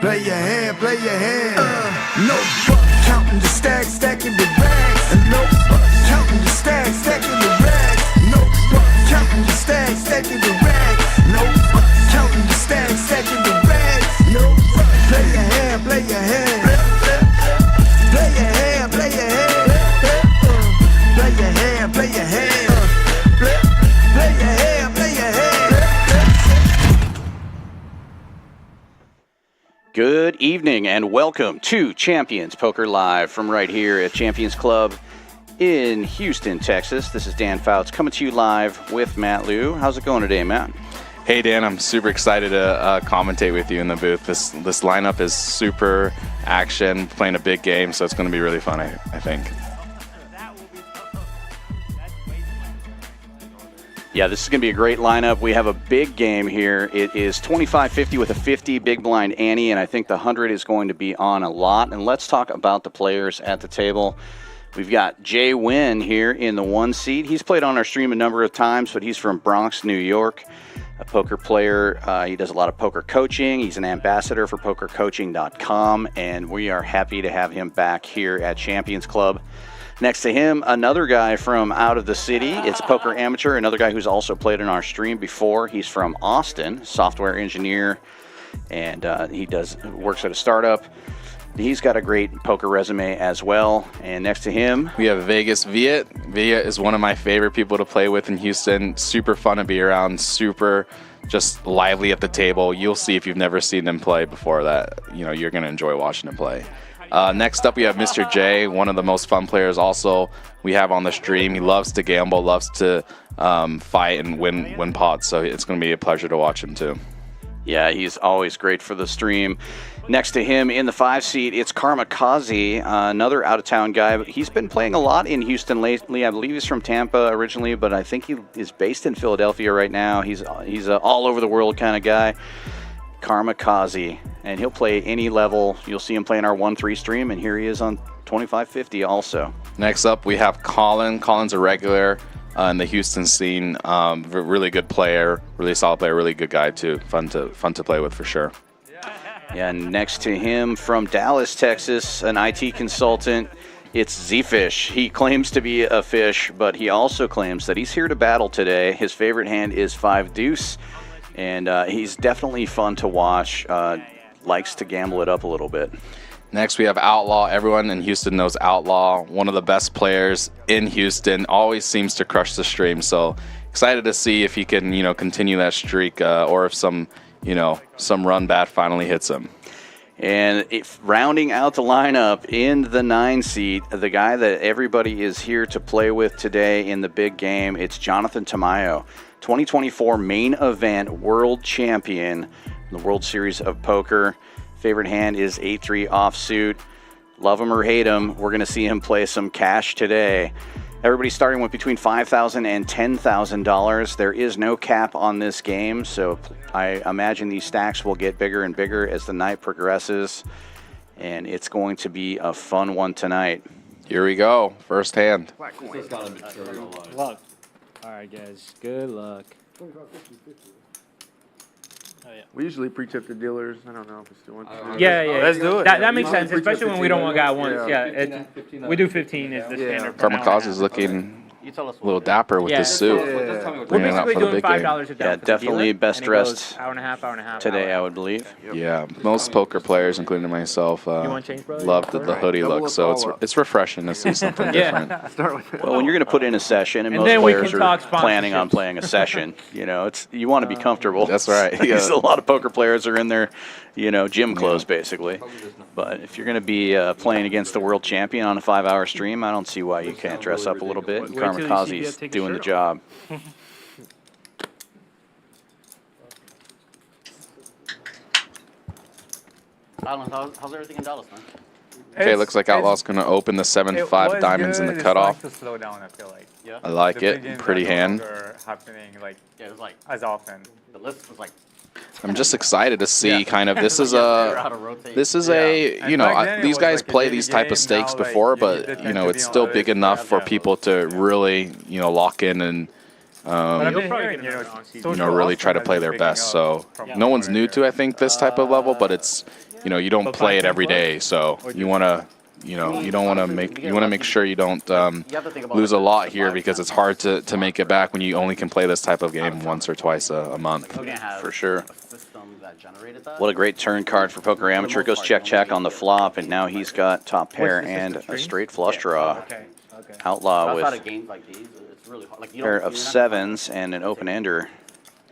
Play your hand, play your hand. No fuck, counting the stacks, stacking the rags. And no fuck, counting the stacks, stacking the rags. No fuck, counting the stacks, stacking the rags. No fuck, counting the stacks, stacking the rags. No fuck, play your hand, play your hand. Play your hand, play your hand. Play your hand, play your hand. Play your hand, play your hand. Good evening and welcome to Champions Poker Live from right here at Champions Club in Houston, Texas. This is Dan Fouts coming to you live with Matt Liu. How's it going today, Matt? Hey Dan, I'm super excited to commentate with you in the booth. This lineup is super action, playing a big game, so it's going to be really fun, I think. Yeah, this is going to be a great lineup. We have a big game here. It is 25-50 with a 50 big blind ante, and I think the 100 is going to be on a lot. And let's talk about the players at the table. We've got JWin here in the 1 seat. He's played on our stream a number of times, but he's from Bronx, New York. A poker player. He does a lot of poker coaching. He's an ambassador for pokercoaching.com, and we are happy to have him back here at Champions Club. Next to him, another guy from out of the city. It's Poker Amateur, another guy who's also played in our stream before. He's from Austin, software engineer, and he works at a startup. He's got a great poker resume as well. And next to him, we have Vegas Viet. Viet is one of my favorite people to play with in Houston. Super fun to be around, super just lively at the table. You'll see if you've never seen him play before that, you're going to enjoy watching him play. Next up, we have Mr. J, one of the most fun players also we have on the stream. He loves to gamble, loves to fight and win pots, so it's going to be a pleasure to watch him too. Yeah, he's always great for the stream. Next to him in the 5 seat, it's Karmikaze, another out-of-town guy. He's been playing a lot in Houston lately. I believe he's from Tampa originally, but I think he is based in Philadelphia right now. He's a all-over-the-world kind of guy. Karmikaze, and he'll play any level. You'll see him playing our 1-3 stream, and here he is on 25-50 also. Next up, we have Collin. Collin's a regular in the Houston scene. Really good player, really solid player, really good guy too. Fun to play with for sure. Yeah, and next to him from Dallas, Texas, an IT consultant, it's Zefish. He claims to be a fish, but he also claims that he's here to battle today. His favorite hand is 5 deuce, and he's definitely fun to watch. Likes to gamble it up a little bit. Next, we have Outlaw. Everyone in Houston knows Outlaw. One of the best players in Houston. Always seems to crush the stream. So excited to see if he can, continue that streak, or if some run bat finally hits him. And rounding out the lineup in the 9 seat, the guy that everybody is here to play with today in the big game, it's Jonathan Tamayo, 2024 main event world champion in the World Series of Poker. Favorite hand is 8-3 offsuit. Love him or hate him, we're going to see him play some cash today. Everybody's starting with between $5,000 and $10,000. There is no cap on this game, so I imagine these stacks will get bigger and bigger as the night progresses, and it's going to be a fun one tonight. Here we go, first hand. Luck. All right, guys, good luck. Oh, yeah. We usually pre-tip the dealers. I don't know if we still want to. Yeah. Let's do it. That makes sense, especially when we don't want guy ones. Yeah, we do 15 is the standard. Karmikaze is looking a little dapper with this suit. We're basically doing $5 a day. Yeah, definitely best dressed hour and a half. today, I would believe. Yeah, most poker players, including myself, love the hoodie look, so it's refreshing to see something different. Well, when you're going to put in a session, and most players are planning on playing a session, you want to be comfortable. That's right. Because a lot of poker players are in their, gym clothes, basically. But if you're going to be playing against the world champion on a 5-hour stream, I don't see why you can't dress up a little bit. And Karmikaze's doing the job. How's everything in Dallas, man? Okay, looks like Outlaw's going to open the 7-5 diamonds in the cutoff. To slow down, I feel like. Yeah. I like it. Pretty hand. Happening it was like as often. The list was like. I'm just excited to see kind of these guys play these type of stakes before, but it's still big enough for people to really lock in and really try to play their best. So no one's new to, I think, this type of level, but it's you know, you don't But play it 5-10 every plus? day, so Or you want to, you know, you don't want to make sure you don't You have to think about lose a like lot the here 5, because 10 it's hard to make it back when you only can play this type of game once or twice a month. You can't have For sure. a system that generated that. What a great turn card for Poker Amateur. Goes check on the flop, and now he's got top pair What's the and system a string? straight flush draw. Okay. Okay. Outlaw Outside with of games like these, it's really hard. Like, you pair don't, of you're not- sevens and an open ender.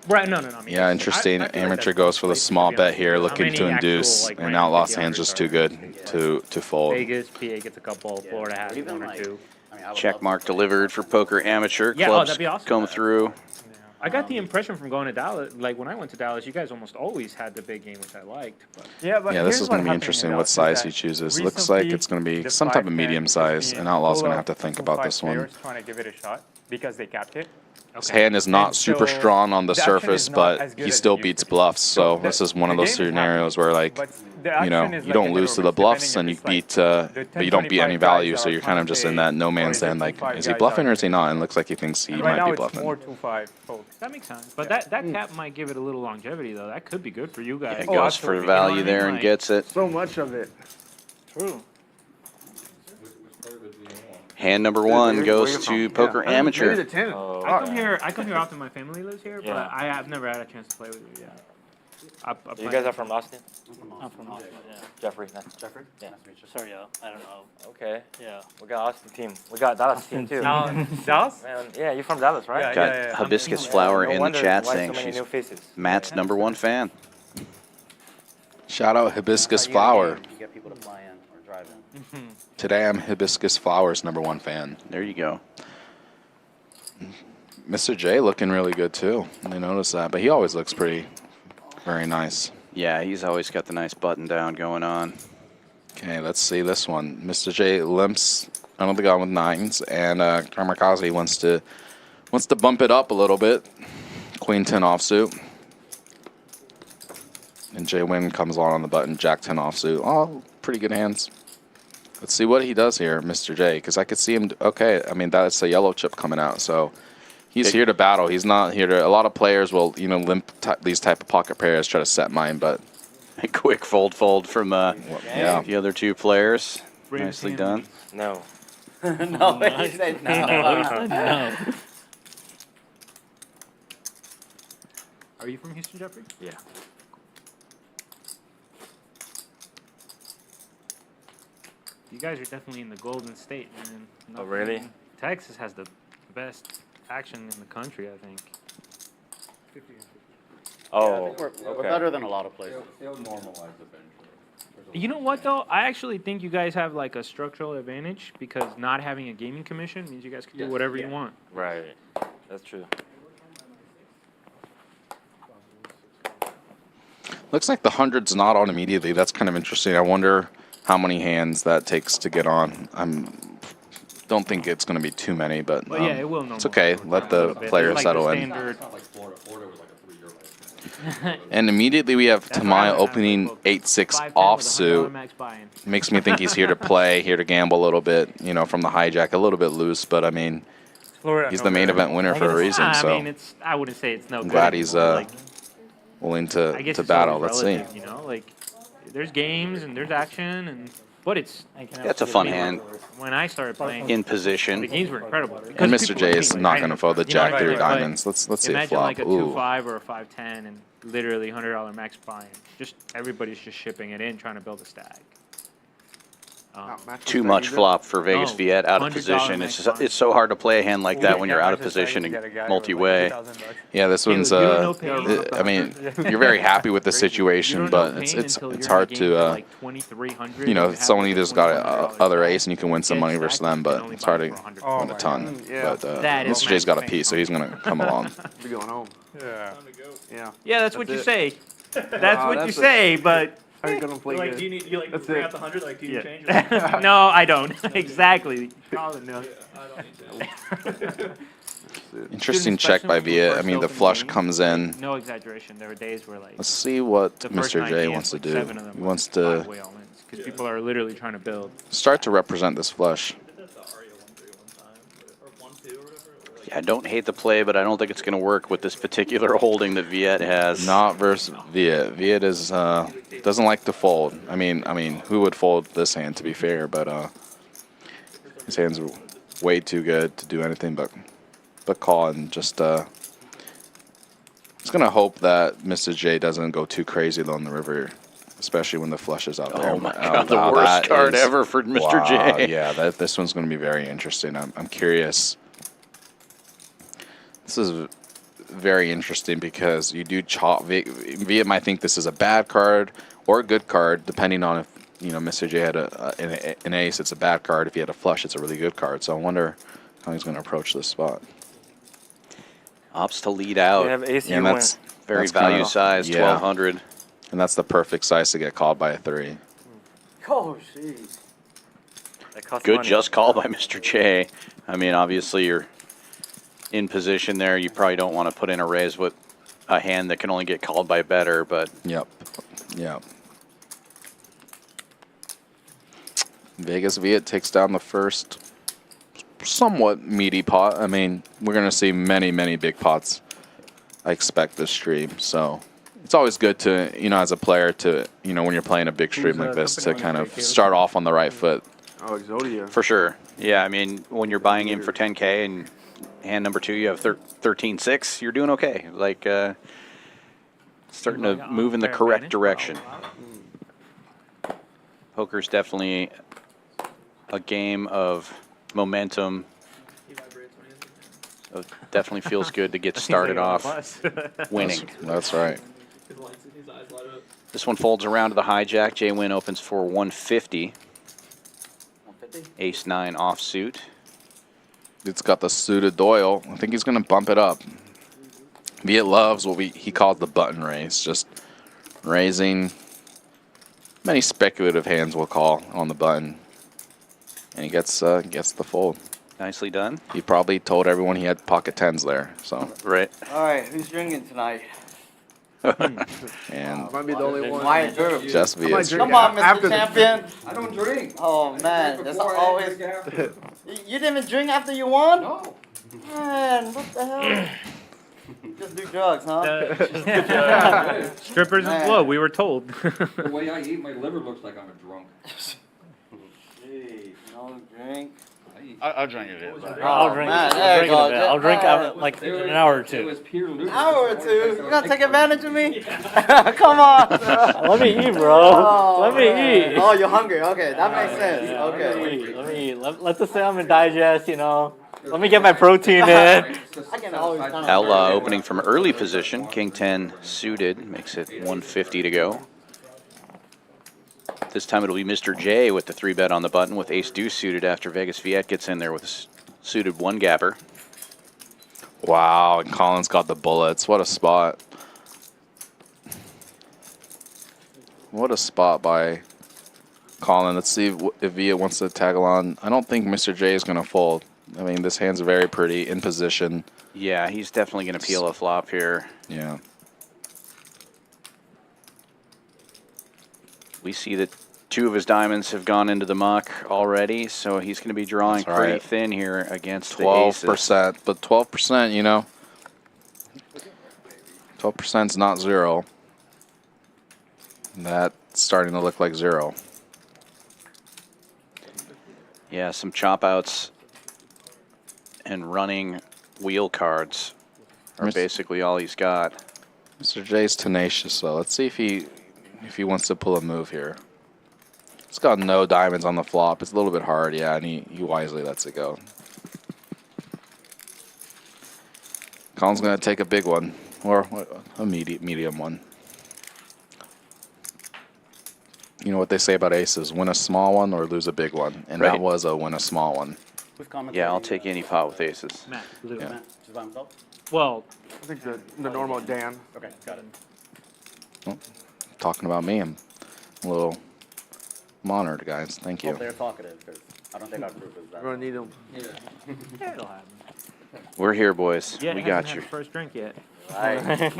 Right. No. I mean, Yeah, interesting. I feel like Amateur that's goes for the place, to small be bet honest. here, How looking many to actual, induce, like, and random Outlaw's 50 hand's just unders too are good to fold. Vegas, PA gets a couple. Florida has Even one or like, two. I mean, I would Check love mark to- delivered for Poker Amateur. Yeah, Clubs that'd be awesome. come through. I got the impression from going to Dallas, like when I went to Dallas, you guys almost always had the big game, which I liked. But Yeah, but Yeah, this here's is going to what's be happening interesting in what Dallas is size that he chooses. Looks like recently it's going to be the some type of 5-10 medium is size, being and Outlaw's full going to of have to think 2-5 about this one. players trying to give it a shot because they capped it. His hand is not And super so strong on the the action surface, is not but as good he as still it used beats to be. bluffs. So the- this is one of the those game is scenarios happening, where, like, but the you know, action is you like don't in lose to the reverse, bluffs and depending you if it's like beat, the but you don't beat 10-25 any value. guys So are you're kind of trying to just in say, that no or man's is it land. Like, 2-5 is he guys bluffing are or is he doing not? it? And it looks like he thinks he And might right now be it's bluffing. more 2-5 folks. that makes sense. But that cap might give it a little longevity, though. That could be good for you guys. It Oh, goes for absolutely. value You know what I mean? there and Like- gets it. So much of it. True. Hand number one where goes you to from? Poker Maybe the Amateur. 10. I come here often. My family lives here, Yeah. but I've never had a chance to play with you. Yeah. I You guys are from Austin? I'm from Austin. Yeah. Jeffrey, nice. Jeffrey? Yeah. Nice to meet you. Sorry, I don't know. Okay. Yeah. We got Austin team. We got Dallas team too. Dallas? Man, yeah, you're from Dallas, right? Got Hibiscus Flower No in the wonder chat why saying so many she's new faces. Matt's #1 fan. Shout out Hibiscus You Flower. get people to fly in or drive in. Today I'm Hibiscus Flower's #1 fan. There you go. Mr. J looking really good too. I noticed that, but he always looks very nice. Yeah, he's always got the nice button down going on. Okay, let's see this one. Mr. J limps under the gun with 9s, and Karmikaze wants to bump it up a little bit. Queen 10 offsuit. And JWin comes along on the button, Jack 10 offsuit. Oh, pretty good hands. Let's see what he does here, Mr. J, because I could see him. Okay, I mean, that's a yellow chip coming out, so he's here to battle. He's not here to. A lot of players will, you know, limp these type of pocket pairs, try to set mine, but A quick fold from yeah. the other two players. Nicely done. No. No, he said no. Are you from Houston, Jeffrey? Yeah. You guys are definitely in the Golden State, man. Oh, really? Nothing- Texas has the best action in the country, I think. Oh. I think we're okay. better than a lot of places. You know what, though? I actually think you guys have like a structural advantage because not having a gaming commission means you guys can do whatever you want. Right. That's true. Looks like the 100's not on immediately. That's kind of interesting. I wonder how many hands that takes to get on. Don't think it's going to be too many, but But yeah, it will. it's okay. Let the players settle in. And immediately we have Tamayo opening 8-6 offsuit. Makes me think he's here to play, here to gamble a little bit, you know, from the hijack, a little bit loose, but I mean, he's the main event winner for a reason, I so mean, I wouldn't say it's no I'm good glad he's anymore, like, willing I guess to it's battle. always Let's see. relative, you know, like there's games and there's action but it's That's a fun hand. When I started playing, In the position. games were incredible. And Mr. J is not going to fold the jack through But diamonds. Let's see a imagine flop. like a Ooh. 2-5 or a 5-10 and literally $100 max buy-in. Just everybody's just shipping it in, trying to build a stack. Too much flop for Vegas No, Viet out of $100 position. max It's buy-in. it's so hard to play a hand like that when you're out of position and multi-way. Yeah, this You one's don't know pain. I mean, you're very happy with the You situation, don't know but pain it's until you're hard in a game to for like 2,300 you know, and have someone like a either's got $2,100 other stack. ace and you can win some Get money stacked, versus you them, can but only it's buy hard it to for 100. Oh win a my ton. God. Yeah. But That is Mr. J's got a max piece, so pain. he's gonna come along. Be going home. Yeah. Yeah. Yeah, that's what you it. say. That's what you that's it. say, but How you gonna play good? That's it. the 100 like do you change? No, I don't. Exactly. Colin knows. Interesting Dude, check by especially when we Viet. I first mean, the opened flush game, comes in. No exaggeration. There were days where like Let's see what the first Mr. 9 J games, wants to like do. 7 of them He were wants to five-way all-ins, because people are literally trying to build. start to represent this flush. Yeah, I don't hate the play, but I don't think it's going to work with this particular holding that Viet has. Not versus Viet. Viet is doesn't like to fold. I mean, who would fold this hand, to be fair? But his hand's way too good to do anything but call, and just just gonna hope that Mr. J doesn't go too crazy on the river, especially when the flush is out there. Oh my God, the worst card ever for Mr. Wow, J. yeah, this one's gonna be very interesting. I'm curious. This is very interesting because you do chop. Viet might think this is a bad card or a good card, depending on if Mr. J had an ace. It's a bad card. If he had a flush, it's a really good card. So I wonder how he's going to approach this spot. Opts to lead out. We have ace, And you that's Very that's kinda- value size, yeah. 1200. And that's the perfect size to get called by a 3. Oh, jeez. That costs Good money. just call by Mr. J. I mean, obviously you're in position there. You probably don't want to put in a raise with a hand that can only get called by better, but Yep. Yep. Vegas Viet takes down the first somewhat meaty pot. I mean, we're going to see many, many big pots, I expect, this stream. So it's always good to, as a player to, when you're playing a big stream like this, to kind of start off on the right foot. Oh, Exodia. for sure. Yeah, I mean, when you're buying in for 10K and hand number 2, you have 13-6, you're doing okay. Like, starting to move in the correct direction. Poker's definitely a game of momentum. So it definitely feels good to get started off winning. That's right. This one folds around to the hijack. JWin opens for 150. 150? Ace-9 offsuit. It's got the suited Doyle. I think he's going to bump it up. Viet loves what he calls the button raise, just raising. Many speculative hands will call on the button, and he gets the fold. Nicely done. He probably told everyone he had pocket 10s there. So Right. All right, who's drinking tonight? and Might be the only one. Why drink? just I might Viet. drink Come on, after Mr. the- Champion. I don't drink. Oh man, that's Before, I always. drink after. You didn't even drink after you won? No. Man, what the hell? Just do drugs, huh? Strippers and Man. blow, we were told. The way I eat, my liver looks like I'm a drunk. Jeez, no drink. I'll drink it. I'll drink. Man, there you go. I'll drink like It in was- an hour or It two. was pure An losing. hour or two. You gonna take advantage of me? Come on. Let me eat, bro. Let me man. eat. Oh, you're hungry. Okay, that makes sense. Yeah, Okay. Let me eat. Let the salmon digest, Let me get my protein in. I can always kind of. Outlaw opening from early position. King 10 suited. Makes it 150 to go. This time it'll be Mr. J with the 3-bet on the button with ace-deuce suited after Vegas Viet gets in there with a suited 1-gapper. Wow, and Collin's got the bullets. What a spot. What a spot by Collin. Let's see if Viet wants to tag along. I don't think Mr. J is going to fold. I mean, this hand's very pretty, in position. Yeah, he's definitely going to peel a flop here. Yeah. We see that 2 of his diamonds have gone into the muck already, so he's going to be drawing That's pretty right. thin here against the aces. 12%, but 12%, 12% is not 0. That's starting to look like 0. Yeah, some chop outs and running wheel cards are Miss- basically all he's got. Mr. J's tenacious, though. Let's see if he wants to pull a move here. It's got no diamonds on the flop. It's a little bit hard, yeah, and he wisely lets it go. Collin's going to take a big one, or a medium one. You know what they say about aces, win a small one or lose a big one, and Right. that was a win a small one. Who's commentating? Yeah, I'll take any pot with aces. Matt, Lou. Yeah. Matt, just by himself? Well, I think the normal Dan. Okay, got it. Talking about me, I'm a little honored, guys. Thank you. Hope they're talkative, because I don't think our group is that. We're gonna need him. yeah, it'll happen. We're here, boys. Yeah, We hasn't got had you. his first drink yet. Right.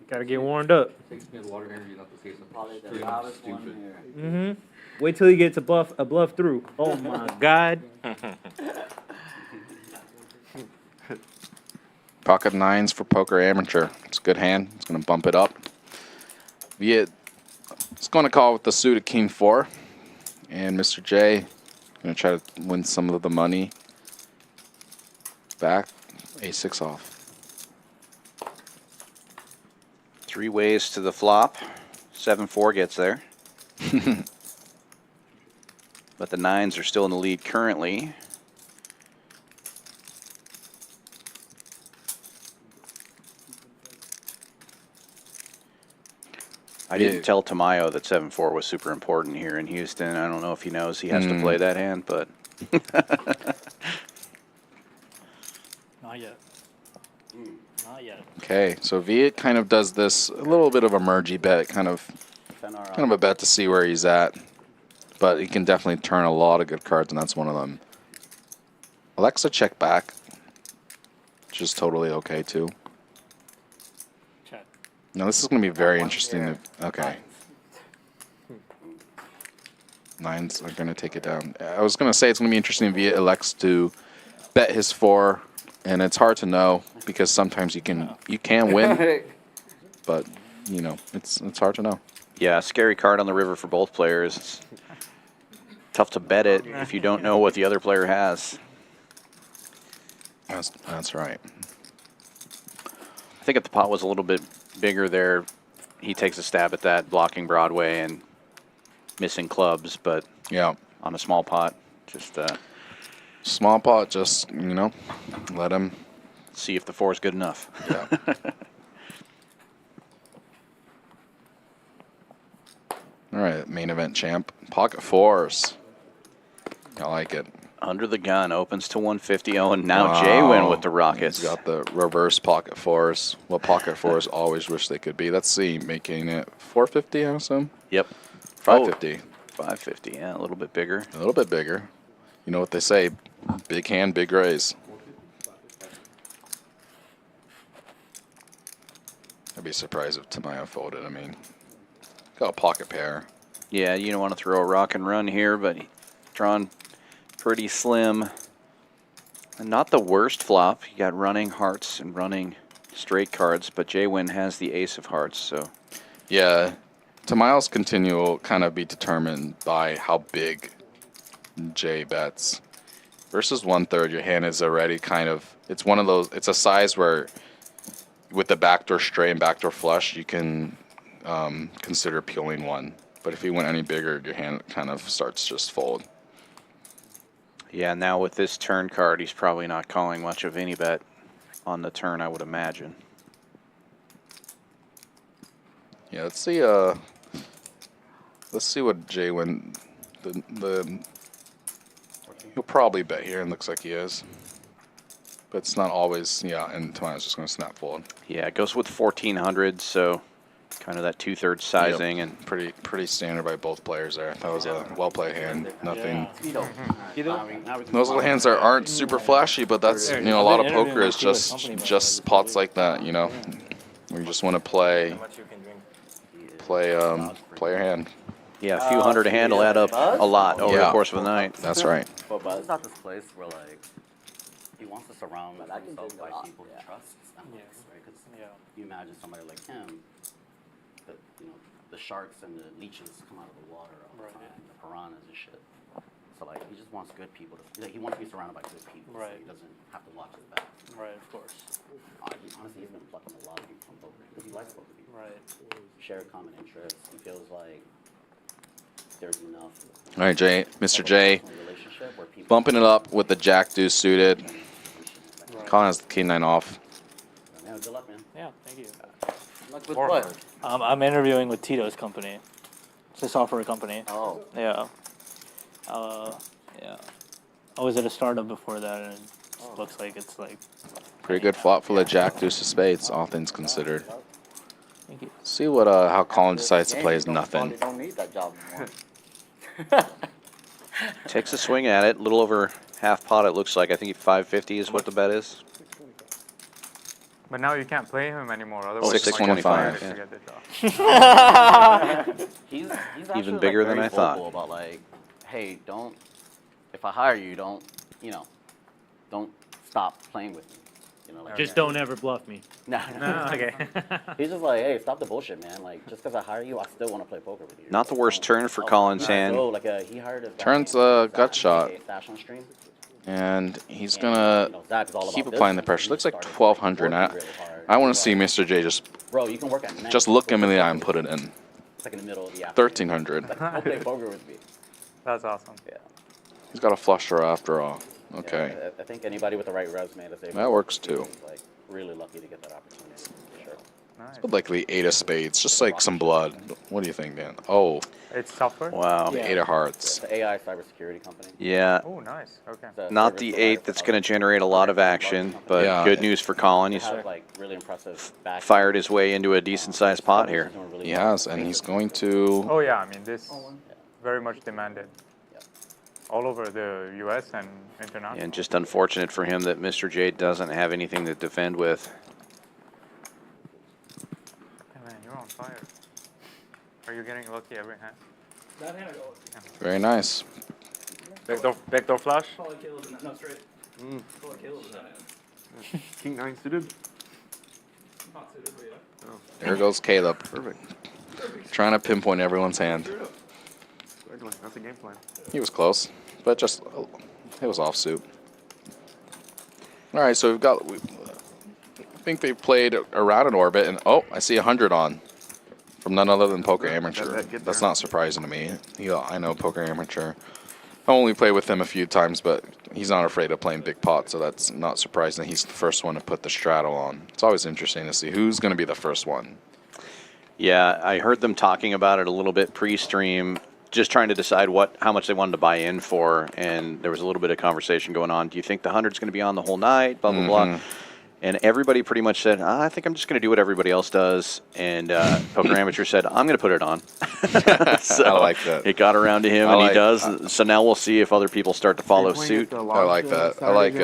Gotta get warmed up. Takes me a lot of energy not to say something. Probably the straight up loudest one stupid. here. Mm-hmm. Wait till he gets a bluff through. Oh my God. Pocket 9s for Poker Amateur. It's a good hand. It's going to bump it up. Viet is going to call with the suited King 4. And Mr. J going to try to win some of the money back. A6 off. 3 ways to the flop. 7-4 gets there. But the 9s are still in the lead currently. I didn't tell Tamayo that 7-4 was super important here in Houston. I don't know if he knows he has to play that hand, but Not yet. Not yet. Okay, so Viet kind of does this a little bit of a mergey bet, kind of a bet to see where he's at. But he can definitely turn a lot of good cards, and that's one of them. Alexa check back, which is totally okay too. Check. Now this is going to be very interesting. Okay. 9s are going to take it down. I was going to say it's going to be interesting if Viet elects to bet his 4, and it's hard to know because sometimes you can win, but you know it's hard to know. yeah, scary card on the river for both players. It's tough to bet it if you don't know what the other player has. That's right. I think if the pot was a little bit bigger there, he takes a stab at that, blocking Broadway and missing clubs, but Yeah. on a small pot, just Small pot, just, let him. see if the 4 is good enough. Yeah. All right, main event champ. Pocket 4s. I like it. Under the gun, opens to 150. Oh, and now JWin with the Rockets. He's got the reverse pocket 4s. Well, pocket 4s always wish they could be. Let's see, making it 450, I assume? Yep. 550. 550, yeah, a little bit bigger. A little bit bigger. You know what they say, big hand, big raise. I'd be surprised if Tamayo folded. I mean, got a pocket pair. Yeah, you don't want to throw a rock and run here, but drawn pretty slim. And not the worst flop. You got running hearts and running straight cards, but JWin has the ace of hearts, so. Yeah, Tamayo's continue will kind of be determined by how big J bets. Versus 1/3, your hand is already kind of, it's one of those, it's a size where with the backdoor straight and backdoor flush, you can consider peeling 1. But if you went any bigger, your hand kind of starts just fold. Yeah, now with this turn card, he's probably not calling much of any bet on the turn, I would imagine. Yeah, let's see what JWin, he'll probably bet here, and looks like he is. But it's not always, yeah, and Tamayo's just going to snap fold. Yeah, it goes with 1400, so kind of that 2/3 sizing. Yep. And pretty standard by both players there. That was a well-played hand. Nothing. Yeah. Those little hands aren't super flashy, but that's, a lot of poker is just pots like that, where you just want to play your hand. yeah, a few hundred a hand will add up a lot over the Yeah. course of the night. That's right. But it's not this place where he wants to surround himself by people he trusts. Right? Because you imagine somebody like him, that the sharks and the leeches come out of the water all the time, the piranhas and shit. So he just wants good people. He wants to be surrounded by good people, so he doesn't have to watch his back. Right, of course. Honestly, he's been plucking a lot of people from poker because he likes poker people. Right. Share common interests. He feels like there's enough. All right, Mr. J, Relationship where people bumping it up with the Jack Deuce suited. Collin has the King 9 off. Man, good luck, man. Yeah, thank you. Luck with what? I'm interviewing with Tito's company. It's a software company. Oh. Yeah. Yeah. I was at a startup before that, and it looks like it's Pretty good flop for the Jack Deuce of spades, all things considered. Thank you. See what how Collin decides to play is nothing. Don't need that job anymore. Takes a swing at it, a little over half pot it looks like. I think 550 is what the bet is. But now you can't play him anymore. Otherwise, 625, to get the job. He's Even actually, bigger than very I thought. vocal about hey, if I hire you, don't stop playing with me. you know. Like, Just don't ever bluff me. Nah. No, okay. He's just like, hey, stop the bullshit, man. Like, just because I hire you, I still want to play poker with you. Not the worst turn for Collin's hand. So, like, he hired his guy Turns named gut Zach, shot. aka Stash on stream. And he's gonna You know, Zach is all keep about applying the business. pressure. He Looks like started 1,200. working really hard. I want to see Mr. J Bro, you can work at night. just look him in the eye and put it in. It's like in the middle of the afternoon. 1,300. Like, go play poker with me. That's awesome. Yeah. He's got a flush draw after all. Okay. Yeah, I think anybody with the right resume to say That works too. is, like, really lucky to get that opportunity. For sure. Nice. But like the 8 of spades, just like some blood. What do you think, Dan? Oh, It's software? Wow. the 8 of hearts. It's an AI cybersecurity company. Yeah. Oh, nice. Okay. It's a Not service the provider 8 for that's other- going to generate a lot of action, but Yeah. good news for Collin. They He's have, like, really impressive backing. fired his way into a decent-sized pot here. He's doing really He well. has, and he's going to. Oh, yeah. I mean, this very much demanded. All over the U.S. and international. And just unfortunate for him that Mr. J doesn't have anything to defend with. Hey, man, you're on fire. Are you getting lucky every hand? Very nice. Backdoor flush? King 9 suited. There goes Caleb. Perfect. Trying to pinpoint everyone's hand. That's a game plan. He was close, but just it was offsuit. All right, so we've got. I think they played around an orbit, and oh, I see 100 on from none other than Poker Amateur. That's not surprising to me. I know Poker Amateur. I only played with him a few times, but he's not afraid of playing big pots, so that's not surprising. He's the first one to put the straddle on. It's always interesting to see who's going to be the first one. Yeah, I heard them talking about it a little bit pre-stream, just trying to decide how much they wanted to buy in for, and there was a little bit of conversation going on. Do you think the 100's going to be on the whole night? Blah, blah, blah. And everybody pretty much said, I think I'm just going to do what everybody else does. And Poker Amateur said, I'm going to put it on. So I like that. It got around to him, I and like- he does. So now we'll see if other people start to follow suit. I like that. I like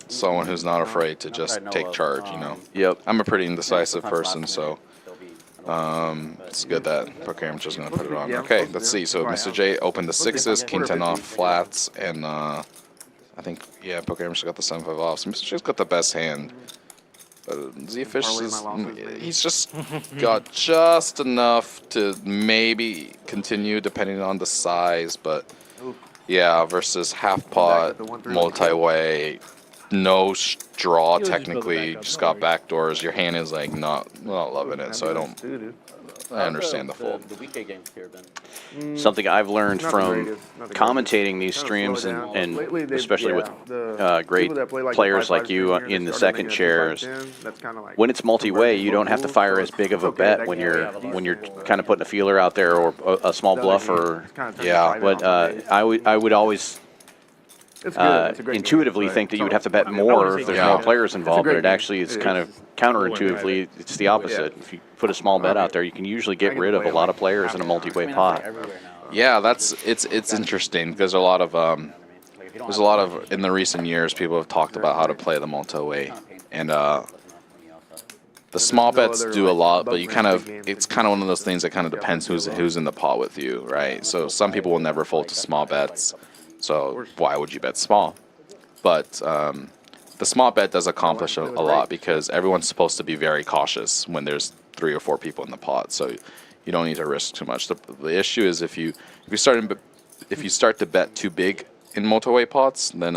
someone who's not afraid to just take charge, you know. Yep. I'm a pretty indecisive person, so it's good that Poker Amateur's going to put it on. Okay, let's see. So Mr. J opened the 6s, King 10 off, flats, and I think, yeah, Poker Amateur's got the 7-5 off. So Mr. J's got the best hand. Zefish he's just got just enough to maybe continue depending on the size, but yeah, versus half pot, multi-way, no draw technically, just got backdoors. Your hand is like not loving it, so I understand the fold. The weekday games here been. Something I've learned Not the from greatest, not the commentating these streams, and especially with great players like you in the second chairs, when it's multi-way, you don't have to fire as big of a bet when you're kind of putting a feeler out there or a small bluff or Yeah. But I would always intuitively think that you would have to bet more if there's more players involved, but it actually is kind of counterintuitively, it's the opposite. If you put a small bet out there, you can usually get rid of a lot of players in a multi-way pot. Yeah, it's interesting because a lot of there's a lot of in the recent years people have talked about how to play the multi-way, and the small bets do a lot, but it's kind of one of those things that kind of depends who's in the pot with you, right? So some people will never fold to small bets, so why would you bet small? But the small bet does accomplish a lot because everyone's supposed to be very cautious when there's 3 or 4 people in the pot, so you don't need to risk too much. The issue is if you start to bet too big in multi-way pots, then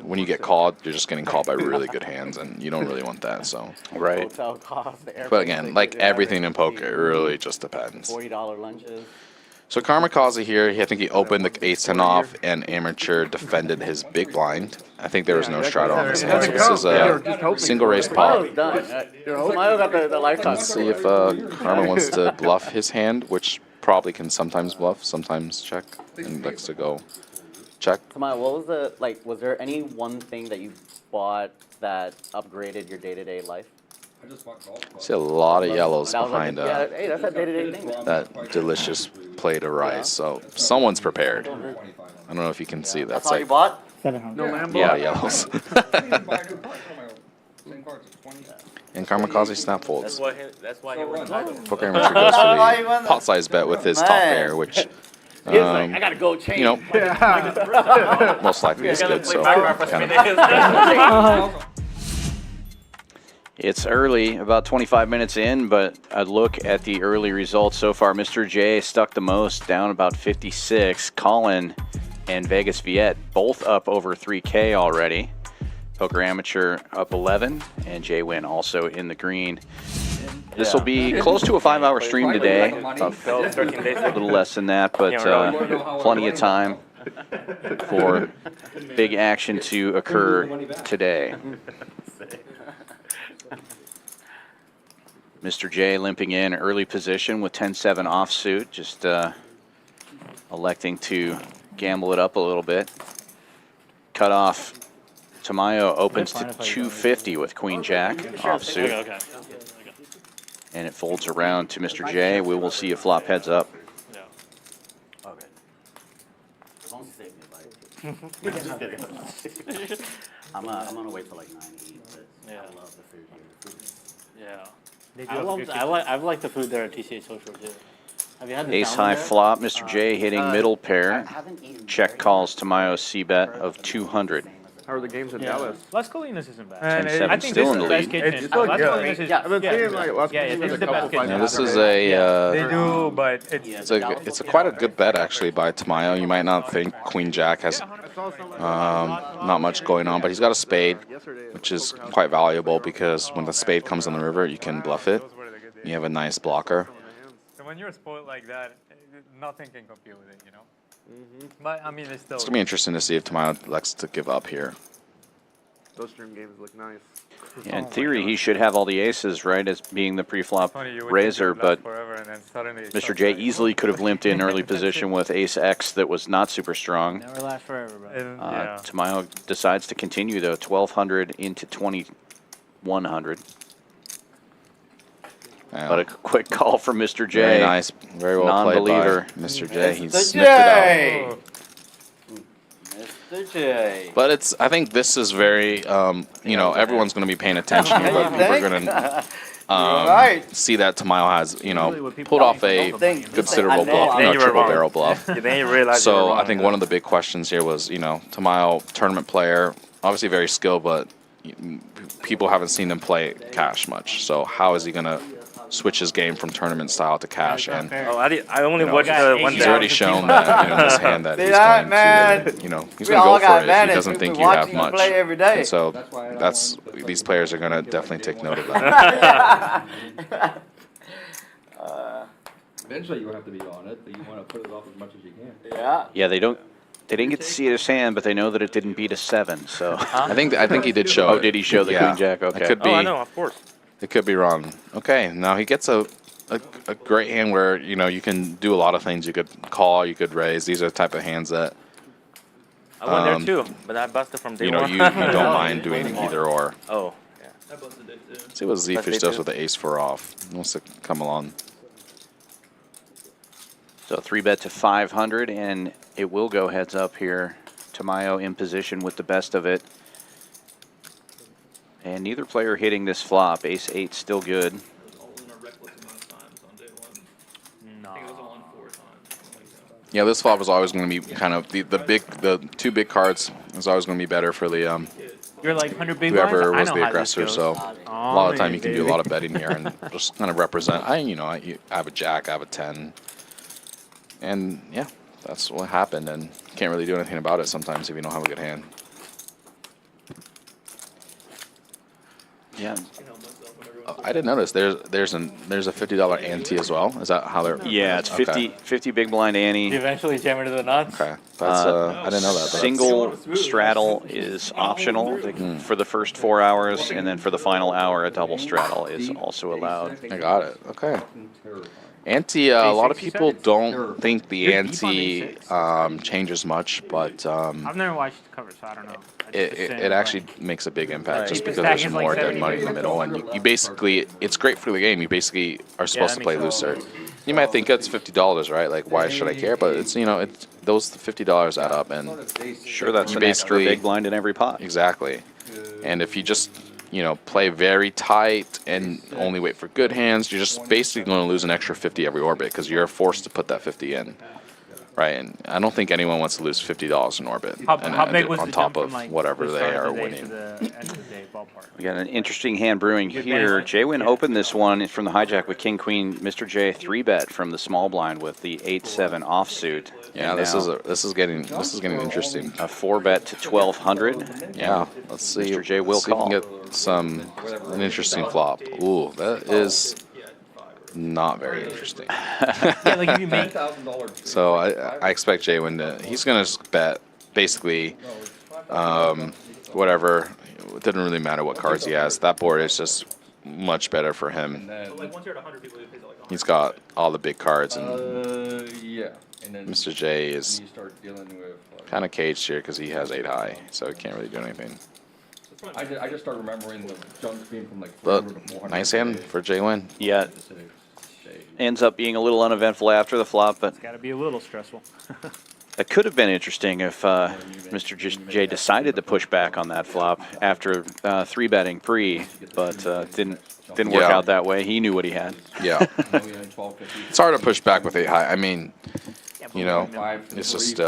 when you get called, you're just getting called by really good hands, and you don't really want that. So right. But again, like everything in poker, it really just depends. $40 lunches. So Karmikaze here, I think he opened the ace-10 off, and Amateur defended his big blind. I think there was no straddle on this hand. So this is a single race pot. Tamayo got the lifetime. Let's see if Karma wants to bluff his hand, which probably can sometimes bluff, sometimes check, and likes to go check. Tamayo, what was was there any one thing that you bought that upgraded your day-to-day life? I just bought golf clubs. See a lot of yellows That was behind hey, that's a day-to-day thing. that delicious plate of rice. So someone's prepared. I don't know if you can see that. That's That's all you like, bought? No Lambo. yeah, yellows. Same cards, it's 20. And Karmikaze snap folds. That's why he was Poker Amateur goes for the pot size bet with his top pair, which I gotta go change. you know, most likely is good. So kind of It's early, about 25 minutes in, but a look at the early results so far. Mr. J stuck the most, down about 56. Collin and Vegas Viet both up over 3K already. Poker Amateur up 11, and JWin also in the green. This will be close to a 5-hour stream today. A little less than that, but plenty of time for big action to occur today. Mr. J limping in early position with 10-7 offsuit, just electing to gamble it up a little bit. Cut off. Tamayo opens to 250 with Queen Jack offsuit. And it folds around to Mr. J. We will see if flop heads up. Okay. Don't save me, like. I'm gonna wait till like 9-8, but I love the food here. The food is I like the food there at TCA Social too. Have you had the Ace salmon high there? flop. Mr. J hitting middle pair. Check calls Tamayo's C-bet of 200. How are the games in Dallas? Las Colinas isn't bad. And 10-7 I think still this in is the the best lead. kitchen. It's still Las good. Colinas is, I've been seeing like Las yeah, Colinas it's a the couple best kitchen. Now, times. this is a They do, but it's a quite a good bet actually by Tamayo. You might not think Queen Jack has not much going on, but he's got a spade, which is quite valuable because when the spade comes on the river, you can bluff it. You have a nice blocker. So when you're spoiled like that, nothing can compete with it, you know. But I mean, it's still. It's gonna be interesting to see if Tamayo elects to give up here. Those stream games look nice. Yeah, in theory, he should have all the aces, right, as being the pre-flop funny, you would think raiser, it would last but forever, and then suddenly it Mr. stops, J like- easily could have limped in early position with ace X that was not super strong. Never last forever, bro. And, yeah. Tamayo decides to continue, though, 1,200 into 2,100. Yeah. But a quick call from Mr. J. Very nice, very well played by Non-believer. Mr. J. He Mr. sniffed it out. J. Mr. J. But I think this is very, you know, everyone's going to be paying attention here, but we're going to see that Tamayo has, you know, pulled off a considerable bluff, you know, triple barrel bluff. Then you realize So I think one of the big questions here was, you know, Tamayo, tournament player, obviously very skilled, but people haven't seen him play cash much. So how is he going to switch his game from tournament style to cash? And I only you know, watched the one. he's already shown that, you know, in his hand that he's going to, you know, he's going to go for it if he doesn't think you have much. And so that's these players are going to definitely take note of that. Eventually you have to be on it, but you want to put it off as much as you can. Yeah. Yeah, they didn't get to see his hand, but they know that it didn't beat a 7, so. I think he did show it. Oh, did he show the Yeah. Queen Jack? Okay. It could be. I know, of course. It could be wrong. Okay, now he gets a great hand where, you know, you can do a lot of things. You could call, you could raise. These are the type of hands that, I went there too, but I busted from day you know, one. you don't mind doing either or. Oh. See what Zefish does with the ace-4 off. He wants to come along. So 3-bet to 500, and it will go heads up here. Tamayo in position with the best of it. And neither player hitting this flop. Ace-8 still good. Yeah, this flop is always going to be kind of the two big cards is always going to be better for the You're like 100 big whoever blinds? was I know the how this aggressor. goes. So a lot of time you can do a lot of betting here and just kind of represent. I have a jack, I have a 10, and yeah, that's what happened, and can't really do anything about it sometimes if you don't have a good hand. Yeah. I didn't notice there's a $50 ante as well. Is that how they're? Yeah, it's Okay. 50 big blind ante. You eventually jam into the nuts. Okay, that's I didn't know that. But Single straddle is optional for the first 4 hours, and then for the final hour, a double straddle is also allowed. I got it. Okay. Ante, a lot of people don't think the ante changes much, but I've never watched the cover, so I don't know. it actually makes a big impact just The because stack there's is more like dead 70 money in the middle, and you basically, it's great for the game. You basically are supposed to that play makes looser. You might think it's $50, right? Like, why should I care? But it's, you know, it's those $50 add up, and Sure, that's You an extra basically- big blind in every pot. exactly. And if you just, you know, play very tight and only wait for good hands, you're just basically going to lose an extra 50 every orbit because you're forced to put that 50 in. Right, and I don't think anyone wants to lose $50 in orbit. How big was on the top jump of from like whatever the they start are of the day winning? to the end of the day ballpark? We got an interesting hand brewing Good here. money. JWin Yeah. opened this one from the hijack with King Queen. Mr. J 3-bet from the small blind with the 8-7 offsuit. Yeah, And this now is getting interesting. a 4-bet to 1200. Yeah, let's see. Mr. J will let's see if we call. can get an interesting flop. Ooh, that is not very interesting. Yeah, like if you make So I expect JWin to, he's going to bet basically whatever. It doesn't really matter what cards he has. That board is just much better for him. He's got all the big cards, and Yeah. And then Mr. J is you start dealing with. kind of caged here because he has 8 high, so he can't really do anything. I just start remembering the jump being from like But 400 to 400. nice hand for JWin. Yeah, ends up being a little uneventful after the flop, but It's got to be a little stressful. it could have been interesting if Mr. J decided to push back on that flop after 3-betting pre, but didn't work Yeah. out that way. He knew what he had. Yeah. It's hard to push back with 8 high. I mean, you know, it's just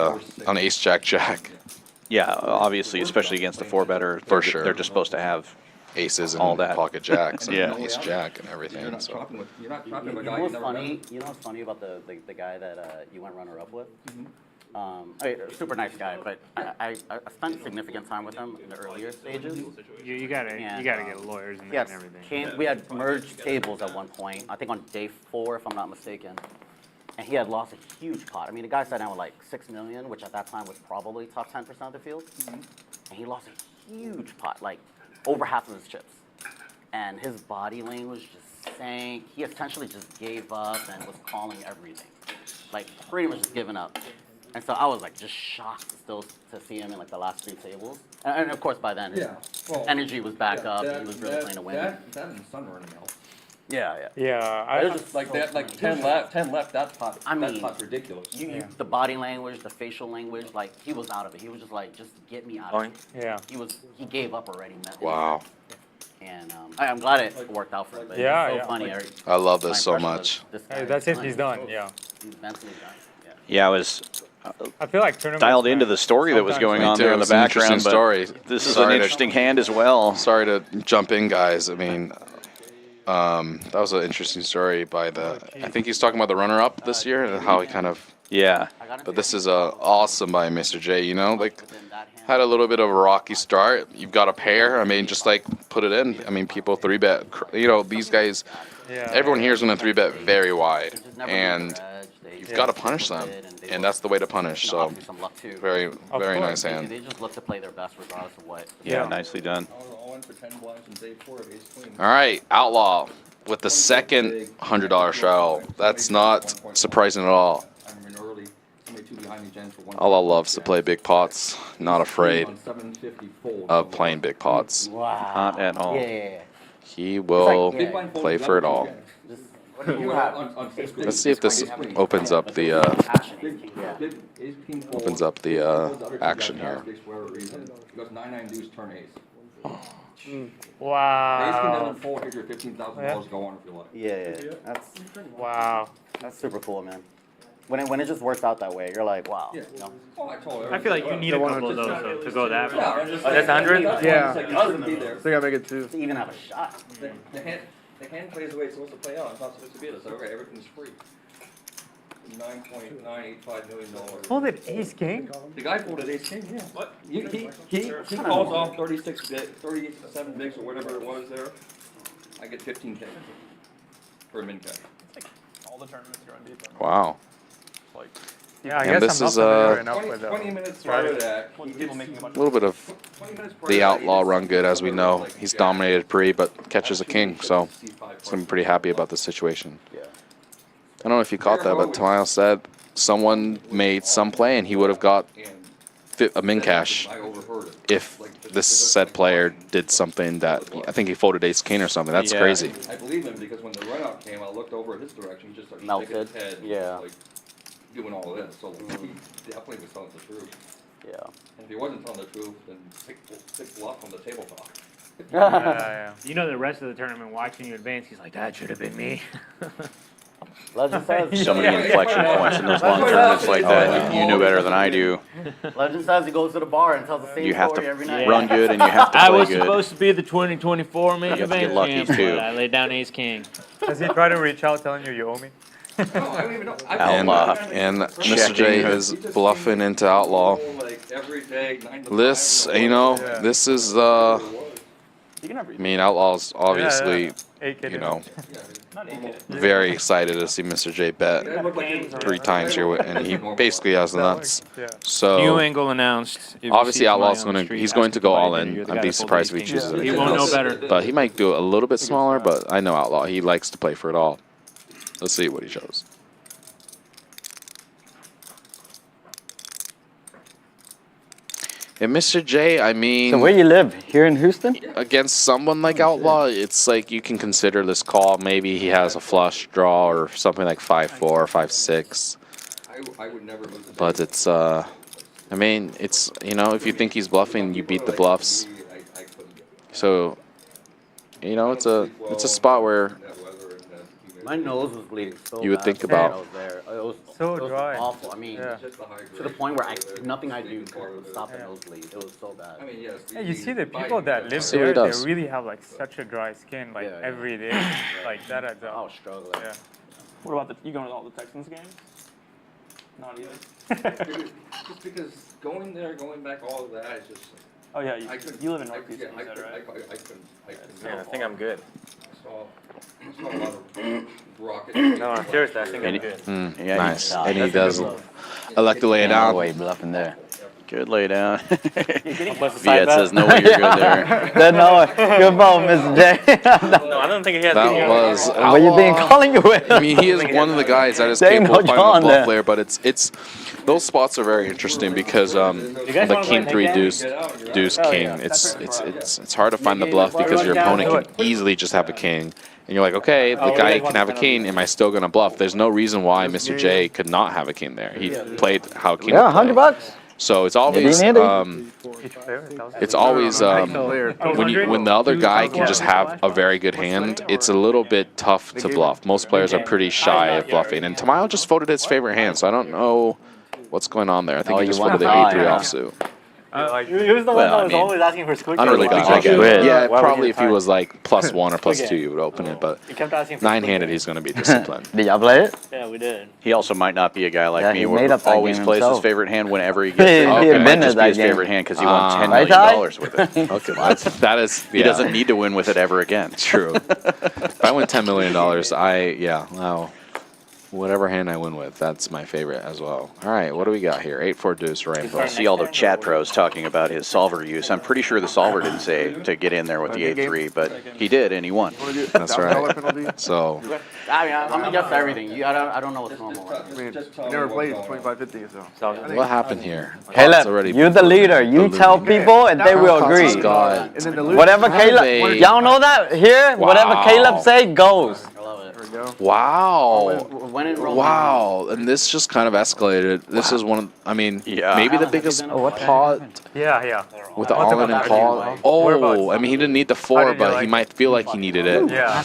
on ace jack jack. Yeah, obviously, especially against the 4-better. For sure. They're just supposed to have Aces and all that. pocket jacks and Yeah. ace jack and You're everything. not So talking with. You're not talking You with a know guy you've what's never funny? met. You know what's funny about the guy that you went runner-up with? Super nice guy, but I spent significant time with him in the earlier stages. You gotta And, get lawyers and Yes, everything. we had merged tables at one point, I think on day 4, if I'm not mistaken. And he had lost a huge pot. I mean, the guy sat down with like 6 million, which at that time was probably top 10% of the field. And he lost a huge pot, like over half of his chips. And his body language just sank. He essentially just gave up and was calling everything. Like pretty much just giving up. And so I was like just shocked still to see him in like the last 3 tables. And of course by then his energy was back up. He was really playing to win. That and the sun running out. Yeah. Yeah, It was just Like so that, like funny. 10 left. That pot. I that mean, pot's ridiculous. The body language, the facial language, like he was out of it. He was just like, just get me out of it. yeah. He gave up already. wow, And I'm glad it worked out for him. But Yeah, it's so yeah. funny. I love My this so impression much. was this Hey, guy that's is if he's done. Yeah. He's mentally done. Yeah. Yeah, I was I feel like tournaments dialed into man, the story that was sometimes going Me on too. there in the It's an interesting background. But story. this is Sorry an to- interesting hand as well. Sorry to jump in, guys. I mean, that was an interesting story by the. I think he's talking about the runner-up this year and how he kind of. Yeah, But this is awesome by Mr. J. You know, like had a little bit of a rocky start. You've got a pair. I mean, just like put it in. I mean, people 3-bet. You know, these guys. Yeah. Everyone here is going to 3-bet very wide, and you've got to punish them, and that's the way to punish. So Some luck too. very nice hand. They just look to play their best regardless of what. yeah, nicely done. All in for 10 blinds in day 4 of ace queen. All right, Outlaw with the second $100 shell. That's not surprising at all. I remember early, somebody 2 behind me, Jen, for 1. Outlaw loves to play big pots. Not afraid On 750 fold. of playing big pots. Wow. Not at all. Yeah. He will Big blind fold, play for it all. Just, What do you have? On Let's see if this opens up the opens up the action here. Goes 9-9 deuce, turn ace. Ace king Wow. doesn't fold, here's your $15,000 go on if you like. yeah. Wow. That's super cool, man. When it just works out that way, you're like, wow. Yeah. You know? Oh, I told her. I feel like you need a couple of those though, to go that far. Yeah, That's 100? Yeah. You shouldn't be there. I think I make it 2. To even have a shot. The hand plays the way it's supposed to play out. It's not supposed to be this. Okay, everything's free. $9.985 million. Folded ace king? The guy folded ace king, yeah. What? He calls off 37 bigs or whatever it was there. I get 15K for a min cash. All the tournaments you're on deep. Wow. Yeah, I And guess this I'm is, not familiar enough with 20 minutes prior to that, he People gets, making a bunch A little bit of 20 minutes prior the to that, Outlaw he run gets- good, as we know. He's dominated pre, but catches a king, so I'm pretty happy about the situation. Yeah. I don't know if you caught that, but Tamayo said someone made some play and he would have got a min cash I overheard it. if this said player did something that I think he folded ace king or something. That's Yeah. crazy. I believe him because when the run out came, I looked over at his direction, he just started shaking Melted. his head. Yeah. Like, doing all of this, so he definitely was telling the truth. Yeah. And if he wasn't telling the truth, then pick bluff on the tabletop. Yeah. You know the rest of the tournament watching you advance, he's like, that should have been me. Legend says. So many inflection points in those long tournaments like that. You know better than I do. Legend says he goes to the bar and tells the same You have story to every night. run good and you have to I play was good. supposed to be the 2024 main You have to event get lucky, champ, too. but I laid down ace king. Does he try to reach out telling you owe me? No, I don't even know. Outlaw. And Mr. J is bluffing into Outlaw. Like every day, 9 to 5. This, you know, this is, I mean, Outlaw's obviously, you know, very excited to see Mr. J bet 3 times here, and he basically has the nuts. New So angle announced. If you obviously see Outlaw's somebody on the going to, street he's going to go asking all for in. you're the I'd guy be that pulled surprised if he ace chooses king. anything He won't know else. better. But he might do it a little bit smaller, but I know Outlaw. He likes to play for it all. Let's see what he shows. And Mr. J, I mean, So where you live? Here in Houston? against someone like Outlaw, it's like you can consider this call. Maybe he has a flush draw or something like 5-4 or 5-6. I would never lose. But it's, I mean, it's, you know, if you think he's bluffing, you beat the bluffs. So, you know, it's a spot where My nose was bleeding so you would bad think when about. I was there. It was So dry. awful. I mean, Yeah. to the point where nothing I do could stop the nosebleed. It was so bad. I mean, yes. Hey, you see the people that live See what he there, they does. really have like such a dry skin, like Yeah, yeah. every day. Like that adds I up. was struggling. Yeah. What about you going to all the Texans games? Not either. Just because going there, going back, all of that is just. Oh yeah, you, I couldn't- you live in I- Northeast, yeah, you said, right? I couldn't. Man, I think I'm good. I saw a lot of rocket. No, I'm serious. I think I'm Any- good. Yeah, Nice. Nah, And he that's does a good elect to lay it No down. way bluffing there. Good lay down. What's the Viet says no way you're good there. There's no way. Good ball, Mr. J. No, I don't think he has. That was What you think Outlaw. calling you with? I mean, he is one of the guys that is There ain't capable of no finding John the bluff there. player, but it's those spots are very interesting because the king 3 deuce king. It's hard to find the bluff because your opponent can easily just have a king. And you're like, okay, the guy can have a king. Am I still going to bluff? There's no reason why Mr. J could not have a king there. He played how a king Yeah, would play. $100. So it's always didn't need it's always when the other guy can just have a very good hand, it's a little bit tough to bluff. Most players are pretty shy of bluffing, and Tamayo just voted his favorite hand, so I don't know what's going on there. I think Oh, he you just want voted the to- A3 yeah. offsuit. He was the one Well, that I was mean, always asking for squid Unrelated. games. I get it. Weird. Yeah, Why would probably you if he was like +1 or +2, Okay. you would open it, but He kept asking for 9-handed, he's going to be disciplined. Did y'all play it? Yeah, we did. He also might not be a guy like Yeah, me he who made up that always game plays his himself. favorite hand whenever he He gets it. had It been might in just be that his game. favorite hand because he won $10 Right, million Ty? with it. Okay, that is He doesn't need to win with it ever again. True. If I win $10 million, wow. Whatever hand I win with, that's my favorite as well. All right, what do we got here? 8-4 deuce rainbow. I see all the chat pros talking about his solver use. I'm pretty sure the solver didn't say to get in there with the 8-3, but he did, and he won. That's right. So I mean, I'm gonna guess everything. I don't know what's normal. I mean, you never played 25-50, so. what happened here? It's Caleb, already you're the leader. You the tell leader. people and they will agree. Karmikaze got And then the loser. Whatever Have Caleb, a- y'all know that here? Whatever Wow. Caleb say goes. I love it. There we go. wow. When in Rome. Wow, and this just kind of escalated. This is one of, I mean, Yeah. maybe the biggest pot Yeah. with the What's all-in about and that? call. Whereabouts? Oh, I mean, he didn't need the How 4, did you but like he it? might feel like he needed it. Yeah.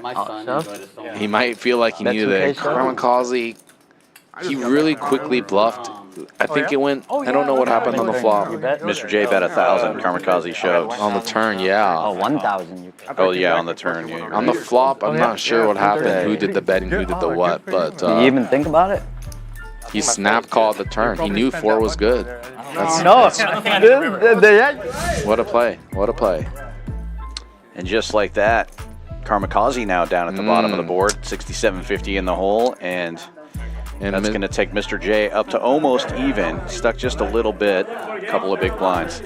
My son so? enjoyed it so much. He might feel like he That needed 2K it. show? Karmikaze, he really quickly bluffed. I think it went, I don't know what happened on the flop. Mr. J bet 1,000. Karmikaze showed. On the turn, yeah. Oh, 1,000. Oh yeah, on the turn. Yeah, On the flop, I'm not sure what happened, who did the betting, who did the what, but Did you even think about it? he snap called the turn. He knew 4 was good. No. What a play. What a play. And just like that, Karmikaze now down at the bottom of the board, 67.50 in the hole, and that's going to take Mr. J up to almost even. Stuck just a little bit, a couple of big blinds.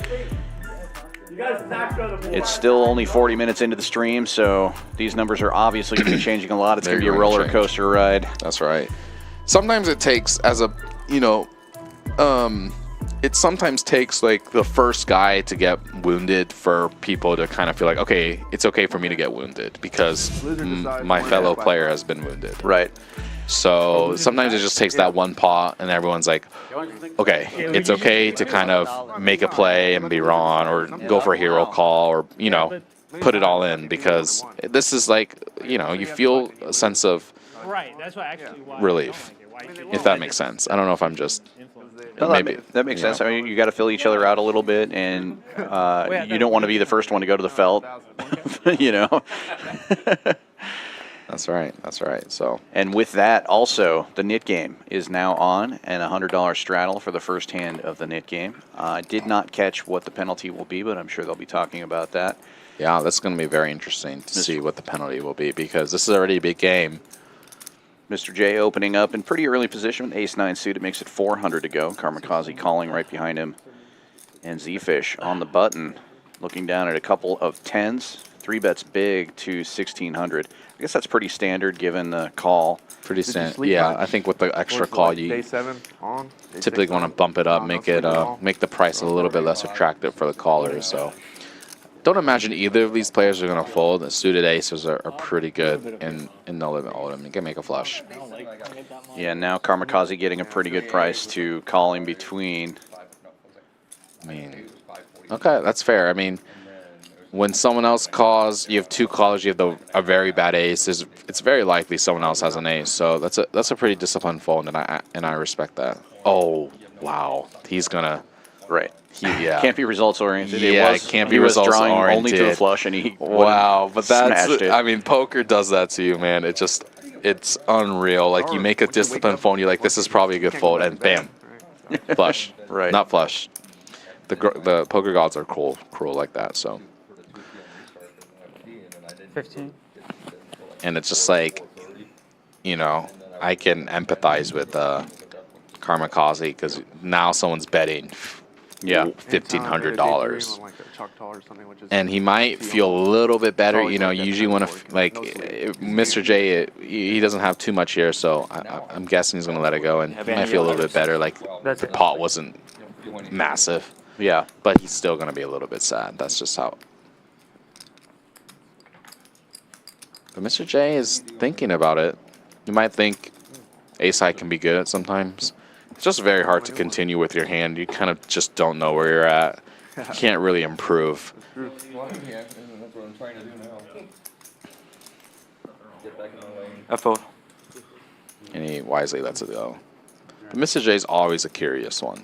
It's still only 40 minutes into the stream, so these numbers are obviously going to be changing a lot. It's going to be a roller coaster ride. That's right. Sometimes it takes, as a, you know, it sometimes takes like the first guy to get wounded for people to kind of feel like, okay, it's okay for me to get wounded because my fellow player has been wounded. Right. So sometimes it just takes that one pot and everyone's like, okay, it's okay to kind of make a play and be wrong or go for a hero call or, you know, put it all in because this is like, you know, you feel a sense of Right. That's why actually why relief. I don't like it. Why If that makes sense. I don't know if I'm just No, maybe that makes sense. I mean, you got to fill each other out a little bit, and you don't want to be the first one to go to the felt. You know. That's right. That's right. So, and with that, also the knit game is now on, and $100 straddle for the first hand of the knit game. I did not catch what the penalty will be, but I'm sure they'll be talking about that. yeah, that's going to be very interesting to see what the penalty will be because this is already a big game. Mr. J opening up in pretty early position with ace-9 suited, makes it 400 to go. Karmikaze calling right behind him, and Zefish on the button, looking down at a couple of tens. 3-bets big to 1,600. I guess that's pretty standard given the call. Pretty standard. Yeah, I think with the extra call, you Day 7 on. typically want to bump it up, make the price a little bit less attractive for the callers. So, don't imagine either of these players are going to fold. The suited aces are pretty good in no limit hold'em. You can make a flush. Yeah, now Karmikaze getting a pretty good price to call in between. I mean, okay, that's fair. I mean, when someone else calls, you have two callers, you have a very bad ace. It's very likely someone else has an ace. So that's a pretty disciplined fold, and I respect that. Oh, wow, he's gonna right. Yeah, can't be results oriented. Yeah, it can't be results drawing oriented. Only to a flush, and he but smashed it. I mean, poker does that to you, man. It's unreal. Like you make a disciplined fold, you're like, this is probably a good fold, and bam, flush. Right, not flush. The poker gods are cruel like that. So. 15. And it's just like, you know, I can empathize with Karmikaze because now someone's betting, $1,500, and he might feel a little bit better. You know, usually when Mr. J, he doesn't have too much here, so I'm guessing he's gonna let it go, and he might feel a little bit better. Like the pot wasn't massive, yeah, but he's still gonna be a little bit sad. That's just how. But Mr. J is thinking about it. You might think ace-high can be good at sometimes. It's just very hard to continue with your hand. You kind of just don't know where you're at. You can't really improve. FO. And he wisely lets it go. But Mr. J is always a curious one.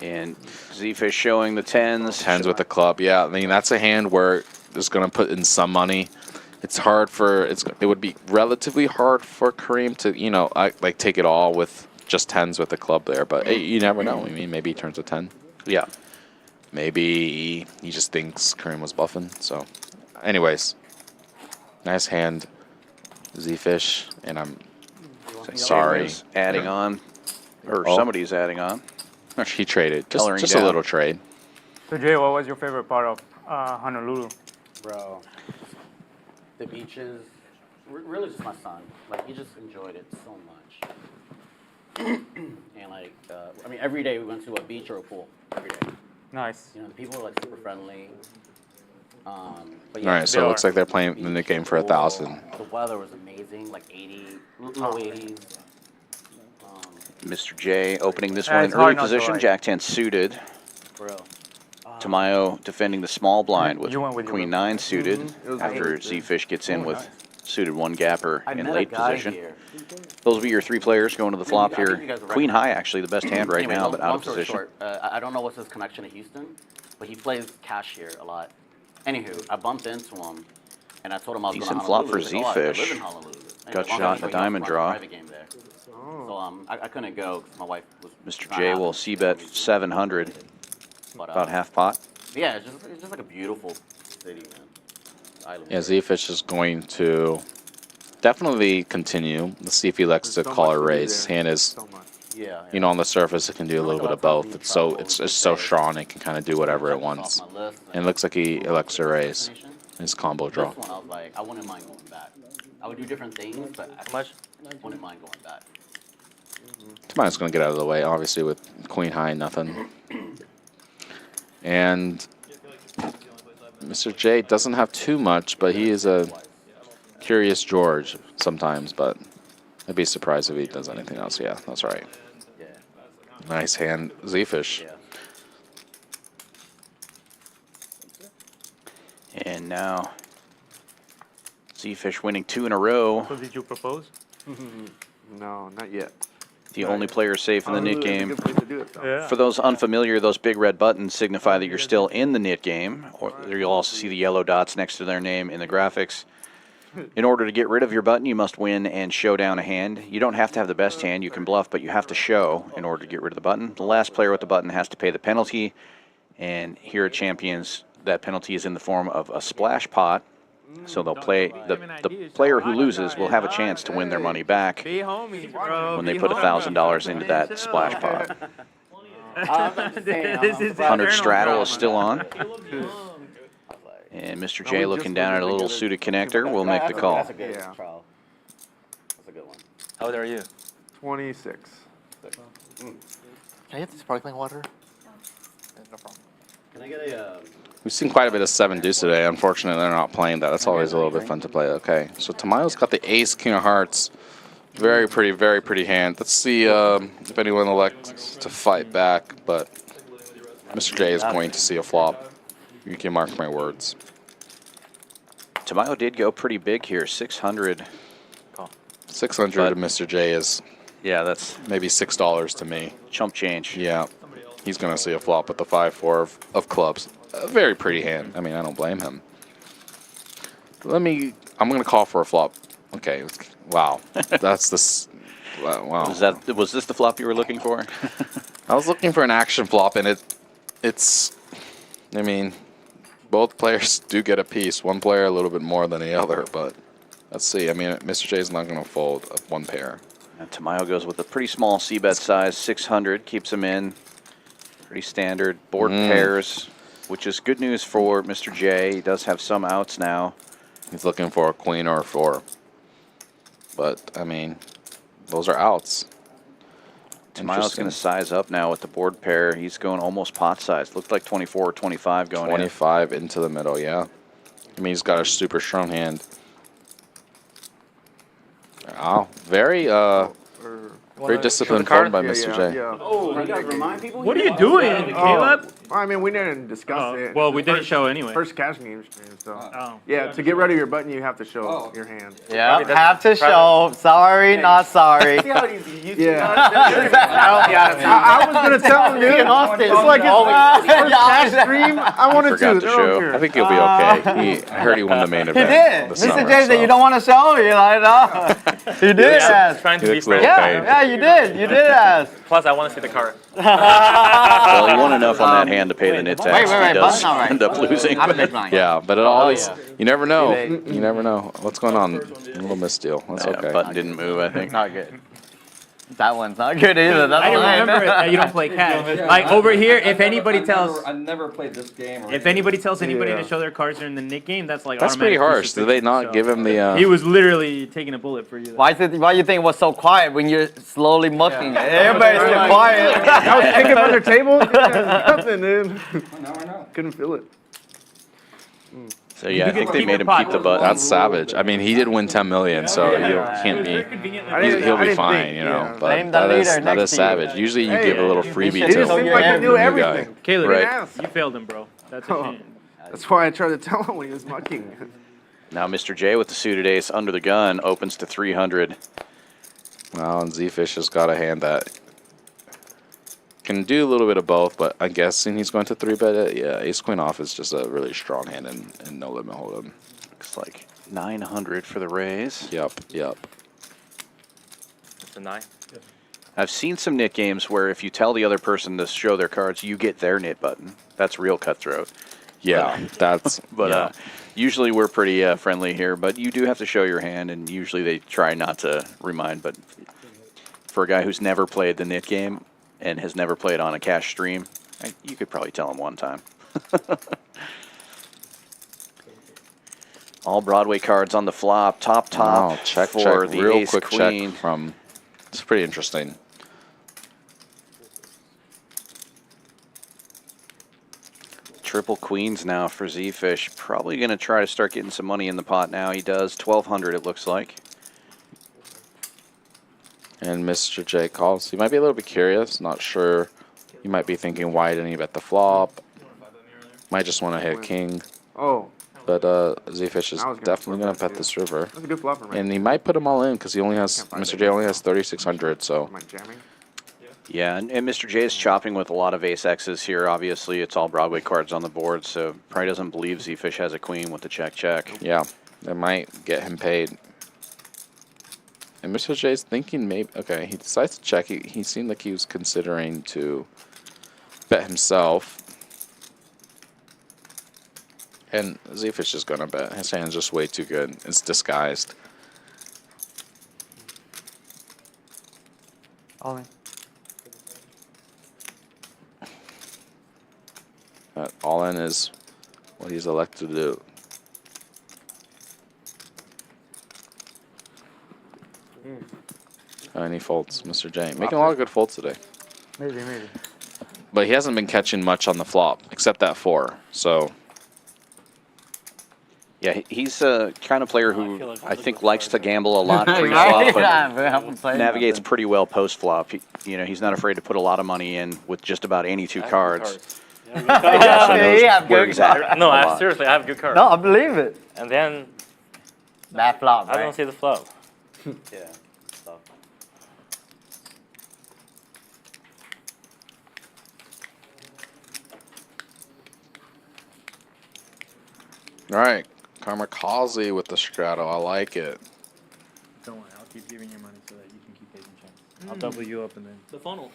And Zefish showing the tens. Tens with the club. Yeah, I mean, that's a hand where it's going to put in some money. It's hard for it would be relatively hard for Kareem to, you know, like take it all with just tens with the club there. But hey, you never know. I mean, maybe he turns a 10. Yeah. Maybe he just thinks Kareem was bluffing. So, anyways, nice hand, Zefish, and I'm sorry. Adding on, or somebody's adding on. He traded. Just a little trade. So Jay, what was your favorite part of Honolulu? Bro, the beaches, really just my son. Like, he just enjoyed it so much. And like, I mean, every day we went to a beach or a pool, every day. Nice. You know, the people were like super friendly. But Yeah, all right, so it looks like they're playing in the game for 1,000. The weather was amazing, like 80, low 80s. Mr. J opening this one in early position, Jack 10 suited. Bro. Tamayo defending the small blind with Queen 9 suited after Zefish gets in with suited 1 gapper in late position. Those will be your 3 players going to the flop here. Queen high, actually the best hand right now, but out of position. I don't know what's his connection to Houston, but he plays cash here a lot. Anywho, I bumped into him, and I told him I was going to decent flop for Zefish. Got shot in the diamond draw. So I couldn't go because my wife was. Mr. J will c-bet 700, but, about half pot. Yeah, it's just like a beautiful city, man. Island. Yeah, Zefish is going to definitely continue. Let's see if he likes to call a raise. Hand is, you know, on the surface it can do a little bit of both. It's so strong it can kind of do whatever it wants. And it looks like he elects a raise. His combo draw. This one, I was like, I wouldn't mind going back. I would do different things, but I wouldn't mind going back. Tamayo's going to get out of the way, obviously, with Queen high, nothing. And Mr. J doesn't have too much, but he is a curious George sometimes, but I'd be surprised if he does anything else. Yeah, that's right. Nice hand, Zefish. And now Zefish winning 2 in a row. So did you propose? No, not yet. The only player safe in the knit Honolulu is a game. good place to do it, though. Yeah. For those unfamiliar, those big red buttons signify that you're still in the knit game. Or you'll also see the yellow dots next to their name in the graphics. In order to get rid of your button, you must win and show down a hand. You don't have to have the best hand. You can bluff, but you have to show in order to get rid of the button. The last player with the button has to pay the penalty. And here at Champions, that penalty is in the form of a splash pot. So they'll play, the player who loses will have a chance to win their money back Be homies, bro. when they put $1,000 into that splash pot. This is 100 eternal, straddle bro. is still on. And Mr. J looking down at a little suited connector will make the call. That's a good Yeah. trial. That's a good one. How old are you? 26. Can I get the sparkling water? No problem. Can I get a... We've seen quite a bit of 7 deuce today. Unfortunately, they're not playing that. That's always a little bit fun to play. Okay, so Tamayo's got the ace, king of hearts. Very pretty hand. Let's see if anyone elects to fight back, but Mr. J is going to see a flop. You can mark my words. Tamayo did go pretty big here, 600. 600 to Mr. J is Yeah, that's maybe $6 to me. chump change. Yeah, he's going to see a flop with the 5-4 of clubs. A very pretty hand. I mean, I don't blame him. I'm going to call for a flop. Okay, wow. That's this. Wow. Was this the flop you were looking for? I was looking for an action flop, and it's. I mean, both players do get a piece. One player a little bit more than the other, but let's see. I mean, Mr. J is not going to fold one pair. And Tamayo goes with a pretty small c-bet size, 600, keeps him in. Pretty standard. Board pairs, which is good news for Mr. J. He does have some outs now. He's looking for a queen or a 4. But, I mean, those are outs. Tamayo's going to size up now with the board pair. He's going almost pot size. Looked like 24 or 25 going 25 into the middle, yeah. I mean, he's got a super strong hand. Wow, very disciplined fold by Mr. J. Yeah. Oh, you guys remind people? What are you doing, Caleb? I mean, we didn't discuss it. Well, we didn't show anyway. First cash game stream, so. Oh. Yeah, to get rid of your button, you have to show your hand. Yeah, have to show. Sorry, not sorry. See how he's used Yeah. to I was gonna tell him, dude. It's like his first cash stream. I wanted Forgot to. to I show. don't care. I think he'll be okay. I heard he won the main He event. did. this Mr. summer, J said so you don't want to show. You're like, no. You did ask. Trying to He be looks a little fair. pained. Yeah, you did. You did ask. Plus, I want to see the card. Well, he won enough on that hand to pay the nit tax. wait, He does button, all right. end up losing. I'm a big blind. Yeah, but it always, yeah. you never know. You never know. What's going on? A little misdeal. That's Yeah, okay. button didn't move, I think. Not good. That one's not good either. That's I didn't fine. remember that you don't play cash. Like over here, if anybody tells, I've never played this game. if anybody tells anybody to show their cards during the Nick game, that's like That's pretty automatic harsh. Did they not so- give him the? He was literally taking a bullet for you. Why you think it was so quiet when you're slowly mucking? Everybody's so quiet. I was picking up their table. Nothing, dude. Now I know. Couldn't feel it. So yeah, I think they made him keep the button. That's savage. I mean, he did win 10 million, so you can't be. He'll be fine, you know. But Name the that is leader next to you. savage. Usually, you give a little freebie He to just seemed like Yeah. he knew the new guy. everything. Caleb, Right. you failed him, bro. That's a shame. That's why I tried to tell him when he was mucking. Now Mr. J with the suited ace under the gun opens to 300. Well, and Zefish has got a hand that can do a little bit of both, but I'm guessing he's going to 3-bet it. Yeah, ace queen off is just a really strong hand in no limit hold'em. Looks like 900 for the raise. Yep. It's a 9. I've seen some nit games where if you tell the other person to show their cards, you get their nit button. That's real cutthroat. Yeah, that's. But yeah. usually we're pretty friendly here, but you do have to show your hand, and usually they try not to remind. But for a guy who's never played the nit game and has never played on a cash stream, you could probably tell him one time. All Broadway cards on the flop. Top Wow, check, for check. the Real ace quick queen. check from. It's pretty interesting. Triple queens now for Zefish. Probably going to try to start getting some money in the pot now. He does 1,200, it looks like. And Mr. J calls. He might be a little bit curious. Not sure. He might be thinking, why didn't he bet the flop? Might just want to hit king. Oh. But Zefish is definitely going to bet this river. That's a good flopper, man. And he might put them all in because he only has, Mr. J only has 3,600, so. Am I jamming? Yeah, and Mr. J is chopping with a lot of ace X's here. Obviously, it's all Broadway cards on the board, so probably doesn't believe Zefish has a queen with the check. Yeah, that might get him paid. And Mr. J is thinking maybe, okay, he decides to check. He seemed like he was considering to bet himself. And Zefish is going to bet. His hand's just way too good. It's disguised. All in. But all in is what he's elected to do. And he folds, Mr. J. Making a lot of good folds today. Maybe. But he hasn't been catching much on the flop, except that 4. So, Yeah, he's a kind of player who I think likes to gamble a lot pre-flop, but navigates pretty well post-flop. He's not afraid to put a lot of money in with just about any 2 cards. No, seriously, I have good cards. No, I believe it. And then Bad flop, I don't see the flop. Yeah. So. all right, Karmikaze with the straddle. I like it. Don't worry, I'll keep giving you money so that you can keep taking chances. I'll double you up and then. The funnel.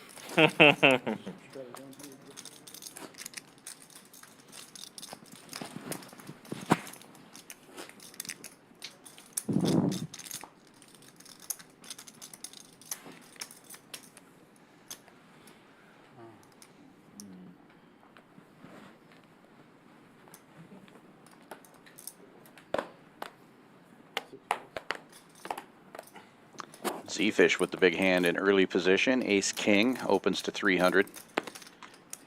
Zefish with the big hand in early position. Ace King opens to 300.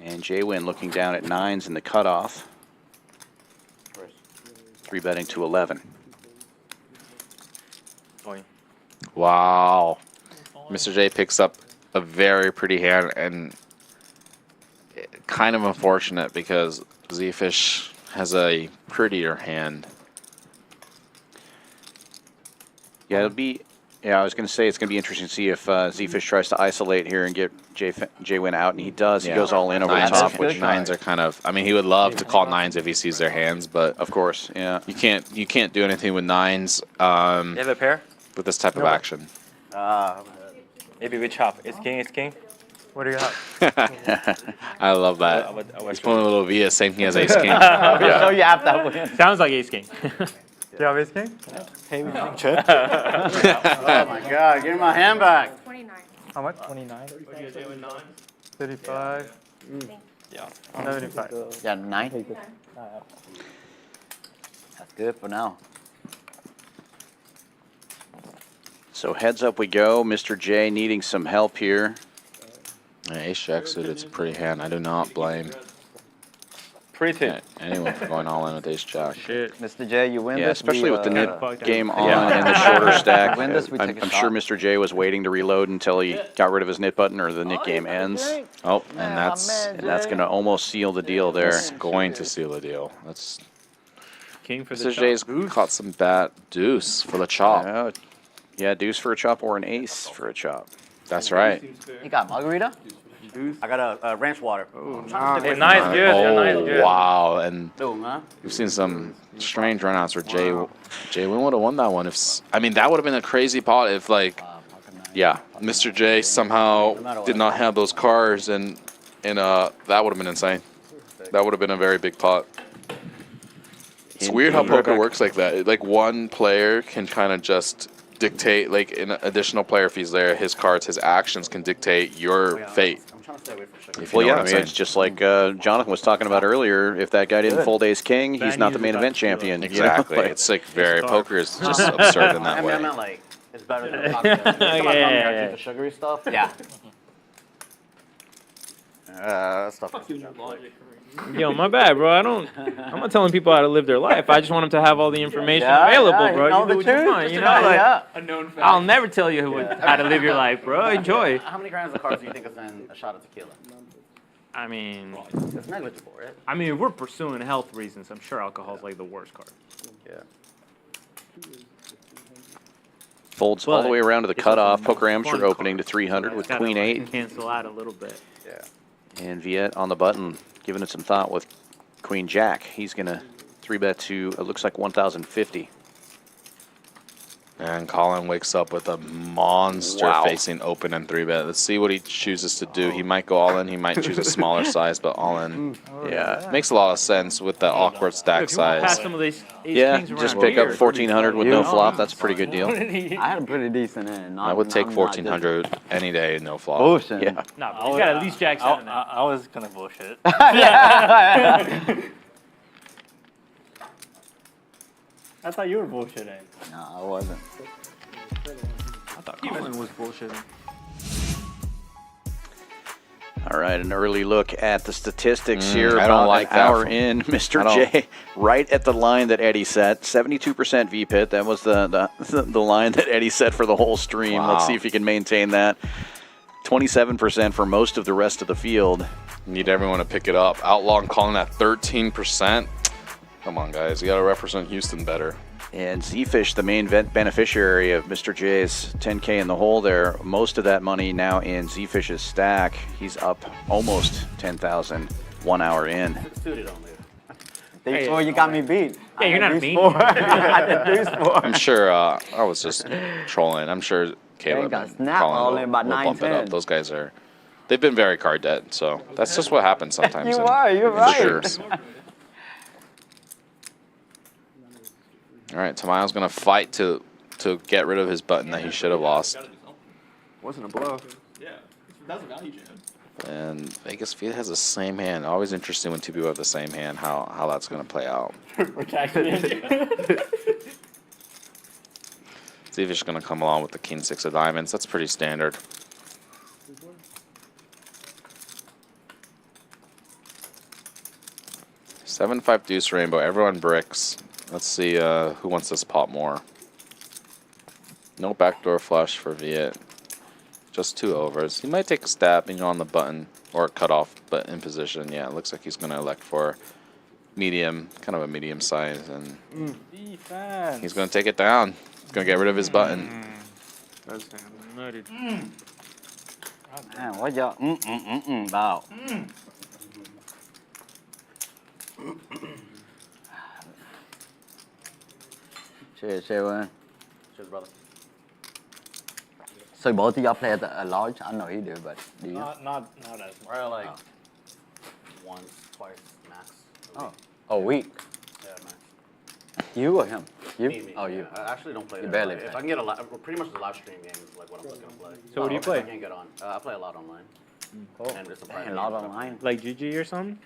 And JWin looking down at 9s in the cutoff. 3-betting to 11. Wow. Mr. J picks up a very pretty hand, and kind of unfortunate because Zefish has a prettier hand. Yeah, it'll be. Yeah, I was going to say it's going to be interesting to see if Zefish tries to isolate here and get JWin out, and he does. Yeah. He goes all in over the Nines, top. Which 9s are kind of. I mean, he would love to call 9s if he sees their hands, but of course, yeah, you can't do anything with 9s. You have a pair? With this type of action. Maybe we chop. It's king. What do you have? I love that. He's pulling a little Viet, same thing as Ace King. So you have that win. Sounds like ace king. Do you have ace king? Hey, we can Oh my God! Give me my hand back. 29. How much? 29. 35. Yeah. 75. Yeah, 9. That's good for now. So heads up we go. Mr. J needing some help here. Ace Jack suited, it's a pretty hand. I do not blame anyone for going all in with Ace Jack. Shit. Mr. J, you win Yeah, this. especially with the nip fucked game up. on and the shorter stack. Win this, we take a I'm shot. sure Mr. J was waiting to reload until he got rid of his nip button or the nip game ends. Oh, and that's going to almost seal the deal there. that's going to seal the deal. That's King for the Mr. J's caught some bad deuce for the chop. Yeah, deuce for a chop or an ace for a chop. That's right. You got margarita? I got a ranch water. Hey, nice, good. Oh, Good. wow. And Oh, man. we've seen some strange runouts where JWin would have won that one. I mean, that would have been a crazy pot if, like, yeah, Mr. J somehow did not have those cards, and that would have been insane. That would have been a very big pot. It's weird how poker works like that. Like, one player can kind of just dictate, like, an additional player, if he's there, his cards, his actions can dictate your fate. I'm trying to stay away from sugar. Well, yeah, I mean, it's just like Jonathan was talking about earlier. If that guy didn't fold ace king, he's not the main event champion. Exactly. You know? It's like poker is just absurd in that I mean, way. I meant like it's better than the cocktail. Yeah. The sugary stuff. Yeah. Stuff. Yo, my bad, bro. I'm not telling people how to live their life. I just want them to have all the information available, bro. know You do the what you truth. want, you know? Like, Yeah. A known fact. I'll never tell you how to live your life, bro. Enjoy. How many grams of cards do you think is in a shot of tequila? I mean, It's negligible, right? I mean, if we're pursuing health reasons, I'm sure alcohol's like the worst card. Yeah. Folds all the way around to the it's cutoff. also a Poker Amateur fun opening card. to 300 with Kinda Queen like 8. Cancel out a little bit. Yeah. And Viet on the button, giving it some thought with Queen Jack. He's going to 3-bet to, it looks like 1,050. And Collin wakes up with a monster Wow. facing open and 3-bet. Let's see what he chooses to do. He might go all in. He might choose a smaller size, but all in. Yeah. Makes a lot of sense with the awkward stack If you want to pass size. some of these ace Yeah, kings just around pick up here, 1,400 with no flop. That's a pretty good deal. I had a pretty decent hand. I would take 1,400 any day, no flop. Bullshit. Yeah. Nah, but you got at least jack seven now. I was gonna bullshit. I thought you were bullshitting. No, I wasn't. I thought Collin was bullshitting. All right, an early look at the statistics here. I don't About like an that hour from- in, Mr. I don't- J, right at the line that Eddie set. 72% VPIT. That was the line that Eddie set for the whole stream. Wow. Let's see if he can maintain that. 27% for most of the rest of the field. Need everyone to pick it up. Outlaw and Collin at 13%. Come on, guys. You got to represent Houston better. And Zefish, the main beneficiary of Mr. J's 10K in the hole there. Most of that money now in Zefish's stack. He's up almost 10,000 1 hour in. Suited only. Deuce 4, you got me beat. Yeah, you're not Deuce mean. 4. I did Deuce 4. I'm sure I was just trolling. I'm sure Caleb got and snapped Collin all will, in about will bump it 9-10. up. Those guys they've been very card dead, so that's just what happens sometimes. You're in right. Sures. All right, Tamayo's going to fight to get rid of his button that he should have lost. Wasn't a bluff. Yeah, that's a value jam. And Vegas Viet has the same hand. Always interesting when two people have the same hand, how that's going to play out. Zefish going to come along with the King 6 of diamonds. That's pretty standard. Seven, 5 deuce rainbow. Everyone bricks. Let's see who wants this pot more. No backdoor flush for Viet. Just 2 overs. He might take a stab, on the button or cut off, but in position. Yeah, it looks like he's going to elect for medium, kind of a medium size, and he's going to take it down. He's going to get rid of his button. That's him. Man, what y'all about? Cheers, JWin. Cheers, brother. So both of y'all play at a large? I know you do, but do you? Not as much. We're like once, twice, max. A week. Yeah, max. You or him? You? Me. Oh, you. I actually don't play You that. barely If play. I can get pretty much the live stream game is like what I'm looking to play. So what do you If play? I can't get on. I play a lot online. Cool. And it's a Dang, private a lot game. online. Like GG or something?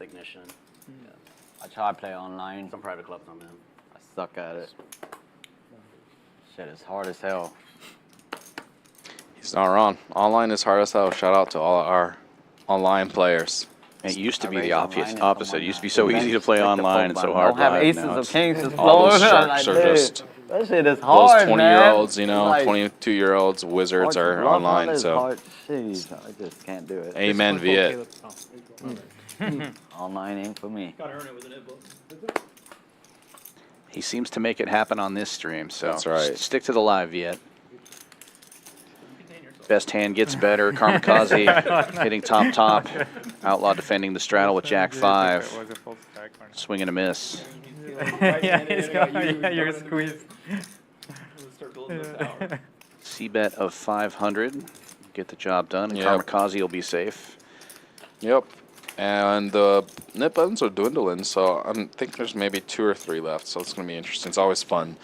Ignition. Yeah. I try to play online. Some private clubs I'm in. I suck at it. Shit is hard as hell. He's not wrong. Online is hard as hell. Shout out to all our online players. It used to be the I raise online opposite. It used to be so easy to play Click the online and fuck so button. hard Don't have live. aces Now of it's- kings just All those flowing. sharks are dude, just that shit is hard, those 20-year-olds, man. Like, 22-year-olds, wizards hard to are bluff, online. all that So, hard. Jeez, I just can't do it. amen, Viet. Online ain't for me. Gotta earn it with an input. He seems to make it happen on this stream, so That's right. stick to the live, Viet. Best hand gets better. Karmikaze hitting top. Outlaw defending the straddle with Jack 5. Swing and a miss. You're squeezed. Start building this tower. C-bet of 500. Get the job done. And Yep. Karmikaze will be safe. Yep. And the nip buttons are dwindling, so I think there's maybe 2 or 3 left. So it's going to be interesting. It's always fun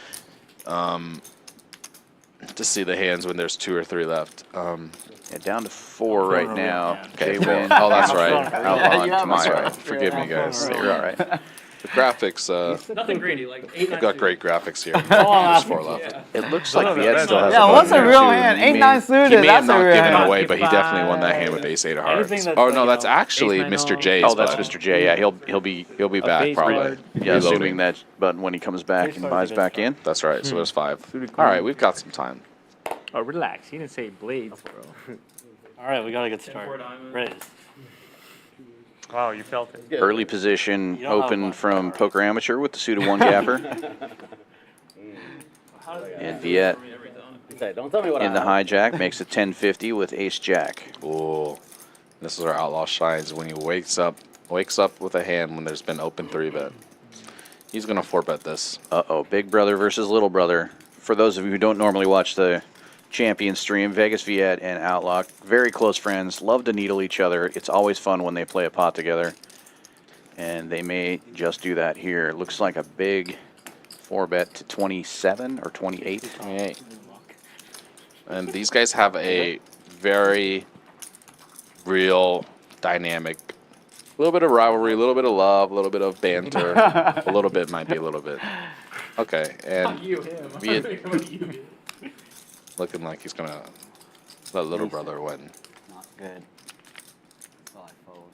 to see the hands when there's 2 or 3 left. Yeah, down to 4 right now. Okay, JWin. oh, that's right. Outlaw and That's Tamayo. right. Forgive me, guys. You're all right. The graphics, Nothing greedy, like 8 we've got great graphics here. There's 4 left. It looks like Viet still has a Yeah, button what's a there, real too. hand? He 8-9 may- He suited. may have That's a not real given it hand. away, but he definitely won that hand with ace 8 of hearts. Anything that's Oh like, no, that's actually ace nine Mr. off. J's. Oh, that's button. Mr. J. Yeah, he'll be back base probably. card. Yeah, Reloading. assuming that button when he comes back and buys back in. That's right. So there's 5. All right, we've got some time. Oh, relax. He didn't say blades, bro. All right, we got a good start. Raise. Wow, you felt it. Early position You don't have open much from power. Poker Amateur with the suited 1 gapper. And Viet Don't tell me what in the hijack makes it 10-50 with ace jack. Ooh. This is where Outlaw shines when he wakes up with a hand when there's been open 3-bet. He's going to 4-bet this. Uh-oh, big brother versus little brother. For those of you who don't normally watch the champion stream, Vegas Viet and Outlaw, very close friends, love to needle each other. It's always fun when they play a pot together. And they may just do that here. It looks like a big 4-bet to 27 or 28. 28. And these guys have a very real dynamic, a little bit of rivalry, a little bit of love, a little bit of banter. A little bit might be a little bit. Okay, and Viet looking like he's going to let little brother win. Not good. So I fold.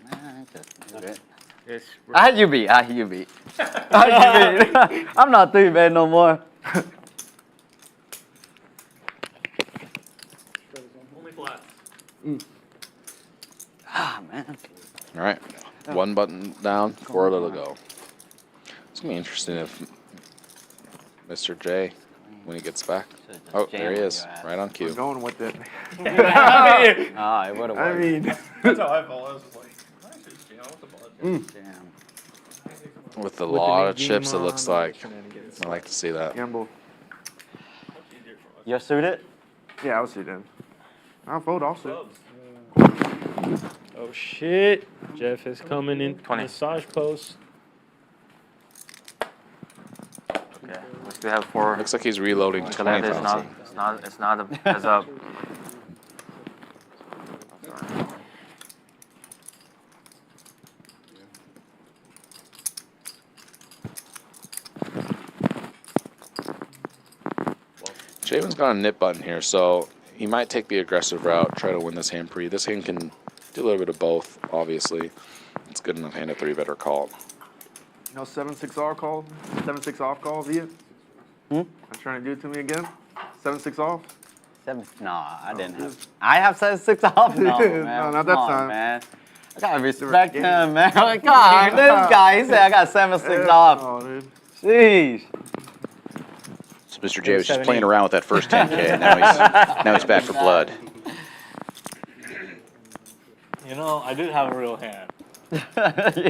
Man, just do it. I had you beat. I had you beat. I had you beat. I'm not 3-bet no more. Only flats. Ah, man. All right, 1 button down, 4 to go. It's going to be interesting if Mr. J, when he gets back. Oh, there he is, right on cue. Going with it. Ah, it would have I worked. mean, That's how I felt. I was just like, I should jam with the ball. Damn. With a With the lot big of chips, it game looks on, like. shenanigans. I like to see that. gamble. You're suited? Yeah, I'll see then. I'll fold also. Oh shit! Jeff is coming in 20. massage post. Okay, we still have 4. Looks like he's reloading Collect is 20,000. it's not a heads up. JWin's got a nip button here, so he might take the aggressive route, try to win this hand pre. This hand can do a little bit of both, obviously. It's good enough hand to 3-bet or call. No 7-6 call? 7-6 off call, Viet? Hmm? Are you trying to do it to me again? 7-6 off? 7. No, I didn't have. I have 7-6 off. No, man. No, not that Come on, time. man. I gotta respect him, man. Like, come on, this guy. He said I got 7-6 off. Oh, dude. Jeez. So Mr. J was just playing around with that first 10K. Now he's back for blood. You know, I did have a real hand. You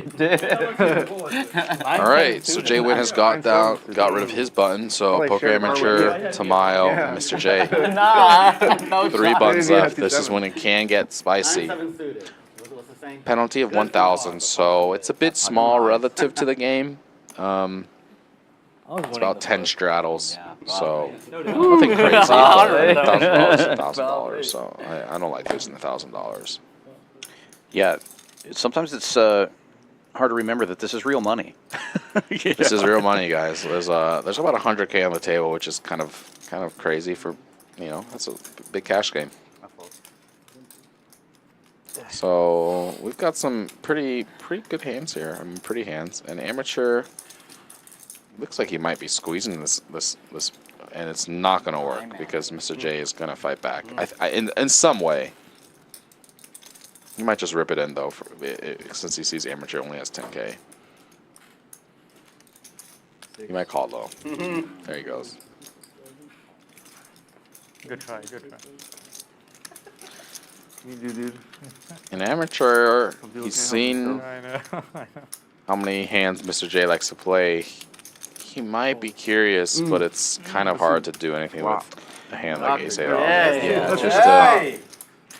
did. All right, so JWin has got rid of his button. So like Poker sharing Amateur, hardware. Tamayo, Yeah. Mr. J. Nah, no 3 shot. buttons Yeah, left. This is 7. when it can get spicy. 9-7 suited. What's the same? Penalty of 1,000, so it's a bit small relative to the game. It's about 10 straddles, so nothing crazy. $1,000, so I don't like losing $1,000. Yeah, sometimes it's hard to remember that this is real money. This is real money, guys. There's about 100K on the table, which is kind of crazy for, that's a big cash game. So we've got some pretty good hands here. I mean, pretty hands. And amateur looks like he might be squeezing this, and it's not going to work because Mr. J is going to fight back. In some way. He might just rip it in though, since he sees amateur only has 10K. He might call though. There he goes. Good try, good try. You do, dude. In amateur, he's seen I know. how many hands Mr. J likes to play. He might be curious, but it's kind of hard to do anything with a hand like Ace 8 off. Yeah, Just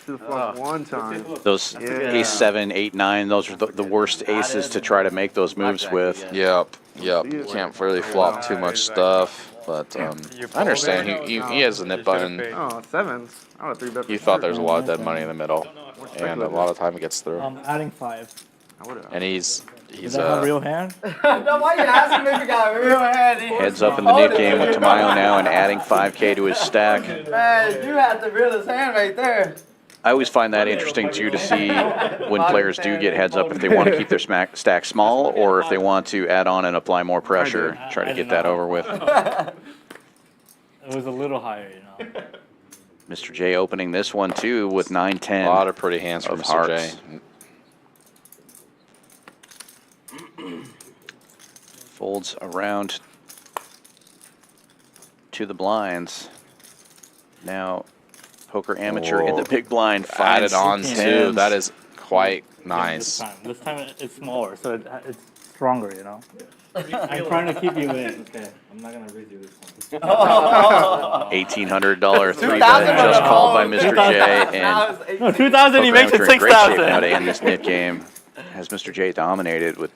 To the flop one time. Those ace 7, 8, 9, those are the worst aces to try to make those moves with. Yep. You can't really flop too much stuff, but I understand. He has a nip button. Oh, 7s. I would have 3-bet. You thought there's a lot of dead money in the middle, and a lot of time it gets through. I'm adding 5. I would have. And he's Is that a real hand? No, why you asking me if you got a real hand? Heads up in the new game with Tamayo now and adding 5K to his stack. Man, you had the realest hand right there. I always find that interesting too to see when players do get heads up if they want to keep their stack small or if they want to add on and apply more pressure, try to get that over with. It It was a little higher, you know. Mr. J opening this one too with 9-10. A lot of pretty hands from of Mr. J. hearts. Folds around to the blinds. Now, Poker Amateur in the big blind Added finds on too. tens. That is quite nice. This time it's smaller, so it's stronger, you know. I'm trying to keep you in. Okay, I'm not gonna raise you this time. $1,800 three bet just called by Mr. J. And No, 2,000. He Poker makes it Amateur in great shape now to 6,000. end this nit game. Has Mr. J dominated with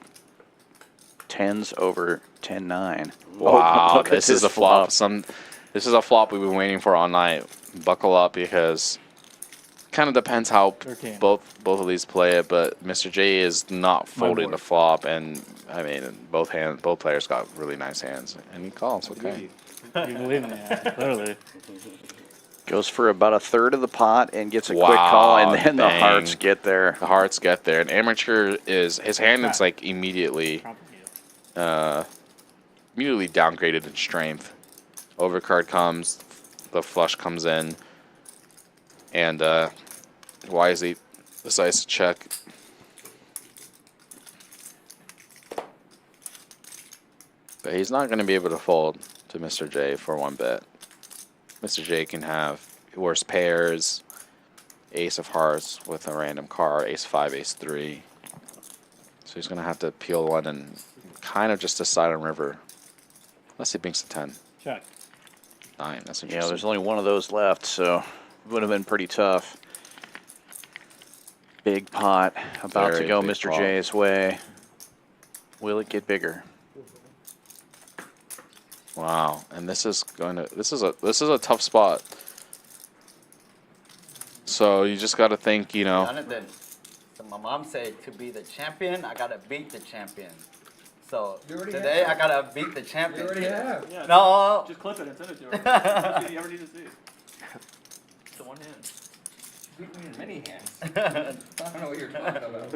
tens over 10-9. Wow, Look at this is a flop. This is a flop we've been waiting for all night. Buckle up because kind of depends how 13. both of these play it, but Mr. J is not folding the flop, and I mean both players got really nice hands, and he calls. Okay. You believe me? Yeah, clearly. Goes for about a third of the pot and gets a Wow, quick call, and then the dang. hearts get there. The hearts get there, and amateur is his hand is like immediately downgraded in strength. Overcard comes, the flush comes in, and wisely decides to check. But he's not going to be able to fold to Mr. J for one bit. Mr. J can have worse pairs, ace of hearts with a random card, ace 5, ace 3. So he's going to have to peel one and kind of just decide on river. Unless he binks a 10. Check. 9, that's interesting. Yeah, there's only one of those left, so it would have been pretty tough. Big pot about Very to go big Mr. pot. J's way. Will it get bigger? Wow, and this is a tough spot. So you just got to think, you know. Jonathan, so my mom said to be the champion, I gotta beat the champion. So today I gotta beat the champion. You already have. Yeah, No. Just clip it and send it to her. That's what you ever need to see. The one hand. You beat me in many hands. I don't know what you're talking about.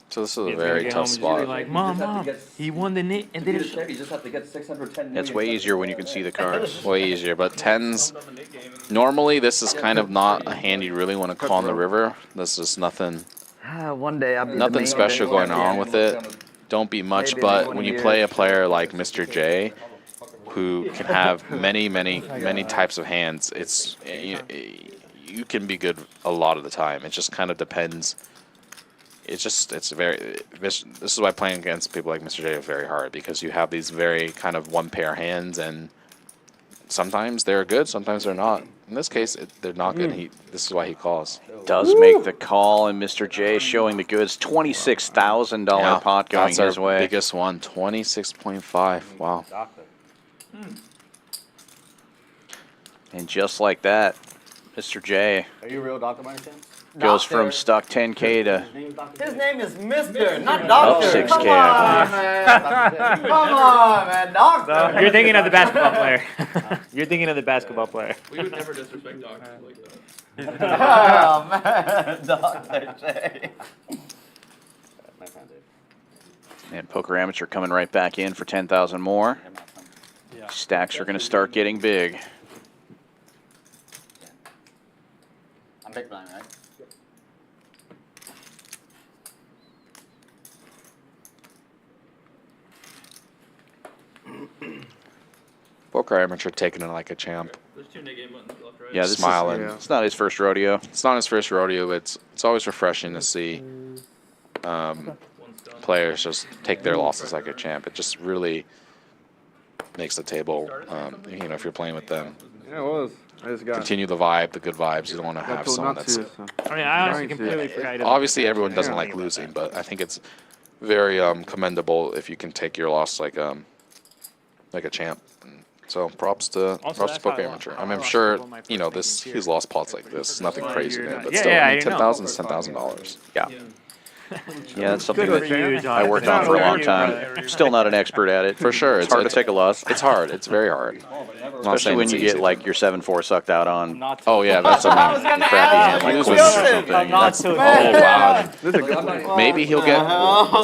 So this is a very tough spot. Like, Mom, he won the nit and then You just have to get 610 million. It's way easier when you can see the cards. Way easier, but 10s. Normally, this is kind of not a hand you really want to call on the river. This is nothing. One day I'll be Nothing special going on with it. Don't be much, but when you play a player like Mr. J, who can have many types of hands, it's you can be good a lot of the time. It just kind of depends. This is why playing against people like Mr. J is very hard, because you have these very kind of one pair hands, and sometimes they're good, sometimes they're not. In this case, they're not good. This is why he calls. Does make the call, and Mr. J showing the goods. $26,000 pot going That's his our way. biggest one, 26.5. Wow. And just like that, Mr. J Are you real, Dr. Martin? goes from stuck 10K to His name is Mr., not Doctor. 6K. Come on, man. Come on, man. Doctor. You're thinking of the basketball player. You're thinking of the basketball player. We would never disrespect doctors like that. Oh, man. Dr. J. And Poker Amateur coming right back in for 10,000 more. Stacks are going to start getting big. I'm big blind, right? Poker Amateur taking it like a champ. There's 2 nit game buttons left, right? Yeah, this Smiling. It's not his first rodeo. It's not his first rodeo. It's always refreshing to see players just take their losses like a champ. It just really makes the table, if you're playing with them. Yeah, it was. I just got. Continue the vibe, the good vibes. You don't want to have told someone not that's. to, so. I mean, I honestly completely forgot. Obviously, everyone doesn't like losing, but I think it's very commendable if you can take your loss like a champ. So props to Poker Amateur. I mean, I'm sure he's lost pots like this. It's nothing crazy there, but still, I mean, $10,000 is $10,000. Yeah. Yeah, that's something Good that for you, I worked on for a long time. Still not an expert at it. For sure. It's hard to take a loss. It's hard. It's very hard. Especially when you get like your 7-4 sucked out on. Oh yeah, that's crappy hand like Losing. queens or something. That's, Oh wow. Maybe he'll get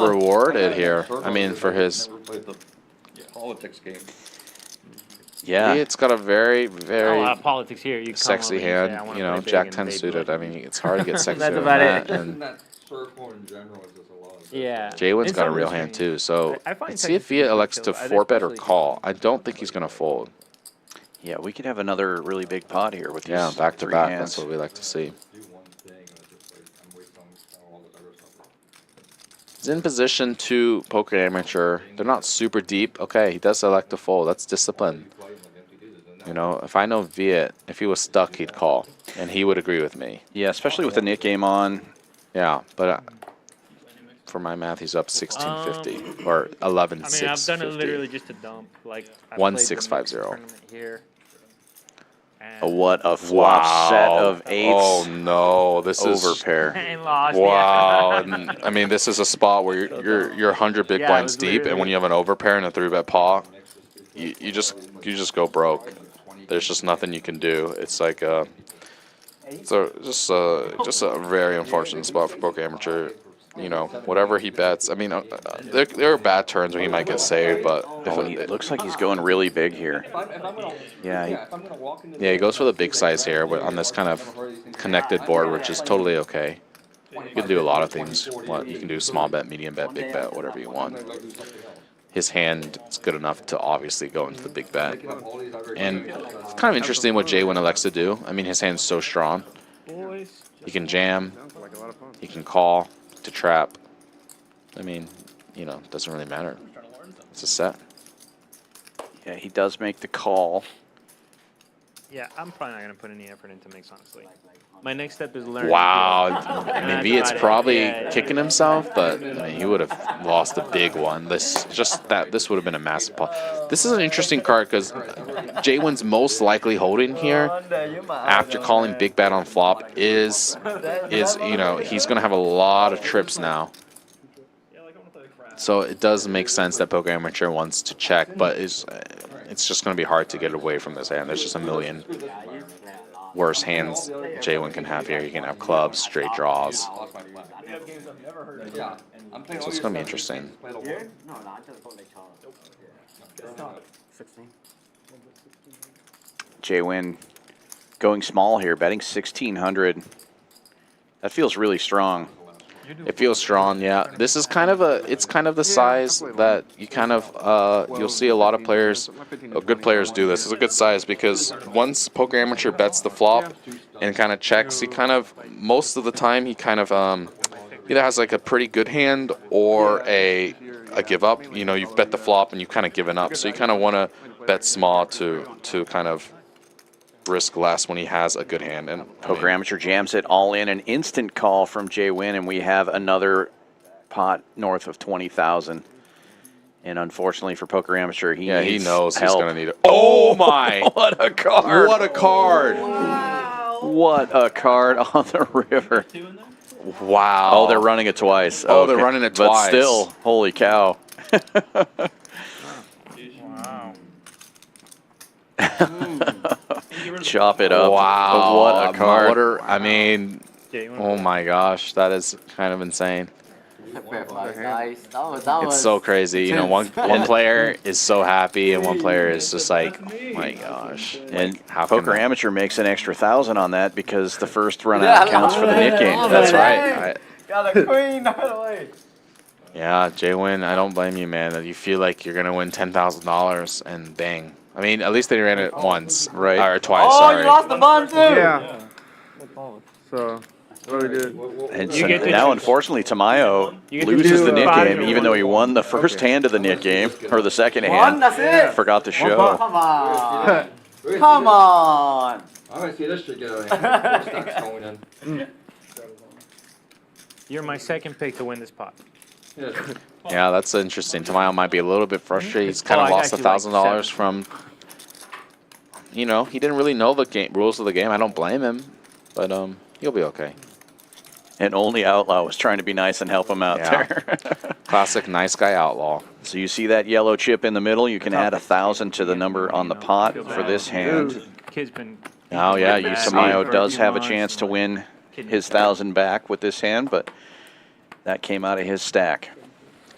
rewarded here. I mean, for his politics game. Yeah. It's got a very, A very lot of politics here. You come sexy over and say, hand. "I wanna You know, play big," Jack and 10 they suited. I blood mean, it's hard to get sexier That's than about that. it. And That circle in general is just a lot of Yeah. JWin's In got a some real streams, hand too. So I find let's see if Texas Viet pretty elects chill. to I 4-bet or especially- call. I don't think he's going to fold. Yeah, we could have another really big pot here with Yeah, these back to three back. hands. That's what we like to see. He's in position to poker amateur. They're not super deep. Okay, he does elect to fold. That's discipline. You know, if I know Viet, if he was stuck, he'd call, and he would agree with me. Yeah, especially with the Nick game on. Yeah, but for my math, he's up 1650 or 11 I mean, I've done it literally just to dump. Like, I played the 1650. tournament here. What a flop set of eights. Oh no, this is overpair. And lost. Wow. Yeah. And, I mean, this is a spot where you're 100 big Yeah, it blinds was deep, and when literally- you have an overpair and a 3-bet paw, you just go broke. There's just nothing you can do. It's like just a very unfortunate spot for poker amateur. You know, whatever he bets. I mean, there are bad turns where he might get saved, but It looks like he's going really big here. Yeah, he goes for the big size here on this kind of connected board, which is totally okay. You can do a lot of things. You can do small bet, medium bet, big bet, whatever you want. His hand is good enough to obviously go into the big bet. And it's kind of interesting what JWin elects to do. I mean, his hand's so strong. He can jam. He can call to trap. I mean, you know, it doesn't really matter. It's a set. Yeah, he does make the call. Yeah, I'm probably not going to put any effort into mix, honestly. My next step is learn. Wow. I mean, Viet's probably kicking himself, but I mean, he would have lost a big one. This would have been a massive pot. This is an interesting card because JWin's most likely holding here after calling big bet on flop is you know, he's going to have a lot of trips now. So it does make sense that poker amateur wants to check, but it's just going to be hard to get away from this hand. There's just a million worse hands JWin can have here. You can have clubs, straight draws. So it's going to be interesting. JWin going small here, betting 1,600. That feels really strong. It feels strong, yeah. This is kind of it's kind of the size that you kind of, you'll see a lot of players, good players do this. It's a good size because once poker amateur bets the flop and kind of checks, he kind of, most of the time, he kind of either has like a pretty good hand or a give up. You know, you've bet the flop and you've kind of given up. So you kind of want to bet small to kind of risk less when he has a good hand. And Poker amateur jams it all in, an instant call from JWin, and we have another pot north of 20,000. And unfortunately for poker amateur, he knows help. he's going to need it. Oh my! What a card! What a card! What a card on the river! Wow! Oh, they're running it twice. Oh, Okay. they're running it But twice. still, holy cow! Chop it up. Wow! What a card! I mean, oh my gosh, that is kind of insane. It's so crazy. You know, one player is so happy, and one player is just like, my gosh. And how poker amateur makes an extra 1,000 on that because the first run out counts for the Nick game. That's right. Got a queen right away. Yeah, JWin, I don't blame you, man. That you feel like you're gonna win $10,000, and bang. I mean, at least they ran it once, right? Or twice. Oh, sorry. you lost the bond too. Yeah. So, what do we do? And so now, unfortunately, Tamayo loses the Nick game, even though he won the first hand of the Nick game, or the second hand. That's it. Forgot to show. Come on. Come on. I want to see this shit get out of here. Stocks going in. You're my second pick to win this pot. Yeah, that's interesting. Tamayo might be a little bit frustrated. He's kind of lost $1,000 from. You know, he didn't really know the rules of the game. I don't blame him, but he'll be okay. And only Outlaw was trying to be nice and help him out there. Classic nice guy Outlaw. So you see that yellow chip in the middle? You can add 1,000 to the number on the pot for this hand. Kid's been. Oh yeah, Tamayo for a does few have a months. chance to win his 1,000 back with this hand, but that came out of his stack.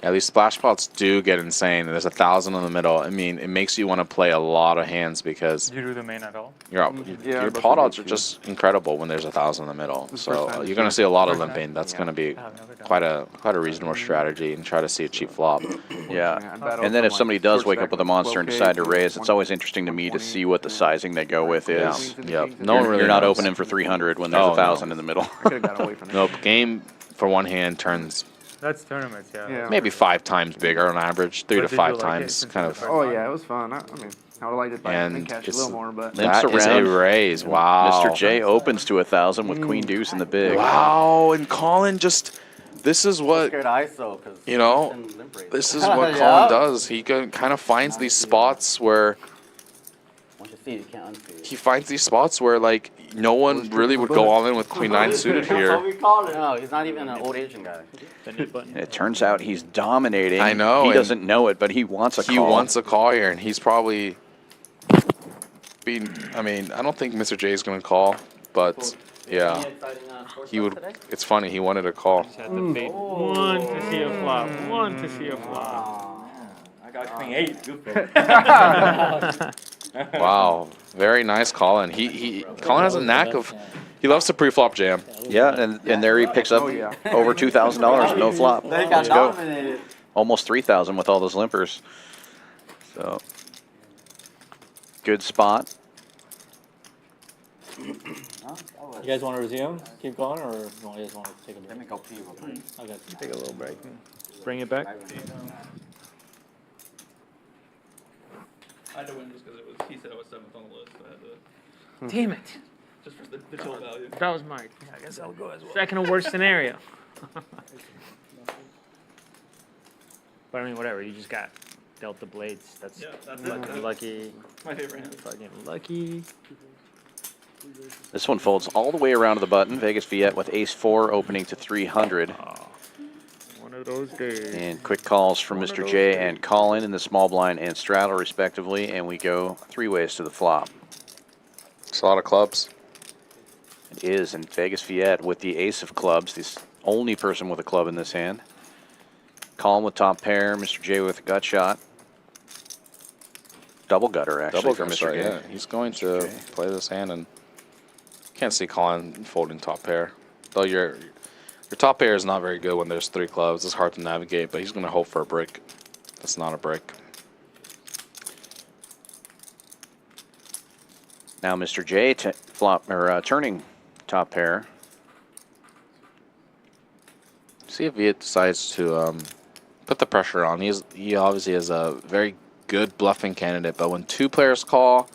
Yeah, these splash pots do get insane. There's 1,000 in the middle. I mean, it makes you want to play a lot of hands because Did you do the main at all? your pot odds are just incredible when there's 1,000 in the middle. So you're going to see a lot of limping. That's going to be quite a reasonable strategy and try to see a cheap flop. Yeah, and then if somebody does wake up with a monster and decide to raise, it's always interesting to me to see what the sizing they go with is. Yep. No one really You're not knows. opening for 300 when there's 1,000 in the middle. Nope. Game for one hand turns That's tournaments, yeah. maybe 5 times bigger on average, 3 to But did 5 you like times, it? kind of. Oh yeah, it was fun. I mean, I would like it by And cash a it's- little more, but Limps That is a around. raise. Wow. Mr. J opens to 1,000 with Queen Deuce in the big. Wow, and Collin just, this is what, Scared ISO because you know, this is what Yeah. Collin does. He kind of finds these spots where, once you see it, you can't unsee it. he finds these spots where, like, no one really would go all in with Queen 9 suited That's what here. we call it. No, he's not even an old Asian guy. It turns out he's dominating. I know, He and doesn't know it, but he wants a call. He wants a call here, and he's probably being, I mean, I don't think Mr. J is going to call, but yeah, he would, it's funny, he wanted a call. Had to bait one to see a flop. One to see a flop. I got Queen 8. Good for it. Wow, very nice Collin. Collin has a knack of, he loves to pre-flop jam. Yeah, and there he picks up over $2,000, no flop. They got Let's go. dominated. Almost 3,000 with all those limpers. So, good spot. You guys want to resume? Keep going, or you guys want to take a break? Let me go pee real quick. Okay. Take a little break. Bring it back. I had to win just because he said I was 7th on the list. I had to, Damn it. just for the chill value. That was my, I guess I'll go as well. Second to worst scenario. But I mean, whatever. You just got dealt the blades. That's Yeah, that's lucky. it. Lucky. My favorite hand. Fucking lucky. This one folds all the way around to the button. Vegas Viet with ace-4 opening to 300. One of those days. And quick calls from Mr. J and Collin in the small blind and straddle, respectively. And we go 3 ways to the flop. It's a lot of clubs. It is, and Vegas Viet with the ace of clubs, the only person with a club in this hand. Collin with top pair, Mr. J with a gut shot. Double gutter, actually, Double for gutter, Mr. J. yeah. He's going to play this hand, and can't see Collin folding top pair. Though your top pair is not very good when there's 3 clubs. It's hard to navigate, but he's going to hope for a brick. That's not a brick. Now Mr. J turning top pair. See if Viet decides to put the pressure on. He obviously is a very good bluffing candidate, but when 2 players call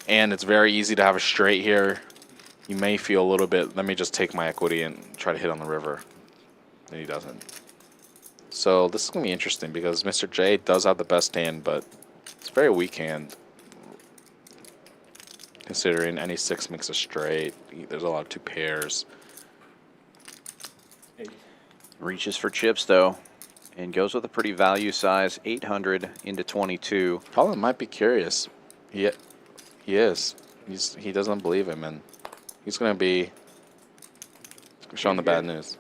and it's very easy to have a straight here, you may feel a little bit, let me just take my equity and try to hit on the river. And he doesn't. So this is going to be interesting because Mr. J does have the best hand, but it's a very weak hand. Considering any 6 makes a straight, there's a lot of 2 pairs. Reaches for chips, though, and goes with a pretty value size, 800 into 22. Collin might be curious. He is. He doesn't believe him, and he's going to be showing the bad news.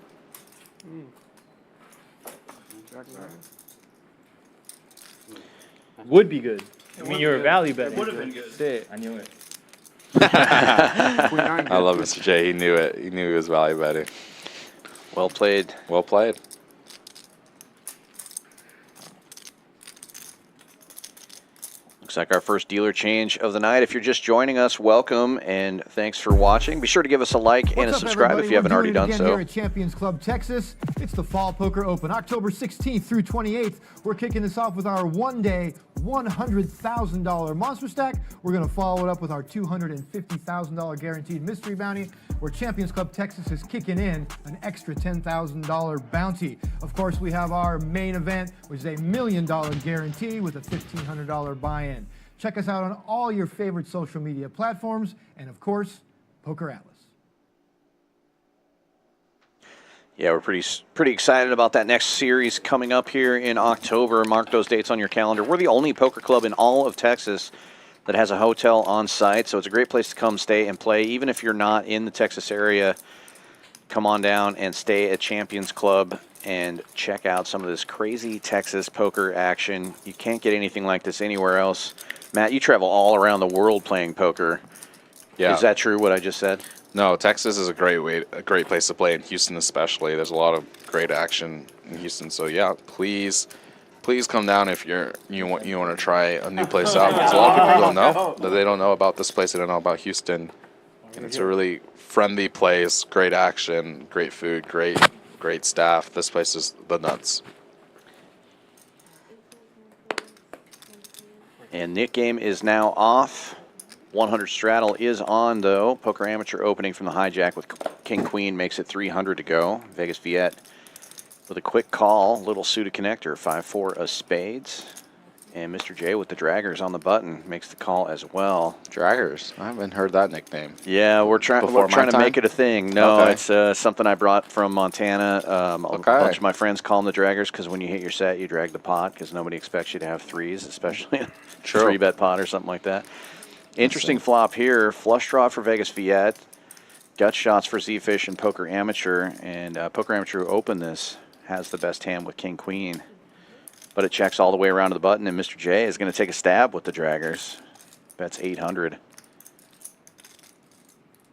Would be good. I mean, you're a value bet. It would have been good. That's it. I knew it. I love Mr. J. He knew it. He knew he was value betting. Well played. Well played. Looks like our first dealer change of the night. If you're just joining us, welcome and thanks for watching. Be sure to give us a like and a subscribe if you haven't already done so. Here at Champions Club Texas, it's the Fall Poker Open, October 16th through 28th. We're kicking this off with our one-day $100,000 monster stack. We're going to follow it up with our $250,000 guaranteed mystery bounty, where Champions Club Texas is kicking in an extra $10,000 bounty. Of course, we have our main event, which is a $1 million guarantee with a $1,500 buy-in. Check us out on all your favorite social media platforms, and of course, Poker Atlas. Yeah, we're pretty excited about that next series coming up here in October. Mark those dates on your calendar. We're the only poker club in all of Texas that has a hotel on site, so it's a great place to come stay and play. Even if you're not in the Texas area, come on down and stay at Champions Club and check out some of this crazy Texas poker action. You can't get anything like this anywhere else. Matt, you travel all around the world playing poker. Yeah. Is that true, what I just said? No, Texas is a great place to play, in Houston especially. There's a lot of great action in Houston. So yeah, please come down if you want to try a new place out. Because a lot of people don't know that they don't know about this place. They don't know about Houston, and it's a really friendly place. Great action, great food, great staff. This place is the nuts. And Nick game is now off. 100 straddle is on, though. Poker amateur opening from the hijack with King Queen makes it 300 to go. Vegas Viet with a quick call, little suited connector, 5-4 of spades. And Mr. J with the draggers on the button makes the call as well. Draggers? I haven't heard that nickname. Yeah, we're trying to make it a thing. No, Okay. it's something I brought from Montana. A bunch of my friends call them the draggers because when you hit your set, you drag the pot because nobody expects you to have threes, especially a three-bet pot or something like that. Interesting flop here. Flush draw for Vegas Viet. Gut shots for Zefish and Poker Amateur. And Poker Amateur who opened this has the best hand with King Queen. But it checks all the way around to the button, and Mr. J is going to take a stab with the draggers. Bets 800.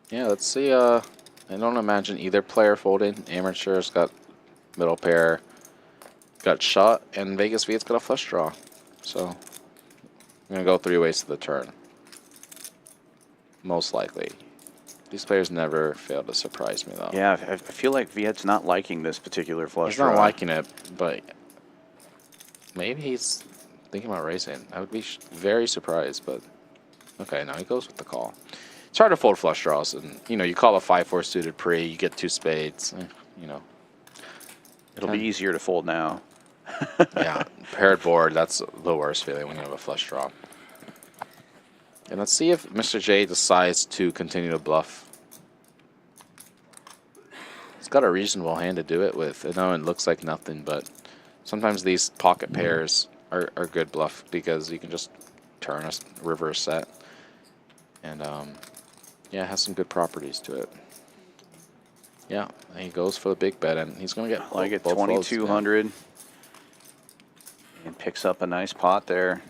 Yeah, let's see. I don't imagine either player folding. Amateur's got middle pair, got shot, and Vegas Viet's got a flush draw. So I'm going to go 3 ways to the turn. Most likely. These players never fail to surprise me, though. Yeah, I feel like Viet's not liking this particular flush draw. He's not liking it, but maybe he's thinking about raising. I would be very surprised, but okay, now he goes with the call. It's hard to fold flush draws, and you call a 5-4 suited pre, you get 2 spades, It'll be easier to fold now. Yeah, paired board, that's the worst feeling when you have a flush draw. And let's see if Mr. J decides to continue to bluff. He's got a reasonable hand to do it with. I know it looks like nothing, but sometimes these pocket pairs are good bluff because you can just turn a reverse set. And, yeah, it has some good properties to it. Yeah, and he goes for the big bet, and he's going to get like it, both 2,200. And picks up a nice pot there.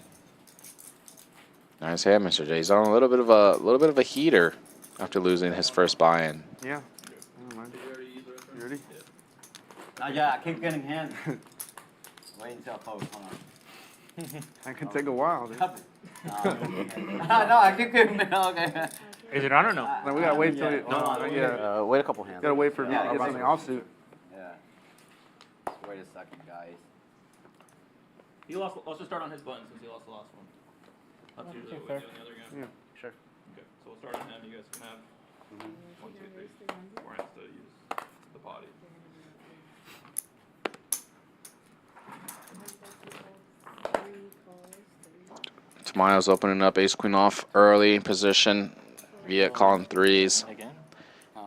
Nice hand, Mr. J. He's on a little bit of a heater after losing his first buy-in. Yeah. You ready? Yeah, I keep getting hands. Wait until I post. Hold on. That can take a while, dude. No, I keep getting okay. Is it on or no? No, we gotta wait till it. No, wait a couple hands. Gotta wait for me to get something offsuit. Yeah. Wait a second, guys. He lost. Let's just start on his button since he lost the last one. Up to the other game. Yeah, sure. Okay, so we'll start on him. You guys can have 1, 2, 3. Or has to use the body. Tamayo's opening up ace queen off early position. Viet calling 3s.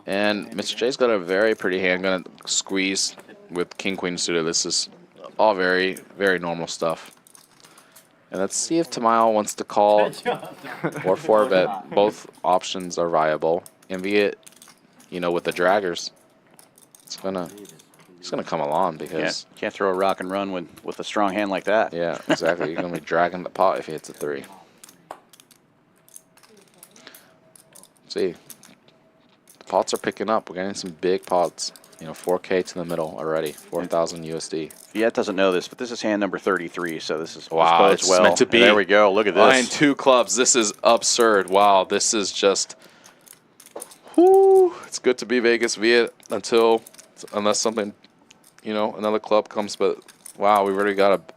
And Mr. J's got a very pretty hand. Gonna squeeze with king queen suited. This is all very, very normal stuff. And let's see if Tamayo wants to call or 4-bet. Both options are viable. And Viet, with the draggers, he's gonna come along because can't throw a rock and run with a strong hand like that. Yeah, exactly. You're gonna be dragging the pot if he hits a 3. See, the pots are picking up. We're getting some big pots. 4K to the middle already. 4,000 USD. Viet doesn't know this, but this is hand number 33, so this is wow. It's well. meant to be. And there we go. Look at this. Behind 2 clubs. This is absurd. Wow. This is just. Whoo. It's good to be Vegas Viet unless something, another club comes. But wow, we've already got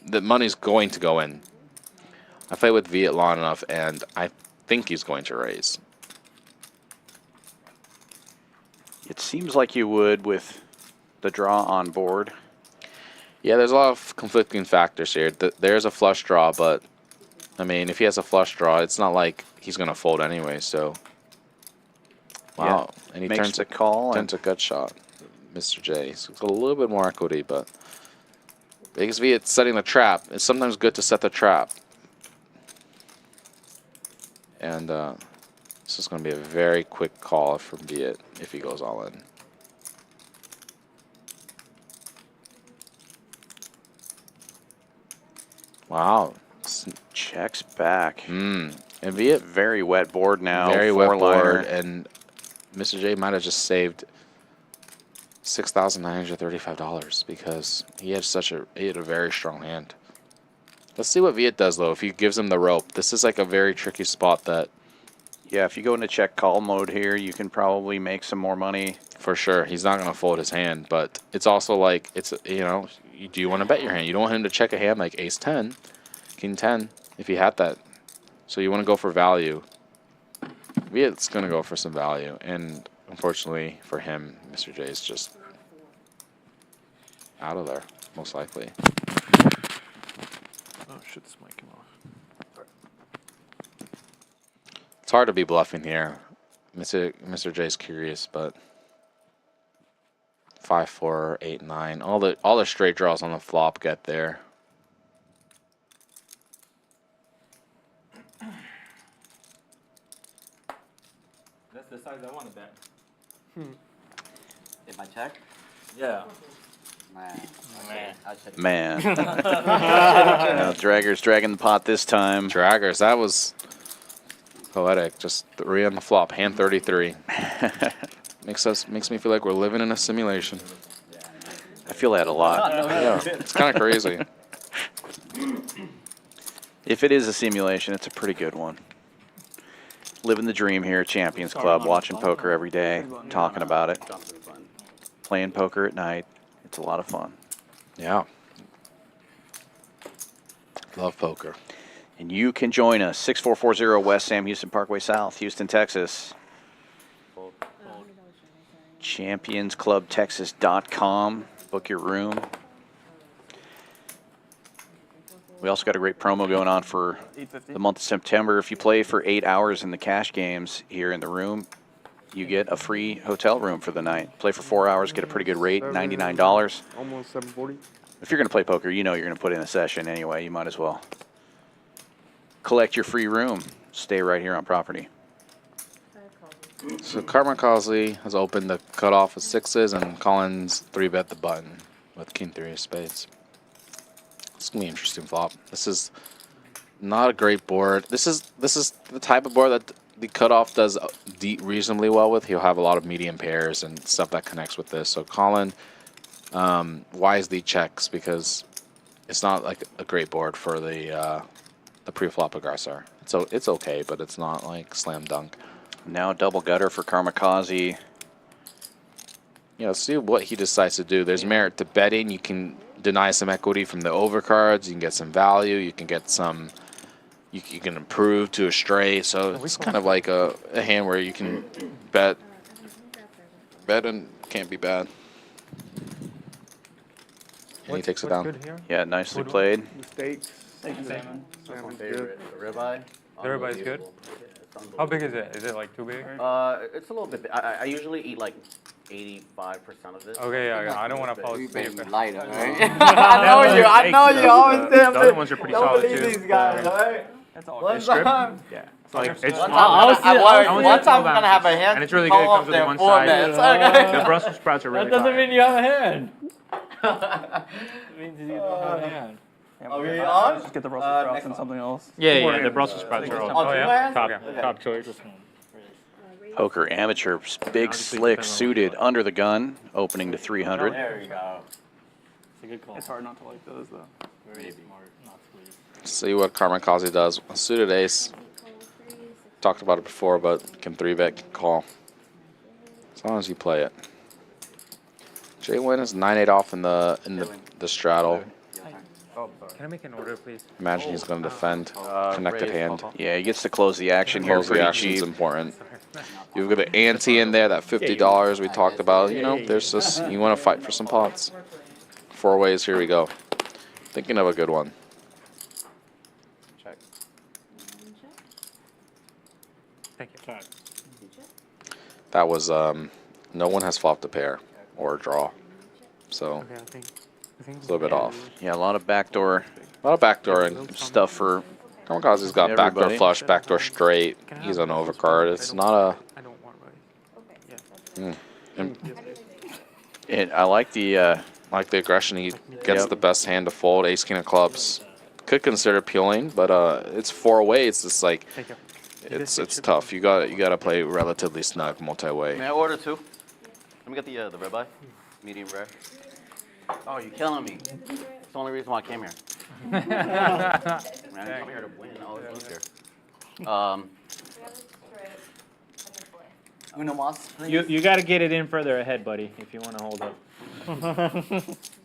the money's going to go in. I played with Viet long enough, and I think he's going to raise. It seems like you would with the draw on board. Yeah, there's a lot of conflicting factors here. There's a flush draw, but, I mean, if he has a flush draw, it's not like he's going to fold anyway, so. Wow. Yeah, and he makes turns the call. Turns a gut shot, Mr. J. So it's a little bit more equity, but Vegas Viet setting the trap. It's sometimes good to set the trap. And this is going to be a very quick call from Viet if he goes all in. Wow. Checks back. And Viet, very wet board now. very wet Four-liner. board, and Mr. J might have just saved $6,935 because he had a very strong hand. Let's see what Viet does though. If he gives him the rope, this is like a very tricky spot that. Yeah, if you go into check call mode here, you can probably make some more money. For sure, he's not gonna fold his hand, but it's also like do you want to bet your hand? You don't want him to check a hand like Ace 10, King 10 if he had that. So you want to go for value. Viet's gonna go for some value, and unfortunately for him, Mr. J is just out of there, most likely. Oh shit, this mic came off. It's hard to be bluffing here. Mr. J's curious, but 5, 4, 8, 9. All the straight draws on the flop get there. That's the size I want to bet. If I check? Yeah. Man. Now, Dragger's dragging the pot this time. Draggers, that was poetic. Just 3 on the flop, hand 33. Makes me feel like we're living in a simulation. I feel that a lot. Yeah, it's kind of crazy. If it is a simulation, it's a pretty good one. Living the dream here at Champions Club, watching poker every day, talking about it, playing poker at night. It's a lot of fun. Yeah. Love poker. And you can join us, 6440 West Sam Houston Parkway South, Houston, Texas. championsclubtexas.com. Book your room. We also got a great promo going on for the month of September. If you play for 8 hours in the cash games here in the room, you get a free hotel room for the night. Play for 4 hours, get a pretty good rate, $99. Almost 740. If you're going to play poker, you know you're going to put in a session anyway. You might as well collect your free room. Stay right here on property. So Karmikaze has opened the cutoff with 6s, and Collin's 3-bet the button with King 3 of spades. It's gonna be an interesting flop. This is not a great board. This is the type of board that the cutoff does reasonably well with. He'll have a lot of medium pairs and stuff that connects with this. So Collin wisely checks because it's not like a great board for the pre-flop aggressor. So it's okay, but it's not like slam dunk. Now double gutter for Karmikaze. Yeah, see what he decides to do. There's merit to betting. You can deny some equity from the overcards. You can get some value. You can get some. You can improve to a straight. So it's kind of like a hand where you can bet and can't be bad. And he takes it down. Yeah, nicely played. Steaks. Salmon. Salmon's Favorite, good. the ribeye. The ribeye's good. How big is it? Is it like too big? It's a little bit. I usually eat like 85% of it. Okay, yeah, I don't want to fall asleep. Light, all right? I know you always say The other ones are pretty don't solid believe too. these guys, all right? That's all. One It's time. Yeah. It's like it's One small. time I'm gonna have a hand. And it's really good. It comes with one side. The Brussels sprouts are really That doesn't fire. mean you have a hand. It means you don't have a hand. Are we on? Just get the Brussels sprouts and something else. Yeah, the Brussels sprouts are all Oh, yeah? top choice. Poker amateur, big slick suited under the gun, opening to 300. There you go. It's a good call. It's hard not to like those though. Very smart, not squeeze. See what Karmikaze does. A suited ace. Talked about it before, but can 3-bet, can call. As long as you play it. JWin is 9-8 off in the straddle. Can I make an order, please? Imagine he's going to defend connected hand. Yeah, he gets to close the action here Close the pretty action is cheap. important. You've got an ante in there, that $50 we talked about. You know, there's this. You want to fight for some pots. 4 ways. Here we go. Thinking of a good one. Check. Thank you. That was no one has flopped a pair or a draw, so Okay, I think it's a little bit off. Yeah, a lot of backdoor A lot of backdooring. stuff for Karmikaze's got backdoor everybody. flush, backdoor straight. He's on overcard. It's not a. I don't want rice. And I like the like the aggression. He gets the best hand to fold. Ace king of clubs. could consider peeling, but it's 4-way. It's just like it's tough. You gotta play relatively snug multi-way. May I order 2? Let me get the ribeye, medium rare. Oh, you're killing me. It's the only reason why I came here. Man, I came here to win. I always lose here. Uno mas, please. You got to get it in further ahead, buddy, if you want to hold up.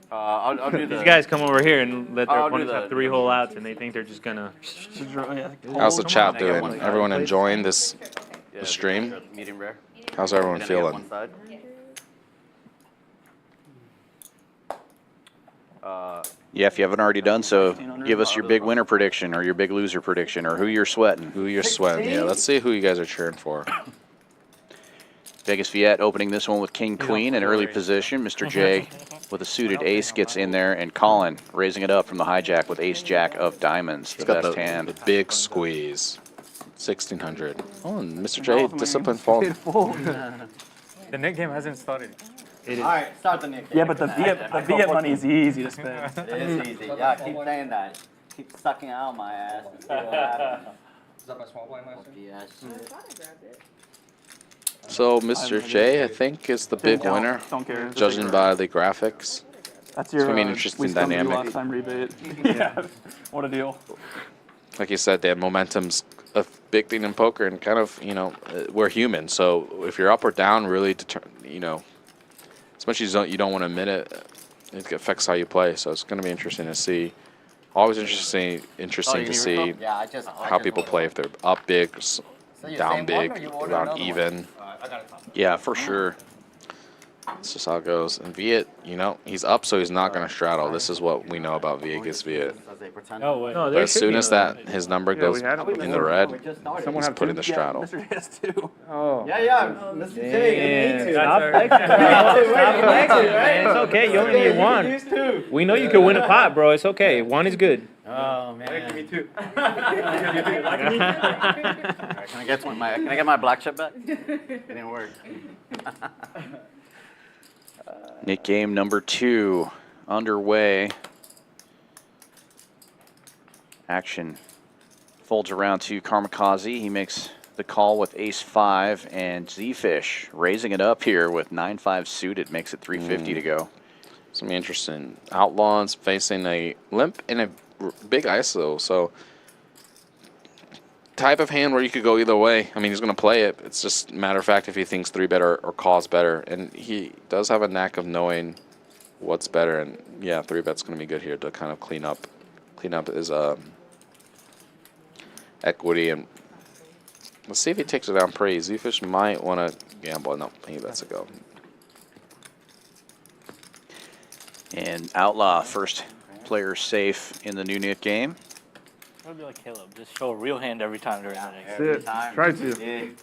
I'll do These guys come over here and let their opponents have 3 whole outs, and they think they're just gonna. How's the chat doing? Everyone enjoying this stream? Medium rare. How's everyone feeling? Yeah, if you haven't already done so, give us your big winner prediction or your big loser prediction or who you're sweating. Who you're sweating? Yeah, let's see who you guys are cheering for. Vegas Viet opening this one with King Queen in early position. Mr. J with a suited ace gets in there, and Collin raising it up from the hijack with ace jack of diamonds, the best hand. The big squeeze. 1600. Oh, and Mr. J, discipline fall. The net game hasn't started. All right, start the net game. Yeah, but the Viet money is easy to spend. It is easy. Yeah, keep saying that. Keep sucking out my ass and see what happens. Is that my small blind last year? Yes. So Mr. J, I think, is the big winner, judging by the graphics. That's your. It's gonna be an interesting dynamic. Last time rebate. Yeah. What a deal. Like you said, Dan, momentum's a big thing in poker, and kind of, we're human. So if you're up or down, really, as much as you don't want to admit it, it affects how you play. So it's going to be interesting to see. Always interesting to see how people play, if they're up big, down big, around even. Yeah, for sure. That's just how it goes. And Viet, he's up, so he's not going to straddle. This is what we know about Vegas Viet. Oh, wait. No, but as soon as his number goes in the red, he's putting the straddle. Mr. J has 2. Oh. Yeah, Mr. J, you need to. Stop flexing, man. It's okay. You only need 1. We know you can win a pot, bro. It's okay. 1 is good. Oh, man. Me too. Can I get my black chip back? It didn't work. Nick game number 2 underway. Action folds around to Karmikaze. He makes the call with ace-5, and Zefish raising it up here with 9-5 suited, makes it 350 to go. It's going to be interesting. Outlaw's facing a limp and a big ISO, so type of hand where you could go either way. I mean, he's going to play it. It's just a matter of fact if he thinks 3-bet or calls better, and he does have a knack of knowing what's better, and yeah, 3-bet's going to be good here to kind of clean up his equity. And let's see if he takes it down pretty. Zefish might want to gamble. No, he lets it go. And Outlaw, first player safe in the new Nick game. I'll be like Caleb, just show a real hand every time during the Every time. Try to.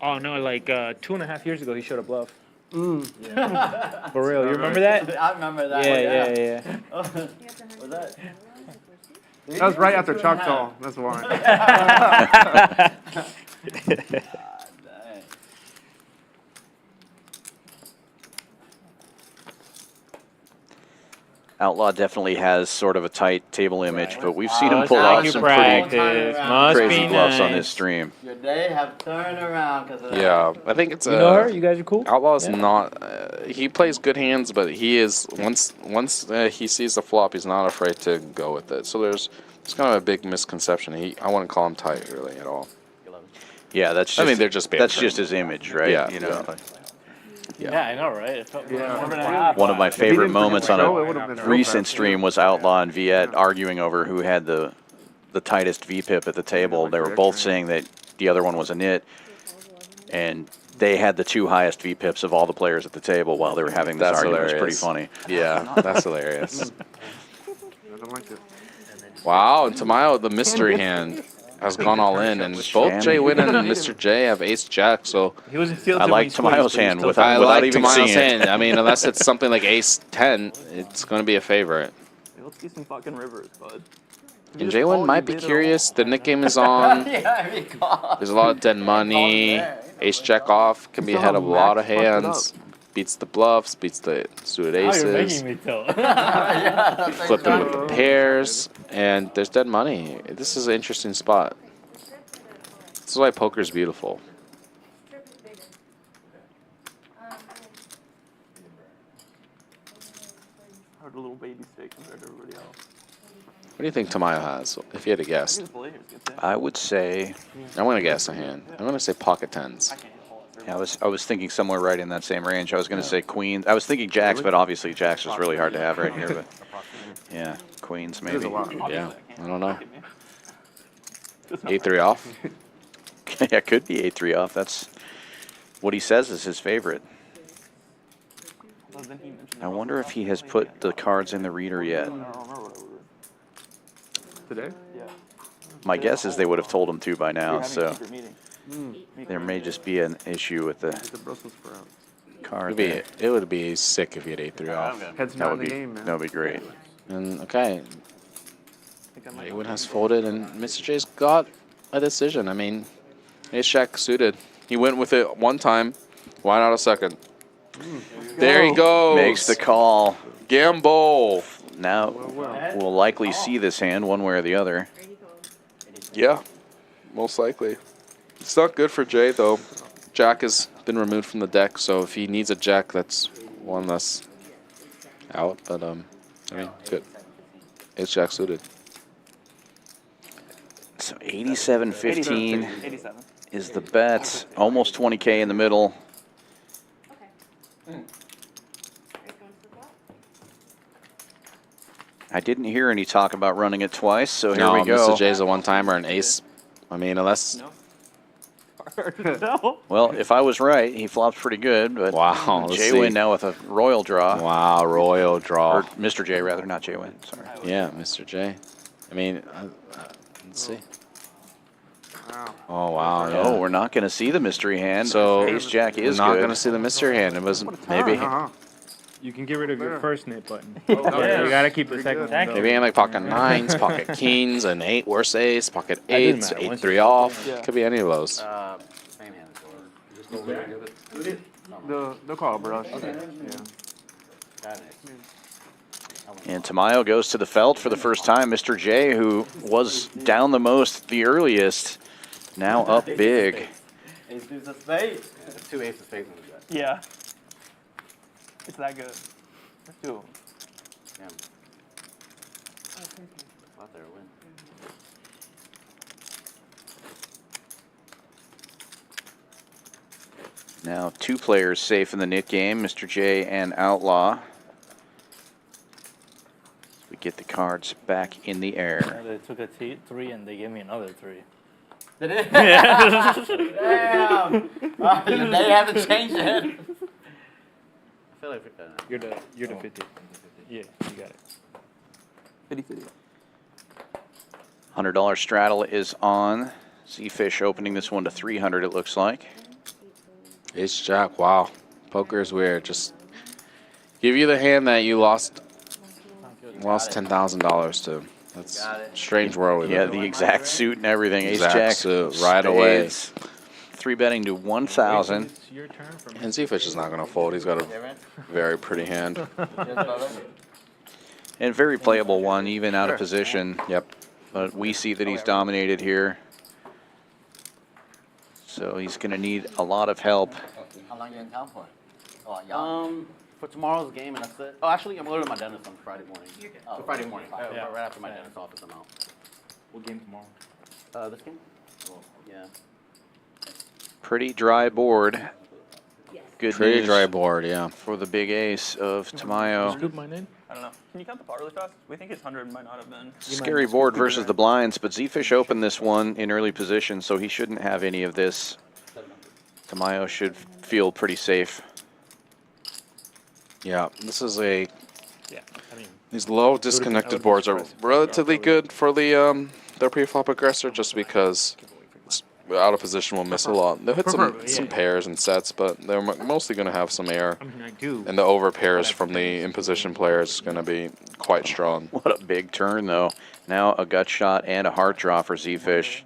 Oh, no, like 2.5 years ago, he showed a bluff. Yeah. For real, you remember that? I remember that. Yeah. Was that? That was right after Choctaw. That's why. Outlaw definitely has sort of a tight table image, but we've seen him pull off some pretty crazy bluffs on this stream. Your day have turned around because of that. Yeah, I think it's You know her? You guys are cool? Outlaw's not. He plays good hands, but he is once he sees the flop, he's not afraid to go with it. So there's kind of a big misconception. I wouldn't call him tight really at all. Yeah, that's. Just, I mean, they're just. That's just his image, right? Yeah, you know. exactly. Yeah, I know, right? It felt One of my favorite moments on a recent stream was Outlaw and Viet arguing over who had the tightest VPIP at the table. They were both saying that the other one was a nit, and they had the 2 highest VPIPs of all the players at the table while they were having this argument. It was pretty funny. Yeah, that's hilarious. Wow, and Tamayo, the mystery hand, has gone all in, and both JWin and Mr. J have ace jack, so he wasn't feeling I like Tamayo's hand without even seeing it. I mean, unless it's something like ace 10, it's going to be a favorite. Let's get some fucking rivers, bud. And JWin might be curious. The Nick game is on. There's a lot of dead money. Ace jack off can be ahead of a lot of hands. beats the bluffs, beats the suited Now aces. you're making me tell. Flip them with the pairs, and there's dead money. This is an interesting spot. This is why poker's beautiful. Hard little baby stick compared to everybody else. What do you think Tamayo has, if you had to guess? I would say, I'm going to guess a hand. I'm going to say pocket tens. yeah, I was thinking somewhere right in that same range. I was going to say queens. I was thinking jacks, but obviously jacks is really hard to have right here. But yeah, queens maybe. Yeah, I don't know. 8-3 off. Yeah, it could be 8-3 off. That's what he says is his favorite. I wonder if he has put the cards in the reader yet. Today? Yeah. My guess is they would have told him to by now, so there may just be an issue with the card. It would be sick if he had 8-3 off. Head's not in the game, man. That would be great. And okay, JWin has folded, and Mr. J's got a decision. I mean, ace jack suited. He went with it one time. Why not a second? There he goes. Makes the call. Gamble. Now we'll likely see this hand one way or the other. Yeah, most likely. It's not good for Jay, though. Jack has been removed from the deck, so if he needs a jack, that's one less out. But, I mean, good. Ace jack suited. So 87-15 is the bet. Almost 20K in the middle. I didn't hear any talk about running it twice, so here we go. Mr. J's a one-timer and ace. I mean, unless... Well, if I was right, he flops pretty good, but wow, JWin now with a royal draw. Wow, royal draw. Or Mr. J, rather, not JWin. Sorry. Yeah, Mr. J. I mean, let's see. Oh, wow. Yeah. Oh, we're not going to see the mystery hand. So ace jack is not good. going to see the mystery hand. It was maybe... You can get rid of your first knit button. Yeah, you gotta keep the second one. Maybe hand like pocket nines, pocket kings, an 8 worse ace, pocket eights, 8-3 off. Could be any of those. Same hand. They'll call a brush. And Tamayo goes to the felt for the first time. Mr. J, who was down the most, the earliest, now up big. Ace deuce of spades. 2 aces of spades in the deck. Yeah. It's that good. Let's do it. Damn. Out there, win. Now 2 players safe in the knit game, Mr. J and Outlaw. We get the cards back in the air. They took a 3 and they gave me another 3. Did it? Damn. They haven't changed it. I feel like You're the 50. Yeah, you got it. 50-50. $100 straddle is on. Zefish opening this one to 300, it looks like. Ace jack, wow. Poker is weird. Just give you the hand that you lost $10,000 to. That's a strange world we live in. Yeah, the exact suit and everything. Ace Exact jack suit, right away. 3 betting to 1,000. And Zefish is not going to fold. He's got a very pretty hand. And very playable one, even out of position. Yep. But we see that he's dominated here. So he's going to need a lot of help. How long you in town for? Oh, for tomorrow's game, and that's it. Oh, actually, I'm going to my dentist on Friday morning. Oh, Friday morning. Yeah. Right after my dentist office, I'm out. What game tomorrow? This game? Yeah. Pretty dry board. Good Pretty news dry board, yeah. for the big ace of Tamayo. Scoop mine in? I don't know. Can you count the pot really fast? We think his 100 might not have been. Scary board versus the blinds, but Zefish opened this one in early position, so he shouldn't have any of this. Tamayo should feel pretty safe. Yeah, this is a... Yeah, I mean... These low disconnected boards are relatively good for the their pre-flop aggressor, just because it's out of position will miss a lot. They'll hit some pairs and sets, but they're mostly going to have some air. I mean, I do. And the over pairs from the in-position players is going to be quite strong. What a big turn, though. Now a gut shot and a heart draw for Zefish,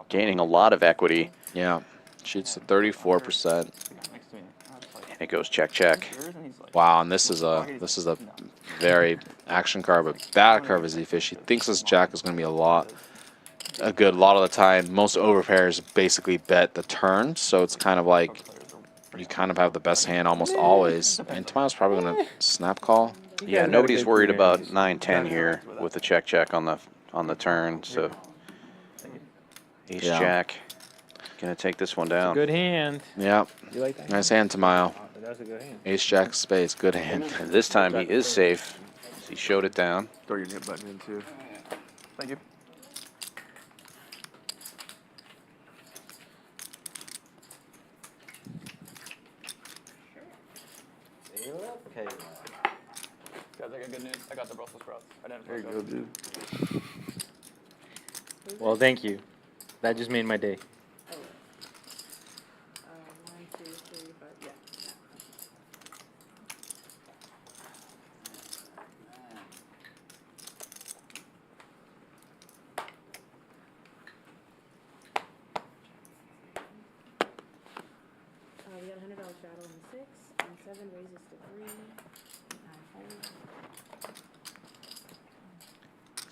gaining a lot of equity. Yeah, shoots to 34%. It goes check, check. Wow, and this is a very action card, but bad card with Zefish. He thinks this jack is going to be a lot of the time. Most overpairs basically bet the turn, so it's kind of like you kind of have the best hand almost always. And Tamayo's probably going to snap call. Yeah, nobody's worried about 9-10 here with the check, check on the turn. So ace jack gonna take this one down. Good hand. Yeah. You like that? Nice hand, Tamayo. That's a good hand. Ace jack space, good hand. And this time he is safe. He showed it down. Throw your nip button in too. Thank you. Okay. Guys, I got good news. I got the Brussels sprouts. I didn't. There you go, dude. Well, thank you. That just made my day. 1, 2, 3, 5, yeah. We got $100 shadow on the 6, and 7 raises to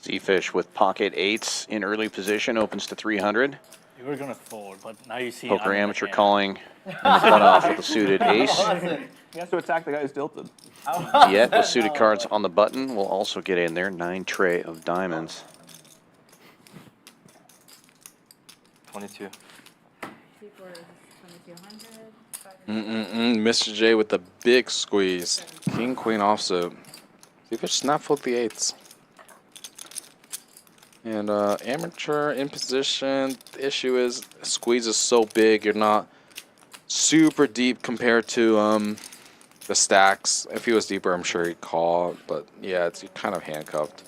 3. Zefish with pocket eights in early position opens to 300. You were gonna fold, but now you see. Poker amateur calling the cutoff with a suited ace. He has to attack the guy who's tilted. Viet with suited cards on the button will also get in there. 9 tray of diamonds. 22. 4 is 2200. Mr. J with the big squeeze. King, queen offsuit. Zefish snap fold the eights. And amateur in position. The issue is squeeze is so big, you're not super deep compared to the stacks. If he was deeper, I'm sure he'd call. But yeah, you're kind of handcuffed.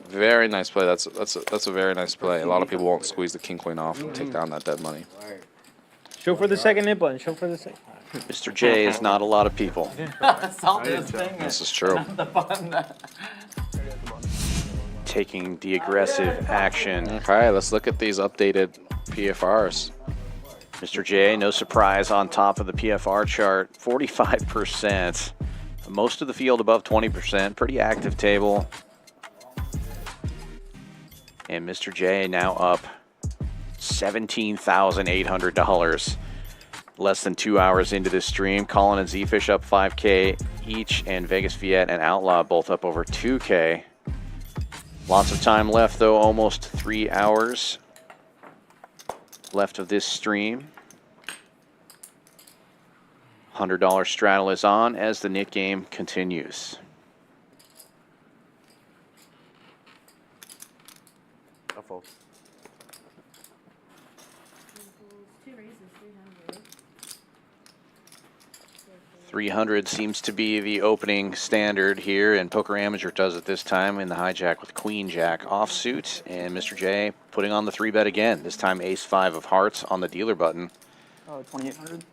Very nice play. That's a very nice play. A lot of people won't squeeze the king queen off and take down that dead money. Show for the second nip button. Show for the second. Mr. J is not a lot of people. This is true. Taking the aggressive action. Okay, let's look at these updated PFRs. Mr. J, no surprise, on top of the PFR chart, 45%. Most of the field above 20%. Pretty active table. And Mr. J now up $17,800. Less than 2 hours into this stream. Collin and Zefish up 5K each, and Vegas Viet and Outlaw both up over 2K. Lots of time left, though, almost 3 hours left of this stream. $100 straddle is on as the knit game continues. I'll fold. 2 raises 300. 300 seems to be the opening standard here, and Poker Amateur does it this time in the hijack with Queen Jack offsuit, and Mr. J putting on the 3-bet again, this time ace-5 of hearts on the dealer button. Oh, 2,800.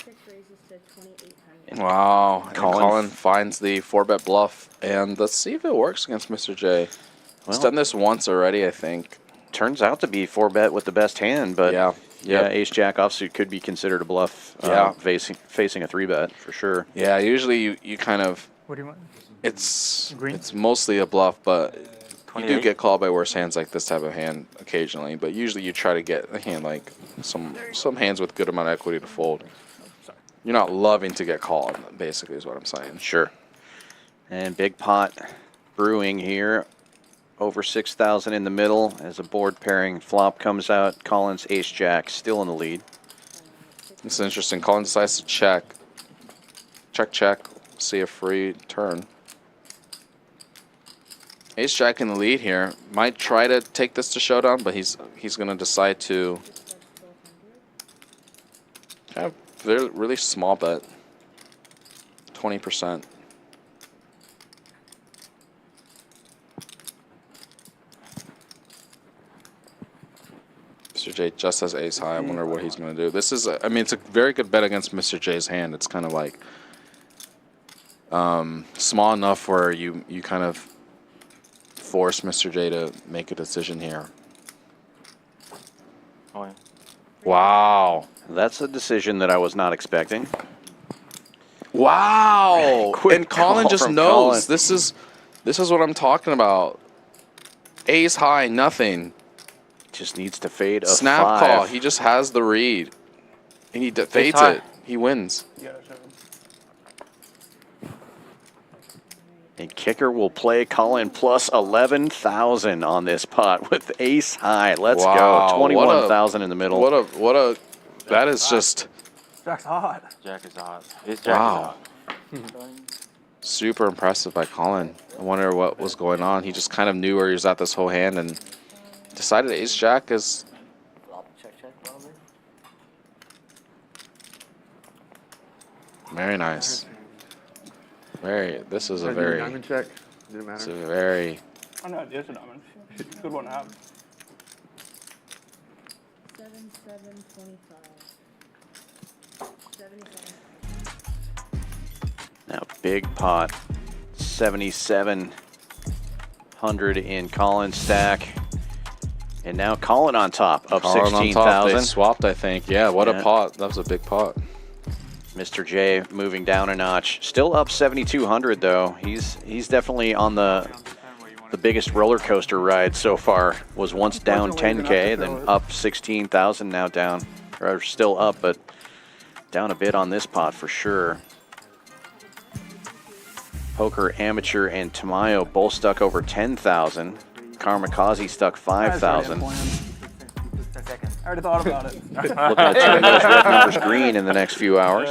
6 raises to 2,800. Wow, and Collin finds the 4-bet bluff, and let's see if it works against Mr. J. He's done this once already, I think. Turns out to be 4-bet with the best hand, but yeah, ace-jack offsuit could be considered a bluff facing a 3-bet for sure. Yeah, usually you kind of, What do you want? it's mostly a bluff, but you do get called by worse hands like this type of hand occasionally, but usually you try to get a hand like some hands with good amount of equity to fold. You're not loving to get called, basically, is what I'm saying. Sure. And big pot brewing here. Over 6,000 in the middle as a board pairing flop comes out. Collin's ace-jack still in the lead. It's interesting. Collin decides to check. Check, check. See a free turn. Ace-jack in the lead here. Might try to take this to showdown, but he's going to decide to kind of really small bet. 20%. Mr. J just has ace high. I wonder what he's going to do. This is, I mean, it's a very good bet against Mr. J's hand. It's kind of like small enough where you kind of force Mr. J to make a decision here. Oh, yeah. Wow. That's a decision that I was not expecting. Wow. Quick And Collin call just from knows. Collin. This is what I'm talking about. Ace high, nothing. Just needs to fade a Snap 5. call. He just has the read. And he fades high. it. He wins. And kicker will play Collin plus 11,000 on this pot with ace high. Let's Wow, go. 21,000 in the middle. That is just. Jack's hot. Jack is hot. His Jack Wow. Super impressive by Collin. I wonder what was going on. He just kind of knew where he was at this whole hand and decided ace jack is. Very nice. This is a very. Diamond check. Didn't It's matter. a very. I know it is a diamond. Good one to have. 7-7-25. 77. Now big pot. 7,700 in Collin's stack. And now Collin on top, up Collin on top. 16,000. They swapped, I think. Yeah, what a pot. That was a big pot. Mr. J moving down a notch. Still up 7,200 though. He's definitely on the biggest roller coaster ride so far. Was once down 10K, then up 16,000, now down, or still up, but down a bit on this pot for sure. Poker Amateur and Tamayo both stuck over 10,000. Karmikaze stuck 5,000. I already thought about it. Looking at turning those red numbers green in the next few hours.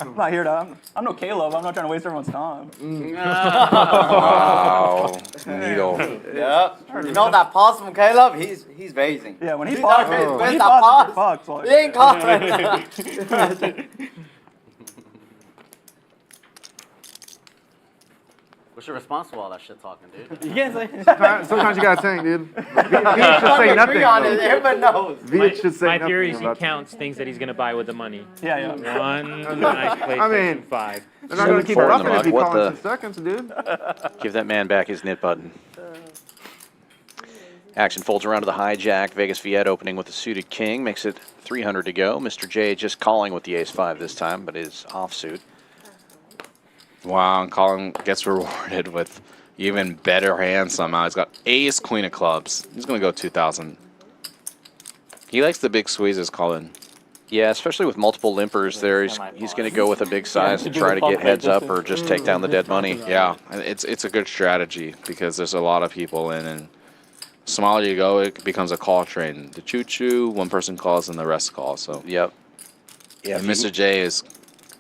I'm not here to. I'm no Caleb. I'm not trying to waste everyone's time. Wow. Needle. Yep. You know that pause from Caleb? He's raising. Yeah, when he He's pauses, not raising. when Where's he that pauses, pause? he fucks. Like, He ain't calling right now. What's your response to all that shit talking, dude? You can't say. Sometimes you gotta tank, dude. Viet should say nothing. Everybody knows. Viet should say My nothing. theory is he about counts things that he's going to buy with the money. yeah. One nice play, I mean, 5. They're not gonna keep Four in the bluffing if mug. you What call the- in 2 seconds, dude. Give that man back his knit button. Action folds around to the hijack. Vegas Viet opening with the suited king. Makes it 300 to go. Mr. J just calling with the ace-5 this time, but is offsuit. Wow, and Collin gets rewarded with even better hands somehow. He's got ace, queen of clubs. He's going to go 2,000. He likes the big squeezes, Collin. Yeah, especially with multiple limpers there. He's going to go with a big size to try to get heads up or just take down the dead money. Yeah, and it's a good strategy because there's a lot of people in, and the smaller you go, it becomes a call train. The choo-choo, one person calls and the rest call. So Yep. Yeah, and Mr. J is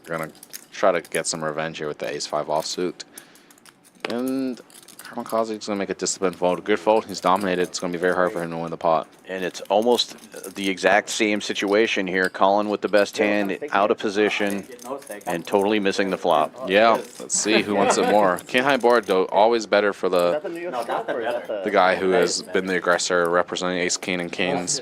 going to try to get some revenge here with the ace-5 offsuit. And Karmikaze is going to make a disciplined fold. A good fold. He's dominated. It's going to be very hard for him to win the pot. And it's almost the exact same situation here. Collin with the best hand, out of position, and totally missing the flop. Yeah, let's see who wants it more. King high board, though, always better for the guy who has been the aggressor, representing ace, king, and kings.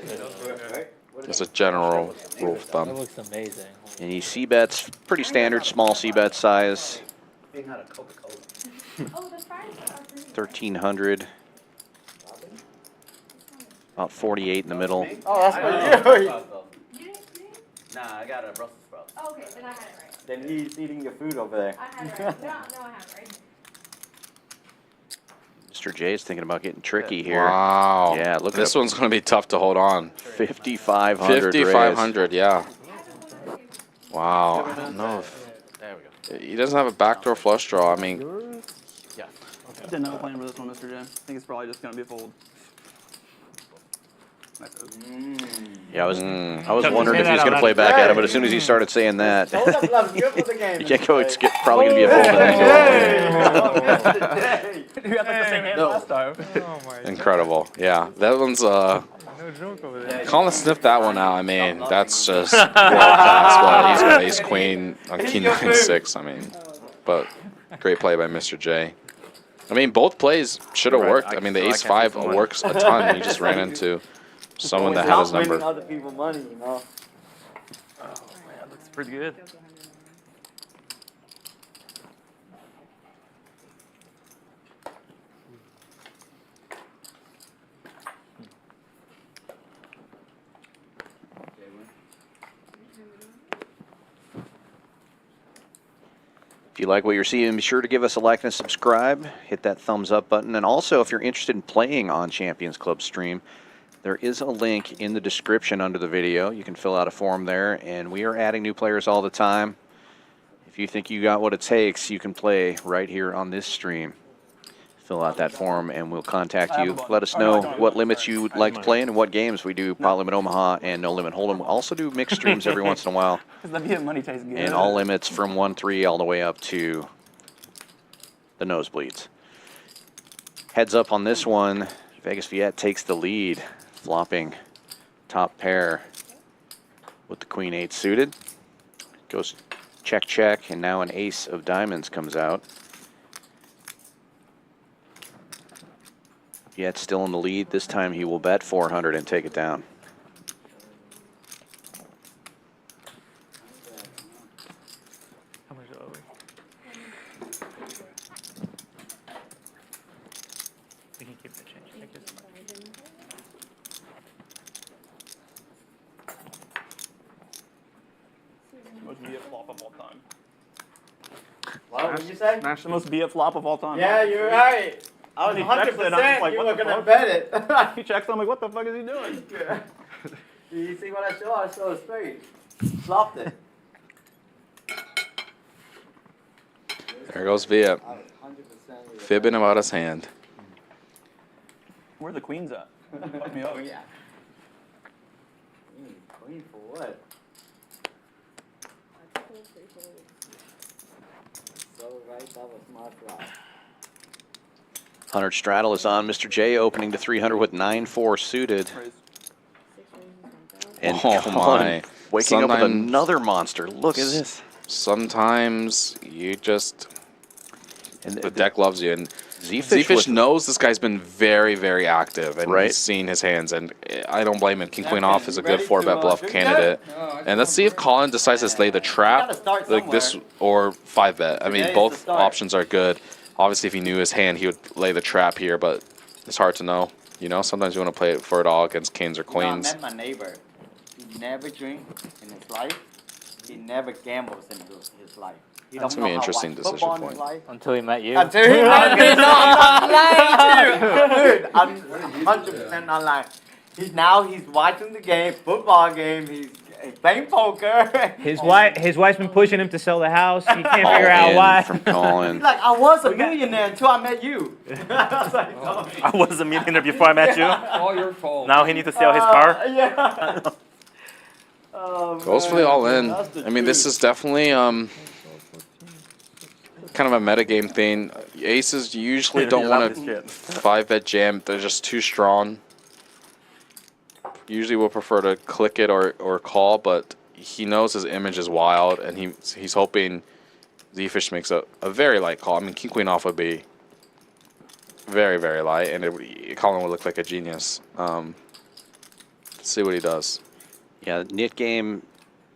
Just a general rule of That thumb. looks amazing. And he c-bets, pretty standard, small c-bet size. 1,300. About 48 in the middle. Oh, that's what you. Nah, I got a Brussels sprouts. Oh, okay, then I had it right. Then he's eating your food over there. I had it right. No, I had it right. Mr. J is thinking about getting tricky here. Wow. Yeah, look at this one's going to be tough to hold on. 5,500. 5,500, yeah. Wow. I don't know if There we go. he doesn't have a backdoor flush draw. I mean, Yeah. Didn't have a plan for this one, Mr. J. I think it's probably just going to be a fold. Yeah, I was Don't wondering say if he was that going to out play loud. back at him, but as soon as he started saying that, Hold up, love. Good for the game. you can't go. It's probably going to be a fold. You had like the same hand last time. incredible. Yeah, that one's No joke over there. Collin sniffed that one out. I mean, that's just world class. But he's got ace queen on king 9-6. I mean, but great play by Mr. J. I mean, both plays should have worked. I mean, the ace 5 works a ton. He just ran into someone that had his Winning number. other people money, you know. Oh, man, looks pretty good. If you like what you're seeing, be sure to give us a like and a subscribe. Hit that thumbs up button. And also, if you're interested in playing on Champions Club stream, there is a link in the description under the video. You can fill out a form there, and we are adding new players all the time. If you think you got what it takes, you can play right here on this stream. Fill out that form, and we'll contact you. Let us know what limits you would like to play in and what games. We do Pot Limit Omaha and No Limit Hold'em. We also do mixed streams every once in a while. And all limits from 1-3 all the way up to the nosebleeds. Heads up on this one, Vegas Viet takes the lead, flopping top pair with the Queen 8 suited. Goes check, check, and now an ace of diamonds comes out. Yet still in the lead. This time he will bet 400 and take it down. How much are we? We can keep the change. Take this. Most Viet flop of all time. What did you say? Smash the most Viet flop of all time. Yeah, you're right. I was He checks it, I'm 100% like, you what were the gonna fuck? bet it. He checks, I'm like, what the fuck is he doing? Do you see what I saw? I saw it straight. Flopped it. There goes Viet. Fibbing about his hand. Where the queens at? Fuck me up. Yeah. Queen for what? So right, that was my flop. 100 straddle is on. Mr. J opening to 300 with 9-4 suited. And Oh Collin my. waking up with another monster. Look at this. Sometimes you just... And the deck loves you. And Zefish knows this guy's been very, very active. And Right. he's seen his hands. And I don't blame him. King Queen off is a good 4-bet bluff candidate. And let's see if Collin decides to lay the trap like this or 5-bet. I mean, both options are good. Obviously, if he knew his hand, he would lay the trap here, but it's hard to know. You know, sometimes you want to play it for it all against kings or queens. I met my neighbor. He never drinks in his life. He never gambles in his life. He That's don't gonna be know an how interesting to watch decision football in point. his life. Until he met you. Until he met me. No, I'm not lying to you. Dude, I'm 100% not lying. He's watching the game, football game. He's playing poker. His wife's been pushing him to sell the house. He can't All figure out in why. from Collin. He's like, I was a millionaire until I met you. I was like, no. I was a millionaire before I met you. All your fault. Now he needs to sell his car. Yeah. Oh, Goes for the all-in. I mean, this is definitely kind of a metagame thing. Aces usually don't want to 5-bet jam. They're just too strong. Usually will prefer to click it or call, but he knows his image is wild, and he's hoping Zefish makes a very light call. I mean, King Queen off would be very, very light, and Collin would look like a genius. Let's see what he does. Yeah, knit game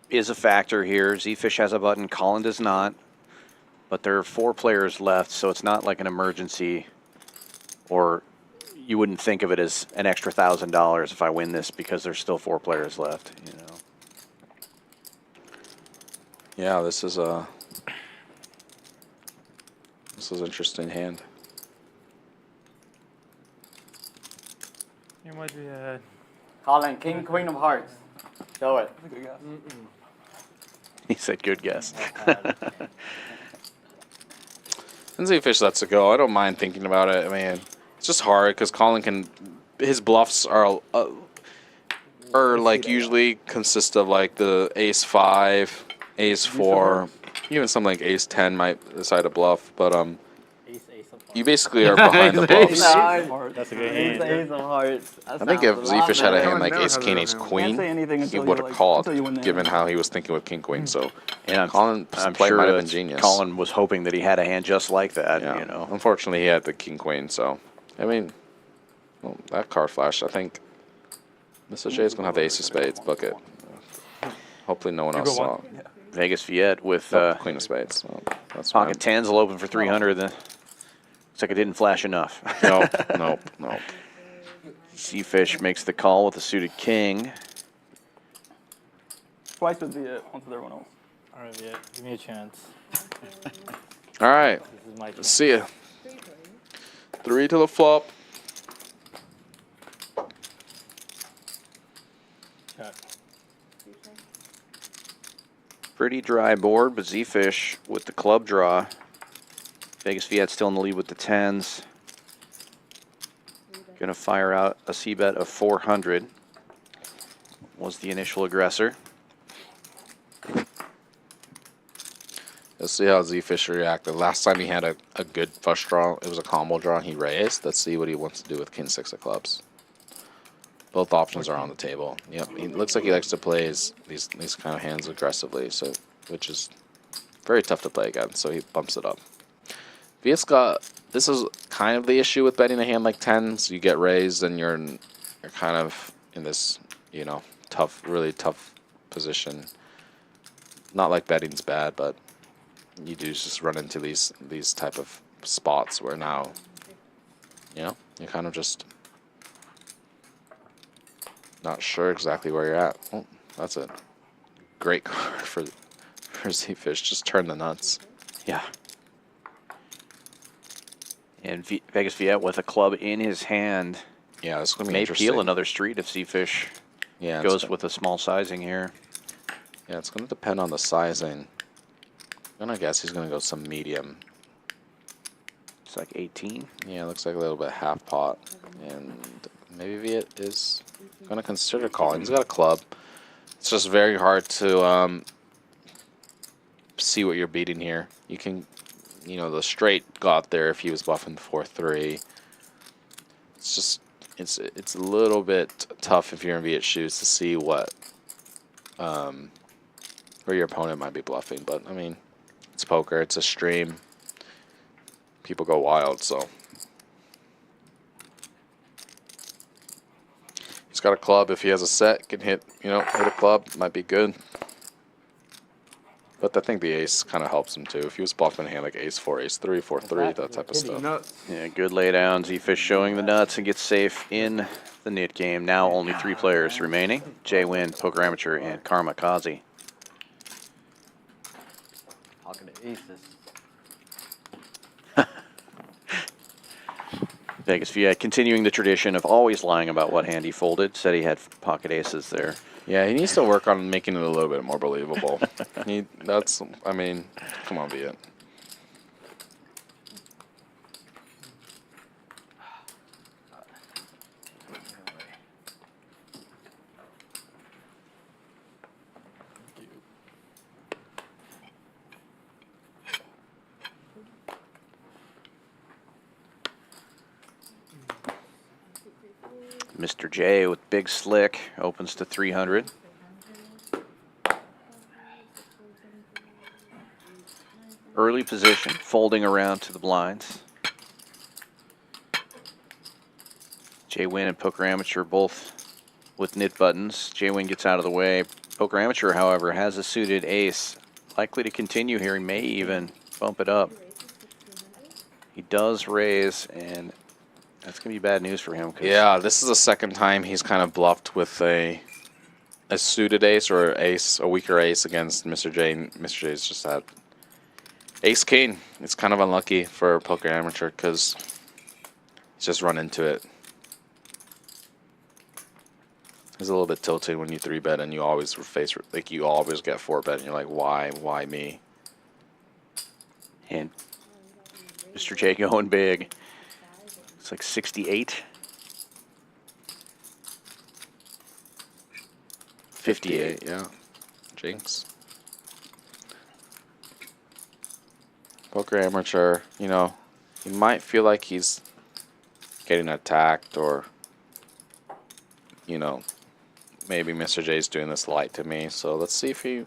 is a factor here. Zefish has a button, Collin does not. But there are 4 players left, so it's not like an emergency, or you wouldn't think of it as an extra $1,000 if I win this because there's still 4 players left, you know. Yeah, this is an interesting hand. You might be Collin, King, Queen of Hearts. Show it. That's a good guess. He said good guess. And Zefish lets it go. I don't mind thinking about it. I mean, it's just hard because Collin his bluffs are like usually consist of like the ace 5, ace 4, even something like ace 10 might decide to bluff, but you basically are behind the bluffs. That's a good hand. Ace of Hearts. I think if Zefish had a hand like ace king, ace queen, he would have called, given how he was thinking with king queen. So, And Collin's I'm play sure might have that been genius. Collin was hoping that he had a hand just like that, Yeah. you know. Unfortunately, he had the king queen. So, I mean, well, that card flash. I think Mr.J is gonna have the ace of spades bucket. Hopefully, no one else saw. Vegas Viet with queen of spades. So that's pocket tens will open for 300. Then looks like it didn't flash enough. Nope. Zefish makes the call with a suited king. Twice with Viet, once with everyone else. All right, Viet, give me a chance. All right. This is my chance. See ya. 3 to the flop. Check. Pretty dry board, but Zefish with the club draw. Vegas Viet still in the lead with the 10s. Gonna fire out a C-bet of 400. Was the initial aggressor. Let's see how Zefish reacted. Last time he had a good flush draw. It was a combo draw. He raised. Let's see what he wants to do with King 6 of clubs. Both options are on the table. Yep, he looks like he likes to play these kind of hands aggressively, so which is very tough to play against. So he bumps it up. Viet's got, this is kind of the issue with betting a hand like 10s. You get raised and you're kind of in this, you know, tough, really tough position. Not like betting's bad, but you do just run into these type of spots where now, you know, you're kind of just not sure exactly where you're at. Oh, that's a great card for Zefish. Just turn the nuts. Yeah. And Vegas Viet with a club in his hand. Yeah, this is going to be may interesting. peel another street if Zefish goes with a small sizing here. Yeah, it's going to depend on the sizing. I'm going to guess he's going to go some medium. It's like 18. Yeah, it looks like a little bit half pot. And maybe Viet is going to consider calling. He's got a club. It's just very hard to see what you're beating here. You can, you know, the straight got there if he was bluffing the 4-3. It's just, it's a little bit tough if you're in Viet's shoes to see what, where your opponent might be bluffing. But, I mean, it's poker. It's a stream. People go wild, so. He's got a club. If he has a set, can hit, you know, hit a club. Might be good. But I think the ace kind of helps him too. If he was bluffing a hand like ace 4, ace 3, 4-3, that type of stuff. Yeah, good laydown. Zefish showing the nuts and gets safe in the nit game. Now only 3 players remaining. JWin, Poker Amateur, and Karmikaze. Talking to aces. Vegas Viet continuing the tradition of always lying about what hand he folded. Said he had pocket aces there. Yeah, he needs to work on making it a little bit more believable. That's, I mean, come on, Viet. Mr.J with big slick opens to 300. Early position, folding around to the blinds. JWin and Poker Amateur both with nit buttons. JWin gets out of the way. Poker Amateur, however, has a suited ace. Likely to continue here. He may even bump it up. He does raise, and that's going to be bad news for him. Yeah, this is the second time he's kind of bluffed with a suited ace or ace, a weaker ace against Mr. J. Mr. J's just had ace king. It's kind of unlucky for Poker Amateur because he's just run into it. It's a little bit tilted when you 3-bet and you always face, like, you always get 4-bet and you're like, why me? And Mr. J going big. It's like 68. 58, yeah. Jinx. Poker Amateur, you know, he might feel like he's getting attacked or, you know, maybe Mr. J's doing this light to me. So let's see if he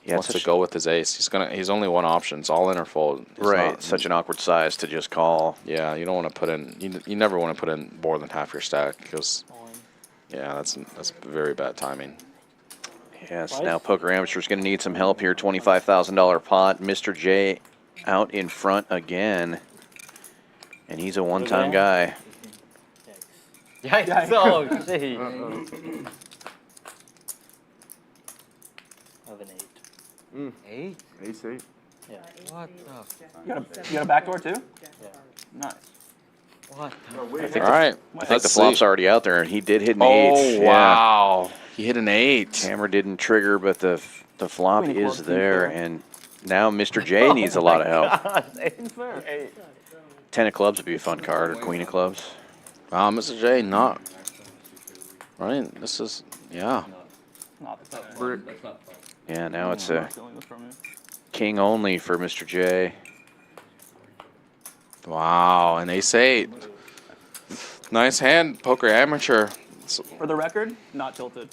wants to go with his ace. He's only one option. It's all in or fold. Right, such an awkward size to just call. Yeah, you don't want to put in, you never want to put in more than half your stack because, yeah, that's very bad timing. Yes, now Poker Amateur's going to need some help here. $25,000 pot. Mr. J out in front again. And he's a one-time guy. Yikes. Oh, gee. Of an 8. 8? Ace 8. Yeah. What the? You got a backdoor too? Yeah. Nice. What All right. I think the flop's already out there, and he did hit an 8. Oh, Yeah. wow. He hit an 8. Hammer didn't trigger, but the flop Queen of is clubs, there, King and now Mr. J needs a lot of help. 8. 10 of clubs would be a fun card, or Queen of clubs. Wow, Mr. J, not. Right? This is, yeah. Not the top brick. That's not fun. Yeah, now it's a Stealing this from you. king only for Mr. J. Wow, an ace 8. Nice hand, poker amateur. For the record, not tilted.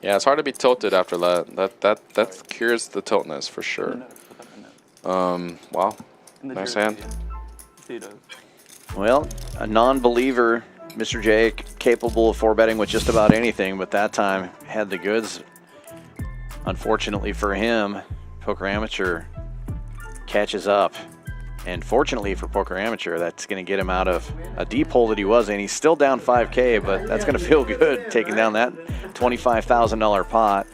Yeah, it's hard to be tilted after that. That cures the tiltness for sure. Wow, nice hand. Well, a non-believer, Mr. J, capable of 4-betting with just about anything, but that time had the goods. Unfortunately for him, poker amateur catches up. And fortunately for poker amateur, that's going to get him out of a deep hole that he was in. He's still down 5K, but that's going to feel good taking down that $25,000 pot.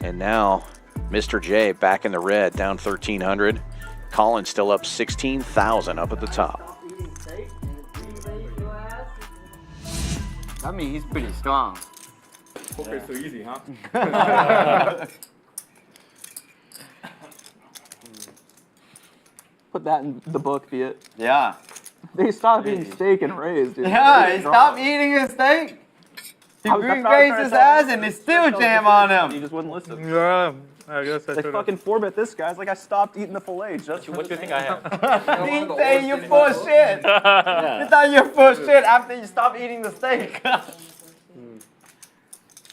And now Mr. J back in the red, down 1,300. Collin still up 16,000 up at the top. I mean, he's pretty strong. Poker's so easy, huh? Put that in the book, Viet. Yeah. They stopped eating steak and raised, dude. Yeah, he stopped eating his steak. He raised his ass and they still jam on him. He just wouldn't listen. Yeah, I guess I They should fucking 4-bet this guy. It's like I stopped eating the filet just What do you think I have? He saying you're full of shit. Yeah. You thought you're full of shit after you stopped eating the steak.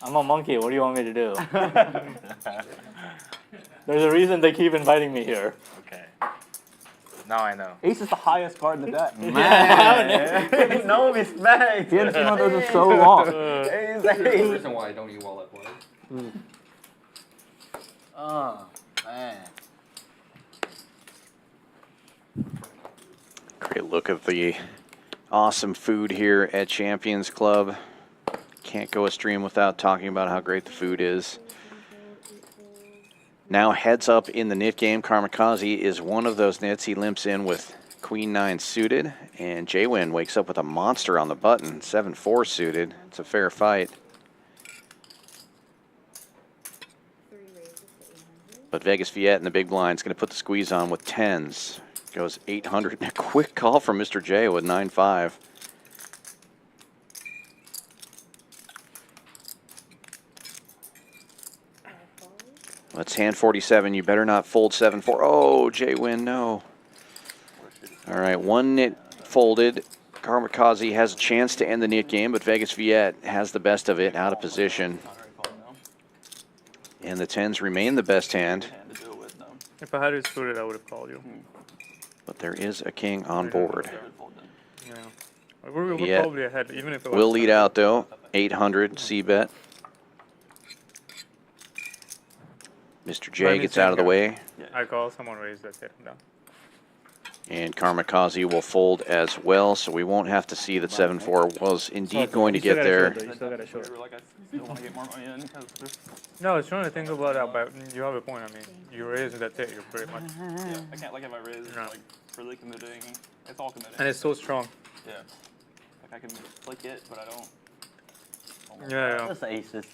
I'm a monkey. What do you want me to do? There's a reason they keep inviting me here. Okay. Now I know. Ace is the highest card in the deck. Man, no respect. He hadn't seen one of those in so long. Ace, That's the ace. reason why I don't eat while I play. Oh, man. Great look at the awesome food here at Champions Club. Can't go a stream without talking about how great the food is. Now heads up in the nit game. Karmikaze is one of those nits. He limps in with Queen 9 suited, and JWin wakes up with a monster on the button, 7-4 suited. It's a fair fight. But Vegas Viet in the big blind is going to put the squeeze on with 10s. Goes 800. A quick call from Mr. J with 9-5. Let's hand 47. You better not fold 7-4. Oh, JWin, no. All right, one nit folded. Karmikaze has a chance to end the nit game, but Vegas Viet has the best of it, out of position. And the 10s remain the best hand. If I had it suited, I would have called you. But there is a king on board. Yeah. We're Viet probably ahead, even if it was. will lead out, though. 800 C-bet. Mr. J gets out of the way. I call, someone raised that, hit him down. And Karmikaze will fold as well, so we won't have to see that 7-4 was indeed going to get there. No, I was trying to think about that, but you have a point. I mean, you raise that hit, you're pretty much. Yeah, I can't, like, if I raise, like, really committing, it's all committing. And it's so strong. Yeah. Like, I can flick it, but I don't. Yeah. That's aces.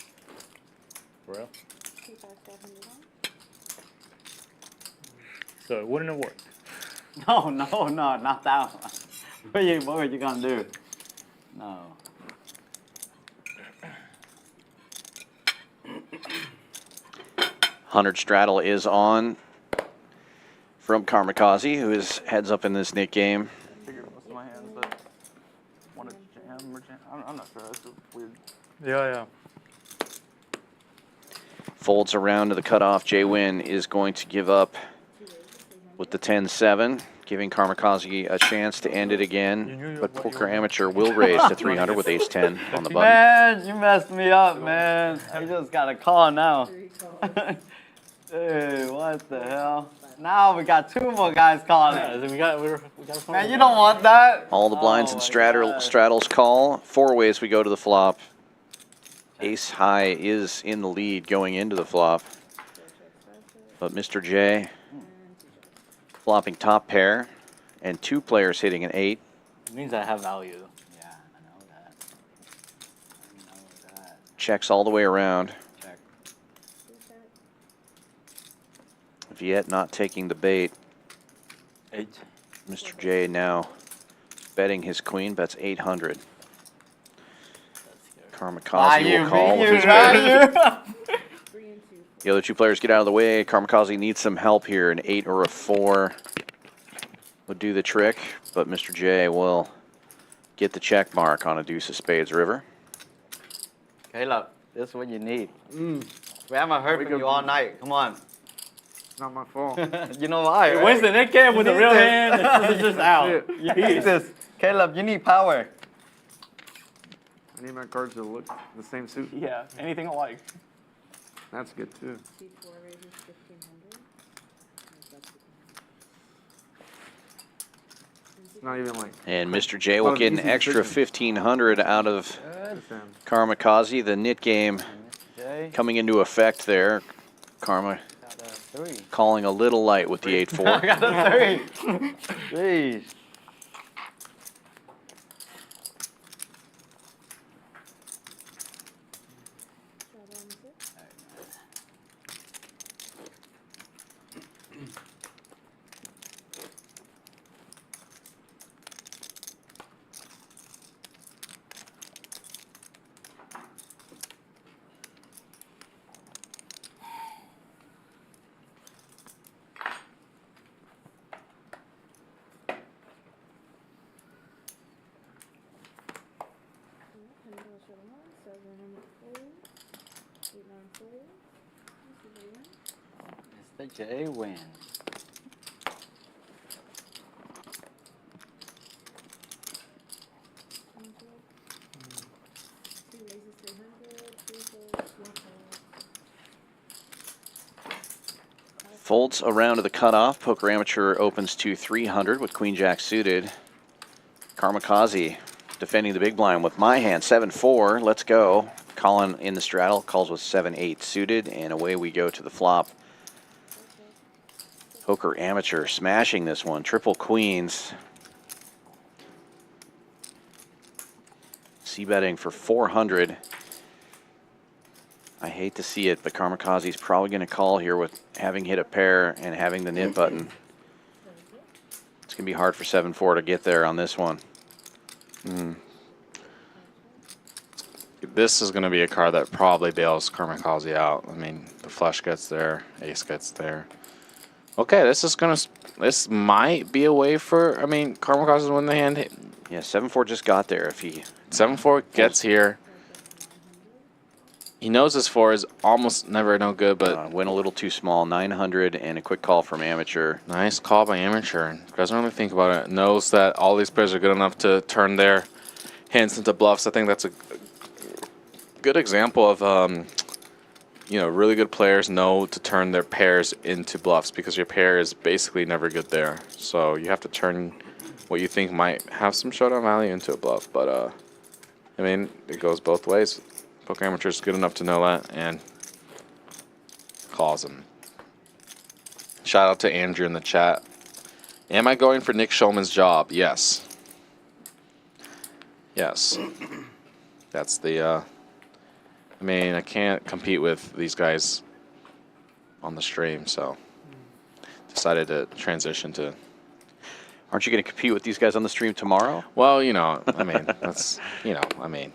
For real? So it wouldn't have worked. No, not that one. What were you gonna do? No. Hundred straddle is on from Karmikaze, who is heads up in this nit game. I figured most of my hands that want to jam or jam. I'm not sure. That's weird. Yeah. Folds around to the cutoff. JWin is going to give up with the 10-7, giving Karmikaze a chance to end it again. But Poker Amateur will raise to 300 with ace-10 on the button. Man, you messed me up, man. I just got a call now. Dude, what the hell? Now we got 2 more guys calling. We got Man, you don't want that. All the blinds and straddles call. 4 ways we go to the flop. Ace high is in the lead going into the flop. But Mr. J flopping top pair and 2 players hitting an 8. It means I have value. Yeah, I know that. I know that. Checks all the way around. Check. Viet not taking the bait. 8. Mr. J now betting his queen, bets 800. Karmikaze will call with his bet. The other 2 players get out of the way. Karmikaze needs some help here. An 8 or a 4 would do the trick, but Mr. J will get the check mark on a deuce of spades river. Caleb, this is what you need. We haven't heard from you all night. Come on. It's not my fault. You know why, right? When's the Nick game with You the need real this. hand? It's just out. You need this. Caleb, you need power. I need my cards to look the same suit. Yeah, anything alike. That's good too. It's not even like. And Mr. J will get an extra 1,500 out of Karmikaze. The nit game coming into effect there. Karma calling a little light with the 8-4. I got a 3. Jeez. Mr. JWin. Folds around to the cutoff. Poker Amateur opens to 300 with Queen Jack suited. Karmikaze defending the big blind with my hand, 7-4. Let's go. Collin in the straddle, calls with 7-8 suited, and away we go to the flop. Poker Amateur smashing this one. Triple queens. C-betting for 400. I hate to see it, but Karmikaze's probably going to call here with having hit a pair and having the nit button. It's going to be hard for 7-4 to get there on this one. This is going to be a card that probably bails Karmikaze out. I mean, the flush gets there, ace gets there. Okay, this might be a way for, I mean, Karmikaze to win the hand. Yeah, 7-4 just got there. If he 7-4 gets here, he knows his 4 is almost never no good, but went a little too small. 900 and a quick call from Amateur. Nice call by Amateur. Doesn't really think about it. Knows that all these players are good enough to turn their hands into bluffs. I think that's a good example of, you know, really good players know to turn their pairs into bluffs because your pair is basically never good there. So you have to turn what you think might have some showdown value into a bluff. But, I mean, it goes both ways. Poker Amateur is good enough to know that and calls him. Shout out to Andrew in the chat. Am I going for Nick Schulman's job? Yes. Yes. That's the, I mean, I can't compete with these guys on the stream, so decided to transition to. Aren't you going to compete with these guys on the stream tomorrow? Well, you know, I mean, that's, you know, I mean.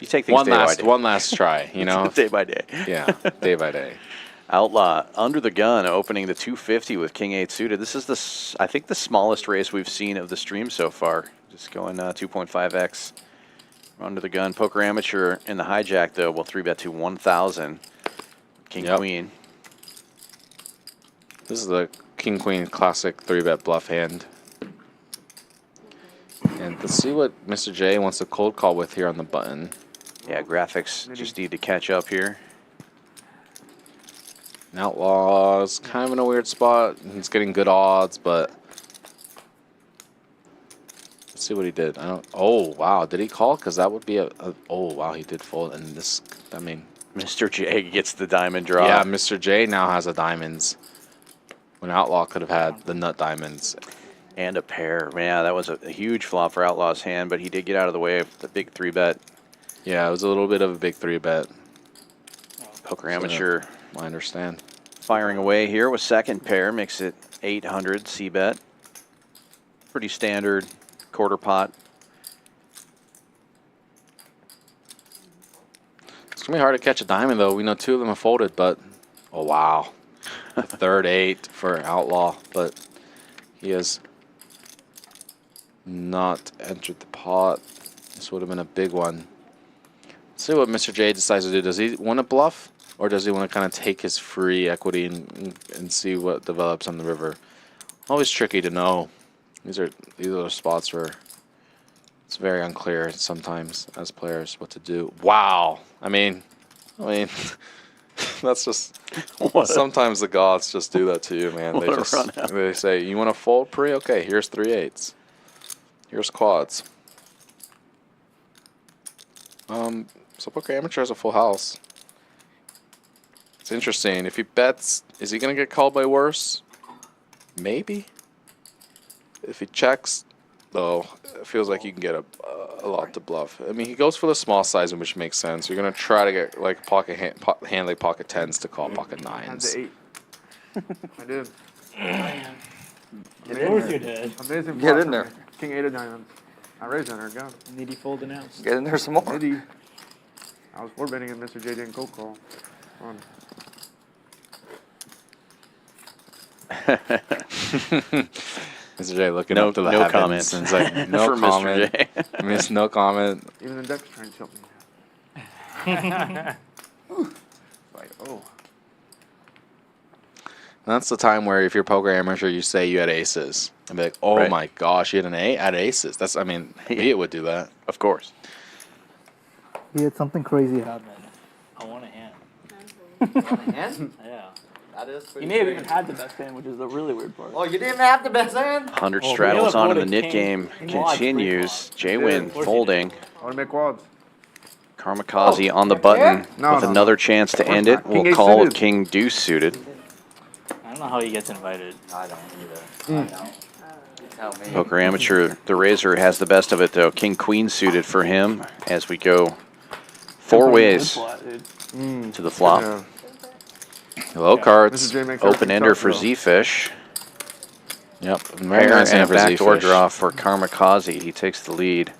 You take things day by day. One last try, you know? Day by day. Yeah, day by day. Outlaw under the gun, opening the 250 with King 8 suited. This is the, I think, the smallest raise we've seen of the stream so far. Just going 2.5x. Under the gun. Poker Amateur in the hijack, though, will 3-bet to 1,000. King Queen. This is the King Queen classic 3-bet bluff hand. And let's see what Mr. J wants to cold call with here on the button. Yeah, graphics just need to catch up here. And Outlaw's kind of in a weird spot. He's getting good odds, but let's see what he did. I don't. Oh wow, did he call? Because that would be a. Oh wow, he did fold. And this, I mean, Mr. J gets the diamond draw. yeah, Mr. J now has a diamonds. When Outlaw could have had the nut diamonds. And a pair. Yeah, that was a huge flop for Outlaw's hand, but he did get out of the way of the big 3-bet. Yeah, it was a little bit of a big 3-bet. Poker Amateur. I understand. Firing away here with second pair, makes it 800 C-bet. Pretty standard quarter pot. It's going to be hard to catch a diamond, though. We know 2 of them have folded, but... Oh, wow. The third 8 for Outlaw, but he has not entered the pot. This would have been a big one. Let's see what Mr. J decides to do. Does he want to bluff, or does he want to kind of take his free equity and see what develops on the river? Always tricky to know. These are the spots where it's very unclear sometimes as players what to do. Wow. I mean, that's just sometimes the gods just do that to you, man. They say, you want to fold pre? Okay, here's 3 8s. Here's quads. So Poker Amateur has a full house. It's interesting. If he bets, is he going to get called by worse? Maybe. If he checks, though, it feels like you can get a lot to bluff. I mean, he goes for the small size, which makes sense. You're going to try to get like hand like pocket 10s to call pocket 9s. I did. Of course you did. Amazing. Get in there. King 8 of diamonds. I raised on her, go. Nitty fold announced. Get in there some more. Nitty. I was 4-betting and Mr. J didn't cold call. Fun. Mr. J looking up to the heavens. Comments. And it's like, no For comment. Mr. J. I mean, it's no comment. Even the deck's trying to help me. Like, oh. That's the time where if you're Poker Amateur, you say you had aces. And be like, oh my gosh, you had an 8? I had aces. That's, I mean, Viet would do that. Of course. He had something crazy happen. I want a hand. Hand? Yeah. That is You pretty may have even strange. had the best hand, which is the really weird part. Oh, you didn't even have the best hand? 100 Oh, straddles Viet on in the folded knit king. game Quads, continues. three JWin quads. folding. I want to make quads. Karmikaze on the button No, with no, another no. chance to Of course end it. not. King We'll eight call suited. King Deuce suited. I don't know how he gets invited. I don't either. I don't. Tell me. Poker Amateur, the Razor has the best of it though. King Queen suited for him as we go 4 ways to the flop. Yeah. Low cards, Mr. J makes open everything ender tough, for though. Zefish. Yep. Very Pair nice and a hand for backdoor Zefish. draw for Karmikaze. He takes the lead.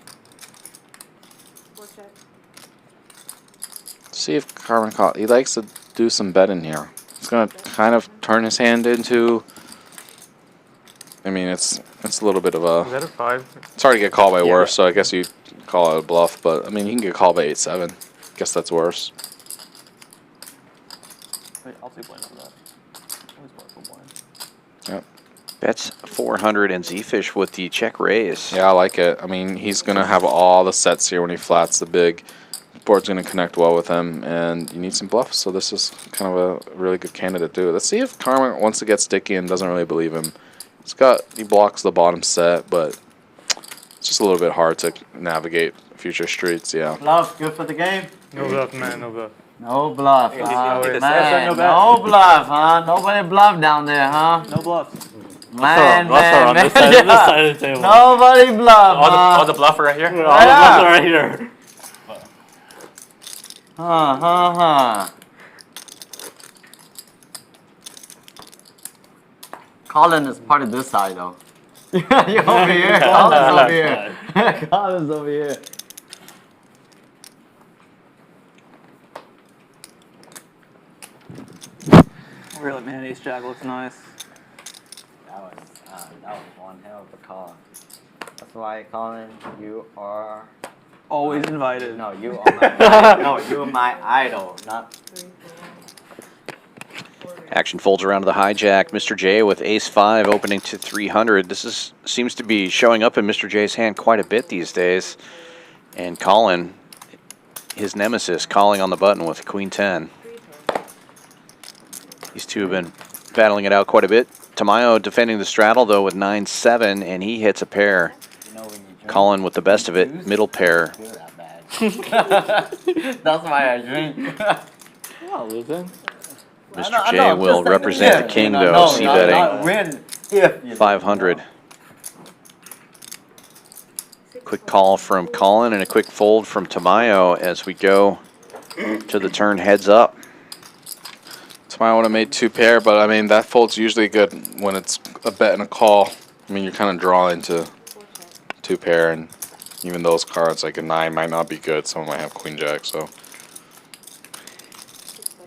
See if Karmikaze, he likes to do some betting here. He's going to kind of turn his hand into, I mean, it's a little bit of Is that a, a 5? it's hard to get called by worse, so I guess you call it a bluff, but I mean, you can get called by 8-7. Guess that's worse. Wait, I'll take blind for that. Always blind for blind. Yep. Bets 400 and Zefish with the check raise. Yeah, I like it. I mean, he's going to have all the sets here when he flats the big. Board's going to connect well with him, and you need some bluffs, so this is kind of a really good candidate to do. Let's see if Karma wants to get sticky and doesn't really believe him. He blocks the bottom set, but it's just a little bit hard to navigate future streets, yeah. Bluff, good for the game? No bluff, man, no bluff. No bluff, Hey, huh? did the Man, no bet? no bluff, huh? Nobody bluff down there, huh? No bluff. Man, Bluffs are on this side, yeah. this side of the table. Nobody bluff, huh? the bluffer right here? All the bluffs are right here. Collin is part of this side, though. You're over here. Collin's over here. Collin's over here. Really, man, ace jack looks nice. That was one hell of a call. That's why, Collin, you are... Always invited. No, you are my no, you are my idol, not... Action folds around to the hijack. Mr. J with ace-5 opening to 300. This seems to be showing up in Mr. J's hand quite a bit these days. And Collin, his nemesis, calling on the button with queen-10. These two have been battling it out quite a bit. Tamayo defending the straddle, though, with 9-7, and he hits a pair. You know when you Collin with the best of it, middle pair. That's why I drink. Oh, losing. Mr. J will represent the king, though, c-betting Win if 500. Quick call from Collin and a quick fold from Tamayo as we go to the turn heads up. Tamayo would have made 2 pair, but I mean, that fold's usually good when it's a bet and a call. I mean, you're kind of drawing to 2 pair, and even those cards, like a 9, might not be good. Someone might have queen jack, so.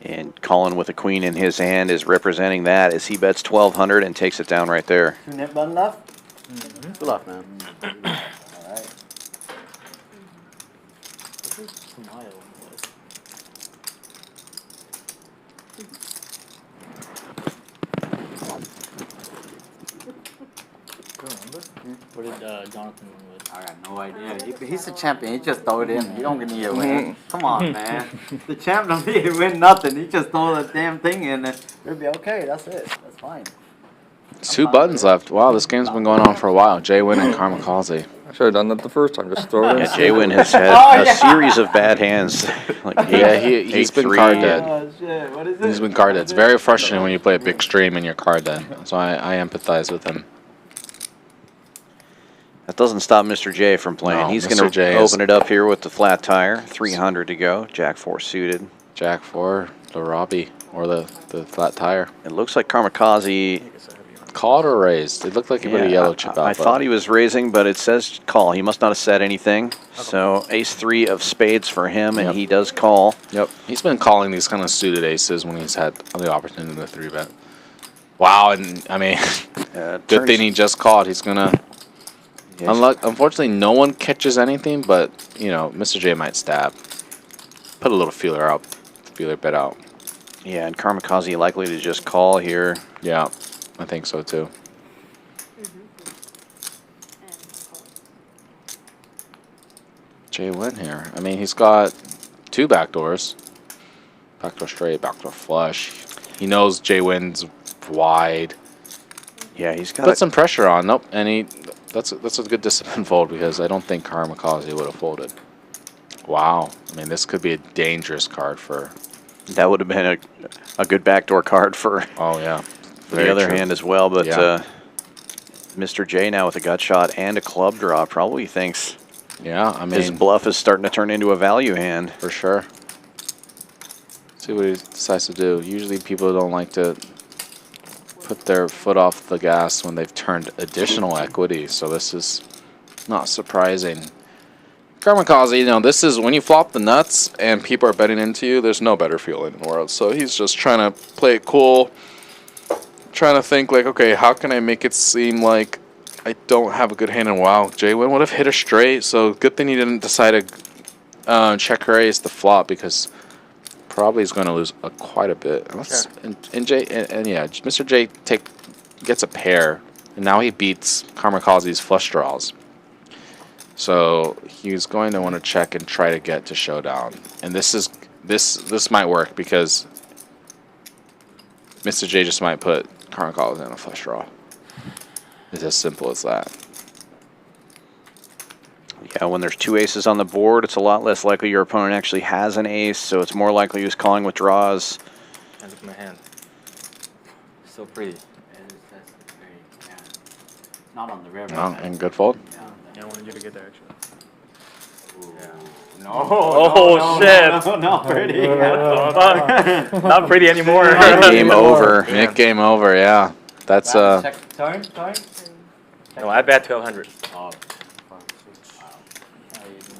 And Collin with a queen in his hand is representing that as he bets 1,200 and takes it down right there. 2 net button left? Good luck, man. Alright. What did Jonathan win with? I got no idea. He's the champion. He just throw it in. He don't need to win. Come on, man. The champ don't need to win nothing. He just throw the damn thing in and it'll be okay. That's it. That's fine. 2 buttons left. Wow, this game's been going on for a while. JWin and Karmikaze. I should have done that the first time. Just throw it in. Yeah, JWin has had a series of bad hands. Like He's been card dead. Oh, shit. What is it? He's been card dead. It's very frustrating when you play a big stream and you're card dead. So I empathize with him. That doesn't stop Mr. J from playing. No, He's Mr. going J to open it up here with the flat tire. 300 to go. Jack 4 suited. Jack 4, the Robbie, or the flat tire. It looks like Karmikaze called or raised. It looked like he put a yellow chip out. I thought he was raising, but it says call. He must not have said anything. So ace 3 of spades for him, and he does call. Yep. He's been calling these kind of suited aces when he's had the opportunity to 3-bet. Wow, and I mean, good thing he just called. He's going to... Unfortunately, no one catches anything, but, you know, Mr. J might stab. Put a little feeler bet out. Yeah, and Karmikaze likely to just call here. Yeah, I think so, too. JWin here. I mean, he's got 2 backdoors. Backdoor straight, backdoor flush. He knows JWin's wide. Yeah, he's got put some pressure on. Nope, and that's a good discipline fold because I don't think Karmikaze would have folded. Wow, I mean this could be a dangerous card for. That would have been a good backdoor card for. Oh yeah, the other hand as well, but Mr. J now with a gut shot and a club draw probably thinks. Yeah, I mean his bluff is starting to turn into a value hand for sure. See what he decides to do. Usually people don't like to put their foot off the gas when they've turned additional equity, so this is not surprising. Karmikaze, you know, this is when you flop the nuts and people are betting into you, there's no better feeling in the world. So he's just trying to play it cool, trying to think like, okay, how can I make it seem like I don't have a good hand? And wow, JWin would have hit her straight, so good thing he didn't decide to check her ace the flop because probably is going to lose quite a bit. And yeah, Mr. J gets a pair, and now he beats Karmikaze's flush draws. So he's going to want to check and try to get to showdown. And this might work because Mr. J just might put Karmikaze in a flush draw. It's as simple as that. Yeah, when there's 2 aces on the board, it's a lot less likely your opponent actually has an ace, so it's more likely he's calling with draws. And look at my hand. So pretty. Not on the river. No, and good fold. Yeah, I wanted you to get there, actually. No. Oh, shit. No, not pretty. Not pretty anymore. Game over. Nick game over, yeah. That's Sorry? No, I bet 1,200. Oh.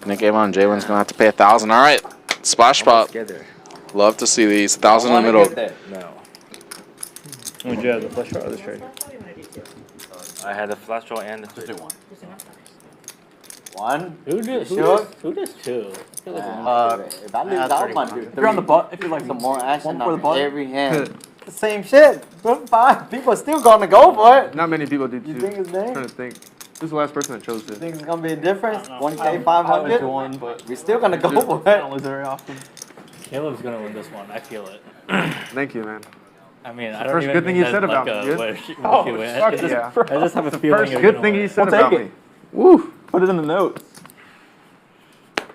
Nick game on. JWin's gonna have to pay 1,000. All right, splash spot. Love to see these 1,000 in the middle. No. Did you have the flush draw or the straight? I had the flush draw and the straight. One. Who does 2? If I lose out my dude. If you're on the butt, if you're like some more action for the on butt. every hand. The same shit. People are still gonna go for it. Not many people do too. You think his name? I'm trying to think. Who's the last person that chose You this? think it's gonna be a difference? 1K 500? one, but We're still gonna go for I it. don't lose very often. Caleb's gonna win this one. I feel it. Thank you, man. I mean, I The don't first even good thing mean he that said about like me. a Good. win. Fuck yeah. I just have a feeling. First you're good gonna thing win. he said We'll about take me. Woo. Put it in the notes.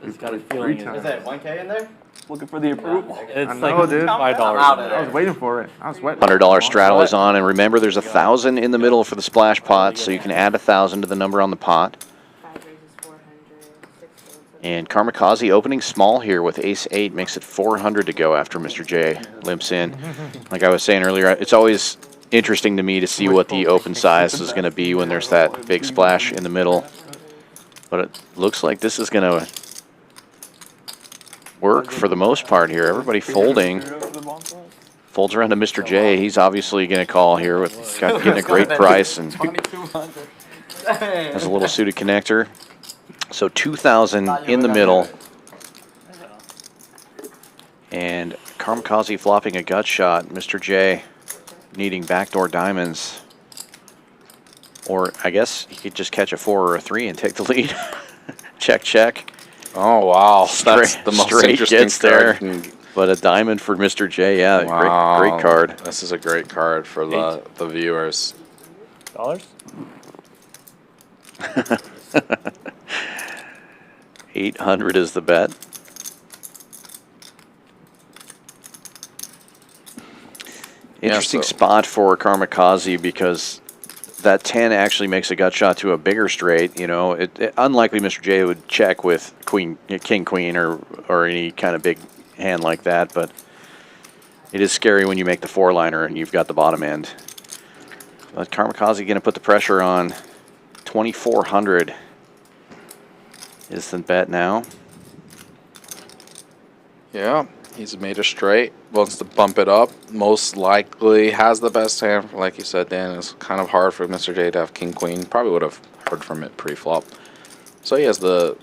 It's got a feeling. Is that 1K in there? Looking for the approval. It's I like know, dude. $5. I was waiting for it. I was sweating. $100 straddle is on, and remember, there's 1,000 in the middle for the splash pot, so you can add 1,000 to the number on the pot. And Karmikaze opening small here with ace-8 makes it 400 to go after Mr. J limps in. Like I was saying earlier, it's always interesting to me to see what the open size is going to be when there's that big splash in the middle. But it looks like this is going to work for the most part here. Everybody folding. Folds around to Mr. J. He's obviously going to call here with getting a great price and has a little suited connector. So 2,000 in the middle. And Karmikaze flopping a gut shot. Mr. J needing backdoor diamonds. Or I guess he could just catch a 4 or a 3 and take the lead. Check, check. Oh, wow. That's the most interesting gets there. card. But a diamond for Mr. J. Yeah, Wow. great card. This is a great card for the viewers. $8. 800 is the bet. Interesting spot for Karmikaze because that 10 actually makes a gut shot to a bigger straight. You know, unlikely Mr. J would check with queen, king, queen, or any kind of big hand like that. But it is scary when you make the 4-liner and you've got the bottom end. But Karmikaze going to put the pressure on. 2,400 is the bet now. Yeah, he's made a straight. Wants to bump it up. Most likely has the best hand. Like you said, Dan, it's kind of hard for Mr. J to have king queen. Probably would have heard from it pre-flop. So he has the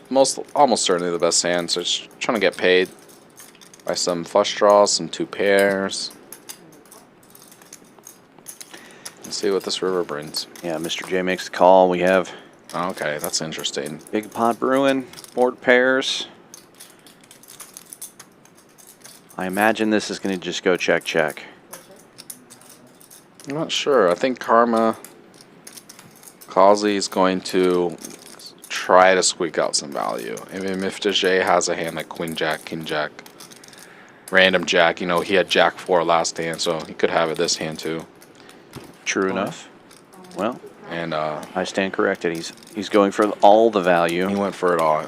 almost certainly the best hand. So just trying to get paid by some flush draws, some 2 pairs. Let's see what this river brings. Yeah, Mr. J makes the call. We have okay, that's interesting. big pot brewing, board pairs. I imagine this is going to just go check, check. I'm not sure. I think Karmikaze is going to try to squeak out some value. I mean, if Mr. J has a hand like queen jack, king jack, random jack, you know, he had jack 4 last hand, so he could have it this hand too. True enough. Well, and I stand corrected. He's going for all the value. He went for it all.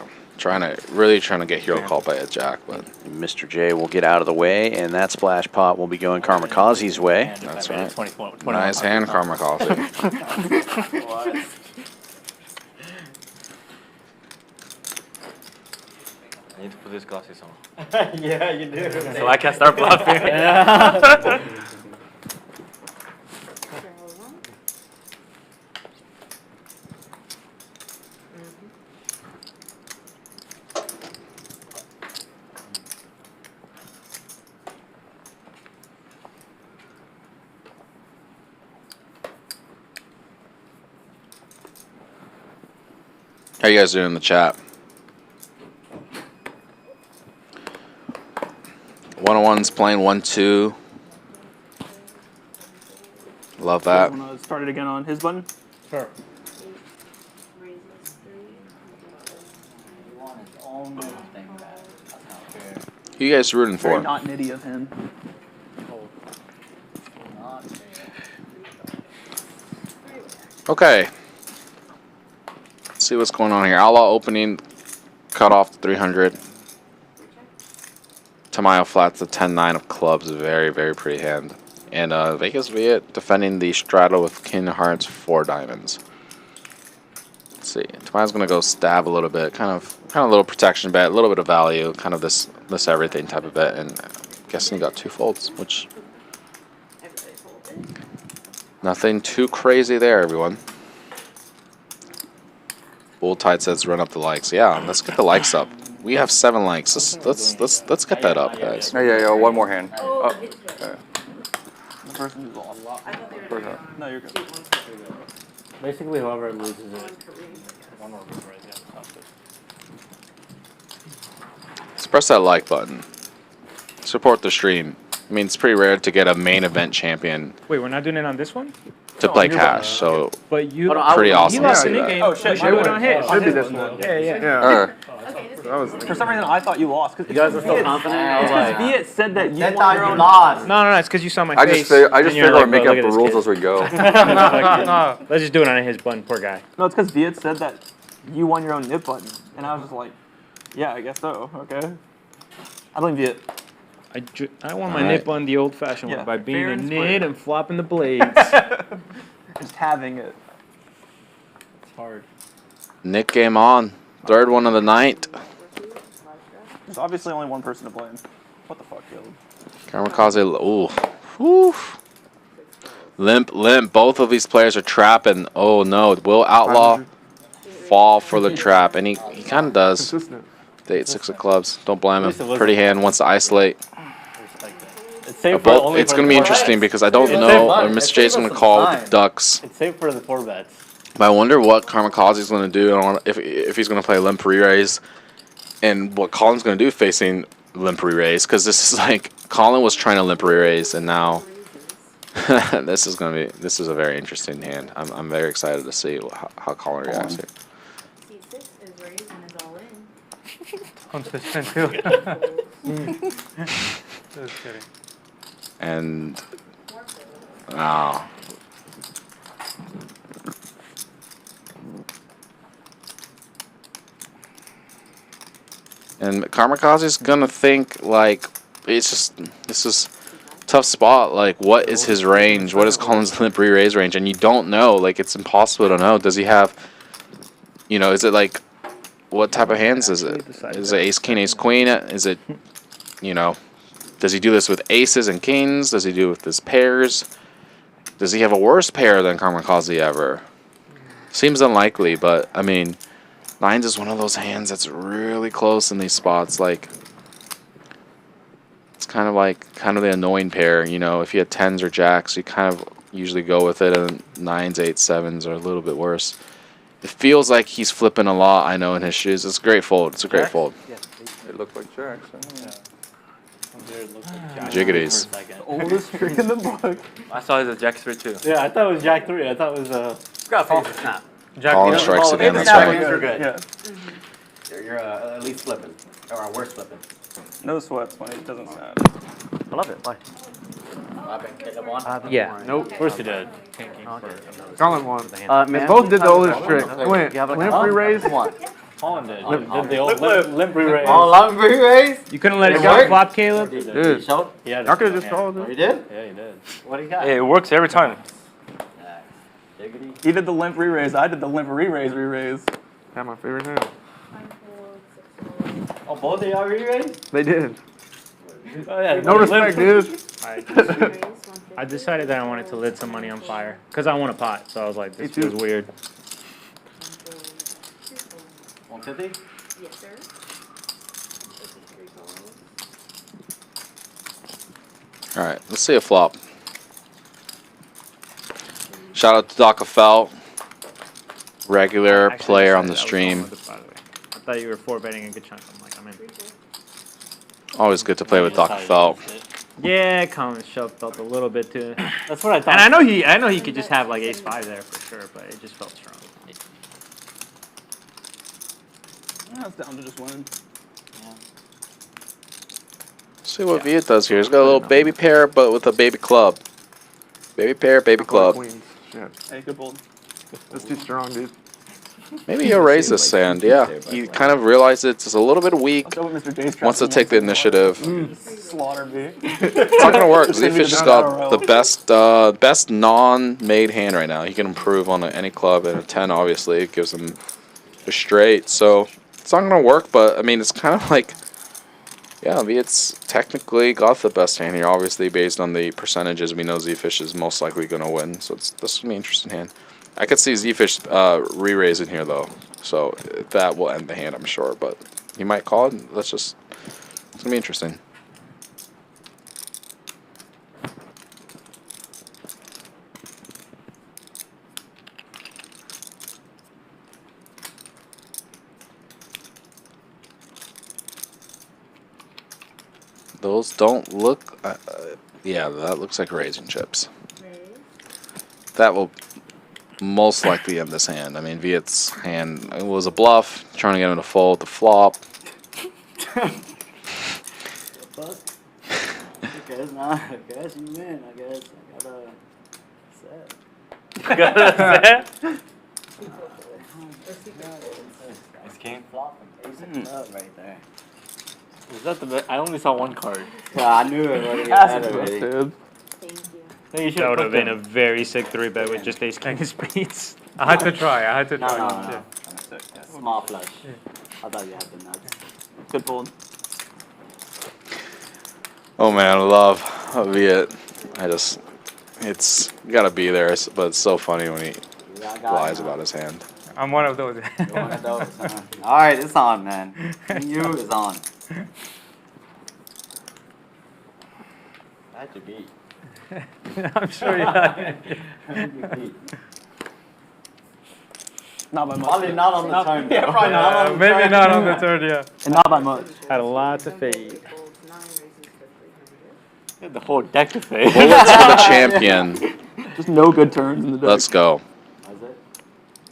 Really trying to get hero called by a jack, but Mr. J will get out of the way, and that splash pot will be going Karmikaze's way. That's right. Nice hand, Karmikaze. I need to put these glasses on. Yeah, you do. So I can start bluffing. How you guys doing in the chat? 101's playing 1-2. Love that. Want to start it again on his button? Sure. Who you guys rooting Very for? not nitty of him. Okay. Let's see what's going on here. Outlaw opening, cut off to 300. Tamayo flats the 10-9 of clubs. Very, very pretty hand. And Vegas Viet defending the straddle with king of hearts, 4 diamonds. Let's see. Tamayo's gonna go stab a little bit, kind of a little protection bet, a little bit of value, kind of this everything type of bet. And I'm guessing he got 2 folds, which nothing too crazy there, everyone. Bull Tide says run up the likes. Yeah, let's get the likes up. We have 7 likes. Let's get that up, guys. Yeah, one more hand. Oh. The person who's lost. No, you're good. Basically, whoever loses it, one more river right there. Let's press that like button. Support the stream. I mean, it's pretty rare to get a main event champion Wait, we're not doing it on this one? to play cash, so But you pretty awesome he to lost see the that. game. Oh, shit, Should do it on his. Should be this one. Yeah. For some reason, I thought you lost. You guys are so confident. I was like, Viet said that you They won thought your you own. lost. No, it's because you saw my I face. just figure and you're we're like, making "Bro, up look the at this rules kid." as we go. Let's just do it on his button, poor guy. No, it's because Viet said that you won your own nip button, and I was just like, yeah, I guess so. Okay. I blame Viet. I want my All nip on the old-fashioned Yeah, one by being fair a and nit square. and flopping the blades. Just having it. It's hard. Nick game on. Third one of the night. There's obviously only one person to blame. What the fuck, Caleb? Karmikaze, ooh. Whew. Limp. Both of these players are trapping. Oh no, will Outlaw fall for the trap? And he kind of does. The 8-6 of clubs. Don't blame him. Pretty hand wants to isolate. It's safe for Both, only it's for going to the be four interesting bets. because I don't It's know safe when Mr. J is going to call with the ducks. It's safe for the 4 bets. But I wonder what Karmikaze is going to do. If he's going to play limp re-raise. And what Collin's going to do facing limp re-raise. Because this is like, Collin was trying to limp re-raise. And now, this is a very interesting hand. I'm very excited to see how Collin reacts here. C6 is raised and is all in. Consistent too. Just kidding. And oh. And Karmikaze's gonna think like this is tough spot. Like, what is his range? What is Collin's limp re-raise range? And you don't know. Like, it's impossible to know. Does he have? You know, is it like what type of hands is it? Is it ace king, ace queen? Is it, you know, does he do this with aces and kings? Does he do it with his pairs? Does he have a worse pair than Karmikaze ever? Seems unlikely, but I mean, nines is one of those hands that's really close in these spots. Like, it's kind of the annoying pair. You know, if you had tens or jacks, you kind of usually go with it, and nines, eights, sevens are a little bit worse. It feels like he's flipping a lot, I know, in his shoes. It's a great fold. It's a great fold. Yeah, it looked like jacks. Jiggities. Oldest trick in the book. I saw it as Jack 3 too. Yeah, I thought it was Jack 3. I thought it was snap. Collin strikes again, that's right. You're good. Yeah. You're at least flipping, or worse flipping. No sweats when it doesn't snap. I love it. Why? Yeah. Nope. Of course he did. Collin won. Man, They both did the oldest trick. Went limp re-raise. Collin did. Did the old limp re-raise. Oh, limp re-raise? You couldn't let it go flop, Caleb? Dude, Showed? y'all could have just called You it. did? Yeah, he did. What do you got? Hey, it works every time. He did the limp re-raise. I did the limp re-raise. Had my favorite hand. Oh, both of y'all re-raised? They did. Oh, yeah, No respect, dude. I decided that I wanted to lit some money on fire because I won a pot, so I was like, this feels weird. 150? Yes, sir. All right, let's see a flop. Shout out to Doc Fell, regular Actually, player I on the decided stream. I was going with it, by the way. I thought you were 4-betting a good chunk. I'm like, I'm in. Always good to play with Doc Fell. Yeah, Collin felt a little bit too. That's what I thought. And I know he could just have like ace 5 there for sure, but it just felt strong. Yeah, it's down to just winning. See what Viet does here. He's got a little baby pair, but with a baby club. Baby pair, baby club. Queens. Shit. Hey, good bold. That's too strong, dude. Maybe he'll raise this sand. Yeah, he kind of realized it's a little bit weak. Let's go with Mr. J's Wants to take the initiative. Slaughter me. It's not gonna work. Zefish has got the best non-made hand right now. He can improve on any club, and a 10 obviously it gives him a straight. So it's not gonna work. But I mean, it's kind of like, yeah, Viet's technically got the best hand here. Obviously, based on the percentages, we know Zefish is most likely gonna win. So this is gonna be an interesting hand. I could see Zefish re-raising here though, so that will end the hand, I'm sure. But he might call it. It's gonna be interesting. Those don't look. Yeah, that looks like raisin chips. That will most likely end this hand. I mean, Viet's hand it was a bluff, trying to get him to fold the flop. I guess not. I guess you win. I guess I gotta set. This game flopping. Ace up right there. Was that the best? I only saw one card. Yeah, I knew it already. Already. Dude. That would have been a very sick 3-bet with just ace king of spades. I had to try. No. Small flush. I thought you had the nuts. Good fold. Oh man, I love Viet. It's gotta be there, but it's so funny when he lies about his hand. I'm one of those. One of those, huh? All right, it's on, man. You is on. That's a beat. I'm sure you had. Not by much. Probably not on the turn. Yeah, probably not on the Maybe turn. not on the third, yeah. And not by much. Had a lot to fade. The whole deck to fade. Bullets for the champion. Just no good turns in the deck. Let's go.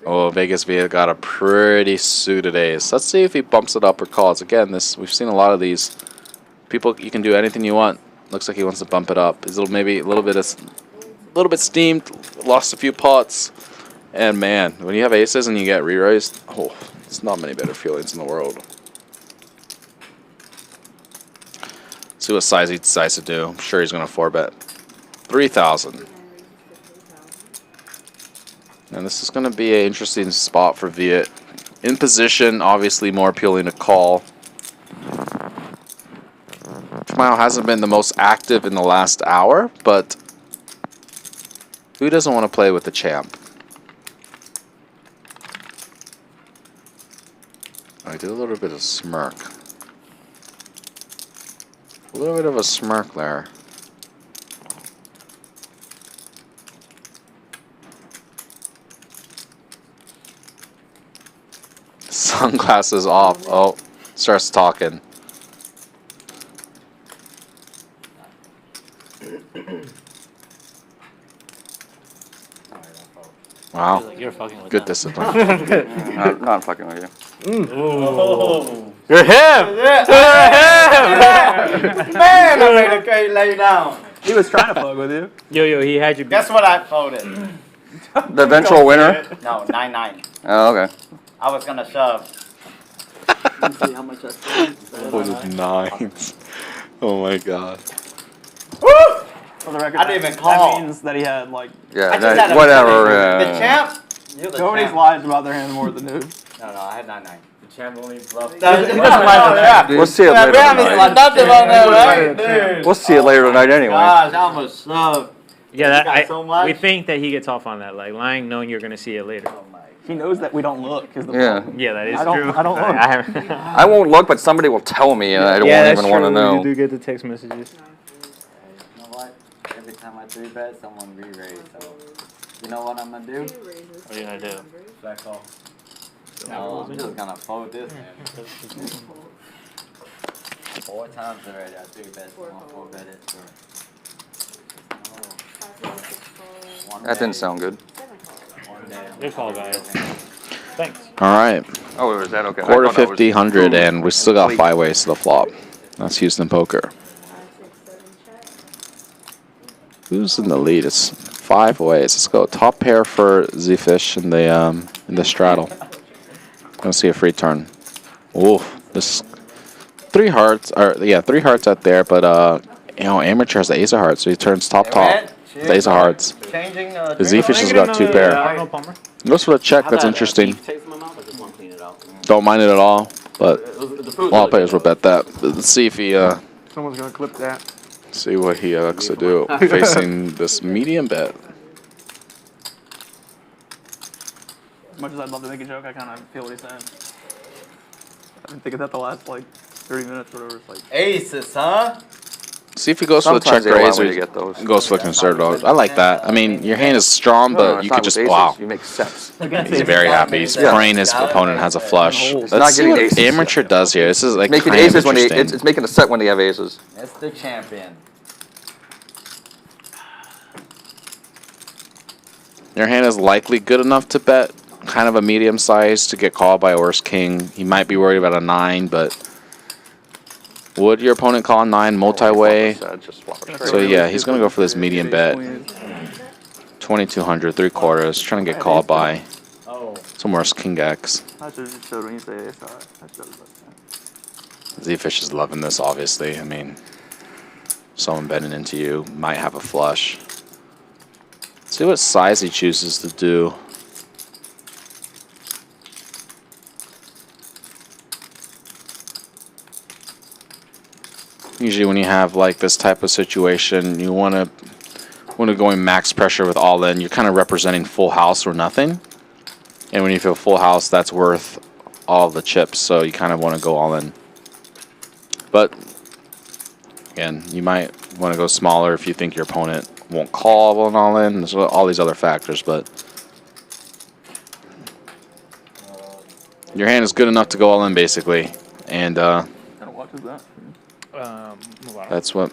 Oh, Vegas Viet got a pretty suited ace. Let's see if he bumps it up or calls. Again, we've seen a lot of these. People, you can do anything you want. Looks like he wants to bump it up. He's maybe a little bit steamed. Lost a few pots. And man, when you have aces and you get re-raised, oh, it's not many better feelings in the world. See what size he decides to do. I'm sure he's going to 4-bet 3,000. And this is going to be an interesting spot for Viet. In position, obviously more appealing to call. Tamayo hasn't been the most active in the last hour, but who doesn't want to play with the champ? I did a little bit of smirk. A little bit of a smirk there. Sunglasses off. Oh, starts talking. Wow. You're fucking with Good them. discipline. Not fucking with you. Oh. You're him! Man, I made a great lay down. He was trying to fuck with you. Yo, he had you beat. Guess what I folded? The eventual winner? No, 9-9. Oh, okay. I was gonna shove. Let's see how much I spent. What is nines? Oh my god. Woo! For the record, I didn't even call. That means that he had like. Yeah, I just had a whatever. The champ? You're the Nobody's champ. lied about their hand more than dude. No, I had 9-9. The champ only bluffed. He doesn't lie. We'll see it later tonight. Dude. We'll see it later tonight anyway. Gosh, I almost shoved. Yeah, got so much. we think that he gets off on that, like lying, knowing you're gonna see it later. He knows that we don't look. Is the Yeah. problem. Yeah, that is I don't- true. I don't look. I haven't. I won't look, but somebody will tell me, and I won't that's even want to true. know. You do get the text messages. You know what? Every time I 3-bet, someone re-raise. So, you know what I'm gonna do? What are you gonna do? Back off. No, I'm just gonna fold this, man. 4 times already. I 3-bet. I'm gonna 4-bet it. That didn't sound good. Good call, guys. Thanks. All right. Oh, is that okay? I Quarter thought that was 50, 100, and we still got complete. 5 ways to the flop. That's Houston Poker. Who's in the lead? It's 5 ways. Let's go. Top pair for Zefish in the straddle. Gonna see a free turn. Ooh, this 3 hearts. Or yeah, 3 hearts out there, but you know, amateur has the ace of hearts, so he turns top. The ace of hearts. The Zefish has got 2 pair. Goes for the check. That's interesting. Don't mind it at all, but a lot of players will bet that. But let's see if he Someone's gonna clip that. see what he likes to do facing this medium bet. As much as I'd love to make a joke, I kind of feel what he's saying. I've been thinking that the last like 30 minutes or whatever. It's like Aces, huh? See if he goes for the check Sometimes they allow raise me or to get those. goes for the conservative. I like that. I mean, your hand is strong, No, but it's you not could with just aces. wow. You make sets. He's very happy. He's praying his opponent has a flush. It's Let's not see getting what aces. amateur does here. This is like Making kind of aces when they, interesting. it's making a set when they have aces. That's the champion. Your hand is likely good enough to bet kind of a medium size to get called by worst king. He might be worried about a 9, but would your opponent call a 9 multi-way? So yeah, he's going to go for this medium bet. 2,200, 3/4, trying to get called by some worst king X. Zefish is loving this, obviously. I mean, someone betting into you might have a flush. See what size he chooses to do. Usually when you have like this type of situation, you want to go in max pressure with all in. You're kind of representing full house or nothing. And when you feel full house, that's worth all the chips. So you kind of want to go all in. But again, you might want to go smaller if you think your opponent won't call an all in. There's all these other factors, but your hand is good enough to go all in basically. And that's what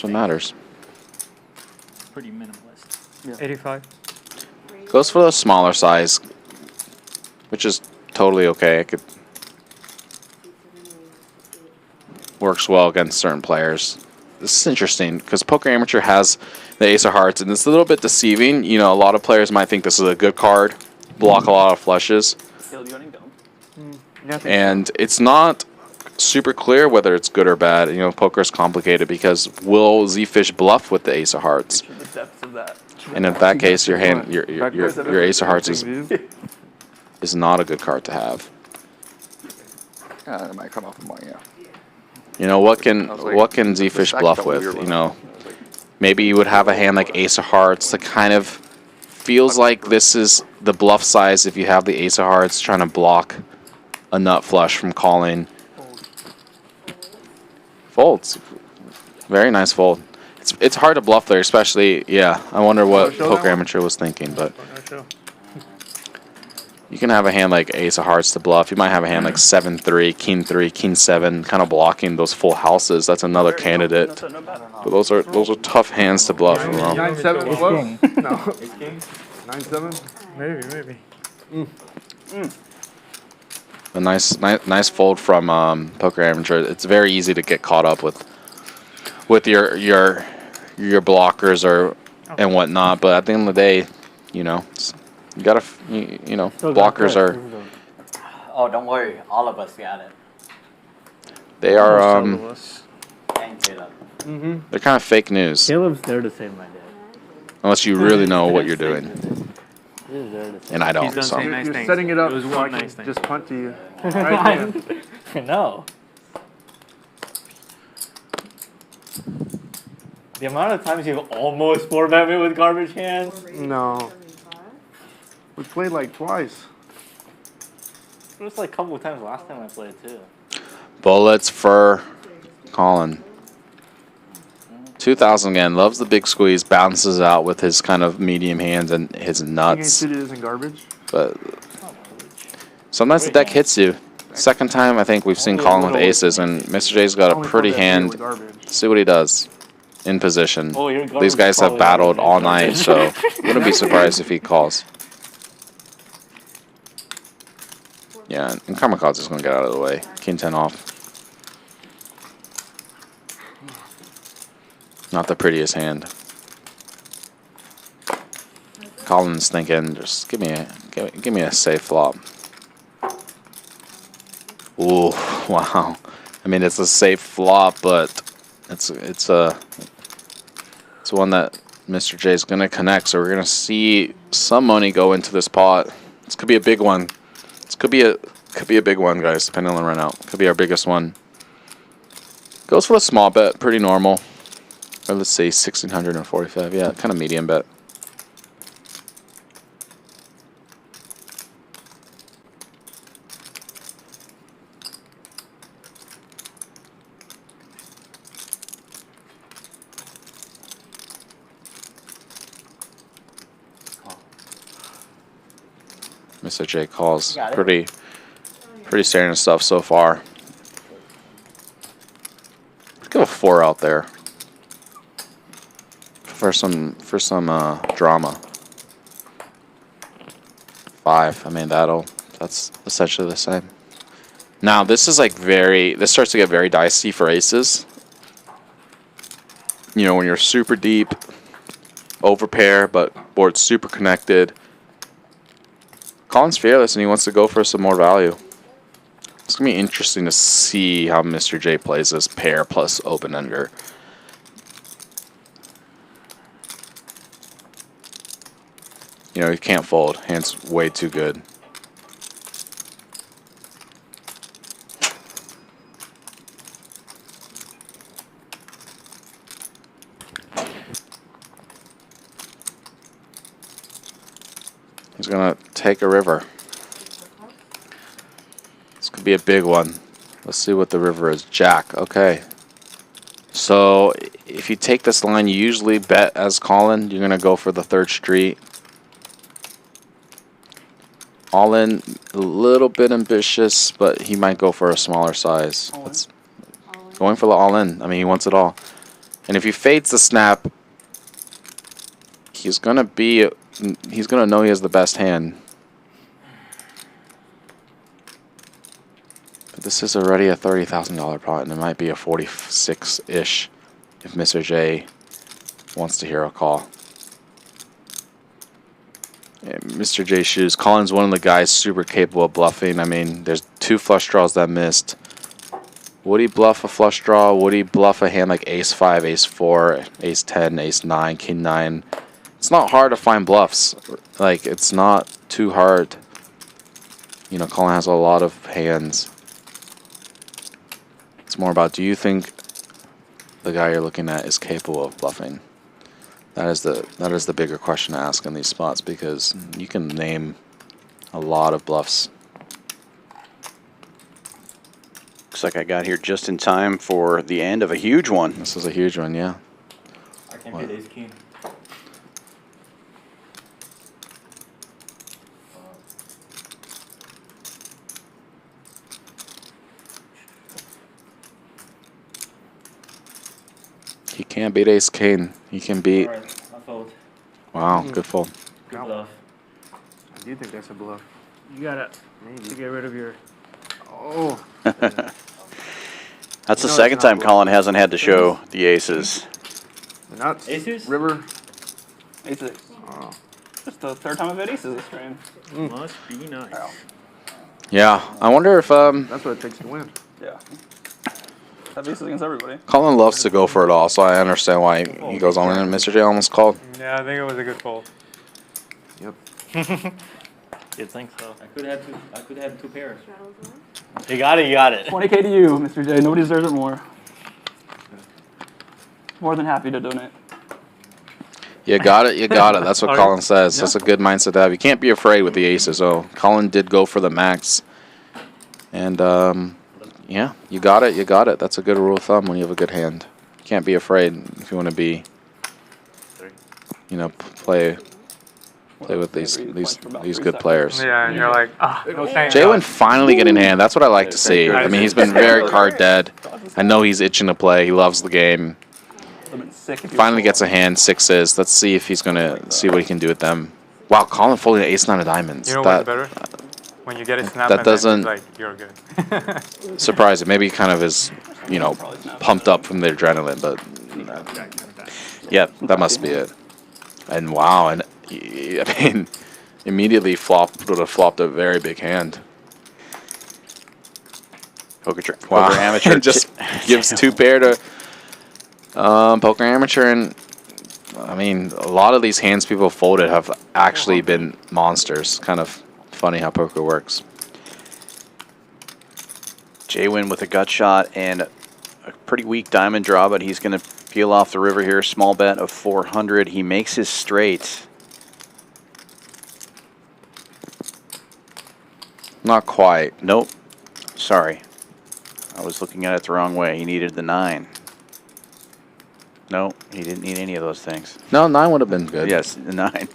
matters. Pretty minimalist. Yeah. 85. Goes for the smaller size, which is totally okay. It could works well against certain players. This is interesting because Poker Amateur has the Ace of Hearts, and it's a little bit deceiving. You know, a lot of players might think this is a good card, block a lot of flushes, and it's not super clear whether it's good or bad. You know, poker is complicated because will Zefish bluff with the Ace of Hearts? And in that case, your hand, your Ace of Hearts is not a good card to have. It might come off the money, yeah. You know, what can Zefish bluff with? You know, maybe you would have a hand like Ace of Hearts that kind of feels like this is the bluff size if you have the Ace of Hearts trying to block a nut flush from calling. Folds. Very nice fold. It's hard to bluff there, especially, yeah. I wonder what Poker Amateur was thinking, but you can have a hand like Ace of Hearts to bluff. You might have a hand like 7-3, King 7, kind of blocking those full houses. That's another candidate. But those are tough hands to bluff. 9-7 was bluff? No. 9-7? Maybe. A nice fold from Poker Amateur. It's very easy to get caught up with your blockers or and whatnot. But at the end of the day, you know, you gotta you know, blockers are. Oh, don't worry, all of us got it. They are they're kind of fake news. Caleb's there to save my day. Unless you really know what you're doing. And I don't. So. You're setting it up so I can just punt to you. Right there. I know. The amount of times you've almost 4-bet me with garbage hands. No. We played like twice. It was like a couple of times last time I played too. Bullets for Collin. 2,000 again. Loves the big squeeze. Bounces out with his kind of medium hands and his nuts. It isn't garbage. But sometimes the deck hits you. Second time I think we've seen Collin with aces, and Mr. J's got a pretty hand. See what he does in position. These guys have battled all night, so wouldn't be surprised if he calls. Yeah, and Karmikaze is going to get out of the way. King 10 off. Not the prettiest hand. Collin's thinking, just give me a safe flop. Ooh, wow. I mean, it's a safe flop, but it's one that Mr. J is going to connect. So we're going to see some money go into this pot. This could be a big one. This could be a big one, guys, depending on the run out. Could be our biggest one. Goes for a small bet, pretty normal. Or let's say 1,645. Yeah, kind of medium bet. Mr. J calls. Pretty standard stuff so far. Let's go 4 out there for some drama. 5. I mean, that's essentially the same. Now this is like this starts to get very dicey for aces. You know, when you're super deep, overpair, but board's super connected. Collin's fearless and he wants to go for some more value. It's gonna be interesting to see how Mr. J plays this pair plus open ender. You know, he can't fold. Hand's way too good. He's gonna take a river. This could be a big one. Let's see what the river is. Jack. Okay. So if you take this line, you usually bet as Collin. You're gonna go for the 3rd street. All in, a little bit ambitious, but he might go for a smaller size. That's going for the all in. I mean, he wants it all. And if he fades the snap, he's gonna know he has the best hand. But this is already a $30,000 pot, and it might be a 46-ish if Mr. J wants to hear a call. Yeah, Mr. J shoes. Collin's one of the guys super capable of bluffing. I mean, there's 2 flush draws that missed. Would he bluff a flush draw? Would he bluff a hand like ace 5, ace 4, ace 10, ace 9, king 9? It's not hard to find bluffs. Like, it's not too hard. You know, Collin has a lot of hands. It's more about, do you think the guy you're looking at is capable of bluffing? That is the bigger question to ask in these spots, because you can name a lot of bluffs. Looks like I got here just in time for the end of a huge one. This is a huge one, yeah. I can't get ace king. He can't beat ace king. He can beat. Alright, I fold. Wow, good fold. Good bluff. I do think that's a bluff. You gotta to get rid of your. Oh. That's the second time Collin hasn't had to show the aces. Nuts. Aces? River. Aces. Oh. Just the 3rd time I've had aces this stream. Must be nice. Yeah, I wonder if That's what it takes to win. Yeah. Have aces against everybody. Collin loves to go for it all, so I understand why he goes on. And Mr. J almost called. Yeah, I think it was a good fold. Yep. You'd think so. I could have 2 pairs. You got it, you got it. 20K to you, Mr. J. Nobody deserves it more. More than happy to donate. You got it, you got it. That's what Collin says. That's a good mindset to have. You can't be afraid with the aces. So Collin did go for the max. And, yeah, you got it, you got it. That's a good rule of thumb when you have a good hand. You can't be afraid if you want to be, you know, play with these good players. Yeah, and you're like, ah, no thanks. JWin finally getting hand. That's what I like to see. I mean, he's been very card dead. I know he's itching to play. He loves the game. Finally gets a hand, 6s. Let's see if he's going to see what he can do with them. Wow, Collin folding ace 9 of diamonds. You know what's better? When you get a snap, that doesn't like, you're good. surprise it. Maybe he kind of is, you know, pumped up from the adrenaline, but yeah, that must be it. And wow, and I mean, immediately would have flopped a very big hand. Poker Amateur just gives 2 pair to poker amateur, and I mean, a lot of these hands people folded have actually been monsters. Kind of funny how poker works. JWin with a gut shot and a pretty weak diamond draw, but he's going to peel off the river here. Small bet of 400. He makes his straight. Not quite. Nope. Sorry. I was looking at it the wrong way. He needed the 9. No, he didn't need any of those things. No, 9 would have been good. Yes, the 9.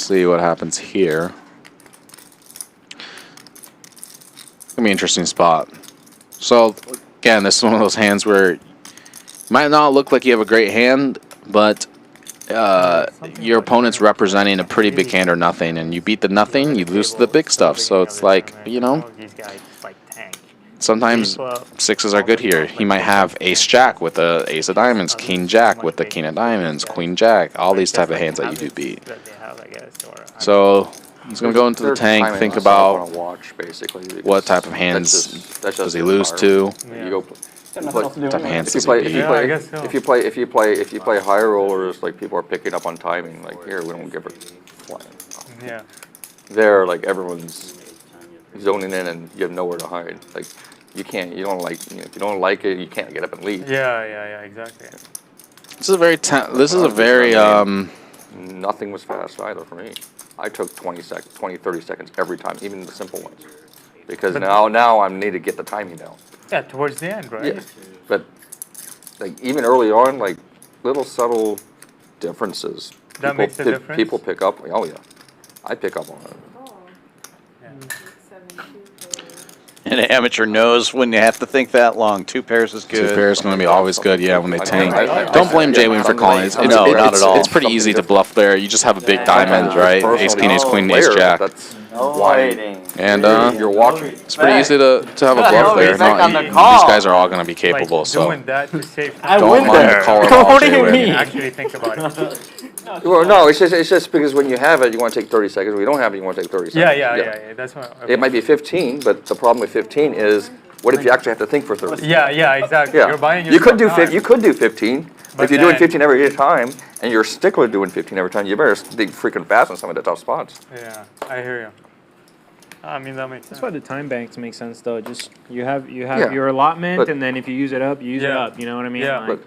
see what happens here. Gonna be an interesting spot. So again, this is one of those hands where it might not look like you have a great hand, but your opponent's representing a pretty big hand or nothing, and you beat the nothing, you lose the big stuff. So it's like, you know, sometimes sixes are good here. He might have ace jack with a ace of diamonds, king jack with the king of diamonds, queen jack, all these type of hands that you do beat. So he's going to go into the tank, think about what type of hands does he lose to. What type of hands does he beat? If you play high rollers, like people are picking up on timing, like here we don't give a flying. Yeah. There, like everyone's zoning in and you have nowhere to hide. Like you can't, you don't like, if you don't like it, you can't get up and leave. Yeah, exactly. This is a very nothing was fast either for me. I took 20, 30 seconds every time, even the simple ones, because now I need to get the timing down. Yeah, towards the end, right? Yeah, but like even early on, like little subtle differences. That makes a difference? People pick up. Oh yeah, I pick up on it. An amateur knows when you have to think that long. Two pairs is good. Two pairs is going to be always good, yeah, when they tank. Don't blame JWin for calling. No, not at all. It's pretty easy to bluff there. You just have a big diamond, right? Ace king, ace queen, ace jack. And you're watching. It's pretty easy to have a bluff there. These guys are all going to be capable, so Doing that to save don't mind the call at all, What do you JWin. mean? Actually think about it. Well, no, it's just because when you have it, you want to take 30 seconds. When you don't have it, you want to take 30 seconds. Yeah. That's what. It might be 15, but the problem with 15 is, what if you actually have to think for 30? Yeah, exactly. Yeah. You're buying You could do yourself time. You could do 15. But if you're doing 15 every time, and you're stickler doing 15 every time, you better think freaking fast on some of the tough spots. Yeah, I hear you. I mean, that makes sense. That's why the time banks make sense, though. Just you have your allotment, and then if you use it up, you use it up. You know what I mean? Yeah. But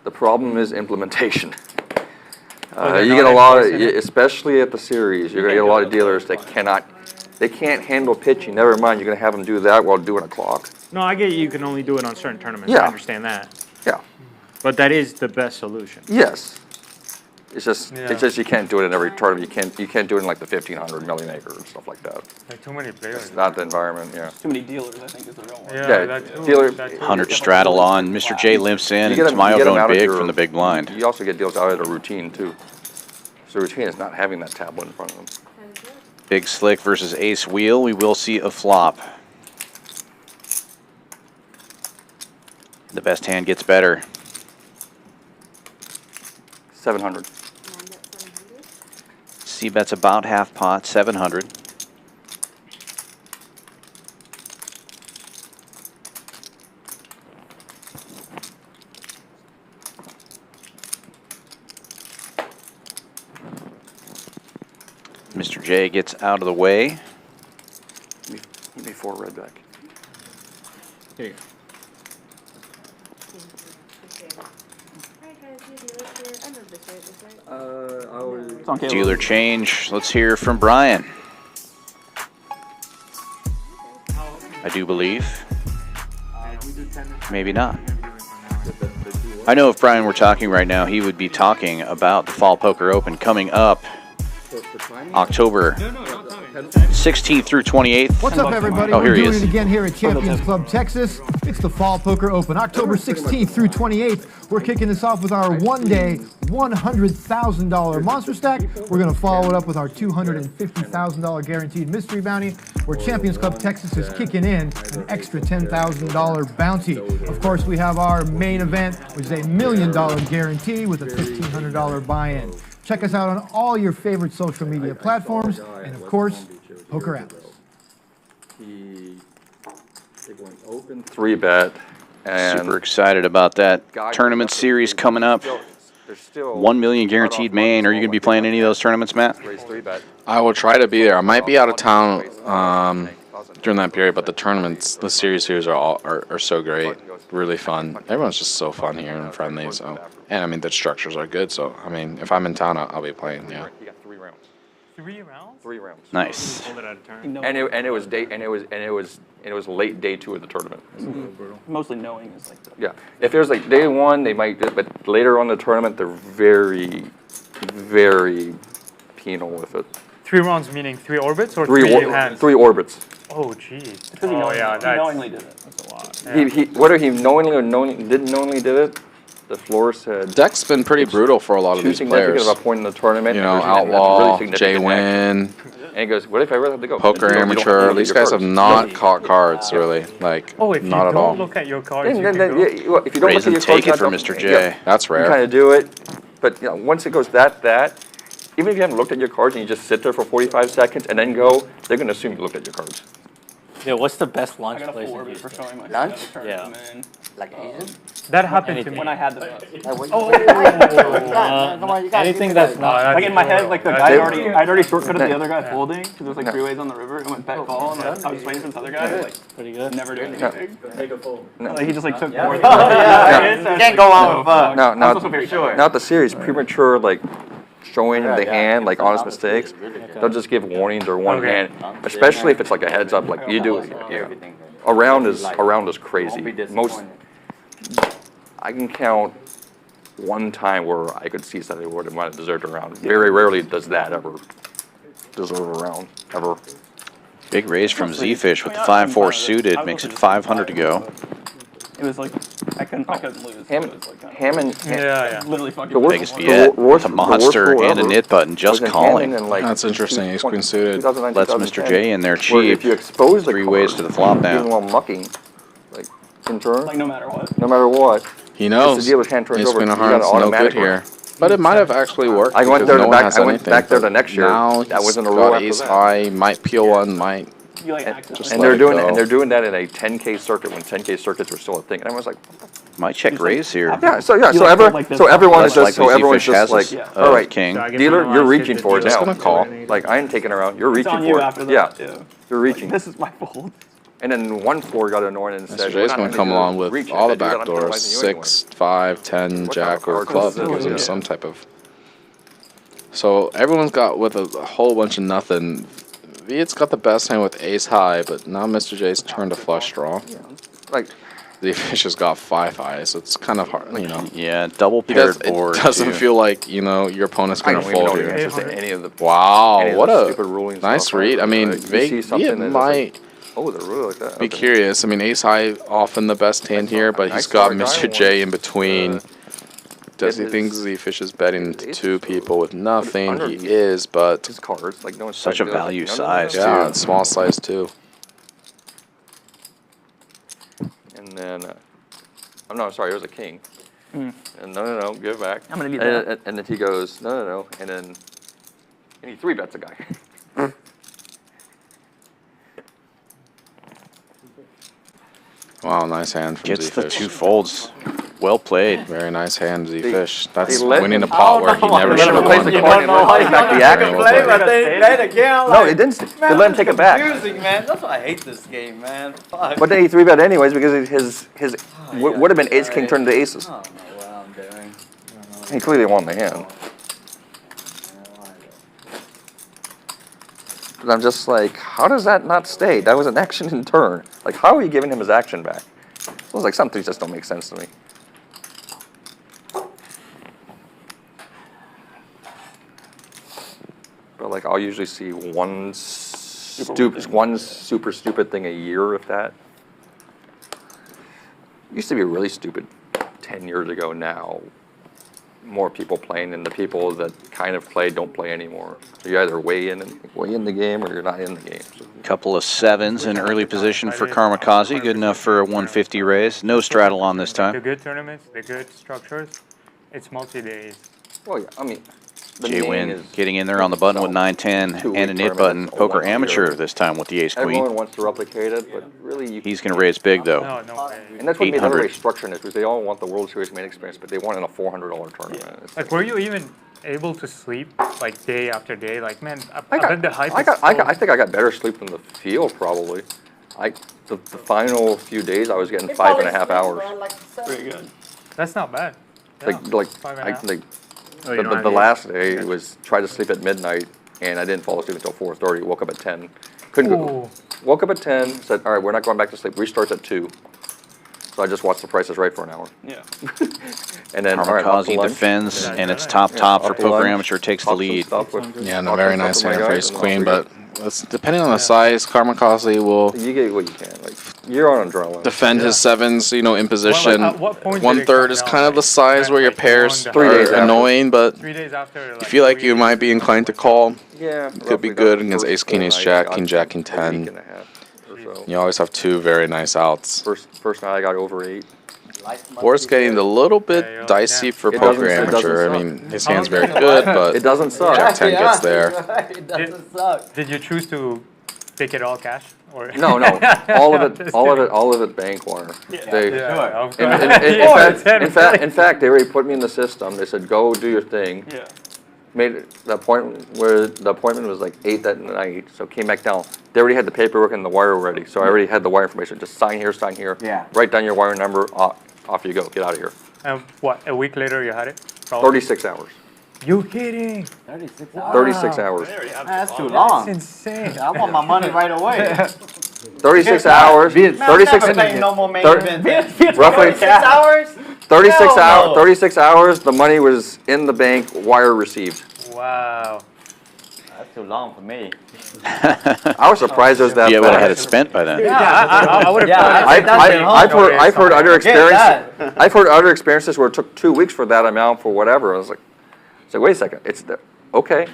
the problem is implementation. Well, you get a lot of, especially at the series, you're going to get a lot of dealers that can't handle pitching. Never mind, you're going to have them do that while doing a clock. No, I get you can only do it on certain tournaments. Yeah. I understand that. Yeah. But that is the best solution. Yes. It's just you can't do it in every tournament. You can't do it in like the 1,500 million acre and stuff like that. Like too many players. It's not the environment. Yeah. Too many dealers, I think, is the real one. Yeah, dealer. 100 straddle on. Mr. J limps in, and Tamayo going big from the big blind. You also get deals out of the routine too. So the routine is not having that tablet in front of them. Big slick versus ace wheel. We will see a flop. The best hand gets better. 700. C-bet's about half pot, 700. Mr. J gets out of the way. Give me 4 red back. Here you go. Dealer change. Let's hear from Brian. I do believe. Maybe not. I know if Brian were talking right now, he would be talking about the Fall Poker Open coming up October 16th through 28th. What's up, everybody? Oh, here We're he doing is. it again here at Champions Club, Texas. It's the Fall Poker Open, October 16th through 28th. We're kicking this off with our one-day, $100,000 monster stack. We're going to follow it up with our $250,000 guaranteed mystery bounty, where Champions Club Texas is kicking in an extra $10,000 bounty. Of course, we have our main event, which is a $1 million guarantee with a $1,500 buy-in. Check us out on all your favorite social media platforms, and of course, Poker Atlas. They're going open 3-bet. And super excited about that tournament series coming up. 1 million guaranteed main. Are you going to be playing any of those tournaments, Matt? I will try to be there. I might be out of town during that period, but the tournaments, the series here are so great, really fun. Everyone's just so fun here and friendly. So, and I mean the structures are good. So I mean, if I'm in town, I'll be playing. Yeah. You got 3 rounds. 3 rounds? 3 rounds. Nice. And it was late day 2 of the tournament. Mostly knowing is like the Yeah. If there's like day 1, they might, but later on in the tournament, they're very, very penal with it. 3 rounds meaning 3 orbits or 3 hands? 3 orbits. Oh, geez. Because he knowingly did it. That's a lot. Whether he knowingly or didn't knowingly did it, the floor said. Deck's been pretty brutal for a lot of these players. Too significant of a point in the tournament. You know, and there's Outlaw, really JWin, and he goes, what if I really have to go? Poker Amateur. These guys have not caught cards, really. Like, Oh, if not you at all. don't look at your cards, you Then, can go. if you don't look Raise at and your take cards, it for Mr. J. yeah, That's you rare. kind of do it. But you know, once it goes that, even if you haven't looked at your cards and you just sit there for 45 seconds and then go, they're going to assume you looked at your cards. Yeah, what's the best lunch I got a place full in orbit for Houston? showing my Lunch? Yeah. man. Like Asian? That happened to me. When I had the Anything that's not. like in my head, like the guy I'd already shortcutted the other guy folding because there's like 3 ways on the river. It went bet call, and I was waiting for this other guy to like Pretty good. never do anything. Make a fold. Like he just like took 4. You can't go on with fuck. Now the series premature like showing the hand like honest mistakes. They'll just give warnings or one hand, especially if it's like a heads up like you do. Yeah. Around is crazy. Most I can count one time where I could see something where they might have deserved a round. Very rarely does that ever deserve a round ever. Big raise from Zefish with the 5-4 suited, makes it 500 to go. It was like I couldn't lose. Hammond, literally fucking. Vegas Viet with a monster and a knit button, just calling. That's interesting. Ace Queen suited. Lets Mr. J in there cheap. If you expose the 3 ways to the flop even now. while mucking, like in turn, Like no matter what. no matter what. He knows. If the deal was hand turned Ace over, Queen you of got Hearts, an no good automatic here. But it might have actually worked. I went because there no one has anything, back there the but next year. Now That wasn't a he's rule got after ace that. high, might peel one, might. You like Just And let they're it go. doing that in a 10K circuit when 10K circuits were still a thing. And I was like, Might check raise here. yeah. So everyone is just Zefish has like, this, all right, king. dealer, you're reaching for it Just now. gonna call. Like I ain't taking around. You're reaching on for you it. after that, Yeah, yeah. you're reaching. This is my fold. And then one floor got annoyed and said, Mr. J's going to come along with reach. all the If I do that, back I'm doors, penalizing you anyway. 6, 5, 10, What jack, kind or of club. card Gives him is it? some type of. So everyone's got with a whole bunch of nothing. Viet's got the best hand with ace high, but now Mr. J's turned to flush draw. Like Zefish has got 5 high, so it's kind of hard, you know. Yeah, double It paired board. doesn't too. feel like, you know, your opponent's I going to don't even know fold the here. answers to any of the. Wow, any of what the a stupid rulings nice stuff. read. I mean, You see something Viet that's like, might oh, they're really like that. be Okay. curious. I mean, ace high often the best hand here, but I he's saw got a guy Mr. J in once, between. Does he his- think Zefish is betting his- 2 people with nothing? He underneath is, but His cards, like no one's Such trying a to go, value like, no, size, no, no, yeah, too. it's small size too. And then, I'm no, sorry, it was a king. And no, give it back. I'm gonna need and, that. and then he goes, no, and then he 3-bets a guy. Wow, nice hand from Gets the Zefish. 2 folds. Well played. Very nice hand, Zefish. That's he let winning him- a pot where he never Let should him have replace won. the You coin don't and know let how him you back the can act. play, but they played again. No, Like, it didn't. man, They let him take it back. confusing, man. That's why I hate this game, man. Fuck. But then he 3-bet anyways because his would have been ace king turned to aces. I don't know what I'm doing. He clearly won the hand. But I'm just like, how does that not stay? That was an action in turn. Like, how are you giving him his action back? It was like some things just don't make sense to me. But like, I'll usually see one super stupid thing a year, if that. Used to be really stupid 10 years ago. Now, more people playing, and the people that kind of play don't play anymore. So you either way in the game or you're not in the game. So Couple of 7s in early position for Karmikaze. Good enough for a 150 raise. No straddle on this The time. good tournaments, the good structures, it's multi-days. well, yeah, I mean, the main JWin is getting in there on the button with 9-10 and a knit button. Poker amateur this time with the ace queen. everyone wants to replicate it, but really, He's going to raise big though. No way. and that's what made 800. everybody structure in this, because they all want the World Series main experience, but they want it in a $400 tournament. It's Like, were you even able to sleep like day after day? Like, man, I bet the hype. I think I got better sleep than the field probably. The final few days I was getting 5.5 hours. Pretty good. That's not bad. Yeah, Like 5.5. the last day was try to sleep at midnight, and I didn't fall asleep until 4:30. Woke up at 10. Couldn't go. Ooh. Woke up at 10. Said, all right, we're not going back to sleep. Restarts at 2. So I just watched The Price is Right for an hour. Yeah. And then, all right, off to Karmikaze lunch. defends, and it's top for off to Poker lunch, Amateur takes the talk some lead. stuff with- Yeah, and a talk very some nice stuff with hand my for guys, his and off queen, we but go. depending on the size, Karmikaze will You get what you can. Like, you're on adrenaline. defend his sevens, you know, in position. at what point did it 1/3 come is down, kind of the like, size where your like, pairs around 3 days are after. annoying, but 3 days after. you feel like you might be inclined to call. Yeah. It could be good against ace, king, ace, jack, king, jack, king, 10. So. You always have 2 very nice outs. First night I got over 8. Board's getting a little bit dicey for It Poker doesn't Amateur. I suck. mean, his hand's very good, but It doesn't suck. Jack 10 gets there. It doesn't suck. Did you choose to pick it all cash? Or No, all of it bank wire. They, of in fact, they already put me in the system. They said, go do your thing. Yeah. Made it the appointment where the appointment was like 8 that night, so came back down. They already had the paperwork and the wire already, so I already had the wire information. Just sign here, Yeah. write down your wire number, off you go, get out of here. And what, a week later you had it? Probably. 36 hours. You kidding? 36 hours. 36 hours. That's too long. That's insane. I want my money right away. 36 hours. 36 no more main thir- event. roughly 6 hours? 36 Hell hours. no. 36 hours. The money was in the bank. Wire received. Wow. That's too long for me. I was surprised it was that. Yeah, would have fast. had it spent by then. Yeah, I would have. Yeah, I've heard other Forget experiences. that. I've heard other experiences where it took 2 weeks for that amount for whatever. I was like, wait a second, it's there. Okay.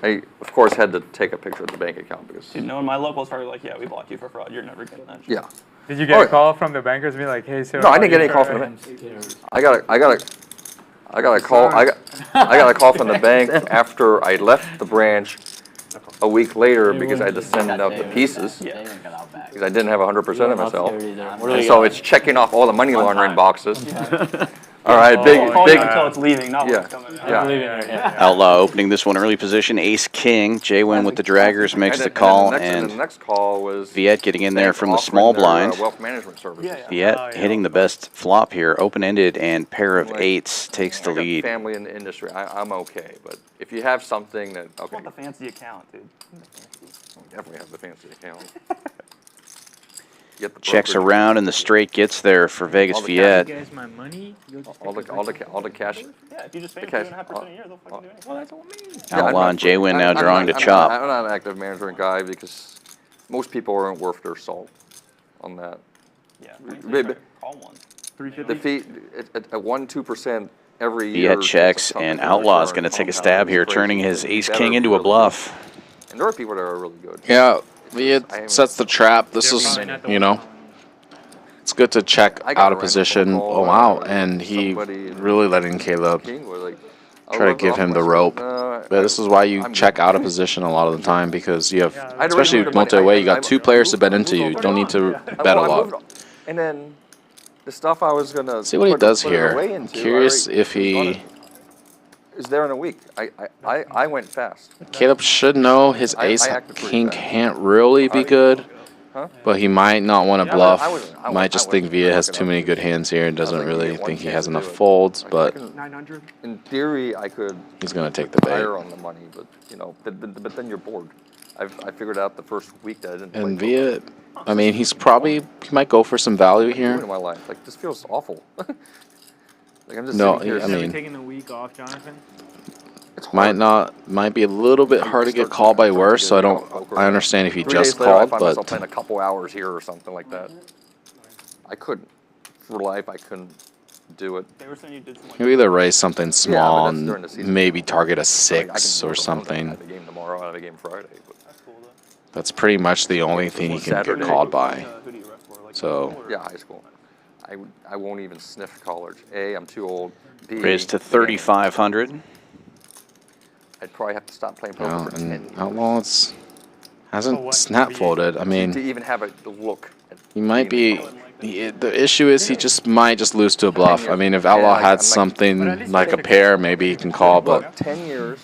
I of course had to take a picture of the bank account because. Dude, knowing my locals probably like, yeah, we blocked you for fraud. You're never getting that. Yeah. Did you get Oh, a call from the bankers being like, hey, sir? No, I didn't get any call from the bank. I got a call from the bank after I left the branch a week later because I had to send out the pieces because I didn't have 100% of myself. And so it's checking off all the money laundering boxes. All right, big. Until it's leaving, not when it's coming. Yeah. Outlaw opening this one early position. Ace King. JWin with the draggers makes the call, And the next call was Viet getting in there from the offering small their, blind. wealth management services. Viet hitting the best flop here, open-ended and pair of eights takes the I got lead. family in the industry. I'm okay, but if you have something that I want the fancy account, dude. definitely have the fancy account. Checks around and the straight gets there for Vegas all the Viet. You guys, my money. all the cash. Yeah, if you just pay cash- 2.5% a year, they'll fucking do anything. Well, that's what I mean. Outlaw and JWin now I'm drawing to not- chop. I'm not an active management guy because most people aren't worth their salt on that. Yeah, Call one. The fee at 1-2% every year. Viet checks and Outlaw is going to take a stab here, turning his Ace King into a bluff. And there are people that are really good. Yeah, Viet sets the trap. This is, you know, it's good to check out of position. Oh, wow. And he really letting Caleb try to give him the rope. But this is why you check out of position a lot of the time because you have, especially with multi-way, you got 2 players to bet into you. You don't need to bet a lot. And then the stuff I was gonna See what he does put it here. away into, Curious if he. is there in a week. I went fast. Caleb should know his ace king can't really be good, but he might not want to bluff. Might just think Viet has too many good hands here and doesn't really think he has enough folds, but In theory, I could. he's going to take the bait. Higher on the money, but you know, but then you're bored. I figured out the first week that I didn't. And play Viet, I mean, he might go for some value What am I doing here. in my life? Like this feels awful. Like I'm just No, sitting here. I mean, Taking the week off, Jonathan. might be a little bit hard to get called by worse, so I understand if he 3 just days later, I called, find myself but playing a couple hours here or something like that. I couldn't, for life, I couldn't do it. They were saying you did some, like, he'll either raise something small that's during the and season. maybe target a I 6 can or I something. have a game tomorrow. I have a game Friday. But That's pretty much the only thing he can get Saturday. called by. So yeah, high school. I won't even sniff college. A, I'm too old. B, Raised to 3,500. I'd probably have to stop playing poker yeah, for 10 years. and Outlaw hasn't snap folded. I to mean, even have a look. he might be. The issue is he just might just lose to a bluff. I mean, if Outlaw had something like a pair, maybe he can call, but 10 years.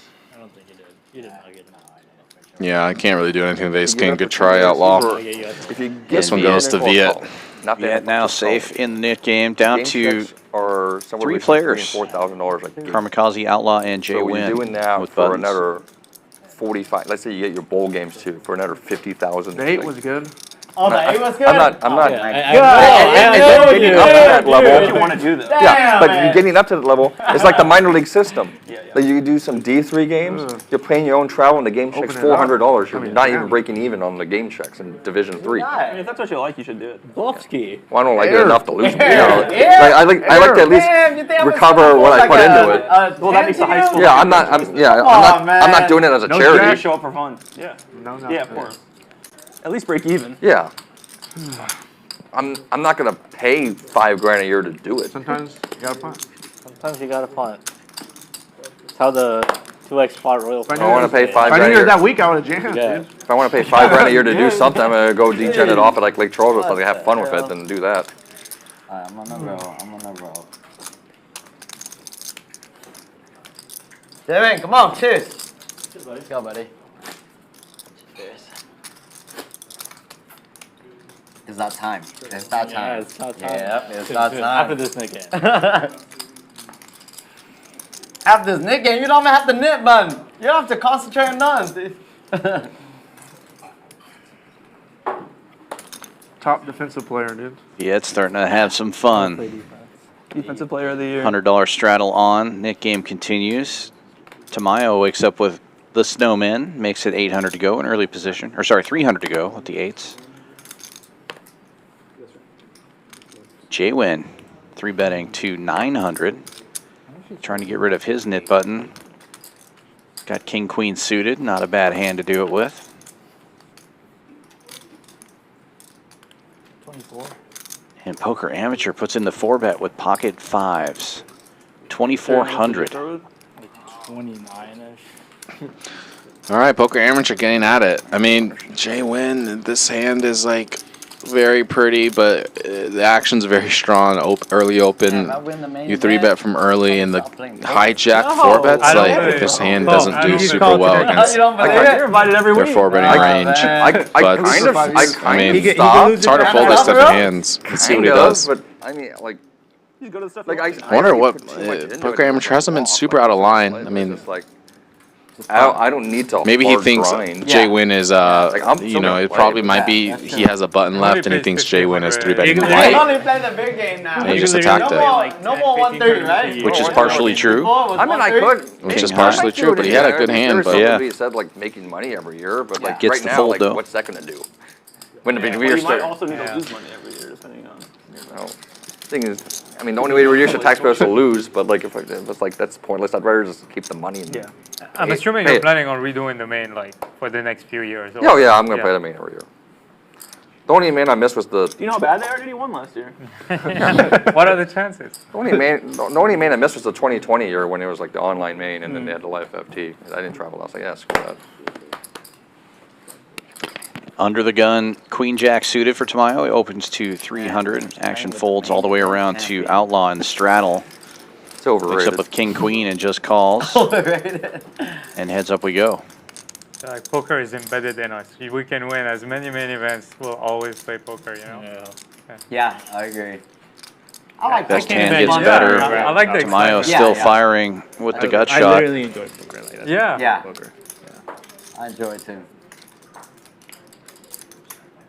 yeah, I can't really do anything with Ace King. Good try, Outlaw. If you get This one goes to Viet. Viet now safe in the net game, down to are 3 players. $4,000 like Karmikaze, Outlaw, and So what you're doing JWin now with for buttons. another 45. Let's say you get your bowl games too for another 50,000. The 8 was good. Oh, the A was good? I'm not. I Getting up to that level. You want to do this? Yeah, but you're getting up to that level. It's like the minor league system. Like you do some D3 games. You're paying your own travel, and the game check's $400. You're not even breaking even on the game checks in Division 3. I mean, if that's what you like, you should do it. Blovsky. Well, I don't like it enough to lose. I like to at least recover what I put into it. Well, that makes the high school. Yeah, I'm not doing it as a charity. Show up for fun. Yeah. Yeah, of course. At least break even. Yeah. I'm not gonna pay $5,000 a year to do it. Sometimes you gotta punt. Sometimes you gotta punt. That's how the 2x spot royal. I want to pay $5,000 If I a knew year. that week, I would have jammed. Yeah. Dude. If I want to pay $5,000 a year to do something, I'm gonna go degen it off at like Lake Charles so I can have fun with it, then do that. Alright, I'm on the roll. JWin, come on, cheers. Let's go, buddy. Cheers. It's that time. It's that time. Yeah, it's that time. Yep, it's that time. After this Nick game. After this Nick game, you don't even have the knit button. You don't have to concentrate on none. Top defensive player, dude. Viet's starting to have some fun. Defensive player of the year. $100 straddle on. Nick game continues. Tamayo wakes up with the snowman, makes it 800 to go in early position. Or sorry, 300 to go with the 8s. JWin, 3-betting to 900. Trying to get rid of his knit button. Got king queen suited, not a bad hand to do it with. 24. And Poker Amateur puts in the 4-bet with pocket 5s. 2,400. 29-ish. All right, Poker Amateur getting at it. I mean, JWin, this hand is like very pretty, but the action's very strong. Early open, you 3-bet from early, and the hijack 4-bets, like this hand doesn't do super well against their 4-betting range. I mean, it's hard to fold this type of hands. Let's see what he does. But I mean, like, I wonder what Poker Amateur hasn't been super out of line. I mean, I don't need to. Maybe he thinks grind. JWin is you know, it probably might be he has a button left and he thinks JWin is 3-betting I only play the big game now. And you just attacked it. No more 130, right? Which is partially true. I mean, I could. Which is partially true, but he had a good hand. But yeah, He said like making money every year, but like Gets right the now, fold, like though. what's that gonna do? When the Well, year you might starts. also need to lose money every year, depending on. Well, thing is, I mean, the only way to reduce the taxpayer is to lose, but like if it's like that's pointless. I'd rather just keep the money. And I'm assuming pay you're it. planning on redoing the main like for the next few years. Oh yeah, I'm gonna play the main every year. The only main I missed was the. Do you know how bad they are? Did he won last year? What are the chances? The only main I missed was the 2020 year when it was like the online main and then they had the live FT. I didn't travel. I was like, yeah, screw that. Under the gun, Queen Jack suited for Tamayo. He opens to 300. Action folds all the way around to Outlaw and straddle. It's overrated. Picks up with King Queen and just calls. Overrated. And heads up we go. Like poker is embedded in us. If we can win as many main events, we'll always play poker. You know. Yeah, I agree. I like Best poker. hand gets Fun. better. I like the Tamayo excitement. still Yeah. firing with the gut I shot. literally enjoy poker like that. Yeah. Poker. I enjoy it too.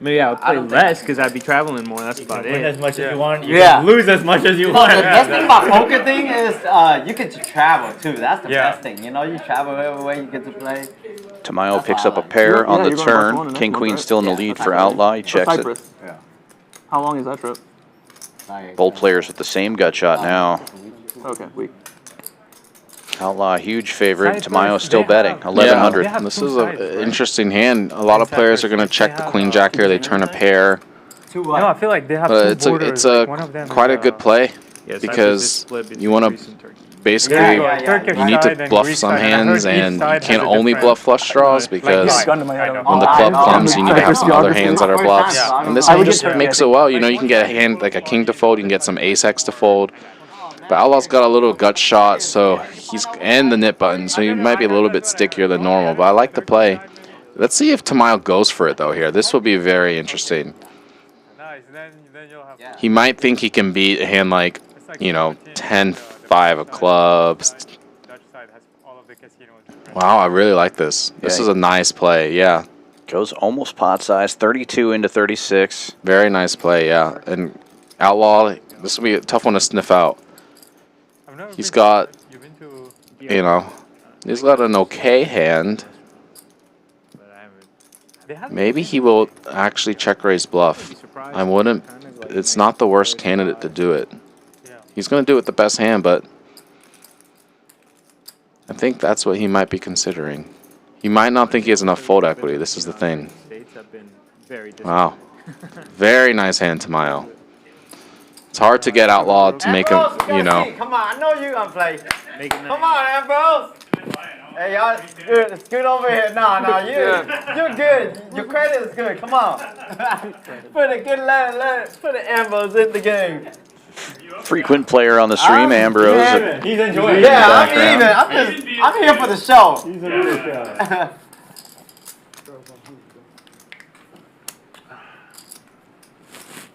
Maybe I would play less because I'd be traveling more. That's about Win as it. much as you want. You Yeah. can lose as much as you Well, want. the best thing about poker thing is you get to travel too. That's the Yeah. best thing. You know, you travel everywhere you get to play. Tamayo picks up a pair on the you're going to Barcelona turn. next King month, Queen right? still in the lead for Outlaw. He checks it. Cyprus. Yeah. How long is that trip? Both players with the same gut shot now. Okay, week. Outlaw a huge favorite. Cyprus, Tamayo still they betting. have- 1100. Yeah. This two is sides, an right? interesting hand. A lot of players are going to check the Queen Jack here. They turn a pair. Two No, I feel like they have But two it's a, borders. it's like one of them quite is, a good play Yeah, because you want to basically Yeah. Turkish you need side to and bluff Greek some side. I heard hands each and you side can't has a only different- bluff flush draws because Gun to my head. on the club plums you need to have some other hands that are bluffs. Yeah. And this I hand would just get makes it well. You know, you can get a hand like a king to fold, you can get some ace x to fold. But Outlaw's got a little gut shot, so he's and the knit button, so he might be a little bit stickier than normal. But I like the play. Let's see if Tamayo goes for it though here. This will be very interesting. Nice. Then you'll have. He might think he can beat a hand like, you know, 10-5 of clubs. Dutch side has all of the casinos. Wow, I really like this. This is a nice play, yeah. Goes almost pot size, 32 into 36. Very nice play, yeah. And Outlaw, this will be a tough one to sniff out. He's got, you know, he's got an okay hand. Maybe he will actually check raise bluff. I wouldn't. It's not the worst candidate to do it. He's going to do it with the best hand, but I think that's what he might be considering. He might not think he has enough fold equity. This is the thing. Wow. Very nice hand, Tamayo. It's hard to get Outlaw to make him, you know. Come on, I know you're going to play. Come on, Ambrose. Hey, y'all, scoot over here. No, you're good. Your credit is good. Come on. Put the Ambrose in the game. Frequent player on the stream, Ambrose. He's enjoying it. Yeah, I'm here for the show. He's in the show.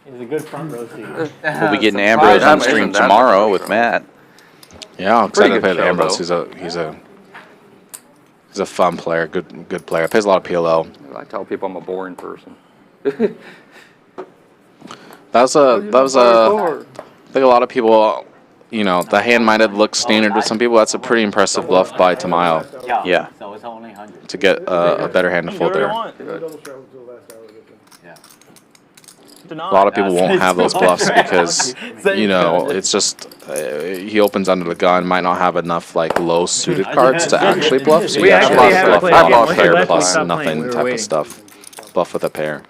He's a good front row seat. We'll be getting Ambrose on the stream tomorrow with Matt. Yeah, I'm excited to play with Ambrose. He's a fun player, good player. Plays a lot of PLL. I tell people I'm a boring person. That was a. I think a lot of people, you know, the hand might have looked standard with some people. That's a pretty impressive bluff by Tamayo. Yeah. So it's only 100. To get a better hand to fold there. A lot of people won't have those bluffs because, you know, it's just he opens under the gun, might not have enough like low suited cards to actually bluff. So you actually bluff a lot of pair plus nothing type of stuff. Bluff with a pair.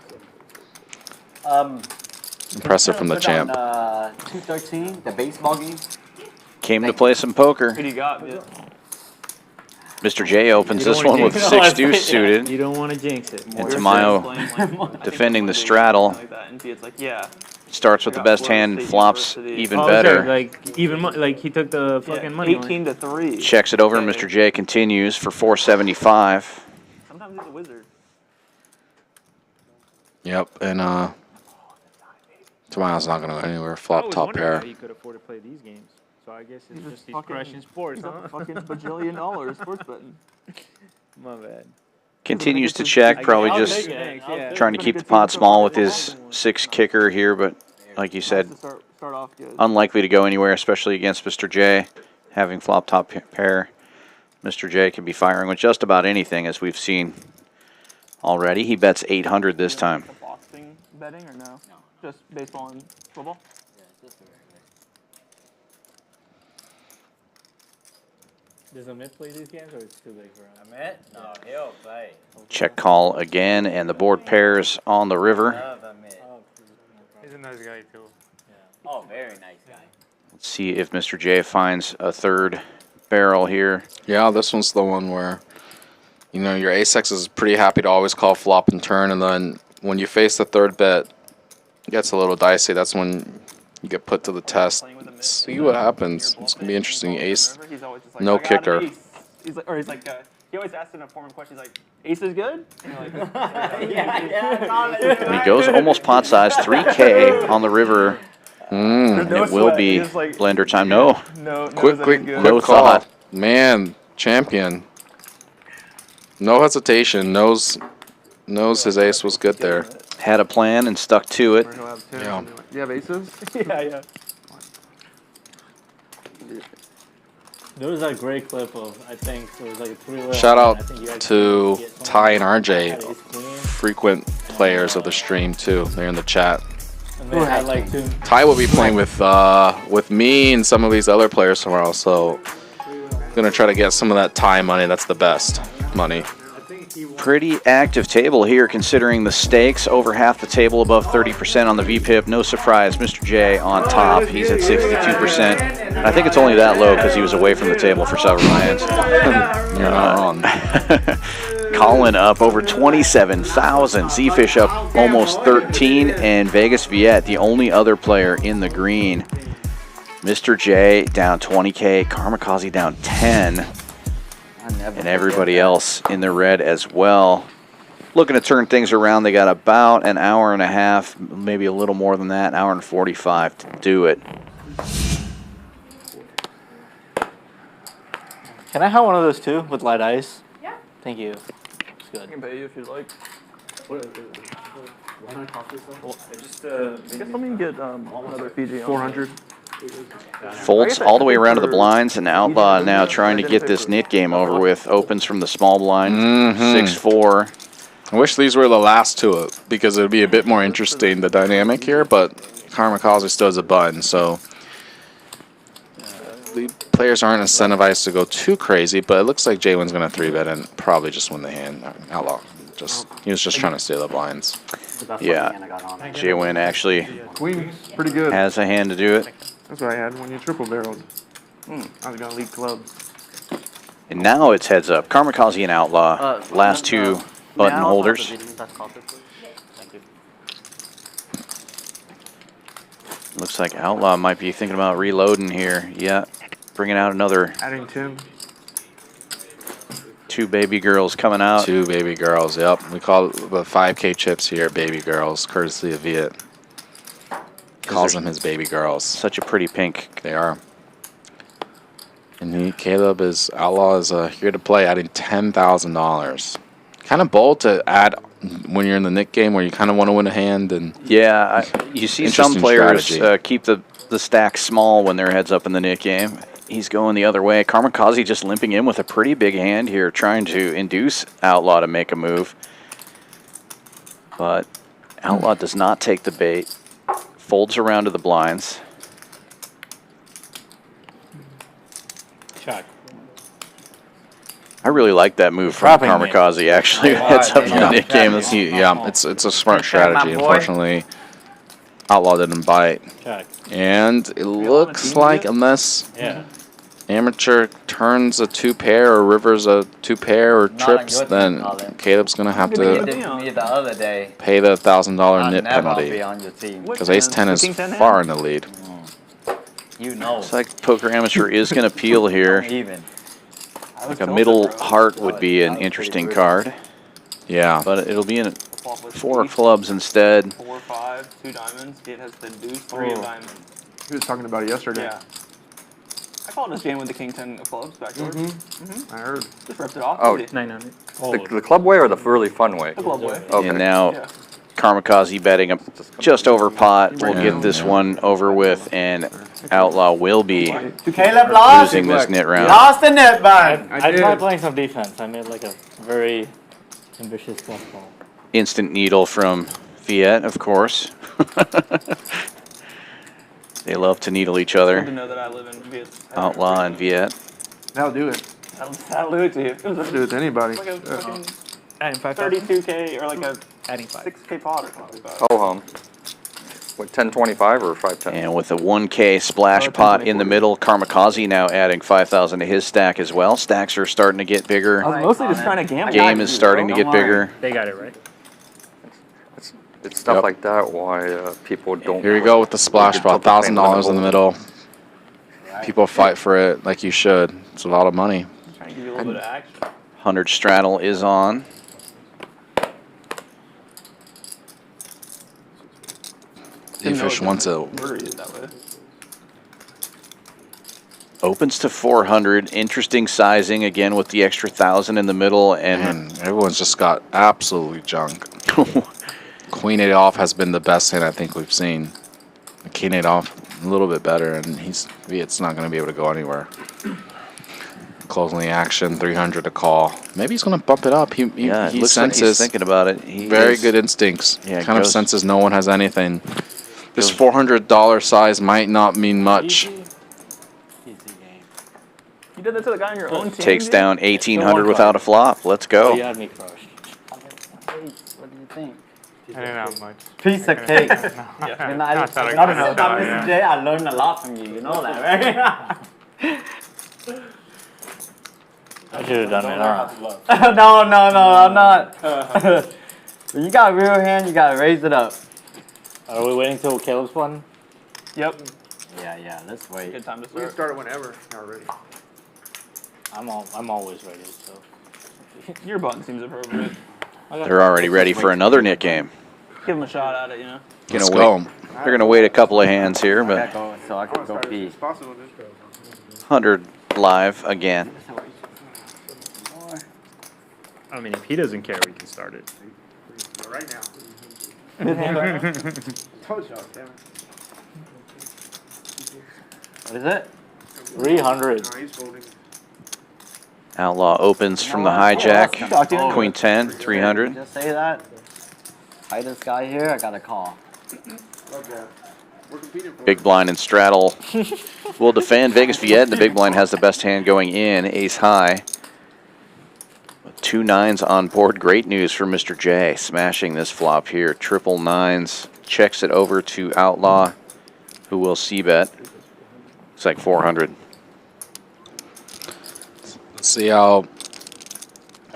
Impressive from the champ. 213, the baseball game. Came to play some poker. What do you got, Viet? Mr. J opens this one with 6 deuce suited. You don't want to jinx it. And Tamayo defending the straddle. Starts with the best hand, flops even better. Like he took the fucking money. 18 to 3. Checks it over, and Mr. J continues for 475. Sometimes he's a wizard. Yep, and Tamayo's not gonna go anywhere. Flop top pair. He could afford to play these games. So I guess it's just he's fucking- crushing sports, He's huh? a fucking bajillion dollars sports betting. My bad. Continues to check, probably just trying to keep the pot small with his 6 kicker here, but like you said, Start off good. unlikely to go anywhere, especially against Mr. J. Having flop top pair, Mr. J can be firing with just about anything, as we've seen already. He bets 800 this time. Boxing betting or no? No. Just baseball and football? Does Amit play these games, or it's too big for him? Amit? No, he'll play. Check call again, and the board pairs on the river. He's a nice guy too. Oh, very nice guy. Let's see if Mr. J finds a third barrel here. Yeah, this one's the one where, you know, your ace-x is pretty happy to always call flop and turn, and then when you face the third bet, it gets a little dicey. That's when you get put to the test. See what happens. It's going to be interesting. Ace, no kicker. He's like, he always asks in a form of question, he's like, ace is good? And you're like, And he goes almost pot size, 3K on the river. And it will be blender time. No. Quick no call. thought. Man, champion. No hesitation. Knows his ace was good there. Had a plan and stuck to it. Yeah. You have aces? yeah. There was a great clip of, I think, it was like a 3-way. Shout out to Ty and RJ, frequent players of the stream too. They're in the chat. And they had like 2. Ty will be playing with me and some of these other players tomorrow, so gonna try to get some of that Ty money. That's the best money. Pretty active table here, considering the stakes. Over half the table, above 30% on the VPIP. No surprise, Mr. J on top. He's at 62%. And I think it's only that low because he was away from the table for several hands. You're not wrong. Collin up over 27,000. Zefish up almost 13. And Vegas Viet, the only other player in the green. Mr. J down 20K. Karmikaze down 10. And everybody else in the red as well. Looking to turn things around. They got about an hour and a half, maybe a little more than that, an hour and 45 to do it. Can I have one of those too with light ice? Yeah. Thank you. It's I good. can pay you if you'd like. Let me get another Fiji. 400. Folds all the way around to the blinds, and Outlaw now trying to get this nit game over with. Opens from the small blind, 6-4. I wish these were the last two because it would be a bit more interesting, the dynamic here, but Karmikaze still has a button, so the players aren't incentivized to go too crazy, but it looks like JWin's going to 3-bet and probably just win the hand. Outlaw, he was just trying to steal the blinds. Yeah, JWin actually Queen's pretty good. has a hand to do it. That's what I had when you triple barreled. I was going to lead clubs. And now it's heads up. Karmikaze and Outlaw, last two button holders. Looks like Outlaw might be thinking about reloading here. Yeah, bringing out another. Adding 10. Two baby girls coming out. Two baby girls, yep. We call the 5K chips here baby girls, courtesy of Viet. Calls them his baby girls. Such a pretty pink. They are. And Outlaw is here to play, adding $10,000. Kind of bold to add when you're in the Nick game where you kind of want to win a hand. And yeah, you see some players keep the stack small when they're heads up in the Nick game. He's going the other way. Karmikaze just limping in with a pretty big hand here, trying to induce Outlaw to make a move. But Outlaw does not take the bait. Folds around to the blinds. Check. I really like that move from Karmikaze, actually. Heads up in the Nick game. Yeah, it's a smart strategy. Unfortunately, Outlaw didn't bite. Check. And it looks like unless Amateur turns a 2-pair or Rivers a 2-pair or trips, then Caleb's going to have to pay the $1,000 nit penalty. Because Ace-10 is far in the lead. Looks like Poker Amateur is going to peel here. Like a middle heart would be an interesting card. Yeah. But it'll be in 4 clubs instead. 4, 5, 2 diamonds. It has the deuce, 3 of diamonds. He was talking about it yesterday. Yeah. I called this game with the king 10 of clubs back door. I heard. Just ripped it off. Oh, 900. The club way or the really fun way? The club way. Okay. And now Karmikaze betting up just over pot. We'll get this one over with, and Outlaw will be losing this nit round. Lost the net, man. I tried playing some defense. I made like a very ambitious plus ball. Instant needle from Viet, of course. They love to needle each other. Good to know that I live in Viet. Outlaw and Viet. That'll do it. That'll do it to you. That'll do it to anybody. Like a fucking 32K or like a 6K pot or something. Oh, what, 1025 or 510? And with a 1K splash pot in the middle, Karmikaze now adding 5,000 to his stack as well. Stacks are starting to get bigger. I was mostly just trying to gamble. Game is starting to get bigger. They got it right. It's stuff like that why people don't. Here we go with the splash pot, $1,000 in the middle. People fight for it like you should. It's a lot of money. Trying to give you a little bit of action. 100 straddle is on. Zefish wants it. Opens to 400. Interesting sizing again with the extra 1,000 in the middle, and everyone's just got absolutely junk. Queen 8 off has been the best hand I think we've seen. King 8 off a little bit better, and Viet's not going to be able to go anywhere. Closing the action, 300 to call. Maybe he's going to bump it up. He looks senses like he's thinking about it. Very good instincts. Yeah, kind of senses no one has anything. This $400 size might not mean much. You did that to the guy on your own team. Takes down 1,800 without a flop. Let's go. You had me crushed. What do you think? I didn't have much. Piece of cake. Yeah. And I don't know about Mr. J. I learned a lot from you. You know that, right? I should have done it. No, I'm not. When you got a real hand, you gotta raise it up. Are we waiting till Caleb's one? Yep. Yeah, let's wait. Good time to We can start. start it whenever. Already. I'm always ready. So Your button seems appropriate. They're already ready for another Nick game. Give him a shot at it, you know. Let's go. They're going to wait a couple of hands here, but So I can go pee. 100 live again. I mean, if he doesn't care, we can start it. right now. Mid-hand right now? Told y'all, damn it. What is it? 300. No, he's folding. Outlaw opens from the hijack. Queen 10, 300. Just say that. Tightest guy here, I got a call. Okay. We're competing for Big blind and straddle will defend. Vegas Viet, the big blind has the best hand going in. Ace high. 2 9s on board. Great news for Mr. J. Smashing this flop here. Triple 9s. Checks it over to Outlaw, who will c-bet. It's like 400. Let's see how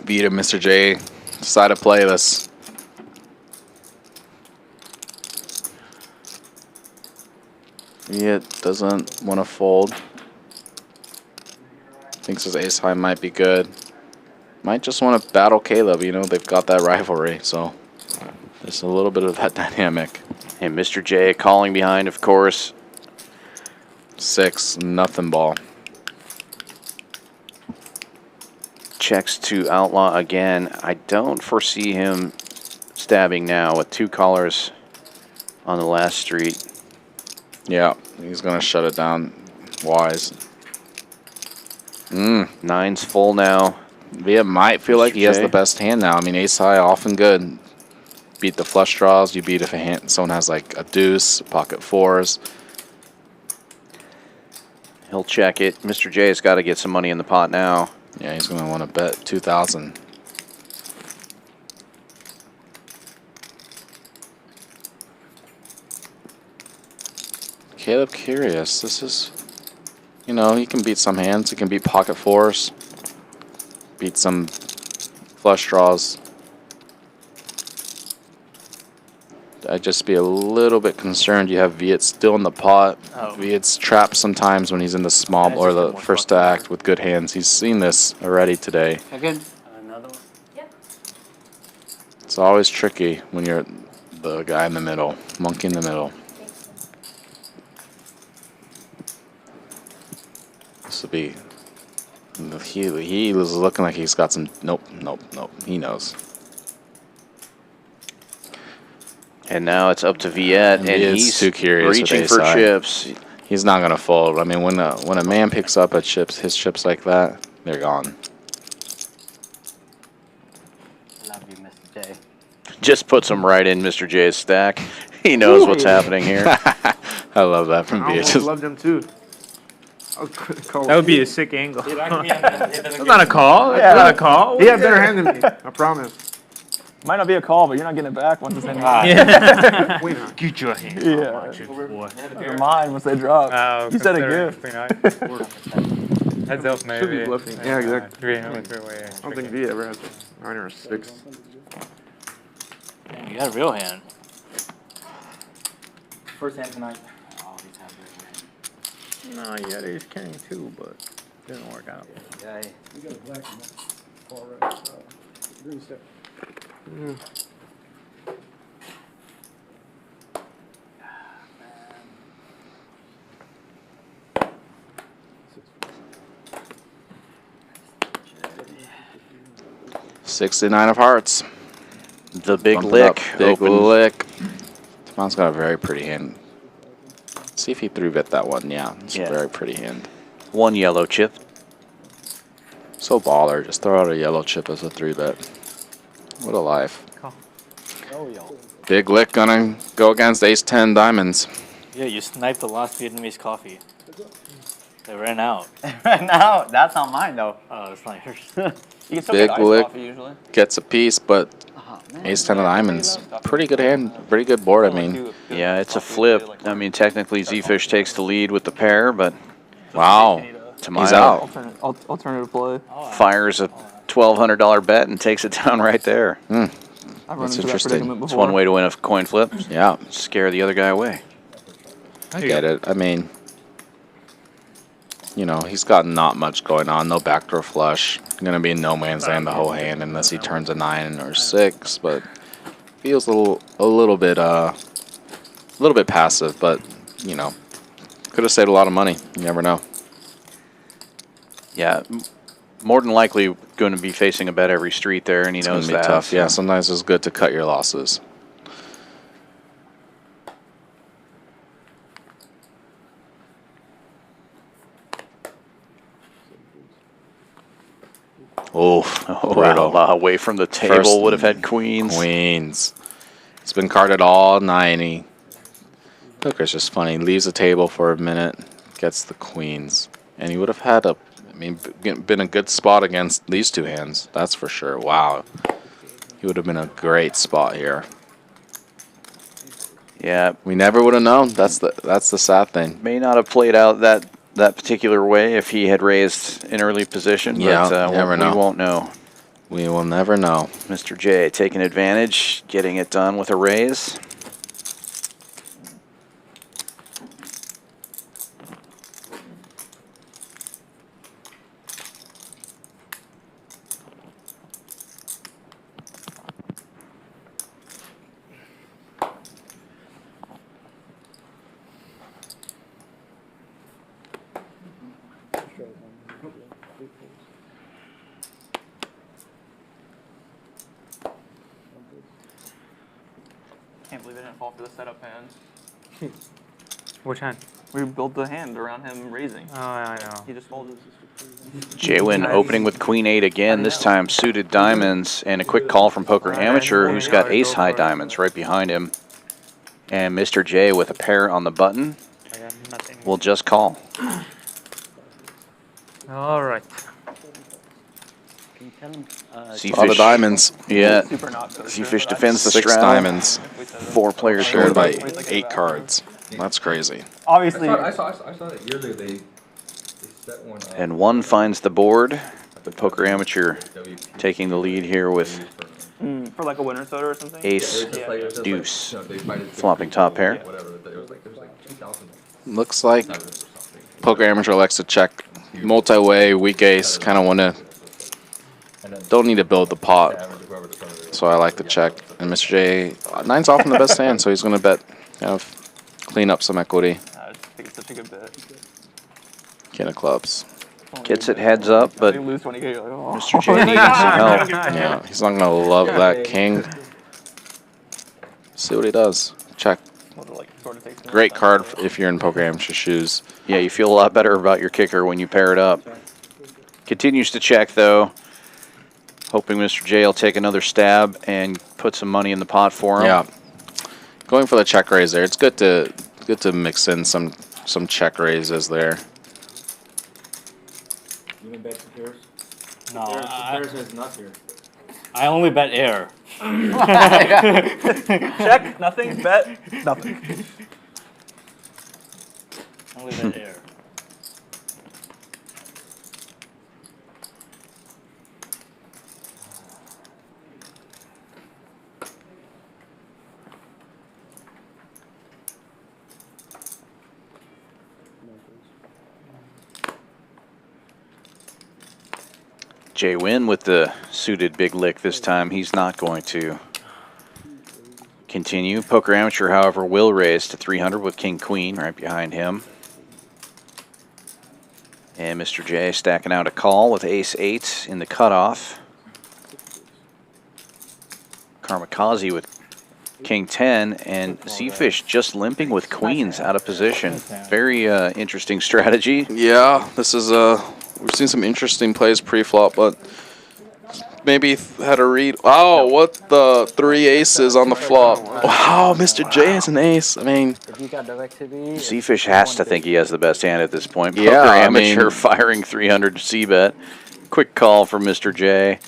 Viet and Mr. J decide to play this. Viet doesn't want to fold. Thinks his ace high might be good. Might just want to battle Caleb. You know, they've got that rivalry, so there's a little bit of that dynamic. And Mr. J calling behind, of course. 6, nothing ball. Checks to Outlaw again. I don't foresee him stabbing now with 2 callers on the last street. Yeah, he's going to shut it down wise. 9's full now. Viet might feel like he has the best hand now. I mean, ace high, often good. Beat the flush draws. You beat if a hand, someone has like a deuce, pocket 4s. He'll check it. Mr. J's got to get some money in the pot now. Yeah, he's going to want to bet 2,000. Caleb curious. This is, you know, he can beat some hands. He can beat pocket 4s. Beat some flush draws. I'd just be a little bit concerned. You have Viet still in the pot. Viet's trapped sometimes when he's in the small or the first stack with good hands. He's seen this already today. Again? Another one? Yep. It's always tricky when you're the guy in the middle, monkey in the middle. This will be. He was looking like he's got some. Nope. He knows. And now it's up to Viet, and he's too curious reaching with for ace high. chips. He's not gonna fold. I mean, when a man picks up his chips like that, they're gone. Love you, Mr. J. Just puts him right in Mr. J's stack. He knows what's happening here. I love that from I Viet. almost loved him too. That would be a sick angle. That's not a call. That's not a call. He had better hand than me. I promise. Might not be a call, but you're not getting it back once it's in. Yeah. Get your hand. Yeah. You're mine once they drop. You said it good. Heads up, maybe. Should be bluffing. Yeah, exactly. I don't think V ever has a 9 or a 6. Damn, you got a real hand. First hand tonight. No, you had ace king too, but didn't work out. Yeah. We got a black one. Far right. Green step. $69 of hearts. The big Bump it lick. up. Big lick. Tamon's got a very pretty hand. See if he 3-bet that one. Yeah, it's a very pretty hand. 1 yellow chip. So baller. Just throw out a yellow chip as a 3-bet. What a life. Big lick gonna go against ace-10 diamonds. Yeah, you sniped the last Vietnamese coffee. They ran out. Ran out? That's not mine though. Oh, it's not yours. You can still Big get iced lick coffee usually. gets a piece, but ace-10 of diamonds. Pretty good hand. Pretty good board, I mean. Yeah, it's a flip. I mean, technically, Zefish takes the lead with the pair, but wow, Tamayo he's out. Alternative play. Fires a $1,200 bet and takes it down right there. I've run That's into that interesting. predicament It's before. one way to win a coin flip. Yeah. Scare the other guy away. I get it. I mean, you know, he's got not much going on. No backdoor flush. Gonna be in no man's land the whole hand unless he turns a 9 or 6. But feels a little bit passive. But you know, could have saved a lot of money. You never know. Yeah, more than likely going to be facing a bet every street there, and he It's knows gonna be that. tough. Yeah, sometimes it's good to cut your losses. Oh, brutal. Outlaw away from the table. First Would have had queens. Queens. It's been carded all 90. Poker's just funny. He leaves the table for a minute, gets the queens, and he would have had been a good spot against these two hands. That's for sure. Wow, he would have been a great spot here. Yeah, we never would have known. That's the sad thing. May not have played out that particular way if he had raised an early position. Yeah, but, never know. We won't know. We will never know. Mr. J taking advantage, getting it done with a raise. Can't believe I didn't fall for the setup hand. Which hand? We built the hand around him raising. Oh, I know. He just folded. JWin opening with Queen 8 again, this time suited diamonds, and a quick call from Poker Amateur, who's got ace high diamonds right behind him. And Mr. J with a pair on the button will just call. All right. Zefish, a lot of diamonds. Yeah. Zefish defends the 6 strat. diamonds. 4 players shared by going. 8 cards. That's crazy. Obviously. I saw that yearly they set one up. And one finds the board. The Poker Amateur taking the lead here with for like a winner soda or something? ace, deuce, flopping top pair. Looks like Poker Amateur likes to check multi-way, weak ace, kind of want to, don't need to build the pot. So I like to check. And Mr. J, 9's often the best hand, so he's going to bet, kind of clean up some equity. I just think it's such a good bet. King of clubs. Gets it heads up, but You lose 20K, you're like, oh. Mr. J needs some help. Yeah, he's not going to love that king. See what he does. Check. Great card if you're in Poker Amateur shoes. Yeah, you feel a lot better about your kicker when you pair it up. Continues to check, though. Hoping Mr. J will take another stab and put some money in the pot for him. Yeah. Going for the check raise there. It's good to mix in some check raises there. You want to bet some pairs? No, Pairs is not here. I only bet air. Check, nothing, bet, nothing. Only bet air. JWin with the suited big lick this time. He's not going to continue. Poker Amateur, however, will raise to 300 with King Queen right behind him. And Mr. J stacking out a call with ace 8 in the cutoff. Karmikaze with King 10, and Zefish just limping with queens out of position. Very interesting strategy. Yeah, this is we've seen some interesting plays pre-flop, but maybe had a read. Oh, what the 3 aces on the flop. Wow, Mr. J has an ace. I mean, Zefish has to think he has the best hand at this point. Poker Yeah, I Amateur mean- firing 300 C-bet. Quick call from Mr. J.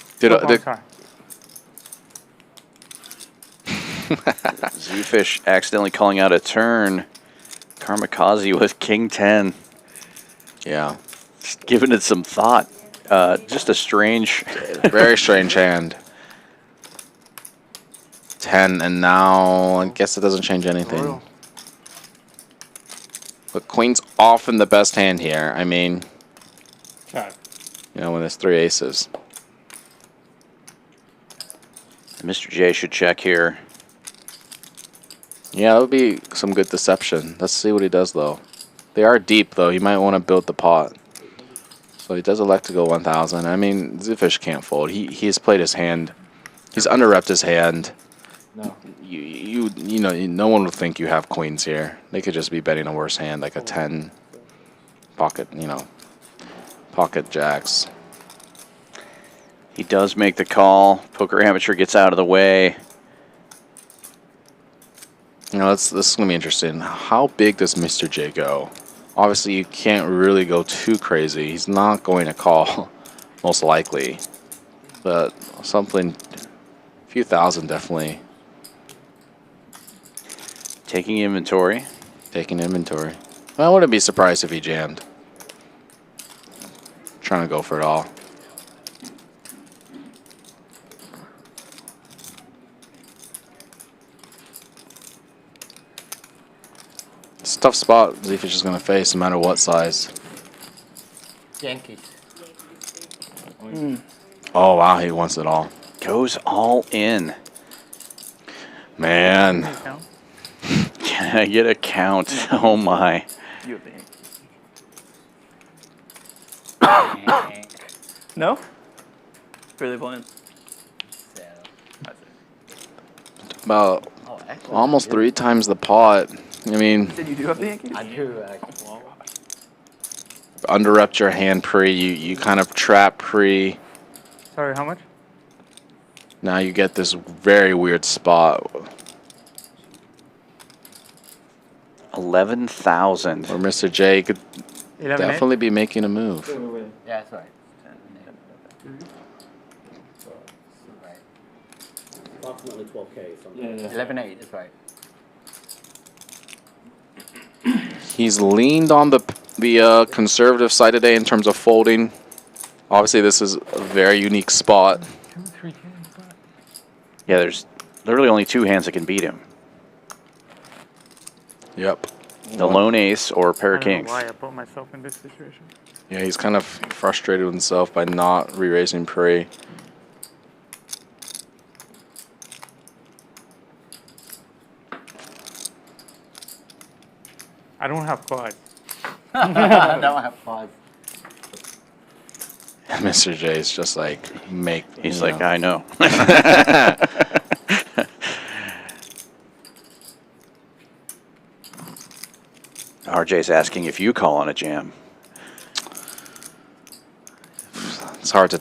Zefish accidentally calling out a turn. Karmikaze with King 10. Yeah. Just giving it some thought. Just a strange... very strange hand. 10, and now I guess it doesn't change anything. But Queen's often the best hand here. I mean, you know, when there's 3 aces. Mr. J should check here. Yeah, that would be some good deception. Let's see what he does, though. They are deep, though. He might want to build the pot. So he does elect to go 1,000. I mean, Zefish can't fold. He's played his hand. He's underrepped his hand. No. You know, no one would think you have queens here. They could just be betting a worse hand, like a 10 pocket, you know, pocket jacks. He does make the call. Poker Amateur gets out of the way. You know, this is going to be interesting. How big does Mr. J go? Obviously, you can't really go too crazy. He's not going to call, most likely. But something, a few thousand definitely. Taking inventory. Taking inventory. Well, I wouldn't be surprised if he jammed. Trying to go for it all. It's a tough spot Zefish is going to face no matter what size. Yankees. Oh, wow, he wants it all. Goes all in. Man. Can I get a count? Oh, my. No? Really blind. About almost 3 times the pot. I mean, Did you do have the Yankees? I do, actually. underrepped your hand pre. You kind of trap pre. Sorry, how much? Now you get this very weird spot. 11,000. Where Mr. J could 11, definitely be making a move. Yeah, that's right. Approximately 12K. Yeah, yeah. 11-8, that's right. He's leaned on the conservative side today in terms of folding. Obviously, this is a very unique spot. Yeah, there's literally only 2 hands that can beat him. Yep. The lone ace or pair of I don't know kings. why I put myself in this situation. Yeah, he's kind of frustrated with himself by not re-raising pre. I don't have quads. I don't have quads. Mr. J is just like, He's like, I know. RJ's asking if you call on a jam. It's hard to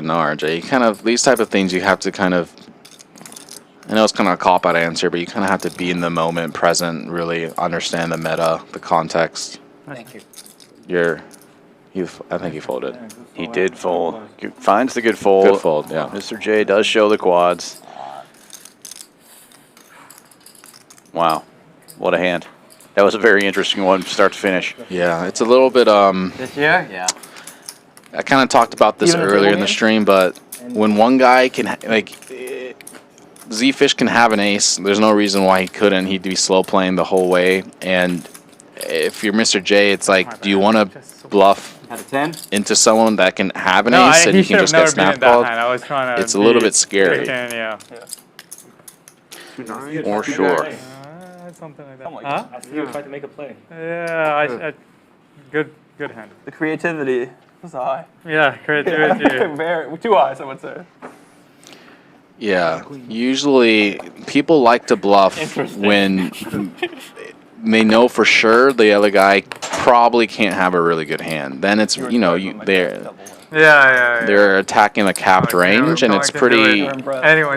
know, RJ. You kind of, these type of things you have to kind of, I know it's kind of a cop-out answer, but you kind of have to be in the moment, present, really understand the meta, the context. Thank you. I think he folded. He did fold. Finds the good fold. Good fold, yeah. Mr. J does show the quads. Wow. What a hand. That was a very interesting one, start to finish. Yeah, it's a little bit, This year? Yeah. I kind of talked about this Even a earlier table in the hand? stream, but when one guy can, Zefish can have an ace, there's no reason why he couldn't. He'd be slow playing the whole way. And if you're Mr. J, it's like, do you want to bluff Had a 10? into someone that can have an No, ace and he you can should just have get never been snap in that called? hand. I was trying to It's a little be bit scary. freaking, yeah. For sure. Something like that. Something like Huh? I see you tried to make a play. Yeah, good hand. The creativity was high. Yeah, creativity. Very, too high, someone said. Yeah, usually people like to bluff when they know for sure the other guy probably can't have a really good hand. Then it's, you know, they're attacking the capped range, and it's pretty,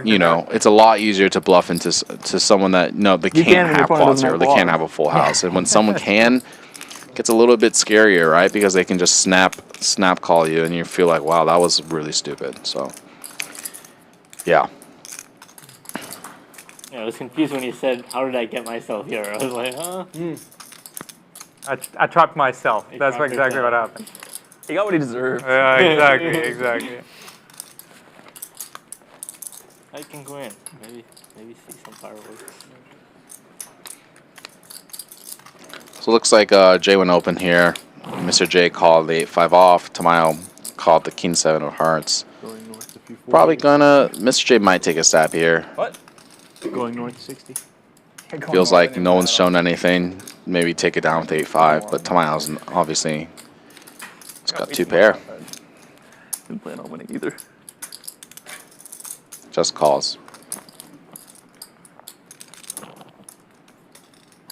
you know, it's a lot easier to bluff into to someone that, no, they can't have quads here, or they can't have a full house. And when someone can, it gets a little bit scarier, right? Because they can just snap call you, and you feel like, wow, that was really stupid. So, yeah. Yeah, I was confused when you said, how did I get myself here? I was like, huh? I trapped myself. You That's trapped exactly yourself. what happened. He got what he deserved. Yeah, exactly. I can go in. Maybe see some fireworks. So it looks like JWin open here. Mr. J called the 8-5 off. Tamayo called the king 7 of hearts. Probably gonna, Mr. J might take a stab here. What? Going north 60. Feels like no one's shown anything. Maybe take it down with 8-5, but Tamayo's obviously, it's got 2 pair. Didn't plan on winning either. Just calls.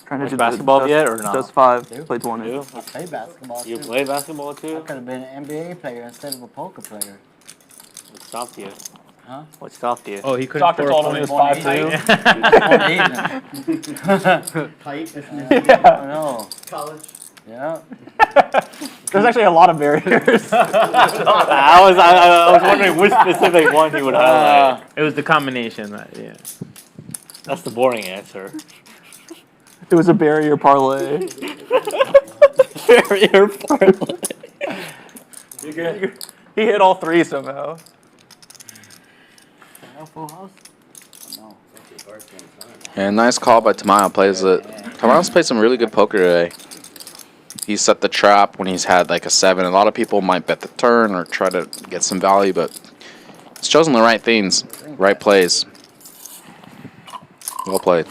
Trying to Watch do basketball yet or not? Just 5. Played 20. I play basketball You too. play basketball too? I could have been an NBA player instead of a poker player. What stopped you? Huh? What stopped you? Oh, he couldn't Doctor score a told him he point. was 5'2". Height. Yeah. Oh no. College. Yeah. There's actually a lot of barriers. I was wondering which specific one he would highlight. It was the combination. Yeah. That's the boring answer. It was a barrier parlay. Barrier parlay. He hit all 3 somehow. Full house? Oh, no. And nice call by Tamayo. Plays it. Tamayo's played some really good poker today. He set the trap when he's had like a 7. A lot of people might bet the turn or try to get some value, but he's chosen the right things, right plays. Well played.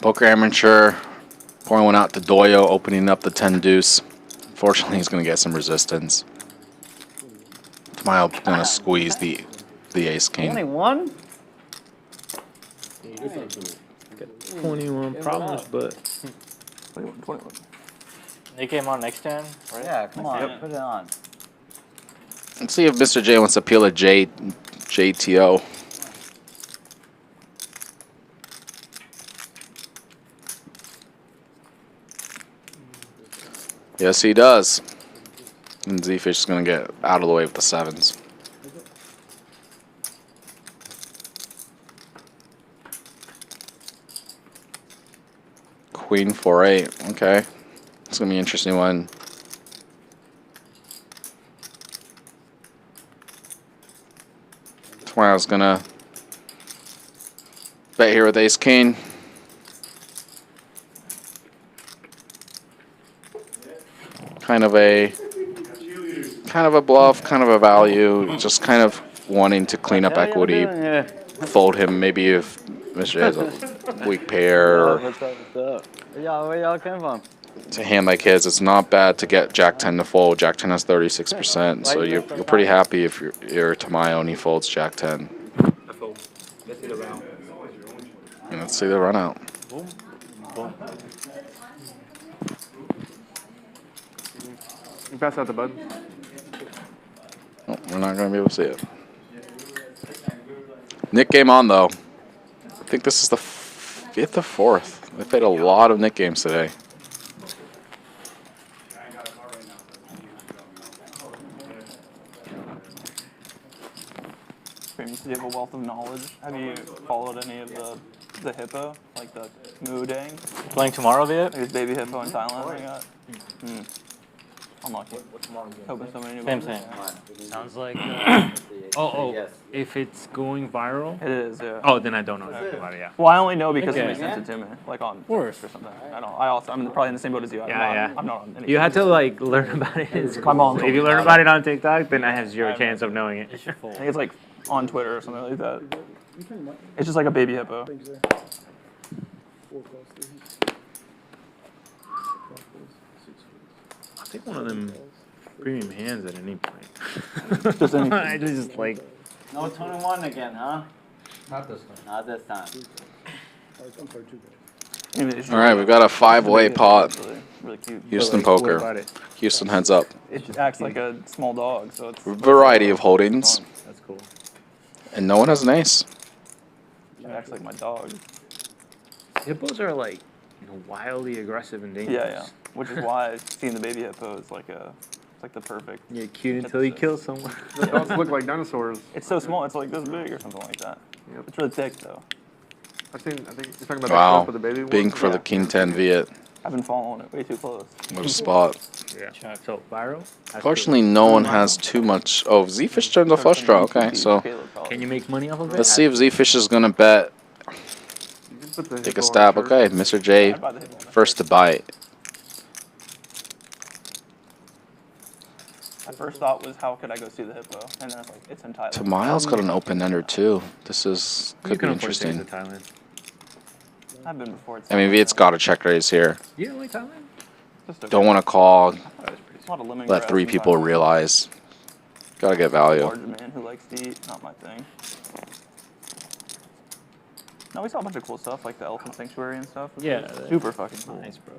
Poker amateur, pouring one out to Doyo, opening up the 10 deuce. Unfortunately, he's going to get some resistance. Tamayo going to squeeze the ace king. 21? 21 problems, but 21. They came on next turn, right? Yeah, come on, put it on. Let's see if Mr. J wants to peel a JTO. Yes, he does. And Zefish is going to get out of the way with the 7s. Queen 4-8. Okay. It's going to be an interesting one. Tamayo's going to bet here with ace king. Kind of a bluff, kind of a value, just kind of wanting to clean up equity, fold him maybe if Mr. J has a weak pair. Or Where y'all came from? to a hand like his, it's not bad to get Jack 10 to fold. Jack 10 has 36%, so you're pretty happy if you're Tamayo and he folds Jack 10. And let's see the run out. Boom. Boom. You pass out the button. Oh, we're not going to be able to see it. Nick game on, though. I think this is the 5th or 4th. They played a lot of Nick games today. You have a wealth of knowledge. Have you followed any of the hippo, like the moo dang? Playing tomorrow, Viet? There's baby hippo in Thailand. I got. Unlucky. Hoping somebody knew. Same. sounds like. If it's going viral. It is, yeah. Oh, then I don't know anything about it. Yeah. Well, I only know because Okay. somebody sent it to me, like on Force or something. I don't. I'm probably in the same boat as you. I'm not on any. You had to like learn about it in school. My mom told If you me learn about about it on TikTok, then I have zero chance of knowing it. I think it's like on Twitter or something like that. It's just like a baby hippo. I'll take one of them premium hands at any point. Just any. I just like. No 21 again, huh? Not this time. Not this time. All right, we've got a 5-way pot. Really cute. Houston poker. Houston heads up. It acts like a small dog, so it's. Variety of holdings. That's cool. And no one has an ace. It acts like my dog. Hippos are like wildly aggressive and dangerous. Yeah. Which is why seeing the baby hippo is like it's like the perfect. You're cute until you kill someone. The dogs look like dinosaurs. It's so small. It's like this big or something like that. Yep. It's really thick though. I think you're talking about Wow. that for the baby one. Bink for the King 10 Viet. I've been following it way too close. What a spot. Yeah. So viral. Fortunately, no one has too much. Oh, Zefish turned the flush draw. Okay, so Can you make money off of it? let's see if Zefish is gonna bet. Take a stab. Okay, Mr. J, first to bite. My first thought was, how could I go see the hippo? And then I was like, it's entitled. Tamayo's got an open ender too. This is could be interesting. I've been before. I mean, Viet's got a check raise here. You don't like Thailand? Don't want to call. A lot of lemongrass Let 3 in people Thailand. realize. Gotta get value. Large man who likes to eat, not my thing. No, we saw a bunch of cool stuff like the elephant sanctuary and stuff. Yeah, super fucking cool. Nice, bro.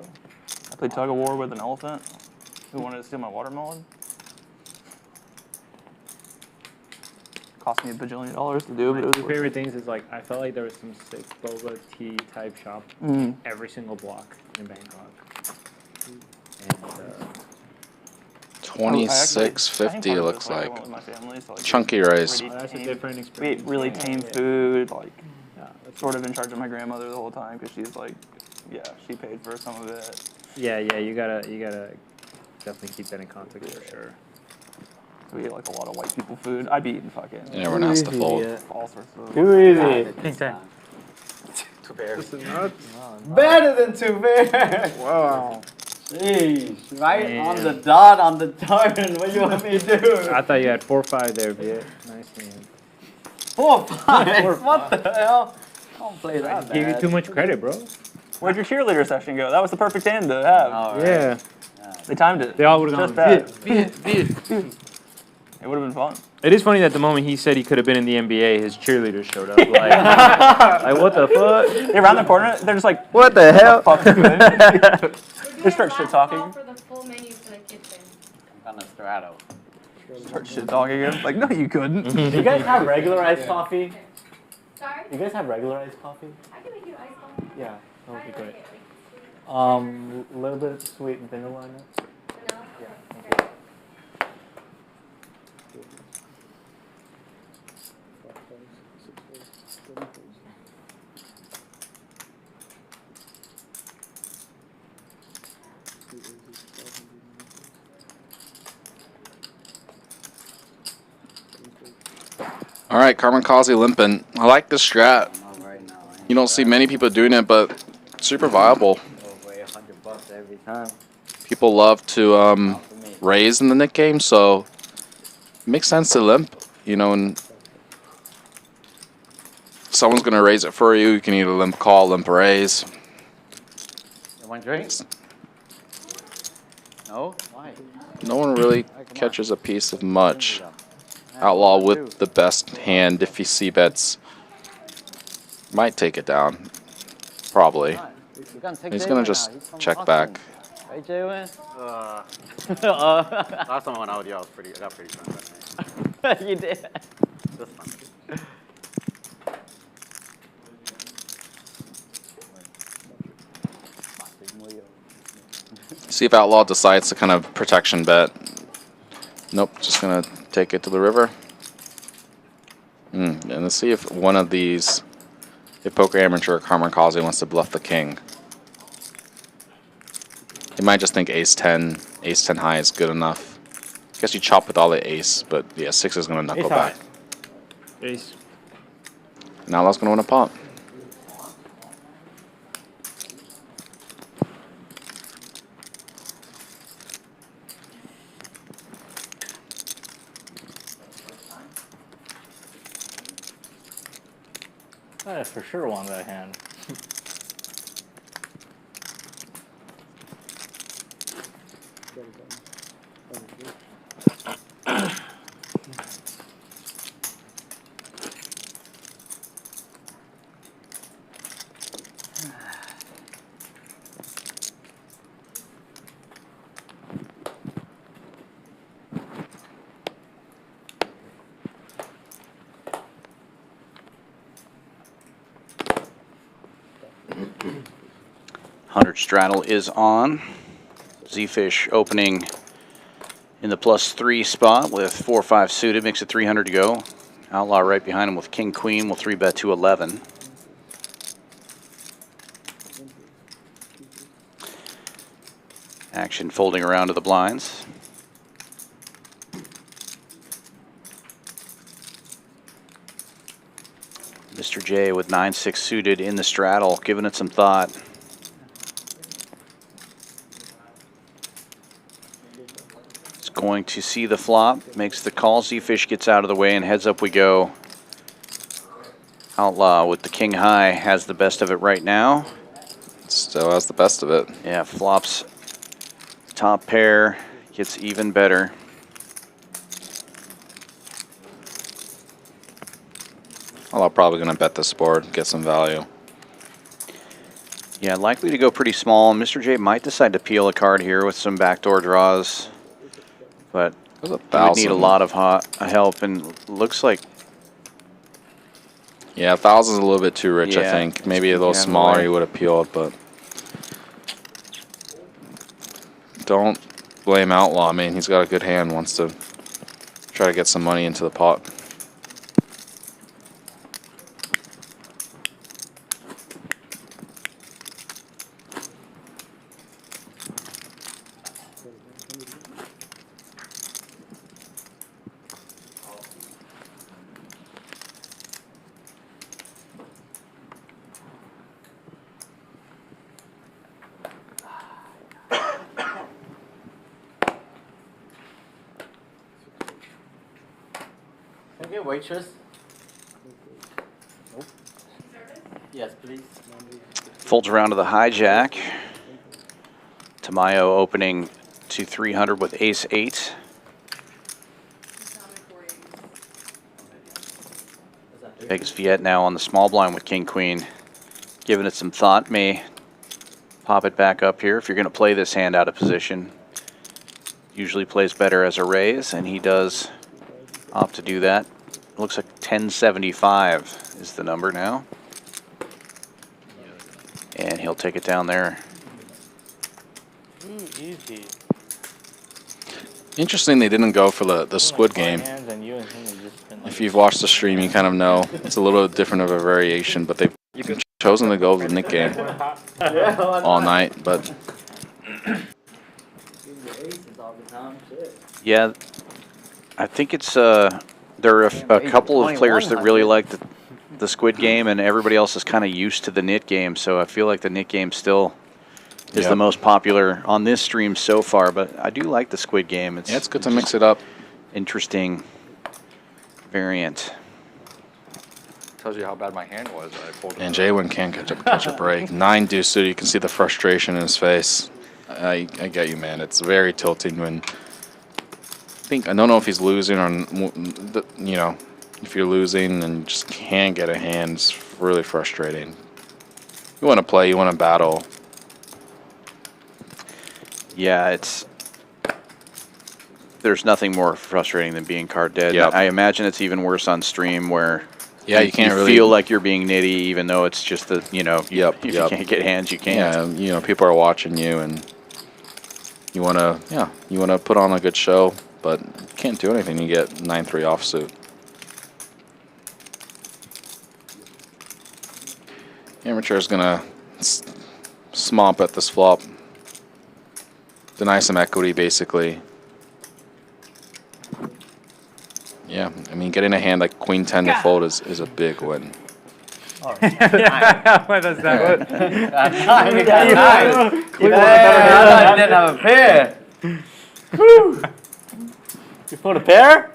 I played tug of war with an elephant who wanted to steal my watermelon. Cost me $1 bajillion to do, but it was My worth it. favorite things is like I felt like there was some sick boba tea type shop every single block in Bangkok. And 26.50 it looks I like. went with my family, so, like, Chunky rice. that's a different We experience. ate really tame food, like sort of in charge of my grandmother the whole time because she's like, yeah, she paid for some of it. Yeah, you gotta definitely keep that in context for sure. We ate like a lot of white people food. I'd be eating fucking. And everyone has to fold. All sorts of. Too easy. Pink 10. Too bears. This is nuts. Better than 2 bears. Wow. Jeez, right on the dot, on the turn. What do you want me to do? I thought you had 4-5 there, Viet. Nice man. 4 5. What the hell? Don't play that bad. Gave you too much credit, bro. Where'd your cheerleader session go? That was the perfect hand to have. All right. Yeah. They timed it. They all would have Just gone. that. It would have been fun. It is funny that the moment he said he could have been in the NBA, his cheerleaders showed up. Like what the fuck? They around the corner, they're just like, What the hell? fuck you, man. They start shit talking. For the full menu to the kitchen. On the strato. Start shit talking him. Like, no, you couldn't. Do you guys have regular iced coffee? Sorry? You guys have regular iced coffee? I can make you iced coffee. Yeah, that would be great. Like, A little bit of sweet and vanilla in it. vanilla? Yeah. Okay. All right, Karmikaze limping. I like this strat. You don't see many people doing it, but super viable. Over $100 every time. People love to raise in the Nick game, so it makes sense to limp. You know, and someone's gonna raise it for you. You can either limp call, limp raise. You want drinks? No? Why? No one really catches a piece of much. Outlaw with the best hand. If he c-bets, might take it down. Probably. He's gonna just check back. Right, JWin? Last time I went out, yeah, I got pretty drunk. You did. This time. See if Outlaw decides to kind of protection bet. Nope, just gonna take it to the river. And let's see if one of these, if Poker Amateur or Karmikaze wants to bluff the king. He might just think ace 10 high is good enough. Guess you chop with all the ace, but yeah, 6 is gonna knuckle back. Ace. And Outlaw's gonna win a pot. I for sure want that hand. $100 straddle is on. Zefish opening in the +3 spot with 4-5 suited, makes it 300 to go. Outlaw right behind him with King Queen will 3-bet to 11. Action folding around to the blinds. Mr. J with 9-6 suited in the straddle, giving it some thought. It's going to see the flop, makes the call. Zefish gets out of the way and heads up we go. Outlaw with the king high has the best of it right now. Still has the best of it. Yeah, flops top pair, gets even better. Well, I'm probably going to bet this board, get some value. Yeah, likely to go pretty small. Mr. J might decide to peel a card here with some backdoor draws, but he would need a lot of help, and looks like... Yeah, 1,000's a little bit too rich, I Yeah, think. Maybe a little smaller he would have peeled, but... Don't blame Outlaw. I mean, he's got a good hand, wants to try to get some money into the pot. Okay, waitress. Nope. Yes, please. Folds around to the hijack. Tamayo opening to 300 with ace-8. Vegas Viet now on the small blind with king-queen. Giving it some thought. May pop it back up here if you're going to play this hand out of position. Usually plays better as a raise, and he does opt to do that. Looks like 1075 is the number now. And he'll take it down there. Easy. Interesting they didn't go for the squid game. If you've watched the stream, you kind of know it's a little different of a variation, but they've chosen to go with the Nick game all night. But yeah, I think it's there are a couple of players that really like the squid game, and everybody else is kind of used to the nit game. So I feel like the nit game still is the most popular on this stream so far. But I do like the squid game. It's good to mix it up. Interesting variant. Tells you how bad my hand was. I pulled it. And JWin can't catch a break. 9 deuce suited. You can see the frustration in his face. I get you, man. It's very tilting when. I don't know if he's losing or, you know, if you're losing and just can't get a hand, it's really frustrating. You want to play, you want to battle. Yeah, there's nothing more frustrating than being card dead. Yep. I imagine it's even worse on stream where you can't really feel like you're being nitty, even though it's just the, you know, if you can't get hands, you can't. Yeah, you know, people are watching you, and you want to put on a good show, but you can't do anything. You get 9-3 offsuit. Amateur is gonna smomp at this flop, deny some equity, basically. Yeah, I mean, getting a hand like Queen 10 to fold is a big win. What does that look? That's nice. You got nice. I didn't have a pair. Whew. You pulled a pair?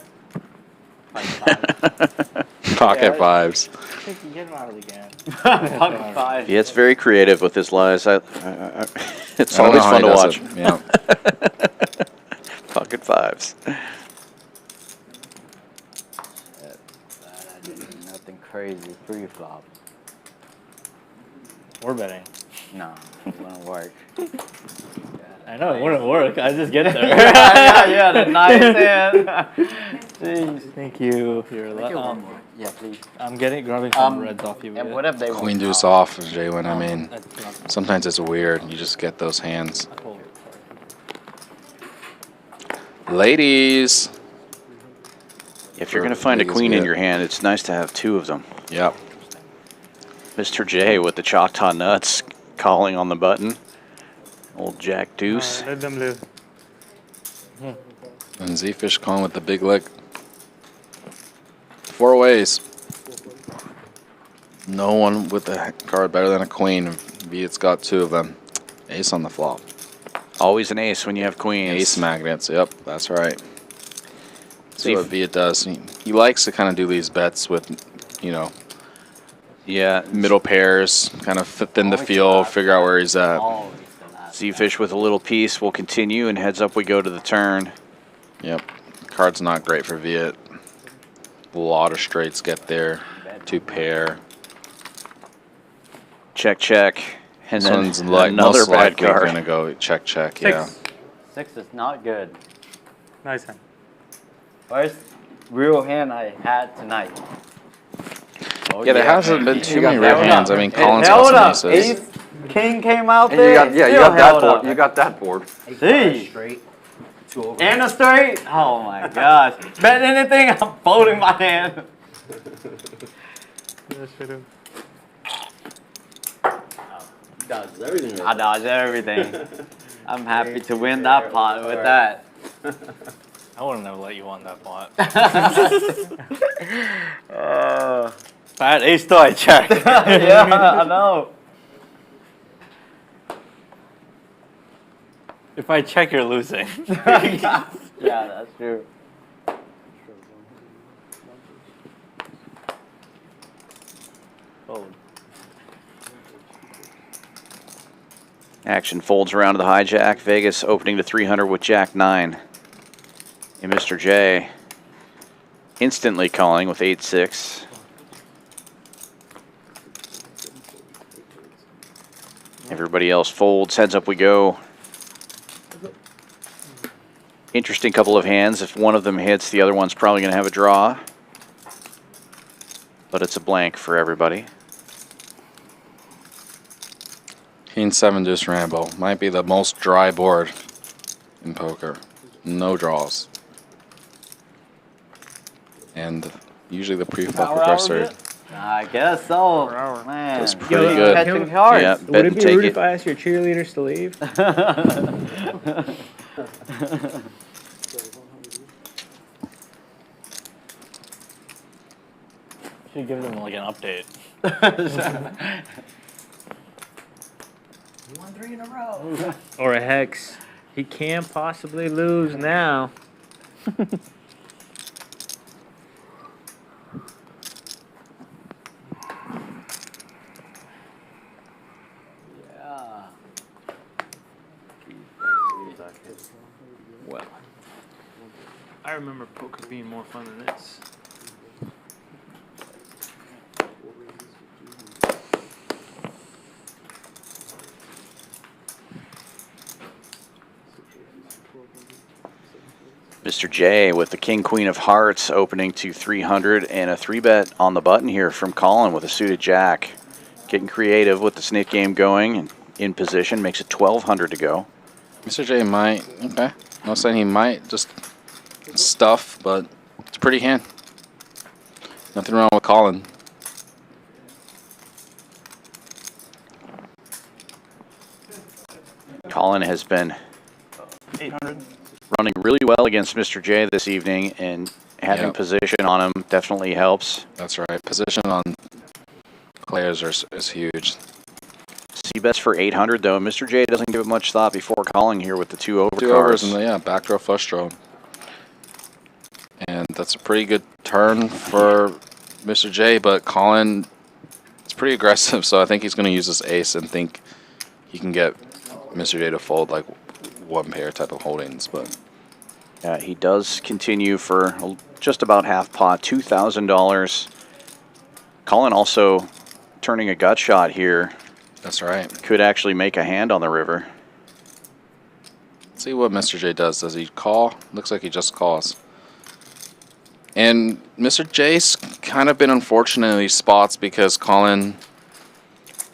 Pocket fives. Get him out of the game. Pocket five. Yeah, it's very creative with his lies. It's I don't always know how fun he to does watch. it. Yeah. Pocket fives. Nothing crazy. Pre-flop. We're betting. No, it wouldn't work. I know it wouldn't work. I just get there. yeah, the nice hand. Jeez. Thank you. You're yeah, please. I'm grabbing some reds off you. And what if they Queen deuce off, JWin. I mean, sometimes it's weird. You just get those hands. Ladies. If you're going to find a queen in your hand, it's nice to have two of them. Yep. Mr. J with the Choctaw Nuts calling on the button. Old Jack Deuce. Let them live. And Zefish calling with the big lick. 4 ways. No one with a card better than a queen. Viet's got 2 of them. Ace on the flop. Always an ace when you have queens. Ace magnets. Yep, that's right. See what Viet does. He likes to kind of do these bets with, you know, middle pairs, kind of thin the field, figure out where he's at. Zefish with a little piece will continue, and heads up we go to the turn. Yep, card's not great for Viet. A lot of straights get there. 2 pair. Check, check. And This then one's like another most bad likely card. gonna go check, check. Yeah. 6 is not good. Nice hand. First real hand I had tonight. Oh, Yeah, there hasn't been too many real hands. I mean, Collin's held got up. some aces. Ace, king came out And there. you got, yeah, you still got that held board. up. You got that board. See? Straight. 2 over. And a straight? Oh my gosh. Bet anything, I'm folding my hand. Dodges everything. I dodged everything. I'm happy to win that pot with that. I wouldn't have let you on that pot. If I had ace though, I checked. Yeah, I know. If I check, you're losing. Yeah, that's true. Fold. Action folds around to the hijack. Vegas opening to 300 with Jack 9. And Mr. J instantly calling with 8-6. Everybody else folds. Heads up we go. Interesting couple of hands. If one of them hits, the other one's probably going to have a draw. But it's a blank for everybody. King 7 Deuce Rambo might be the most dry board in poker. No draws. And usually the pre-flop aggressor. I guess so. Man, That's pretty good. Catching cards. Yeah, Would bet it and be take rude it. if I asked your cheerleaders to leave? Should give them like an update. 1-3 in a row. Or a hex. He can't possibly lose now. Yeah. Well, I remember poker being more fun than this. Mr. J with the King Queen of Hearts opening to 300 and a 3-bet on the button here from Collin with a suited Jack. Getting creative with the snake game going and in position makes it 1,200 to go. Mr. J might, okay. I'm not saying he might just stuff, but it's a pretty hand. Nothing wrong with Collin. Collin has been 800. running really well against Mr. J this evening, and having position on him definitely helps. That's right. Position on players is huge. C-bets for 800 though. Mr. J doesn't give it much thought before calling here with the 2 over 2 overs and the back row flush draw. And that's a pretty good turn for Mr. J, but Collin is pretty aggressive, so I think he's going to use his ace and think he can get Mr. J to fold like 1 pair type of holdings. But he does continue for just about half pot, $2,000. Collin also turning a gut shot here. That's right. Could actually make a hand on the river. Let's see what Mr. J does. Does he call? Looks like he just calls. And Mr. J's kind of been unfortunate in these spots because Collin,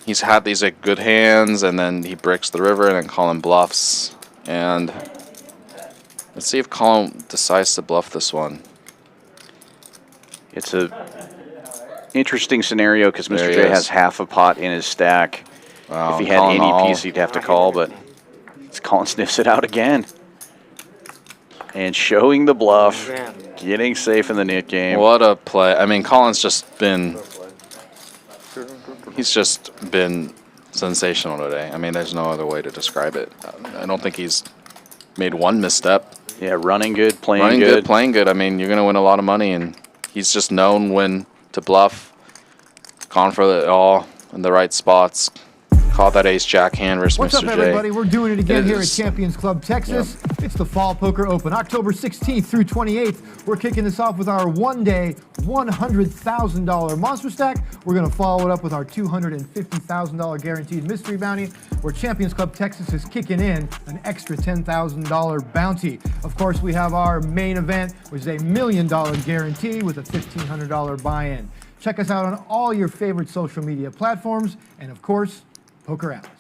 he's had these like good hands, and then he bricks the river, and then Collin bluffs. And let's see if Collin decides to bluff this one. It's a interesting scenario because There Mr. he J is. has half a pot in his stack. Wow, If he had Collin any all- piece, he'd have to call, but Collin sniffs it out again. And showing the bluff, getting safe in the nit game. What a play. I mean, Collin's just been, he's just been sensational today. I mean, there's no other way to describe it. I don't think he's made one misstep. Yeah, running good, playing Running good. playing good. I mean, you're going to win a lot of money, and he's just known when to bluff, gone for it all in the right spots. Caught that ace-jack hand versus What's Mr.J. up, everybody? We're doing it again here at is- Champions Club Texas. It's the Fall Poker Open, October 16th through 28th. We're kicking this off with our one-day, $100,000 monster stack. We're going to follow it up with our $250,000 guaranteed mystery bounty, where Champions Club Texas is kicking in an extra $10,000 bounty. Of course, we have our main event, which is a $1 million guarantee with a $1,500 buy-in. Check us out on all your favorite social media platforms, and of course, Poker Atlas.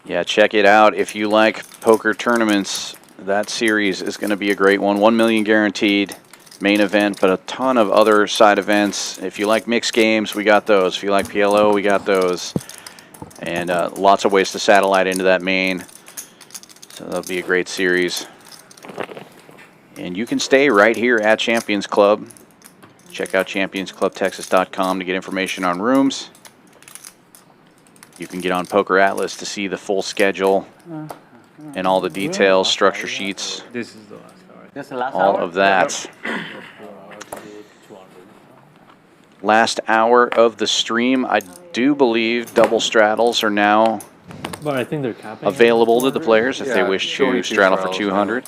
Yeah, check it out. If you like poker tournaments, that series is going to be a great one. 1 million guaranteed, main event, but a ton of other side events. If you like mixed games, we got those. If you like PLO, we got those. And lots of ways to satellite into that main. So that'll be a great series. And you can stay right here at Champions Club. Check out championsclubtexas.com to get information on rooms. You can get on Poker Atlas to see the full schedule and all the details, structure sheets, This is the last hour. This is the last all hour? of that. Last hour of the stream. I do believe double straddles are now But I think they're capping. available to the players if they Yeah, wish shorty to straddle for straddles, 200.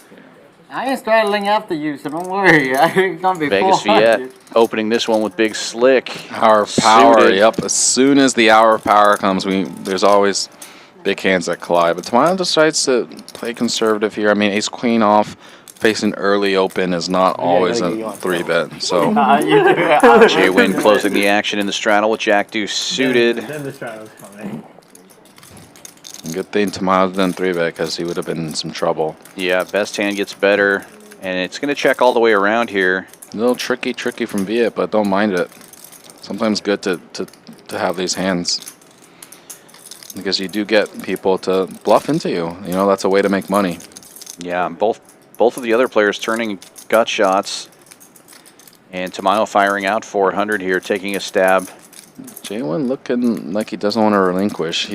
I ain't straddling after you, so don't worry. I'm gonna be Vegas 400. Viet opening this one with Big Slick. Hour of power, Suited. yep. As soon as the hour of power comes, there's always big hands that collide. But Tamayo decides to play conservative here. I mean, ace-queen off, facing early open is not always a 3-bet. So JWin closing the action in the straddle with Jack Deuce suited. Then the straddle's coming. good thing Tamayo didn't 3-bet because he would have been in some trouble. Yeah, best hand gets better, and it's going to check all the way around here. A little tricky from Viet, but don't mind it. Sometimes good to have these hands because you do get people to bluff into you. You know, that's a way to make money. Yeah, both of the other players turning gut shots, and Tamayo firing out 400 here, taking a stab. JWin looking like he doesn't want to relinquish.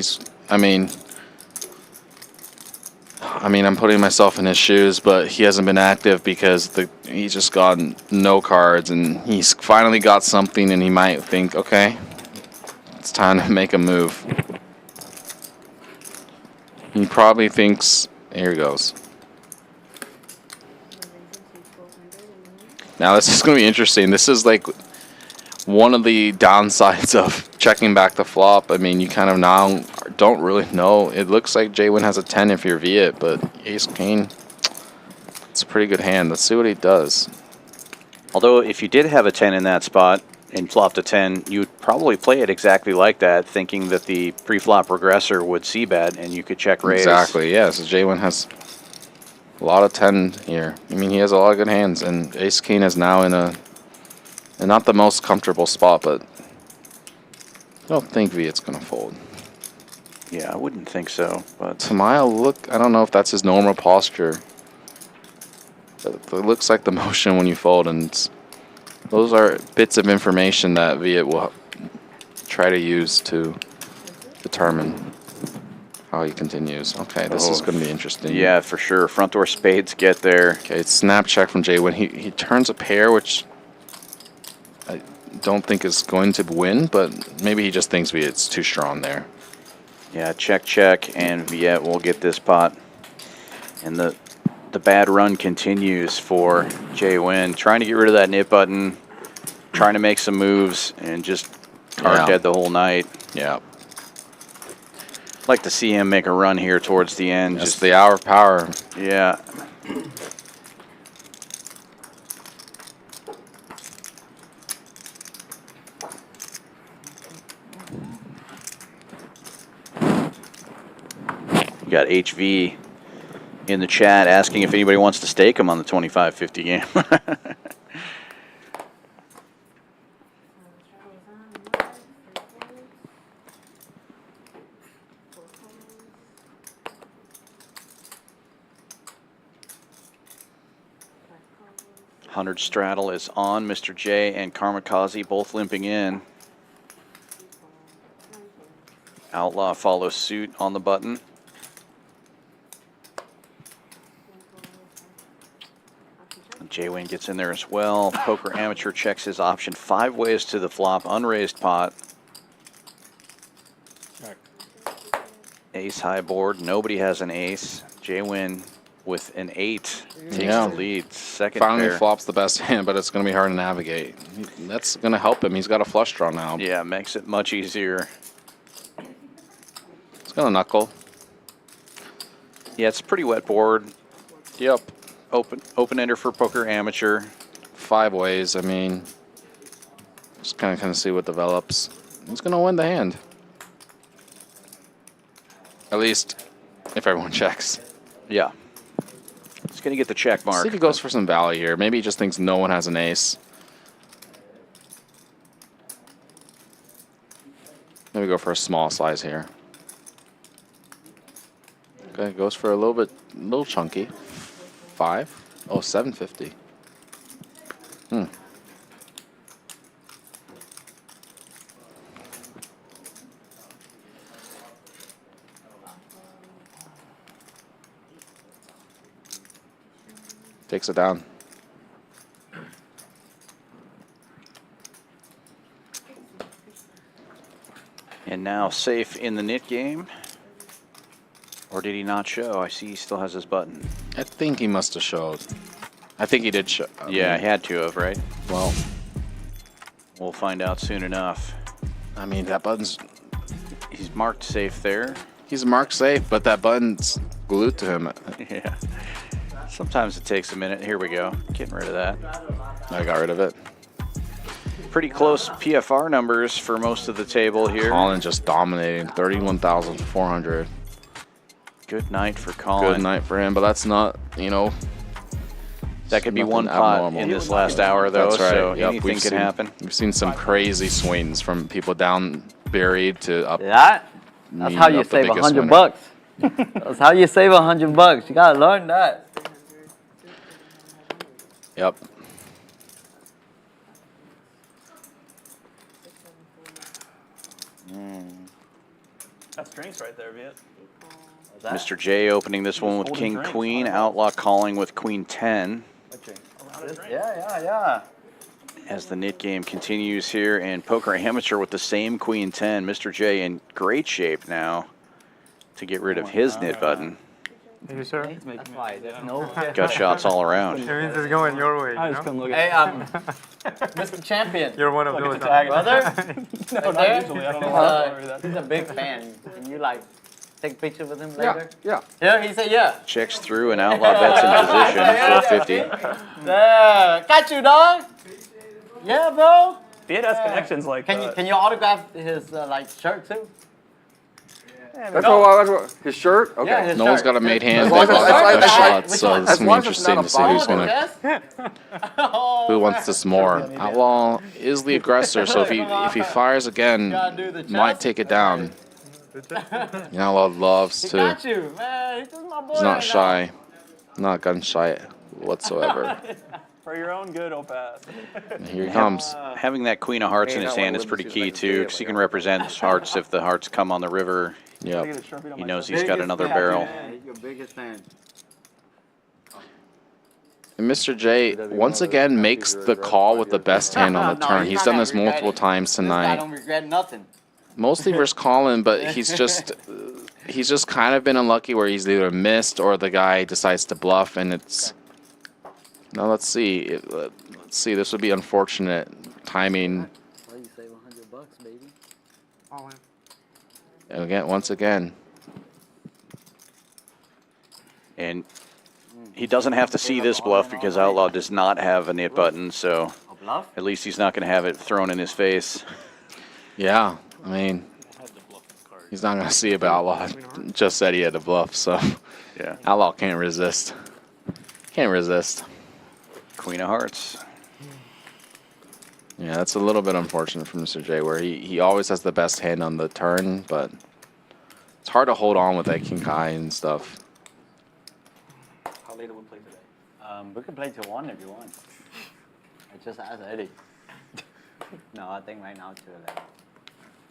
I'm putting myself in his shoes, but he hasn't been active because he's just gotten no cards, and he's finally got something, and he might think, okay, it's time to make a move. He probably thinks, here he goes. Now this is going to be interesting. This is like one of the downsides of checking back the flop. I mean, you kind of now don't really know. It looks like JWin has a 10 if you're Viet, but ace-king, it's a pretty good hand. Let's see what he does. Although if you did have a 10 in that spot and flopped a 10, you would probably play it exactly like that, thinking that the pre-flop regressor would c-bet and you could check raise. Exactly, yeah. So JWin has a lot of 10 here. I mean, he has a lot of good hands, and ace-king is now in a not the most comfortable spot, but I don't think Viet's going to fold. Yeah, I wouldn't think so. But Tamayo, I don't know if that's his normal posture. It looks like the motion when you fold, and those are bits of information that Viet will try to use to determine how he continues. Okay, this is going to be interesting. Yeah, for sure. Front door spades get there. Okay, it's snap check from JWin. He turns a pair, which I don't think is going to win, but maybe he just thinks Viet's too strong there. Yeah, check, and Viet will get this pot. And the bad run continues for JWin, trying to get rid of that nip button, trying to make some moves, and just card dead the whole night. Yeah. Like to see him make a run here towards the end. Just the hour of power. Yeah. We got HV in the chat asking if anybody wants to stake him on the 25-50 game. 100 straddle is on. Mr. J and Karmikaze both limping in. Outlaw follows suit on the button. JWin gets in there as well. Poker Amateur checks his option 5 ways to the flop, unraised pot. Check. Ace high board, nobody has an ace. JWin with an 8 takes Yeah. the lead. Second Finally pair. flops the best hand, but it's going to be hard to navigate. That's going to help him. He's got a flush draw now. Yeah, makes it much easier. It's going to knuckle. Yeah, it's a pretty wet board. Yep. Open ender for Poker Amateur. 5 ways. I mean, just kind of see what develops. He's going to win the hand. At least if everyone checks. Yeah. He's going to get the check mark. See if he goes for some value here. Maybe he just thinks no one has an ace. Maybe go for a small size here. Okay, goes for a little chunky. 5? Oh, 750. Takes it down. And now safe in the nit game. Or did he not show? I see he still has his button. I think he must have showed. I think he did show. Yeah, he had to have, right? Well, we'll find out soon enough. I mean, that button's... He's marked safe there. He's marked safe, but that button's glued to him. Yeah. Sometimes it takes a minute. Here we go. Getting rid of that. I got rid of it. Pretty close PFR numbers for most of the table here. Collin just dominating, 31,400. Good night for Collin. Good night for him, but that's not, you know... That could be nothing one pot abnormal. in this last hour, though, That's right. so Yep, anything can happen. We've seen some crazy swings from people down buried to up. That's how you save $100. That's how you save $100. You gotta learn that. Yep. That's drinks right there, Viet. Mr. J opening this one with King Queen. Outlaw calling with Queen 10. Yeah. As the nit game continues here, and Poker Amateur with the same Queen 10. Mr. J in great shape now to get rid of his nit button. Thank you, sir. That's why there's no Gut shots all around. It means it's going your way. I just couldn't look Hey, at Mr. Champion. You're one of those. Brother? No, not usually. I don't know. He's a big fan. Can you like take a picture with him later? Yeah. Yeah, he said yeah. Checks through and Outlaw bets in position. 450. Yeah, got you, dog. Yeah, bro. Viet has connections like Can you autograph his like shirt too? That's what his shirt? Okay. Yeah, his No one's shirt. got a made hand. As long They've as- all got as- gut as- shots, so as it's long gonna as be it's interesting not to a see who's bottle. gonna who wants this more. Outlaw is the aggressor, so if he fires again, might take it down. Outlaw loves He to. got you, man. He's just my boy. He's not right shy, not gun shy whatsoever. for your own good, Opaz. And here he comes. Having that Queen of Hearts in his hand is pretty key, too, because he can represent his hearts if the hearts come on the river. Yep. He knows he's got another barrel. He's your biggest fan. And Mr. J once again makes the call with the best hand on the No, turn. he's He's not done gonna this regret multiple it. times I tonight. don't regret nothing. Mostly versus Collin, but he's just kind of been unlucky where he's either missed or the guy decides to bluff, and it's. Now let's see. Let's see. This would be unfortunate timing. Well, you save $100, baby. And again, once again. And he doesn't have to see this bluff because Outlaw does not have a nit button, so at least he's not going to have it thrown in his face. Yeah, I mean, he's not going to see it, but Outlaw just said he had to bluff, so yeah, Outlaw can't resist. Can't resist. Queen of Hearts. Yeah, that's a little bit unfortunate for Mr. J, where he always has the best hand on the turn, but it's hard to hold on with that king high and stuff. How late do we play today? We can play till 1 if you want. just asked Eddie. No, I think right now too late.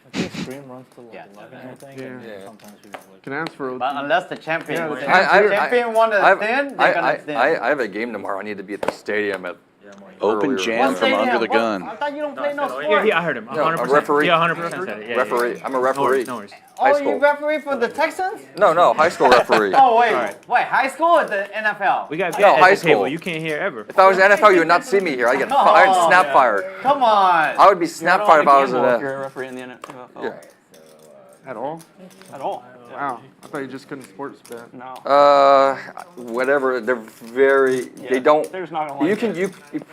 I think stream runs to like 11, I think. Yeah. And Yeah. sometimes we like. Can ask for OT. But unless the champion, Yeah, wins. the champion won the thin, they're gonna thin. I have a game tomorrow. I need to be at the stadium at Open earlier. jam from under the gun. I thought you don't play no sport. Yeah, I heard him. 100%. a referee. Yeah, 100% said it. Yeah, referee. I'm a referee. No worries. High Oh, school. you referee for the Texans? No, high school referee. Oh, wait, high school or the NFL? We got No, Viet high at the table. school. You can't hear ever. If I was NFL, you would not see me here. I'd get snap fired. Come on. I would be snap fired if I was If at you're a referee in the NFL. Yeah. At all? At all. Wow. I thought you just couldn't sports bet. No. Whatever. They're very. They don't. They're just not gonna You like can. You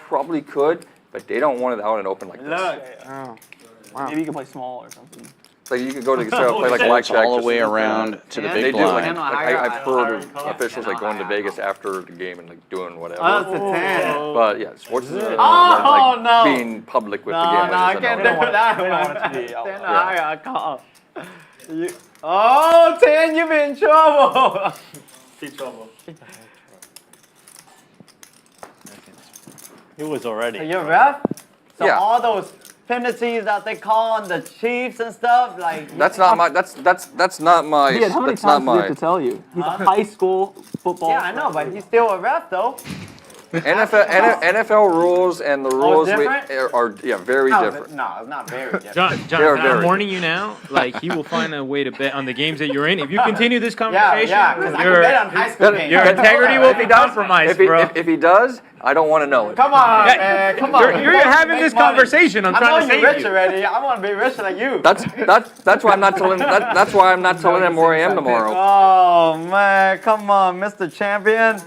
probably could, but they don't want it out and open like this. Look. Oh. Wow. Maybe you can play small or something. Like you could go to play like blackjack all the just- way around to the They big do. Like, blind. I've heard of officials like going to Vegas after the game and like doing whatever. Oh, that's a 10. But yeah, sports is Oh, like no. being public with the game. No, I can't do that. They don't want it to be out. Then I got caught. Oh, 10, you been in trouble. In trouble. It was already. So you're ref? So Yeah. all those penalties that they call on the Chiefs and stuff, like That's not my. That's not my. Yeah, how many that's not times do you my. have to tell you? He's a high school football. yeah, I know, but he's still a ref though. NFL rules and the rules different? are very No, different. No, it's not very different. John, They're I'm very warning you now. Like, he will find a way to bet on the games that you're in. If you continue this conversation, Yeah, because I can your, bet on high school games. your integrity will be compromised, bro. If he does, I don't want to know it. Come on, man. Come on. You're having this conversation. I'm trying to I know save you're rich you. already. I want to be richer like you. That's why I'm not telling. That's why I'm not telling him where I am tomorrow. Oh man, come on, Mr. Champion.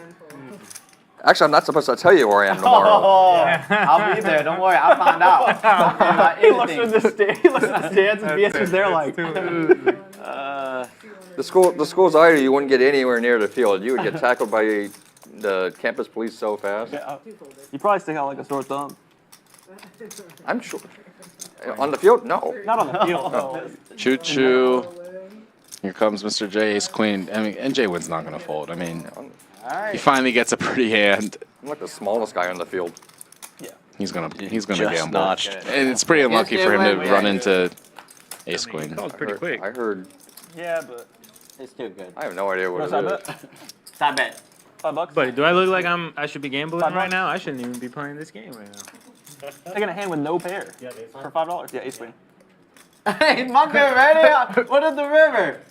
Actually, I'm not supposed to tell you where I am tomorrow. Oh, I'll be there. Don't worry. I'll find out. He looks at the stands. He looks at the stands, and VS is there like. The schools I you wouldn't get anywhere near the field. You would get tackled by the campus police so fast. Yeah, you probably stick out like a sore thumb. I'm sure. On the field, no. Not on the field. No. Choo choo. Here comes Mr. J, ace queen. I mean, and JWin's not going to fold. I mean, he finally gets a pretty hand. I'm like the smallest guy on the field. Yeah. He's gonna Just gamble. notched. And it's pretty unlucky for him to run into ace queen. That was pretty quick. I heard. Yeah, but It's still good. I have no idea what side it bet? is. Side bet. $5. Buddy, do I look like I should be gambling right now? I shouldn't even be playing this game right now. Taking a hand with no pair. Yeah, for $5. Yeah, ace queen. Hey, my man, ready? What is the river?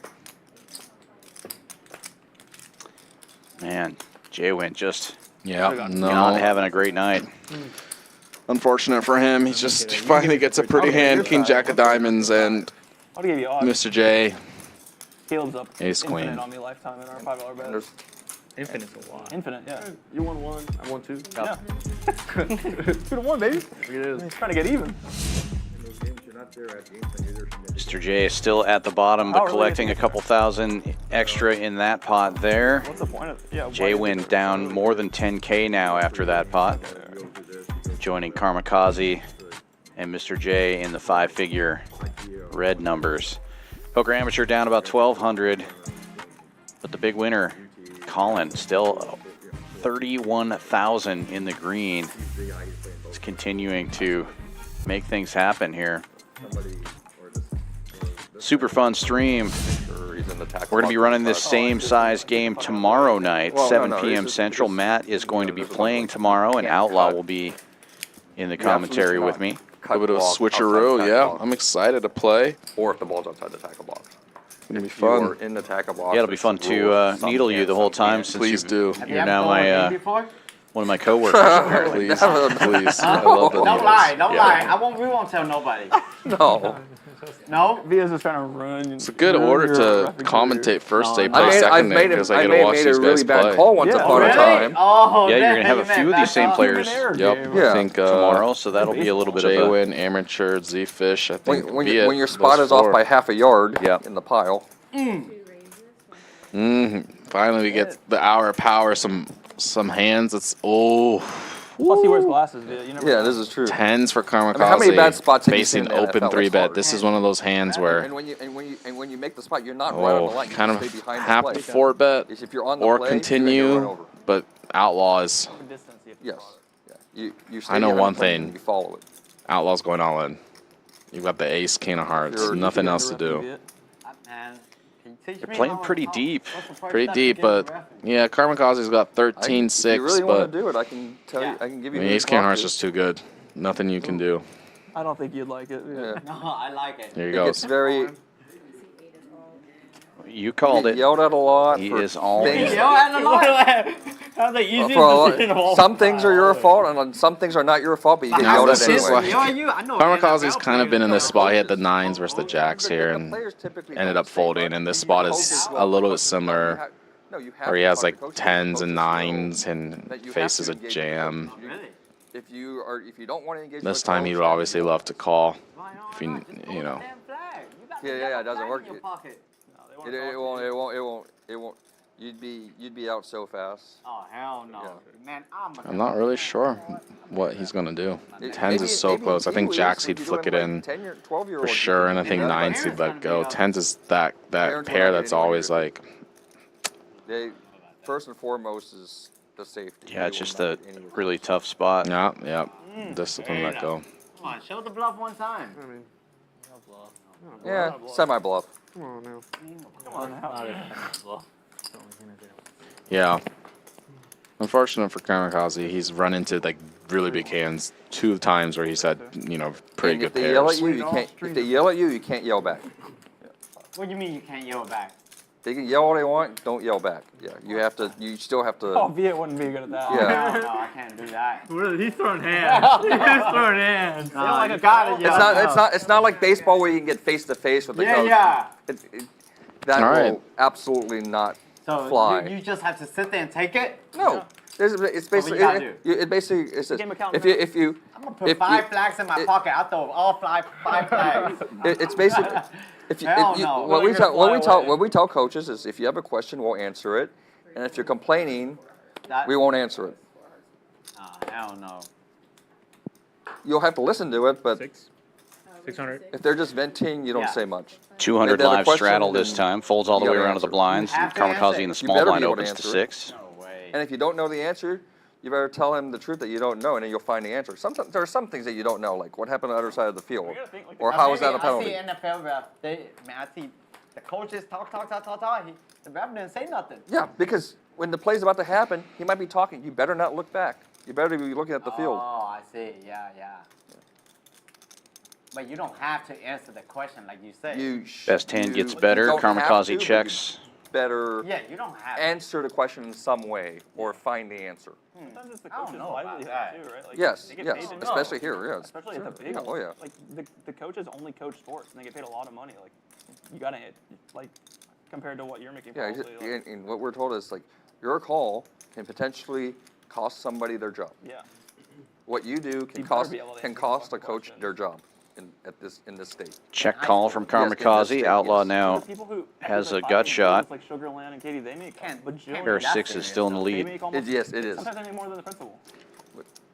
Man, JWin just Yeah, not having a great night. Unfortunate for him. He's just finally gets a pretty hand. King Jack of diamonds and I'll give you odds. Mr. J. Caleb's up. Ace infinite queen. on me lifetime in our $5 bet. Infinite's a lot. Infinite, yeah. You won one, I won two. Yeah. 2-1, baby. It is. He's trying to get even. Mr. J is still at the bottom, but Oh, really? collecting a couple thousand extra in that pot there. What's the point of yeah? JWin down more than 10K now after that pot. Joining Karmikaze and Mr. J in the 5-figure red numbers. Poker Amateur down about 1,200, but the big winner, Collin, still 31,000 in the green. It's continuing to make things happen here. Super fun stream. We're going to be running this same size game tomorrow night, 7 p.m. Central. Matt is going to be playing tomorrow, and Outlaw will be in the commentary with me. A bit of a switcheroo, yeah. I'm excited to play. Or if the ball's outside the tackle box. It's going to be If you are fun. in the tackle box. Yeah, it'll be fun to needle you the whole time. Since Please do. You're now my one of my coworkers. Apparently. Please, please. I love the Don't needles. lie, don't Yeah. lie. We won't tell nobody. No. No? Via's just trying to run. It's a good order to commentate first day, play I've second day, made because I get to made watch a these really guys bad play. call once upon a time. Oh, Yeah, you're man, going to have a you few of meant these same back players up. Yep, Yeah. I think tomorrow, so that'll be a little bit of a... JWin, amateur, Zefish, I think When Viet, your spot those is off four. by half a yard in the pile. Finally, we get the hour of power, some hands. It's, Plus, he wears glasses, Via. You never know. This is true. tens for Karmikaze. How many bad spots have you facing seen in the open NFL? 3-bet. This is one of those hands where, And when you make the spot, you're not right on the line. You kind just of stay behind have the to play. 4-bet If you're on the or play, you're gonna get run continue, over. but Outlaw is Yes. You I know you one haven't played and thing. You follow it. Outlaw's going all in. You've got the ace, king of hearts. Nothing else to do. Man, can you teach They're me playing how- pretty how- deep. what's the first Pretty step to deep, getting but reffing? yeah, Karmikaze's got 13, If 6, you really but want to do it, I can tell you. I can give I you. mean, who ace, to king of talk hearts to. is too good. Nothing you can do. I don't think you'd like it. Yeah. No, I like it. There you It go. gets very. You called get it. Yelled at a lot. He for is all things- in. How's the easiest for a lot- decision of all Some things are your fault, and some things are not your fault, but you get Now yelled at this is anyway. like Karmikaze's kind of been in this spot. He had the 9s versus the jacks here and ended up folding. And this spot is a little bit similar, where he has like 10s and 9s and faces a jam. If you don't want to engage. This time he would obviously love to call. If you know. Yeah, it doesn't work. It won't. You'd be out so fast. Oh hell no, man! I'm not really sure what he's gonna do. 10s is so close. I think jacks he'd flick it in for sure, and I think 9s he'd let go. 10s is that pair that's always like. First and foremost is the safety. Yeah, it's just a really tough spot. Yeah. Discipline let go. Come on, show the bluff one time. Yeah, semi-bluff. Come on now. Come on now. Yeah. Unfortunate for Karmikaze, he's run into like really big hands 2 times where he's had pretty good If they yell pairs. at you, you can't. If they yell at you, you can't yell back. What do you mean you can't yell back? They can yell all they want. Don't yell back. Yeah, you have to. You still have to. Oh, Viet wouldn't be good at that. Yeah. No, I can't do that. He's throwing hands. He's throwing hands. No, you got it. It's not like baseball where you can get face to face with the coach. Yeah. That All will right. absolutely not So fly. you just have to sit there and take it? No. It's basically what you gotta it basically it's this. Game of count If you I'm gonna put 5 flags in my pocket. I'll throw all 5 flags. it's basically Hell no. what we tell coaches is if you have a question, we'll answer it, and if you're complaining, we won't answer it. Oh, hell no. You'll have to listen to it, but 600. if they're just venting, you don't say much. 200 If they have a live question, straddle this then time. Folds all the you way gotta around to the answer. blinds. You have to Karmikaze answer. in the You small better blind be able to opens to answer it. 6. No way. And if you don't know the answer, you better tell him the truth that you don't know, and then you'll find the answer. Sometimes there are some things that you don't know, like what happened on the other side of the field, or how is that a penalty? I see NFL ref. I see the coaches talk. The ref didn't say nothing. Yeah, because when the play's about to happen, he might be talking. You better not look back. You better be looking at the field. Oh, I see. Yeah. But you don't have to answer the question like you say. Best hand you gets better. don't have Karmikaze to, but checks. Better Yeah, you don't have to. answer the question in some way or find the answer. Sometimes it's the I don't coach's know about livelihood that. too, right? Like, Yes, they get yes, paid to know. especially here, yes. Especially at the big Yeah, oh, yeah. Like the coaches only coach sports and they get paid a lot of money. Like you gotta like compared to what you're making. Yeah, Probably, like, and what we're told is like your call can potentially cost somebody their job. yeah. What you do can You better cost be able to can answer cost a fucking coach questions. their job in this state. Check call from Yes, in this Karmikaze. state, Outlaw yes. now The people who has play a 5 gut games, shot. Like Sugarland and Katie, they make Can't- bajillion. Pair of That's 6 is still in the They lead. make almost, Yes, it is. sometimes they make more than the principal.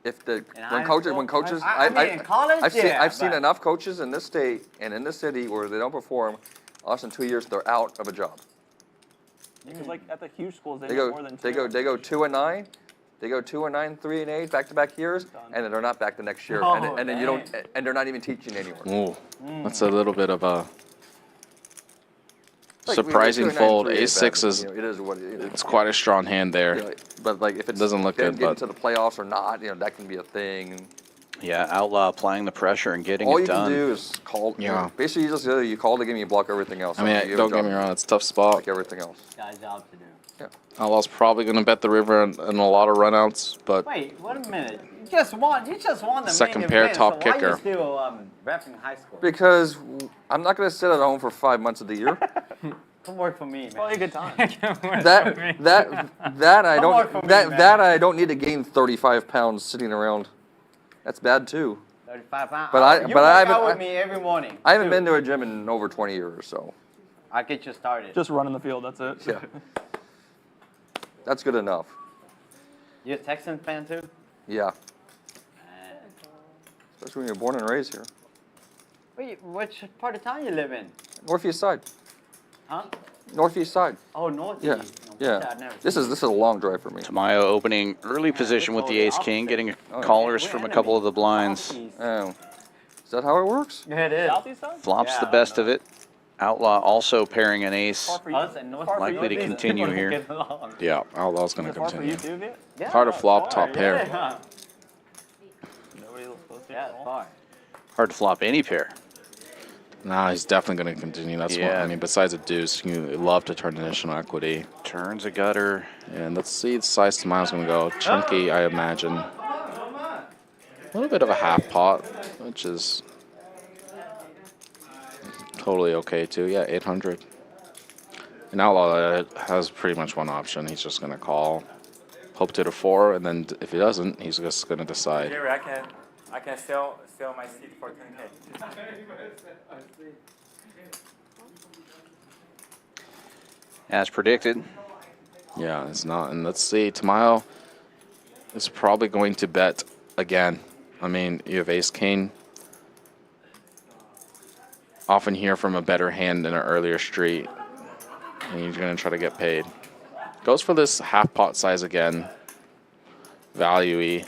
If the In high when school, coaches I mean, in college, I've seen but- enough coaches in this state and in this city where they don't perform. Less than 2 years, they're out of a job. Because like at the huge schools, they They make go more than they go 2-9. They go 2-9, 3-8, back-to-back years, and then they're not back the next year, Oh, and then you don't, and they're not even teaching anymore. Ooh, that's a little bit of a Like, surprising 2-9, fold. 3-8 Ace 6 bad, is it is what it is. it's quite a strong hand there. Yeah, but like if it Doesn't look good, getting but- to the playoffs or not, that can be a thing. Yeah, Outlaw applying the pressure and getting All it you done. can do is call. Yeah. Basically, you call the game, you block everything else. I mean, You have a don't get job, me wrong, it's a tough spot. like everything else. Got a job to do. Outlaw's probably going to bet the river in a lot of runouts, but Wait, wait a minute. You just won the Second main pair, event, top so kicker. Why you still repping high school? Because I'm not going to sit at home for 5 months of the year. Come work for me, man. Probably a good time. that I Come work for don't me, that man. that I don't need to gain 35 pounds sitting around. That's bad too. 35 pounds. But I- you but I work out haven't- with me every morning. I haven't been to a gym in over 20 years, so I'll get you started. Just running the field. That's it. yeah, that's good enough. You a Texan fan too? Yeah, especially when you're born and raised here. Wait, which part of town you live in? Northeast side. Huh? Northeast side. Oh, northeast. Yeah, yeah. This is a long drive for me. Tamayo opening early position with the ace king, getting callers from a couple of the blinds. Oh, is that how it works? Yeah, it is. Flops the best of it. Outlaw also pairing an ace. Likely to continue here. Yeah, Outlaw's going to continue. Hard to flop top pair. Hard to flop any pair. Nah, he's definitely going to continue. That's what I mean. Besides a deuce, you love to turn additional equity. Turns a gutter. And let's see the size Tamayo's going to go. Chunky, I imagine. A little bit of a half pot, which is totally okay too. Yeah, 800. And Outlaw has pretty much one option. He's just going to call, hope to the 4, and then if he doesn't, he's just going to decide. Jerry, I can sell my seat for 10K. As predicted. Yeah, it's not. And let's see, Tamayo is probably going to bet again. I mean, you have ace king. Often hear from a better hand in an earlier street, and you're going to try to get paid. Goes for this half pot size again. Value-y.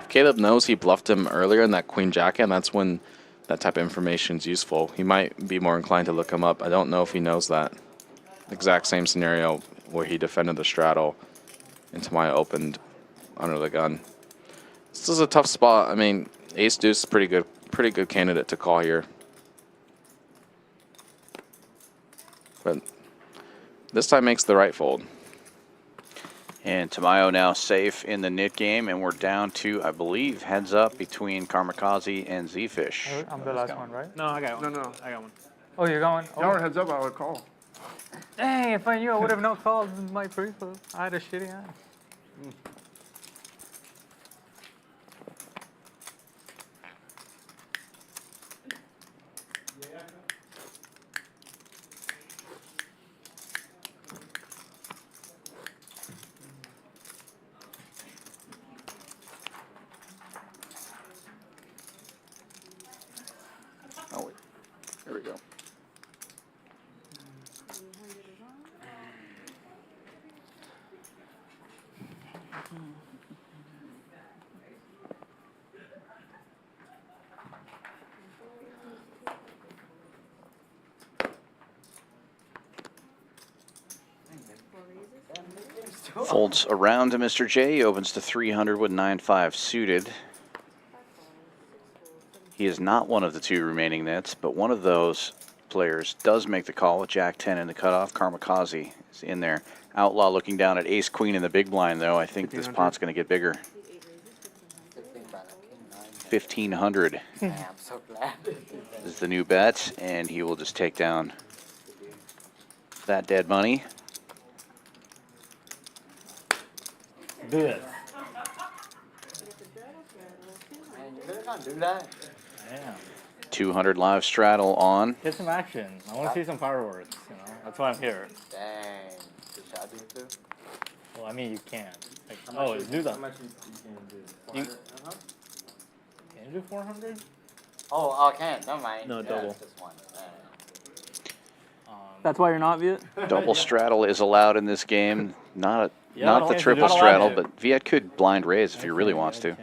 Caleb knows he bluffed him earlier in that queen jacket, and that's when that type of information is useful. He might be more inclined to look him up. I don't know if he knows that. Exact same scenario where he defended the straddle and Tamayo opened under the gun. This is a tough spot. I mean, ace deuce is pretty good candidate to call here. But this time makes the right fold. And Tamayo now safe in the nit game, and we're down to, I believe, heads up between Karmikaze and Zefish. I'm the last one, right? No, I got one. No. I got one. Oh, you're going? If y'all were heads up, I would call. Dang, if I knew, I would have not called my pre-flop. I had a shitty hand. Oh, wait. Here we go. Folds around to Mr. J, opens to 300 with 9-5 suited. He is not one of the 2 remaining nets, but one of those players does make the call with Jack 10 in the cutoff. Karmikaze is in there. Outlaw looking down at ace queen in the big blind, though. I think this pot's going to get bigger. 1,500 I'm so glad. is the new bet, and he will just take down that dead money. Do this. Man, you better not do that. Yeah. 200 live straddle on. Get some action. I want to see some fireworks, That's why I'm here. Dang. Should I do it too? Well, I mean, you can. Like, do that. How much you can do? 400? Can you do 400? Oh, I can't. Never mind. No, Yeah, double. Just one. That's why you're not Viet? Double straddle is allowed in this game. Not Yeah, the triple straddle, but Viet could blind raise if he really wants to.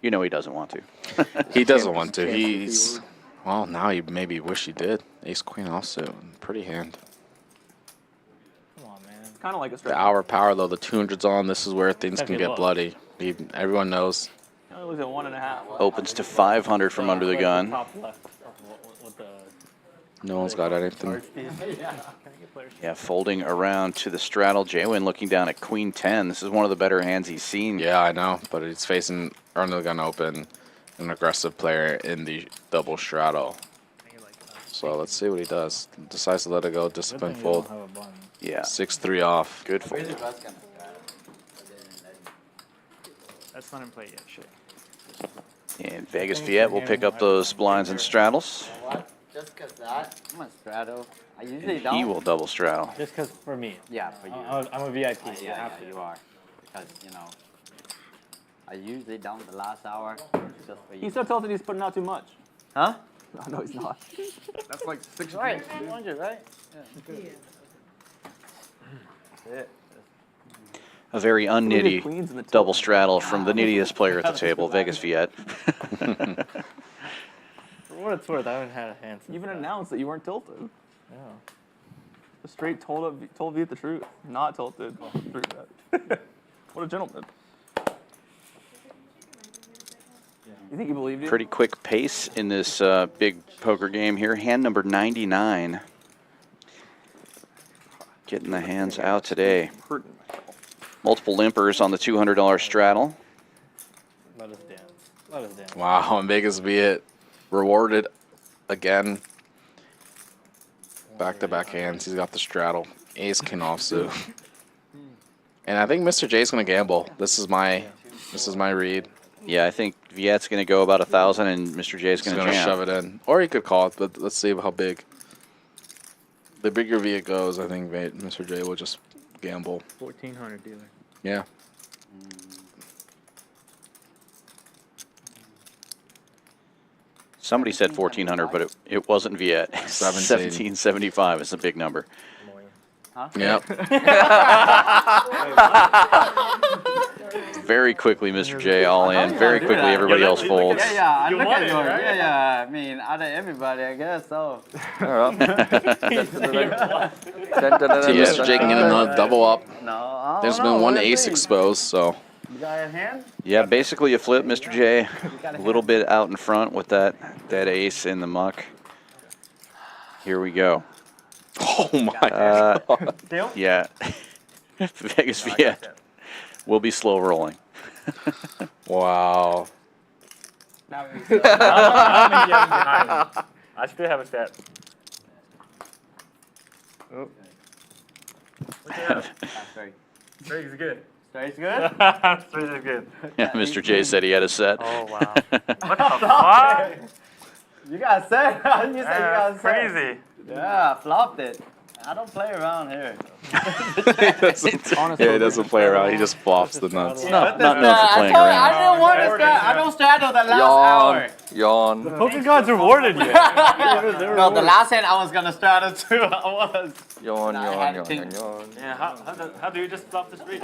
You know he doesn't want to. He doesn't want to. He's, well, now he maybe wish he did. Ace queen offsuit. Pretty hand. Come on, man. It's kind of like a The hour power, though, the 200's on. This is where things can get bloody. Everyone knows. It was at 1.5. Opens to 500 from under the gun. No one's got anything. Yeah, folding around to the straddle. JWin looking down at queen 10. This is one of the better hands he's seen. Yeah, I know, but he's facing under the gun open, an aggressive player in the double straddle. So let's see what he does. Decides to let it go, discipline fold. Yeah. 6-3 off. Good fold. That's not in play yet, shit. And Vegas Viet will pick up those blinds and straddles. Just because that, I'm a straddle. I usually And don't. he will double straddle. Just because for me. Yeah, for you. I'm a VIP. Yeah, you are. Because, I usually don't the last hour just for you. He still tells me he's putting out too much. Huh? No, he's not. That's like 6 Right, drinks, dude. 200, right? Yeah. A very Queens in unnitty the double straddle from the nittiest player at the table, Vegas Viet. For what it's worth, I haven't had a hand. You even announced that you weren't tilted. Yeah. Just straight told Viet the truth. Not tilted. What a gentleman. You think he believed you? Pretty quick pace in this big poker game here. Hand number 99. Getting the hands out today. Multiple limpers on the $200 straddle. Let us dance. Let us dance. Wow, and Vegas Viet rewarded again. Back-to-back hands. He's got the straddle. Ace king offsuit. And I think Mr. J's gonna gamble. This is my read. Yeah, I think Viet's going to go about 1,000 and Mr. J's going to jam. Shove it in. Or he could call it, but let's see how big. The bigger Viet goes, I think Mr. J will just gamble. 1,400 dealer. Yeah. Somebody said 1,400, but it wasn't Viet. 1775 is a big number. Huh? Yep. Very quickly, Mr. J all in. Very quickly, everybody else folds. Yeah, I look at yours. Yeah. I mean, out of everybody, I guess so. Mr. J can get another double up. No, There's been one ace exposed, so. You got a hand? Yeah, basically you flip Mr. J a little bit out in front with that ace in the muck. Here we go. Oh my God. Yeah. Vegas Viet will be slow rolling. Wow. I still have a set. Oh. Straight's good. Straight's good? Straight is good. Yeah, Mr. J said he had a set. Oh, wow. What the fuck? You got a set? You said you got a set. Crazy. Yeah, I flopped it. I don't play around here. He doesn't play around. He just flops the nuts. Not known for playing around. I didn't want to straddle. I don't straddle the last hour. Yawn. Poker gods rewarded you. No, the last hand I was going to straddle too. I was. Yawn. Yeah, how do you just flop the street?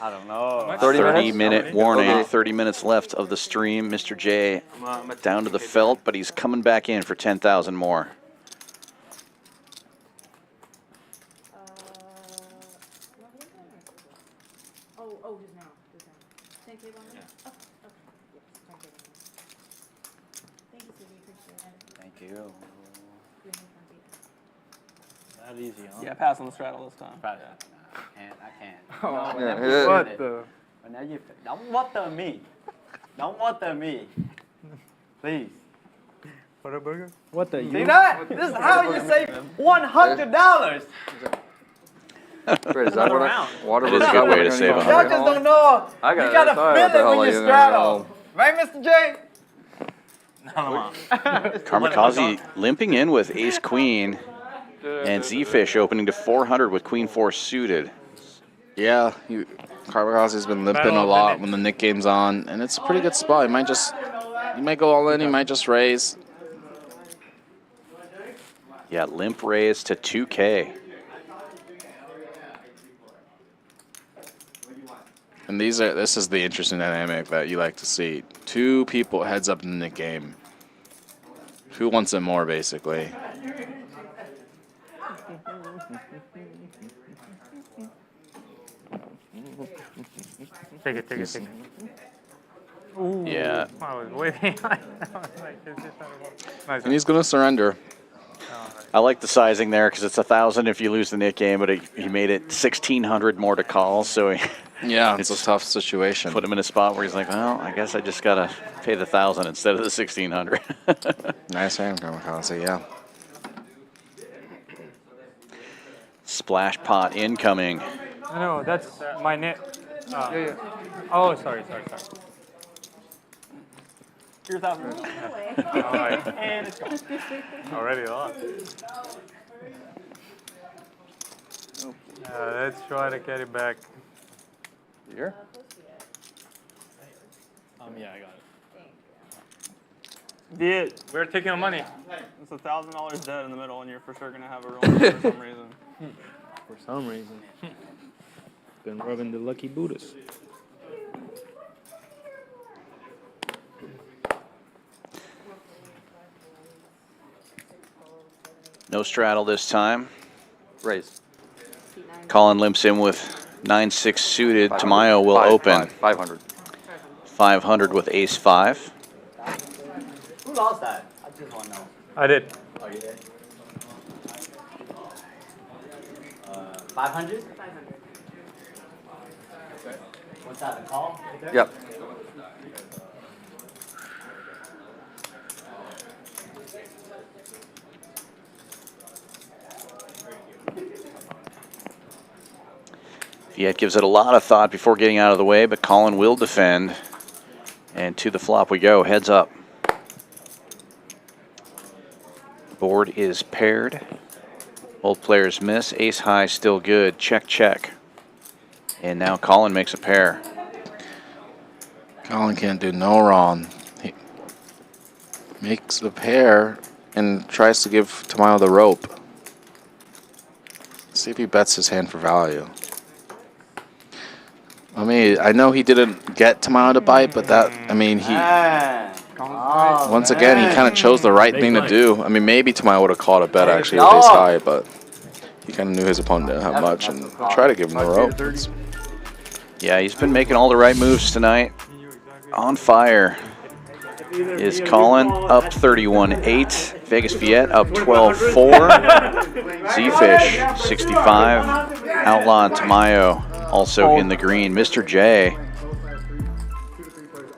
I don't know. 30-minute warning. 30 minutes left of the stream. Mr. J down to the felt, but he's coming back in for 10,000 more. Thank you. Not easy, huh? Yeah, pass on the straddle this time. I can't. Oh, No, what the? Don't water me. Don't water me. Please. Butterburger? What the? See that? This is how you save $100. Wait, is that what It is a good way to save Y'all just don't know. I got You gotta feel it when you straddle. Right, Mr. J? Karmikaze limping in with ace queen, and Zefish opening to 400 with queen 4 suited. Yeah, Karmikaze's been limping a lot when the Nick game's on, and it's a pretty good spot. He might go all in, he might just raise. Yeah, limp raise to 2K. And this is the interesting dynamic that you like to see. Two people heads up in the game. Who wants it more, basically? Take it. Ooh. Yeah. I was way behind. Nice. And he's going to surrender. I like the sizing there because it's 1,000 if you lose the Nick game, but he made it 1,600 more to call, so yeah, it's a tough situation. Put him in a spot where he's like, well, I guess I just gotta pay the 1,000 instead of the 1,600. Nice hand, Karmikaze, yeah. Splash pot incoming. No, that's my net. Oh, sorry. Here's how. All right. And it's gone. Already lost. Let's try to get it back. Here? Yeah, I got it. Viet. We're taking the money. It's $1,000 dead in the middle, and you're for sure gonna have a roll for some reason. For some reason. Been rubbing the lucky Buddhas. No straddle this time. Raise. Collin limps in with 9-6 suited. Tamayo will open. 500. 500 with ace-5. Who lost that? I just want to know. I did. Oh, you did? 500? 500. What's that, a call? Yep. Viet gives it a lot of thought before getting out of the way, but Collin will defend. And to the flop we go, heads up. Board is paired. Both players miss. Ace high still good. Check, check. And now Collin makes a pair. Collin can't do no wrong. He makes a pair and tries to give Tamayo the rope. See if he bets his hand for value. I mean, I know he didn't get Tamayo to bite, but that, I mean, he, once again, he kind of chose the right thing to do. I mean, maybe Tamayo would have called a bet actually with ace high, but he kind of knew his opponent didn't have much and tried to give him the rope. Yeah, he's been making all the right moves tonight. On fire is Collin, up 31-8. Vegas Viet up 12-4. Zefish 65. Outlaw and Tamayo also in the green. Mr.J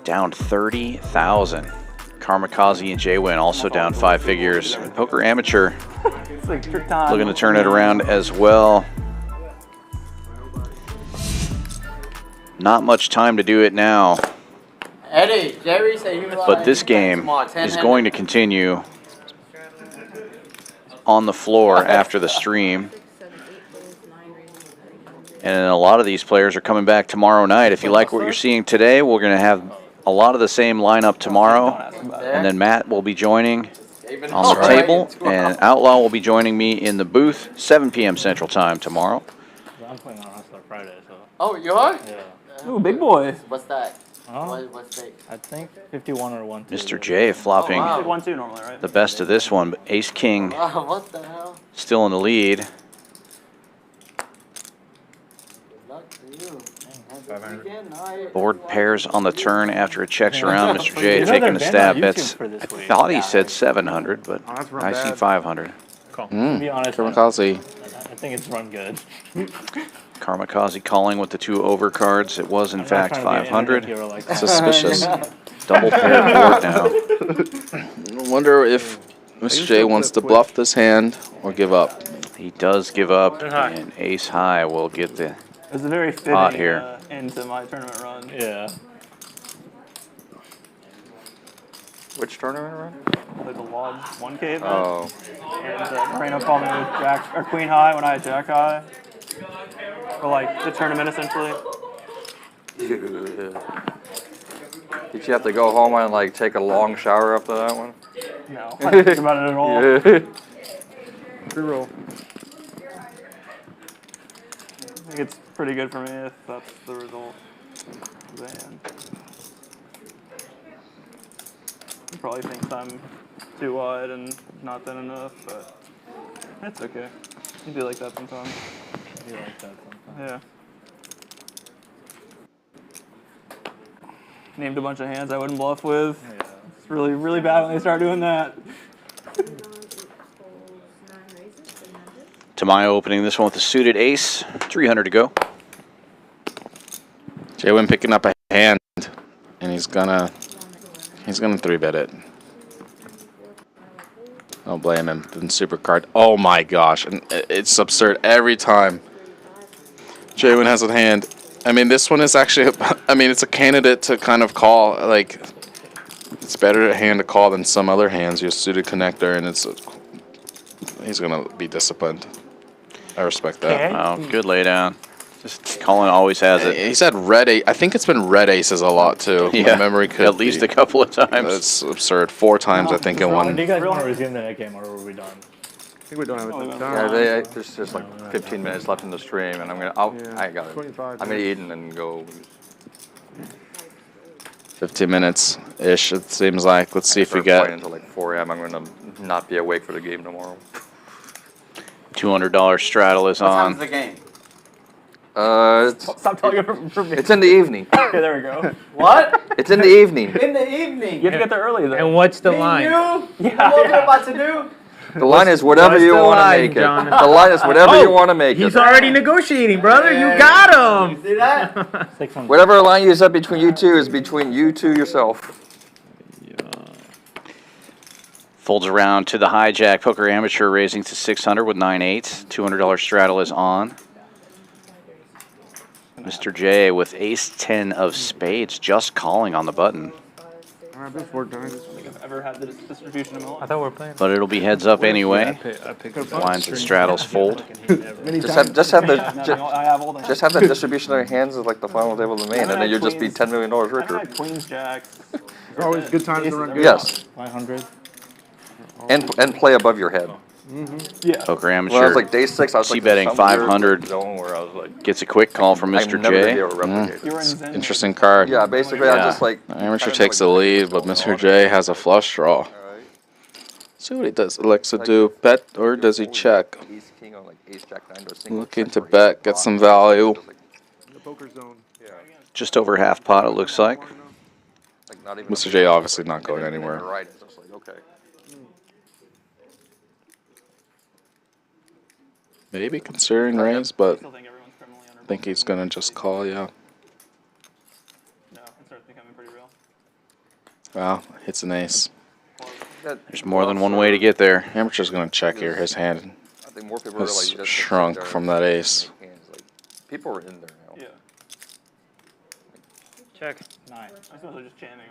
down 30,000. Karmikaze and JWin also down 5 figures. Poker Amateur looking to turn it around as well. Not much time to do it now. Eddie, Jerry said he was But this game is going to continue on the floor after the stream. And a lot of these players are coming back tomorrow night. If you like what you're seeing today, we're going to have a lot of the same lineup tomorrow. And then Matt will be joining on the table. And Outlaw will be joining me in the booth, 7 p.m. Central Time tomorrow. I'm playing on Hustler Friday, so. Oh, you are? Yeah. Ooh, big boy. What's that? Oh, What's stake? I think 51 or 1. Mr. J flopping Oh, wow. 1-2 normally, right? the best of this one, but Ace King Oh, what the hell? still in the lead. Good luck to you. Have a good weekend. All right. Board pairs on the turn after it checks around. Mr. J taking the stab. Bets. I thought he said 700, but I see 500. To be honest, Karmikaze. I think it's run good. Karmikaze calling with the 2 overcards. It was in fact 500. Suspicious. Double pair board now. I wonder if Mr. J wants to bluff this hand or give up. He does give up, and ace high will get the It's a very pot fitting here. into my tournament run. Yeah. Which tournament run? Like the Lodge 1K event. Oh. And Moreno called me with Jack or Queen High when I had Jack High. For like the tournament essentially. Did you have to go home and like take a long shower after that one? No, I didn't think about it at all. Yeah. Pre-roll. I think it's pretty good for me if that's the result of the hand. He probably thinks I'm too wide and not thin enough, but that's okay. You do like that sometimes. You like that sometimes. Yeah. Named a bunch of hands I wouldn't bluff with. Yeah. It's really, really bad when they start doing that. Tamayo opening this one with a suited ace. 300 to go. JWin picking up a hand, and he's gonna 3-bet it. Don't blame him. Then super card. Oh my gosh, and it's absurd every time. JWin has a hand. I mean, this one is actually. I mean, it's a candidate to kind of call. Like, it's better a hand to call than some other hands. Your suited connector, and he's gonna be disciplined. I respect that. Wow, good lay down. Just Collin always has it. He said red ace. I think it's been red aces a lot too. Yeah, My memory could at least a couple of times. That's absurd. 4 times I think in one. Do you guys want to resume the game or are we done? I think we're done with it. Yeah, there's just like 15 minutes left in the stream, and I got it. 25 I'm gonna eat and then go. 15 minutes-ish, it seems like. Let's see if we Playing get... until like 4 a.m. I'm gonna not be awake for the game tomorrow. $200 straddle is What on. time's the game? Stop talking for me. It's in the evening. Okay, there we go. What? It's in the evening. In the evening. You have to get there early, though. And what's the Me, line? you? What we're about to do? The line is whatever what's you the want to line, make it. John? The line is whatever you want to make He's it. already negotiating, brother. Yeah. You got him. See that? Whatever line you set between you two is between you two yourself. Folds around to the hijack. Poker Amateur raising to 600 with 9-8. $200 straddle is on. Mr. J with ace-10 of spades, just calling on the button. Alright, before done. I don't think I've ever had this distribution of I thought we were playing. But it'll be heads up anyway. I picked Blinds and straddles fold. Just have the I have all the just have the distribution in your hands as like the final table of the main, and then you'll just be $10 million I've richer. had queens, jacks. There's always good times to run good. Yes, 500. and play above your head. Yeah. Poker When I Amateur was like day 6, I was like betting in some weird 500. zone where I was like, Gets a quick call from I'm Mr. never gonna be J. able to replicate You're in this. Zen. Interesting card. Yeah, basically I just like Amateur takes the lead, but Mr. J has a flush draw. See what he does. Alexa do bet or does he check? Ace king or like ace jack 9 or single. Looking to bet, get some value. In the poker zone. Yeah. Just over half pot, it looks like. Like not even Mr. J obviously not going anywhere. Right, it's just like okay. Maybe considering raise, but Still think everyone's criminally I think he's gonna just call, yeah. No, it starts becoming pretty real. Wow, hits an ace. There's more than one way to get there. Amateur's gonna check here. His hand I think more people has realize you just shrunk sit there from and that make ace. hands, like, people are in there now. Yeah. Check. 9. I suppose they're just jamming,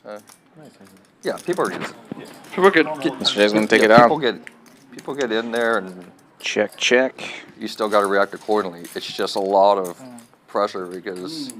right? Yeah, people are just people get Mr. J's gonna take yeah, it down. People get in there and Check, check. you still got to react accordingly. It's just a lot of pressure because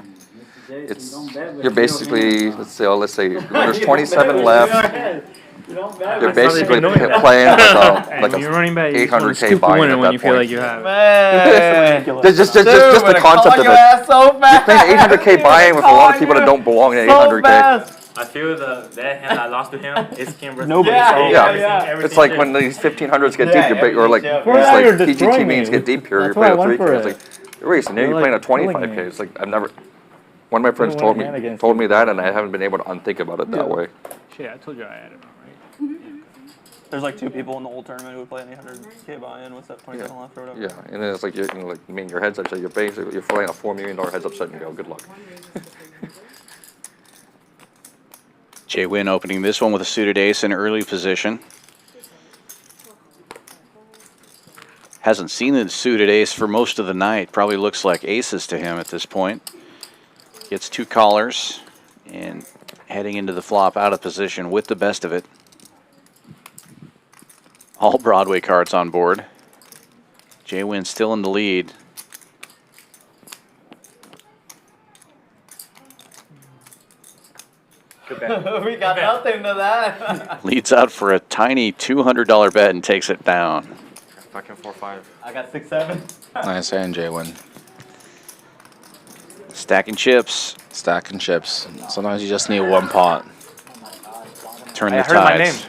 it's you're basically let's say when there's 27 left. You're basically playing like When you're running back, a you just wanna 800K scoop the buy-in winner at when that you feel point. like you have it. Man. Just the concept of it. You're playing 800K buy-in with a lot of people that don't belong in 800K. I feel that hand I lost to him is Kim versus Nobody. Yeah, it's like when these 1500s get deep, or like these like PGT means get deep here. You're playing a 3K. It's like you're racing. Now you're playing a 25K. It's like I've never. One of my friends told me that, and I haven't been able to unthink about it that way. Shit, I told you I had it all right. There's like 2 people in the whole tournament who would play an 800K buy-in with that 27 left or whatever. Yeah, and then it's like I mean, your heads up. So you're basically playing a $4 million heads up set and go. Good luck. JWin opening this one with a suited ace in early position. Hasn't seen the suited ace for most of the night. Probably looks like aces to him at this point. Gets 2 callers and heading into the flop out of position with the best of it. All Broadway cards on board. JWin still in the lead. We got nothing to that. Leads out for a tiny $200 bet and takes it down. Fucking 4-5. I got 6-7. Nice hand, JWin. Stacking chips. Stacking chips. Sometimes you just need one pot. Turn the I heard my name. tides.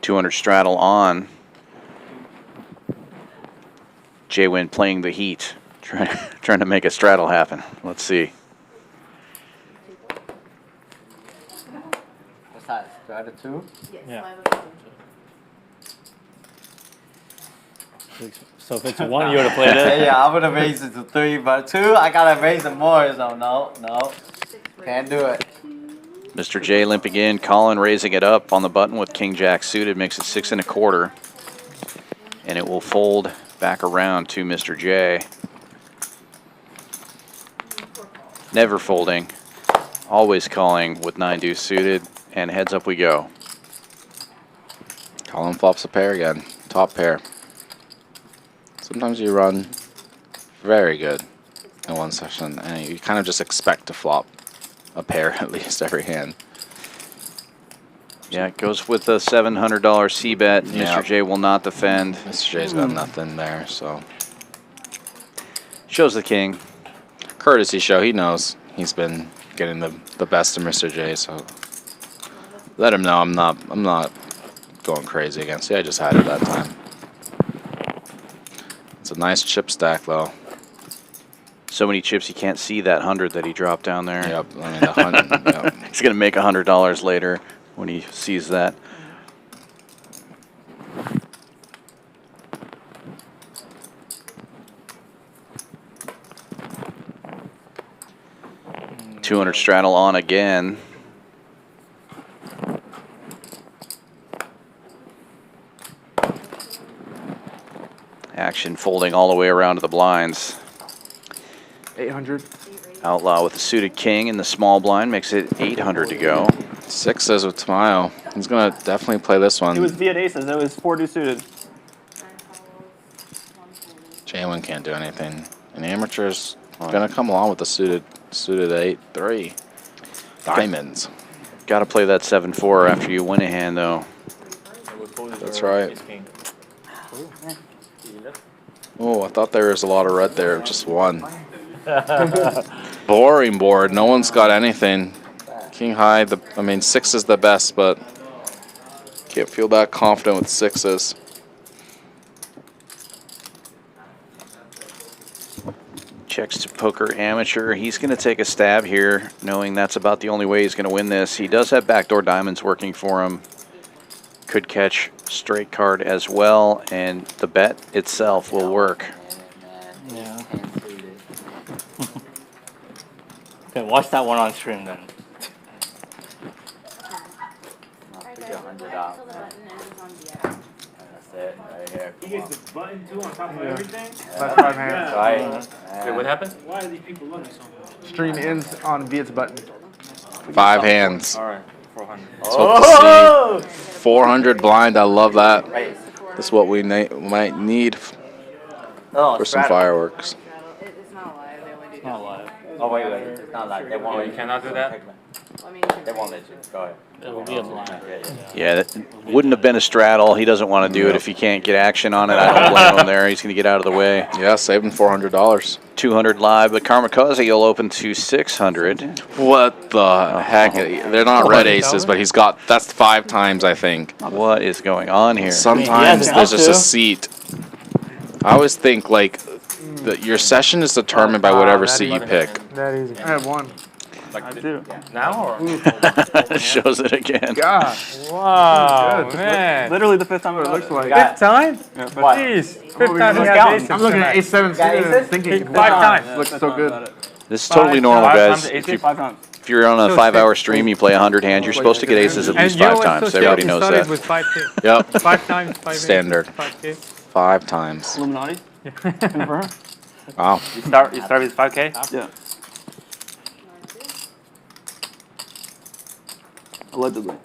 $200 straddle on. JWin playing the heat, trying to make a straddle happen. Let's see. What's that? Straddle 2? Yeah. So if it's 1, you would have played it? Yeah, I would have raised it to 3, but 2, I gotta raise it more, so no. Can't do it. Mr. J limping in, Collin raising it up on the button with King Jack suited, makes it 6 1/4. And it will fold back around to Mr. J. Never folding. Always calling with 9 deuce suited. And heads up we go. Collin flops a pair again. Top pair. Sometimes you run very good in one session, and you kind of just expect to flop a pair at least every hand. Yeah, it goes with a $700 C bet. Mr. J will not defend. Mr. J's got nothing there, so. Shows the king. Courtesy show, he knows. He's been getting the best of Mr. J, so let him know I'm not going crazy against you. I just had it that time. It's a nice chip stack though. So many chips you can't see that 100 that he dropped down there. Yep, I mean the 100. Yep. He's gonna make $100 later when he sees that. $200 straddle on again. Action folding all the way around to the blinds. 800. Outlaw with the suited king in the small blind makes it 800 to go. Sixes with Tamayo. He's gonna definitely play this one. It was Viet aces. It was 4 deuce suited. JWin can't do anything. And the amateur's gonna come along with the suited 8-3. Diamonds. Got to play that 7-4 after you win a hand though. That's right. Oh, I thought there was a lot of red there. Just one. Boring board. No one's got anything. King high. I mean, 6 is the best, but can't feel that confident with 6s. Checks to poker amateur. He's going to take a stab here, knowing that's about the only way he's going to win this. He does have backdoor diamonds working for him. Could catch straight card as well, and the bet itself will work. Yeah. Okay, watch that one on stream then. That's it, right here. He gets the button too on top of everything. Last 5 hands. Right. Wait, what happened? Why are these people lucky so much? Stream ends on Viet's button. 5 hands. All right, 400. Let's hope to see 400 blind. I love that. That's what we might need for some fireworks. It's not live. They only do. It's not live. Oh, wait. It's not like they won't Oh, you cannot do that? They won't let you. Go ahead. It will be a blind. Yeah, that wouldn't have been a straddle. He doesn't want to do it if he can't get action on it. I don't blame him there. He's going to get out of the way. Yeah, saving $400. 200 live, but Karmikaze will open to 600. What the heck? They're not red aces, but he's got, that's 5 times, I think. What is going on here? Sometimes there's just a seat. I always think, like, your session is determined by whatever seat you pick. That easy. I have one. I do. Now or? Shows it again. God. Wow, Good. man. Literally the 5th time it looks like. 5th time? Yeah, but Jeez. 5th time he Look has out. aces. I'm looking at tonight. A7 thinking 5 times. looks so good. This is totally normal, guys. Aces 5 times. If you're on a 5-hour stream, you play 100 hands, you're supposed to get aces at least 5 times. Everybody knows that. With 5K. Yep. 5 times, 5 Standard. 5K. 5 times. Illuminati. Confirm. Wow. You start with 5K? Yeah. Allegedly.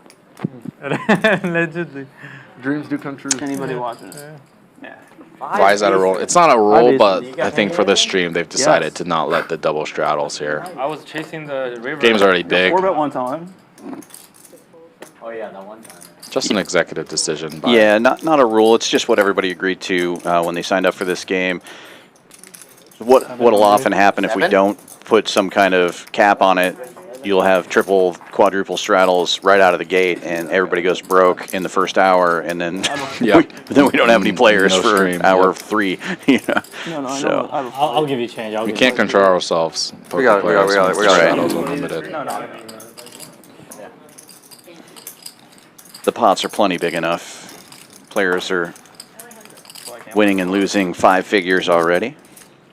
Allegedly. Dreams do come true. Anybody watching it? Yeah. Why is that a roll? It's not a roll, but I think for this stream they've decided to not let the double straddles here. I was chasing the river. Game's already big. 4-bet one time. Oh, yeah, that one time. Just an executive decision. By Yeah, not a rule. It's just what everybody agreed to when they signed up for this game. What'll often happen if we don't put some kind of cap on it, you'll have triple, quadruple straddles right out of the gate, and everybody goes broke in the first hour, and then then we don't have any players for stream, hour 3. You know? No, so I'll give you a change. We can't control ourselves. We got it. Straddles unlimited. the pots are plenty big enough. Players are winning and losing 5 figures already.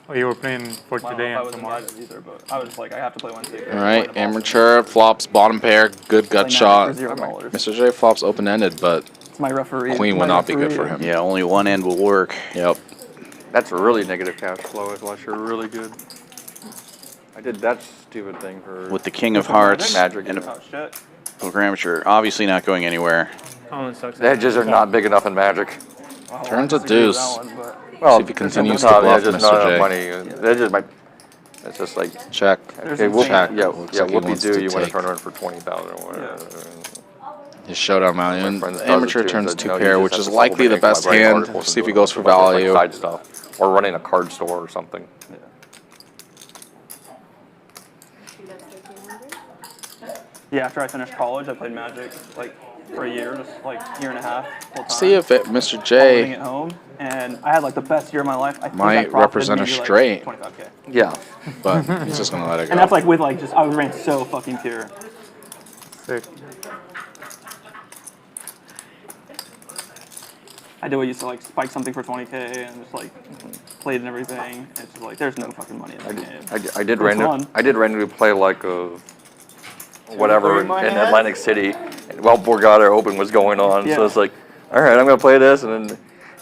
Oh, you were playing for today and tomorrow. Either, but I was just like, I have to play Wednesday. All right, amateur flops bottom pair, good gut shot. Mr. J flops open ended, but my referee. queen would not be good for him. Yeah, only one end will work. Yep. That's really negative cash flow unless you're really good. I did that stupid thing for with the King of Hearts Magic and Oh, shit. Poker Amateur. Obviously not going anywhere. Collin sucks. The edges are not big enough in Magic. Well, Turns I a disagree with deuce. that one, but Well, See if he continues to no, bluff just Mr. not J. enough money. The edges might. It's just like Check. okay, whoop, Check. yeah, Looks yeah. like he Whoopie wants do. to You win a take. tournament for 20,000 or whatever. His showdown value. friends does it Amateur too, turns said, 2 no, you pair, just which have is to likely the supplement my best writing hand. articles and See if do he a goes bunch for of, like, value. side stuff, or running a card store or something. yeah, after I finished college, I played Magic like for a year, just like year and a half, full time. See if Mr. Living J at home, and I had like the best year of my life. I think might I profited represent a maybe, like, straight. 25K. Yeah, but he's just gonna let it go. And that's like with like just I was ranked so fucking pure. Sick. I did what used to like spike something for 20K and just like played and everything. It's just like there's no fucking money in the game. I did It's fun. randomly play like a whatever in my head? Atlantic City while Borgata Open was going on. Yeah. So it's like, all right, I'm gonna play this, and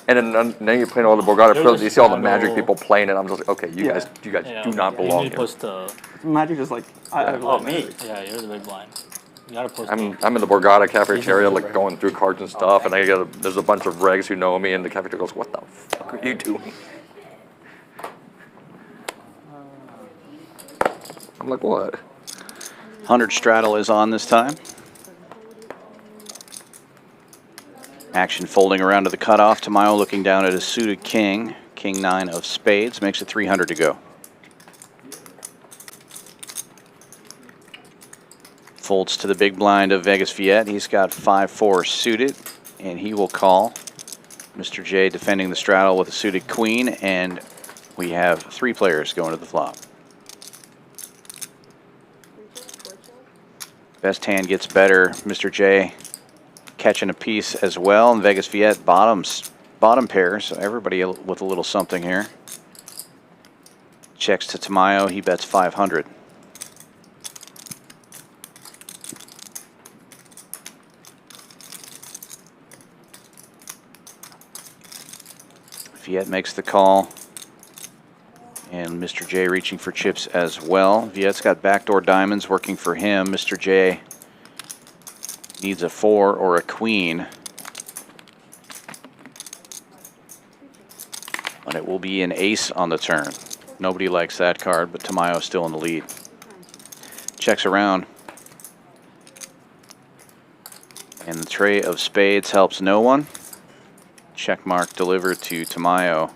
then you're playing all the Borgata pros. You see all the Magic people playing it. I'm just like, okay, you guys do not belong here. Magic is like I love me. Magic. Yeah, you're the big blind. You gotta post. I'm in the Borgata cafeteria, like going through cards and stuff, and there's a bunch of regs who know me, and the cafeteria goes, "What the fuck are you doing?" I'm like, "What?" 100 straddle is on this time. Action folding around to the cutoff. Tamayo looking down at a suited king. King 9 of spades makes it 300 to go. Folds to the big blind of Vegas Viet. He's got 5-4 suited, and he will call. Mr. J defending the straddle with a suited queen, and we have 3 players going to the flop. Best hand gets better. Mr. J catching a piece as well, and Vegas Viet bottom pair, so everybody with a little something here. Checks to Tamayo. He bets 500. Viet makes the call, and Mr. J reaching for chips as well. Viet's got backdoor diamonds working for him. Mr. J needs a 4 or a queen, and it will be an ace on the turn. Nobody likes that card, but Tamayo still in the lead. Checks around, and the tray of spades helps no one. Check mark delivered to Tamayo.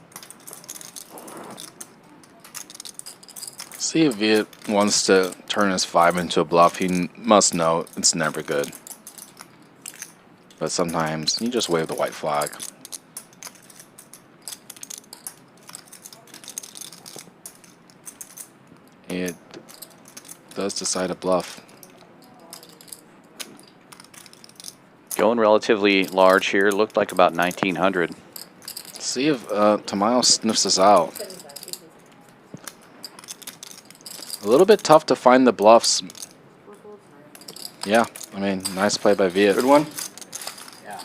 See if Viet wants to turn his 5 into a bluff. He must know it's never good. But sometimes you just wave the white flag. It does decide to bluff. Going relatively large here. Looked like about 1900. See if Tamayo sniffs this out. A little bit tough to find the bluffs. Yeah, I mean, nice play by Viet. Good one. Yeah.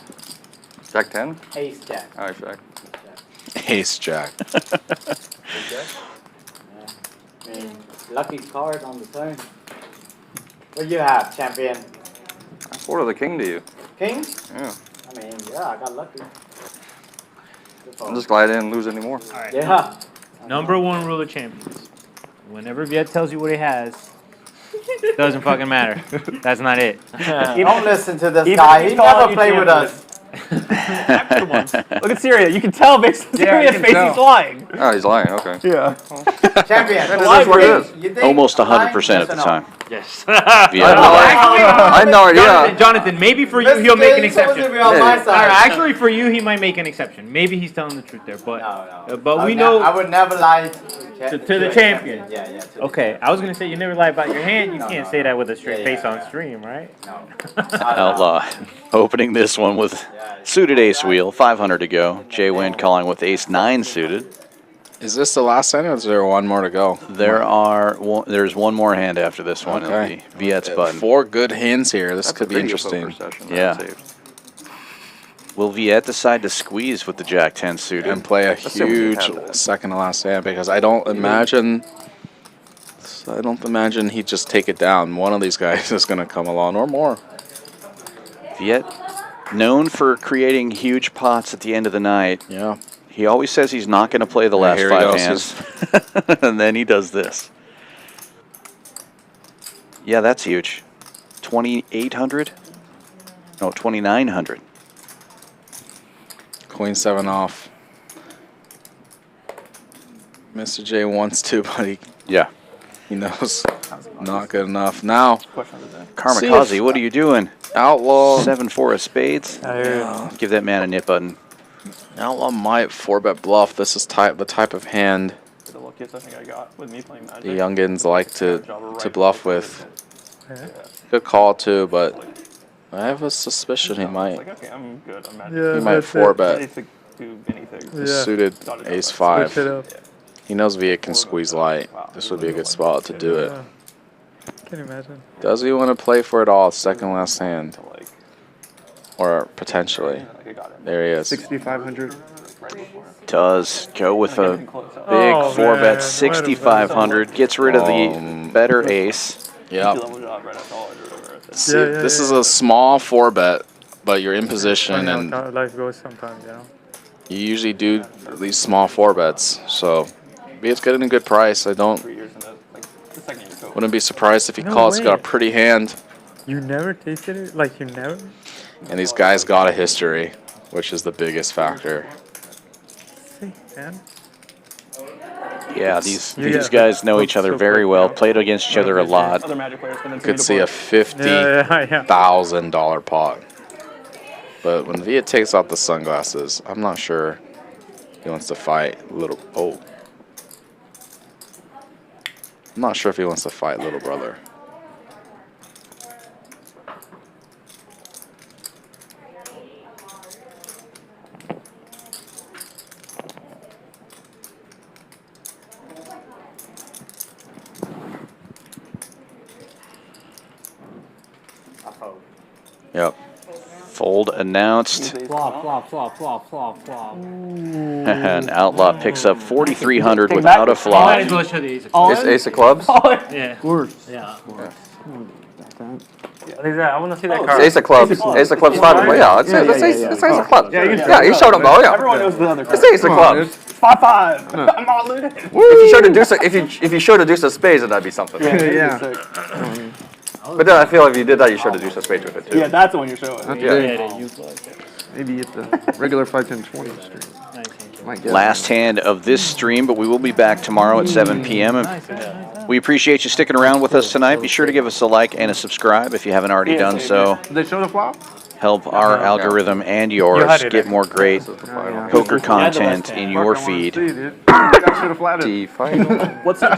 Jack 10. Ace Jack. All right, Jack. Ace Jack. I mean, lucky card on the turn. What do you have, champion? I folded the king to you. King? Yeah. I mean, yeah, I got lucky. I'm just glad I didn't lose anymore. All right. Yeah. Number 1 rule of champions. Whenever Viet tells you what he has, doesn't fucking matter. That's not it. Don't listen to this guy. He never played with us. Look at Syria. You can tell based on Syria's face tell. he's lying. Oh, he's lying. Okay. Yeah. Champion. This is what it is. Almost 100% at the time. Yes. Viet. I have no idea. Jonathan, maybe for you he'll make an exception. On my side. Actually, for you he might make an exception. Maybe he's telling the truth there, but but we know I would never lie to the champion. Yeah, yeah. Okay, I was gonna say you never lie about your hand. You can't say that with a straight face on stream, right? No. Outlaw opening this one with suited ace wheel. 500 to go. JWin calling with ace 9 suited. Is this the last hand, or is there one more to go? There's one more hand after this one. Okay. It'll be Viet's button. 4 good hands here. This That's could a be video poker interesting. session. Yeah. Will Viet decide to squeeze with the Jack 10 suited? And play a Let's see what we huge have then. second to last hand, because I don't imagine I don't imagine he'd just take it down. One of these guys is going to come along or more. Viet, known for creating huge pots at the end of the night. Yeah. He always says he's not going to play the last 5 hands. And then he does this. Yeah, that's huge. 2,800? No, 2,900. Queen 7 off. Mr. J wants to, but he knows not good enough. Now, Karmikaze, what are you doing? Outlaw 7-4 of spades. Give that man a nip button. Outlaw might 4-bet bluff. This is the type of hand The luckiest I think I got with me playing Magic. the youngins like to bluff with. Good call too, but I have a suspicion he might. Like, okay, I'm good. I'm He might 4-bet. Do anything. Suited ace 5. He knows Viet can squeeze light. This would be a good spot to do it. Can you imagine? Does he want to play for it all? Second last hand. Or potentially. There he is. 6,500. Does go with a big 4-bet 6,500. Gets rid of the better ace. Yep. See, this is a small 4-bet, but you're in position, and Life goes sometimes, you know. you usually do these small 4-bets. So Viet's getting a good price. I wouldn't be surprised if he calls. He's got a pretty hand. You never tasted it? Like, you never? And these guys got a history, which is the biggest factor. Man. Yeah, these guys know each other very well. Played against each other a lot. Could see a $50,000 pot. But when Viet takes off the sunglasses, I'm not sure he wants to fight little. Oh, I'm not sure if he wants to fight little brother. Yep. Fold announced. Flop, flop, flop, flop, flop, flop. And Outlaw picks up 4,300 without a flop. Might as well show the ace of clubs. Ace of clubs? Yeah. Of course. Yeah. What is that? I want to see that card. Ace of clubs. Ace of clubs 5. Yeah, it's ace of clubs. Yeah, you showed him though. Yeah. Everyone knows the other card. It's ace of clubs. 5-5. I'm all in. If you showed a deuce, if you showed a deuce of spades, then that'd be something. Yeah. But then I feel if you did that, you showed a deuce of spades with it too. Yeah, that's the one you're showing. Maybe at the regular 5-10-20 stream. Last hand of this stream, but we will be back tomorrow at 7 p.m. We appreciate you sticking around with us tonight. Be sure to give us a like and a subscribe if you haven't already done so. Did they show the flop? Help our algorithm and yours get more great poker content in your feed. What's the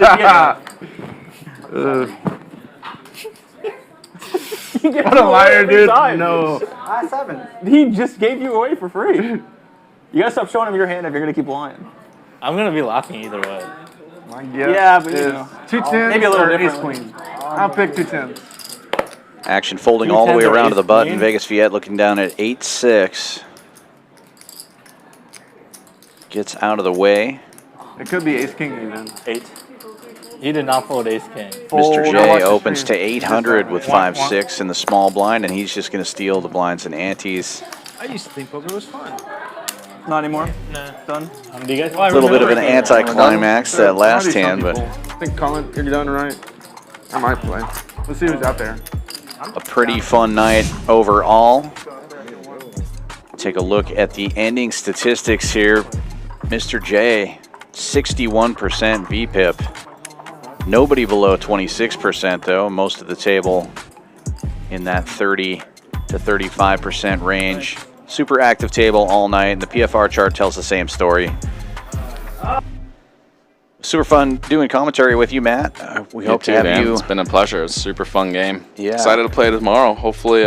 What a liar, dude. No. I-7. He just gave you away for free. You gotta stop showing him your hand if you're gonna keep lying. I'm gonna be laughing either way. My guess Yeah, but you is know. 2 10s Maybe a little or ace differently. queen. I'll pick 2 10s. Action folding all the way around to the button. Vegas Viet looking down at 8-6. Gets out of the way. It could be ace king even. 8. He did not fold ace king. Mr. J opens to 800 with 5-6 in the small blind, and he's just going to steal the blinds and antes. I used to think poker was fun. Not anymore? Nah. Done? A little bit of an anticlimax that last hand, but I think Collin, you're done right. I might play. Let's see who's out there. a pretty fun night overall. Take a look at the ending statistics here. Mr. J, 61% VPIP. Nobody below 26% though. Most of the table in that 30 to 35% range. Super active table all night, and the PFR chart tells the same story. Super fun doing commentary with you, Matt. We hope to have you. It's been a pleasure. It's a super fun game. Yeah. Excited to play tomorrow. Hopefully,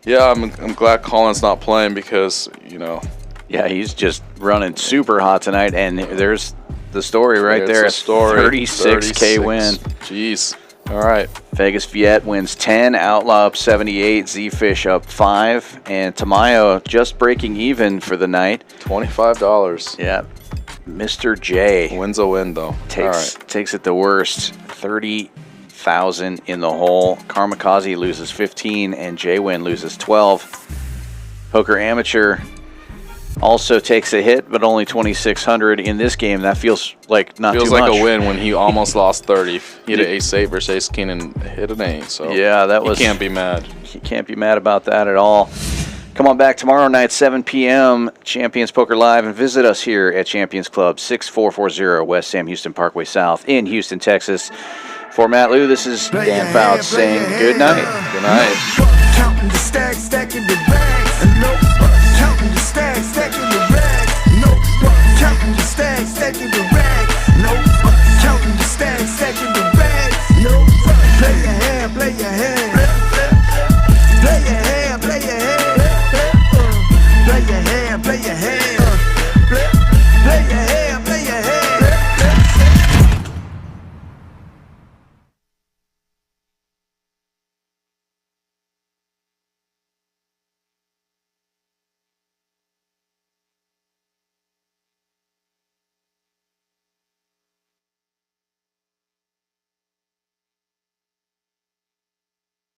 yeah, I'm glad Collin's not playing because, you know. Yeah, he's just running super hot tonight, and there's the story right there. The story. 36K win. Jeez. All right. Vegas Viet wins 10, Outlaw up 78, Zefish up 5, and Tamayo just breaking even for the night. $25. Yeah. Mr. J. Win's a win, though. Takes it the worst. 30,000 in the hole. Karmikaze loses 15, and JWin loses 12. Poker Amateur also takes a hit, but only 2,600 in this game. That feels like not too much. Feels like a win when he almost lost 30. He had an ace-8 versus ace-king and hit an 8. So yeah, that was. He can't be mad. He can't be mad about that at all. Come on back tomorrow night, 7 p.m., Champions Poker Live, and visit us here at Champions Club, 6440 West Sam Houston Parkway South in Houston, Texas. For Matt Liu, this is Dan Fouts saying good night. Good night. Counting the stacks, stacking the rags. And no counting the stacks, stacking the rags. No counting the stacks, stacking the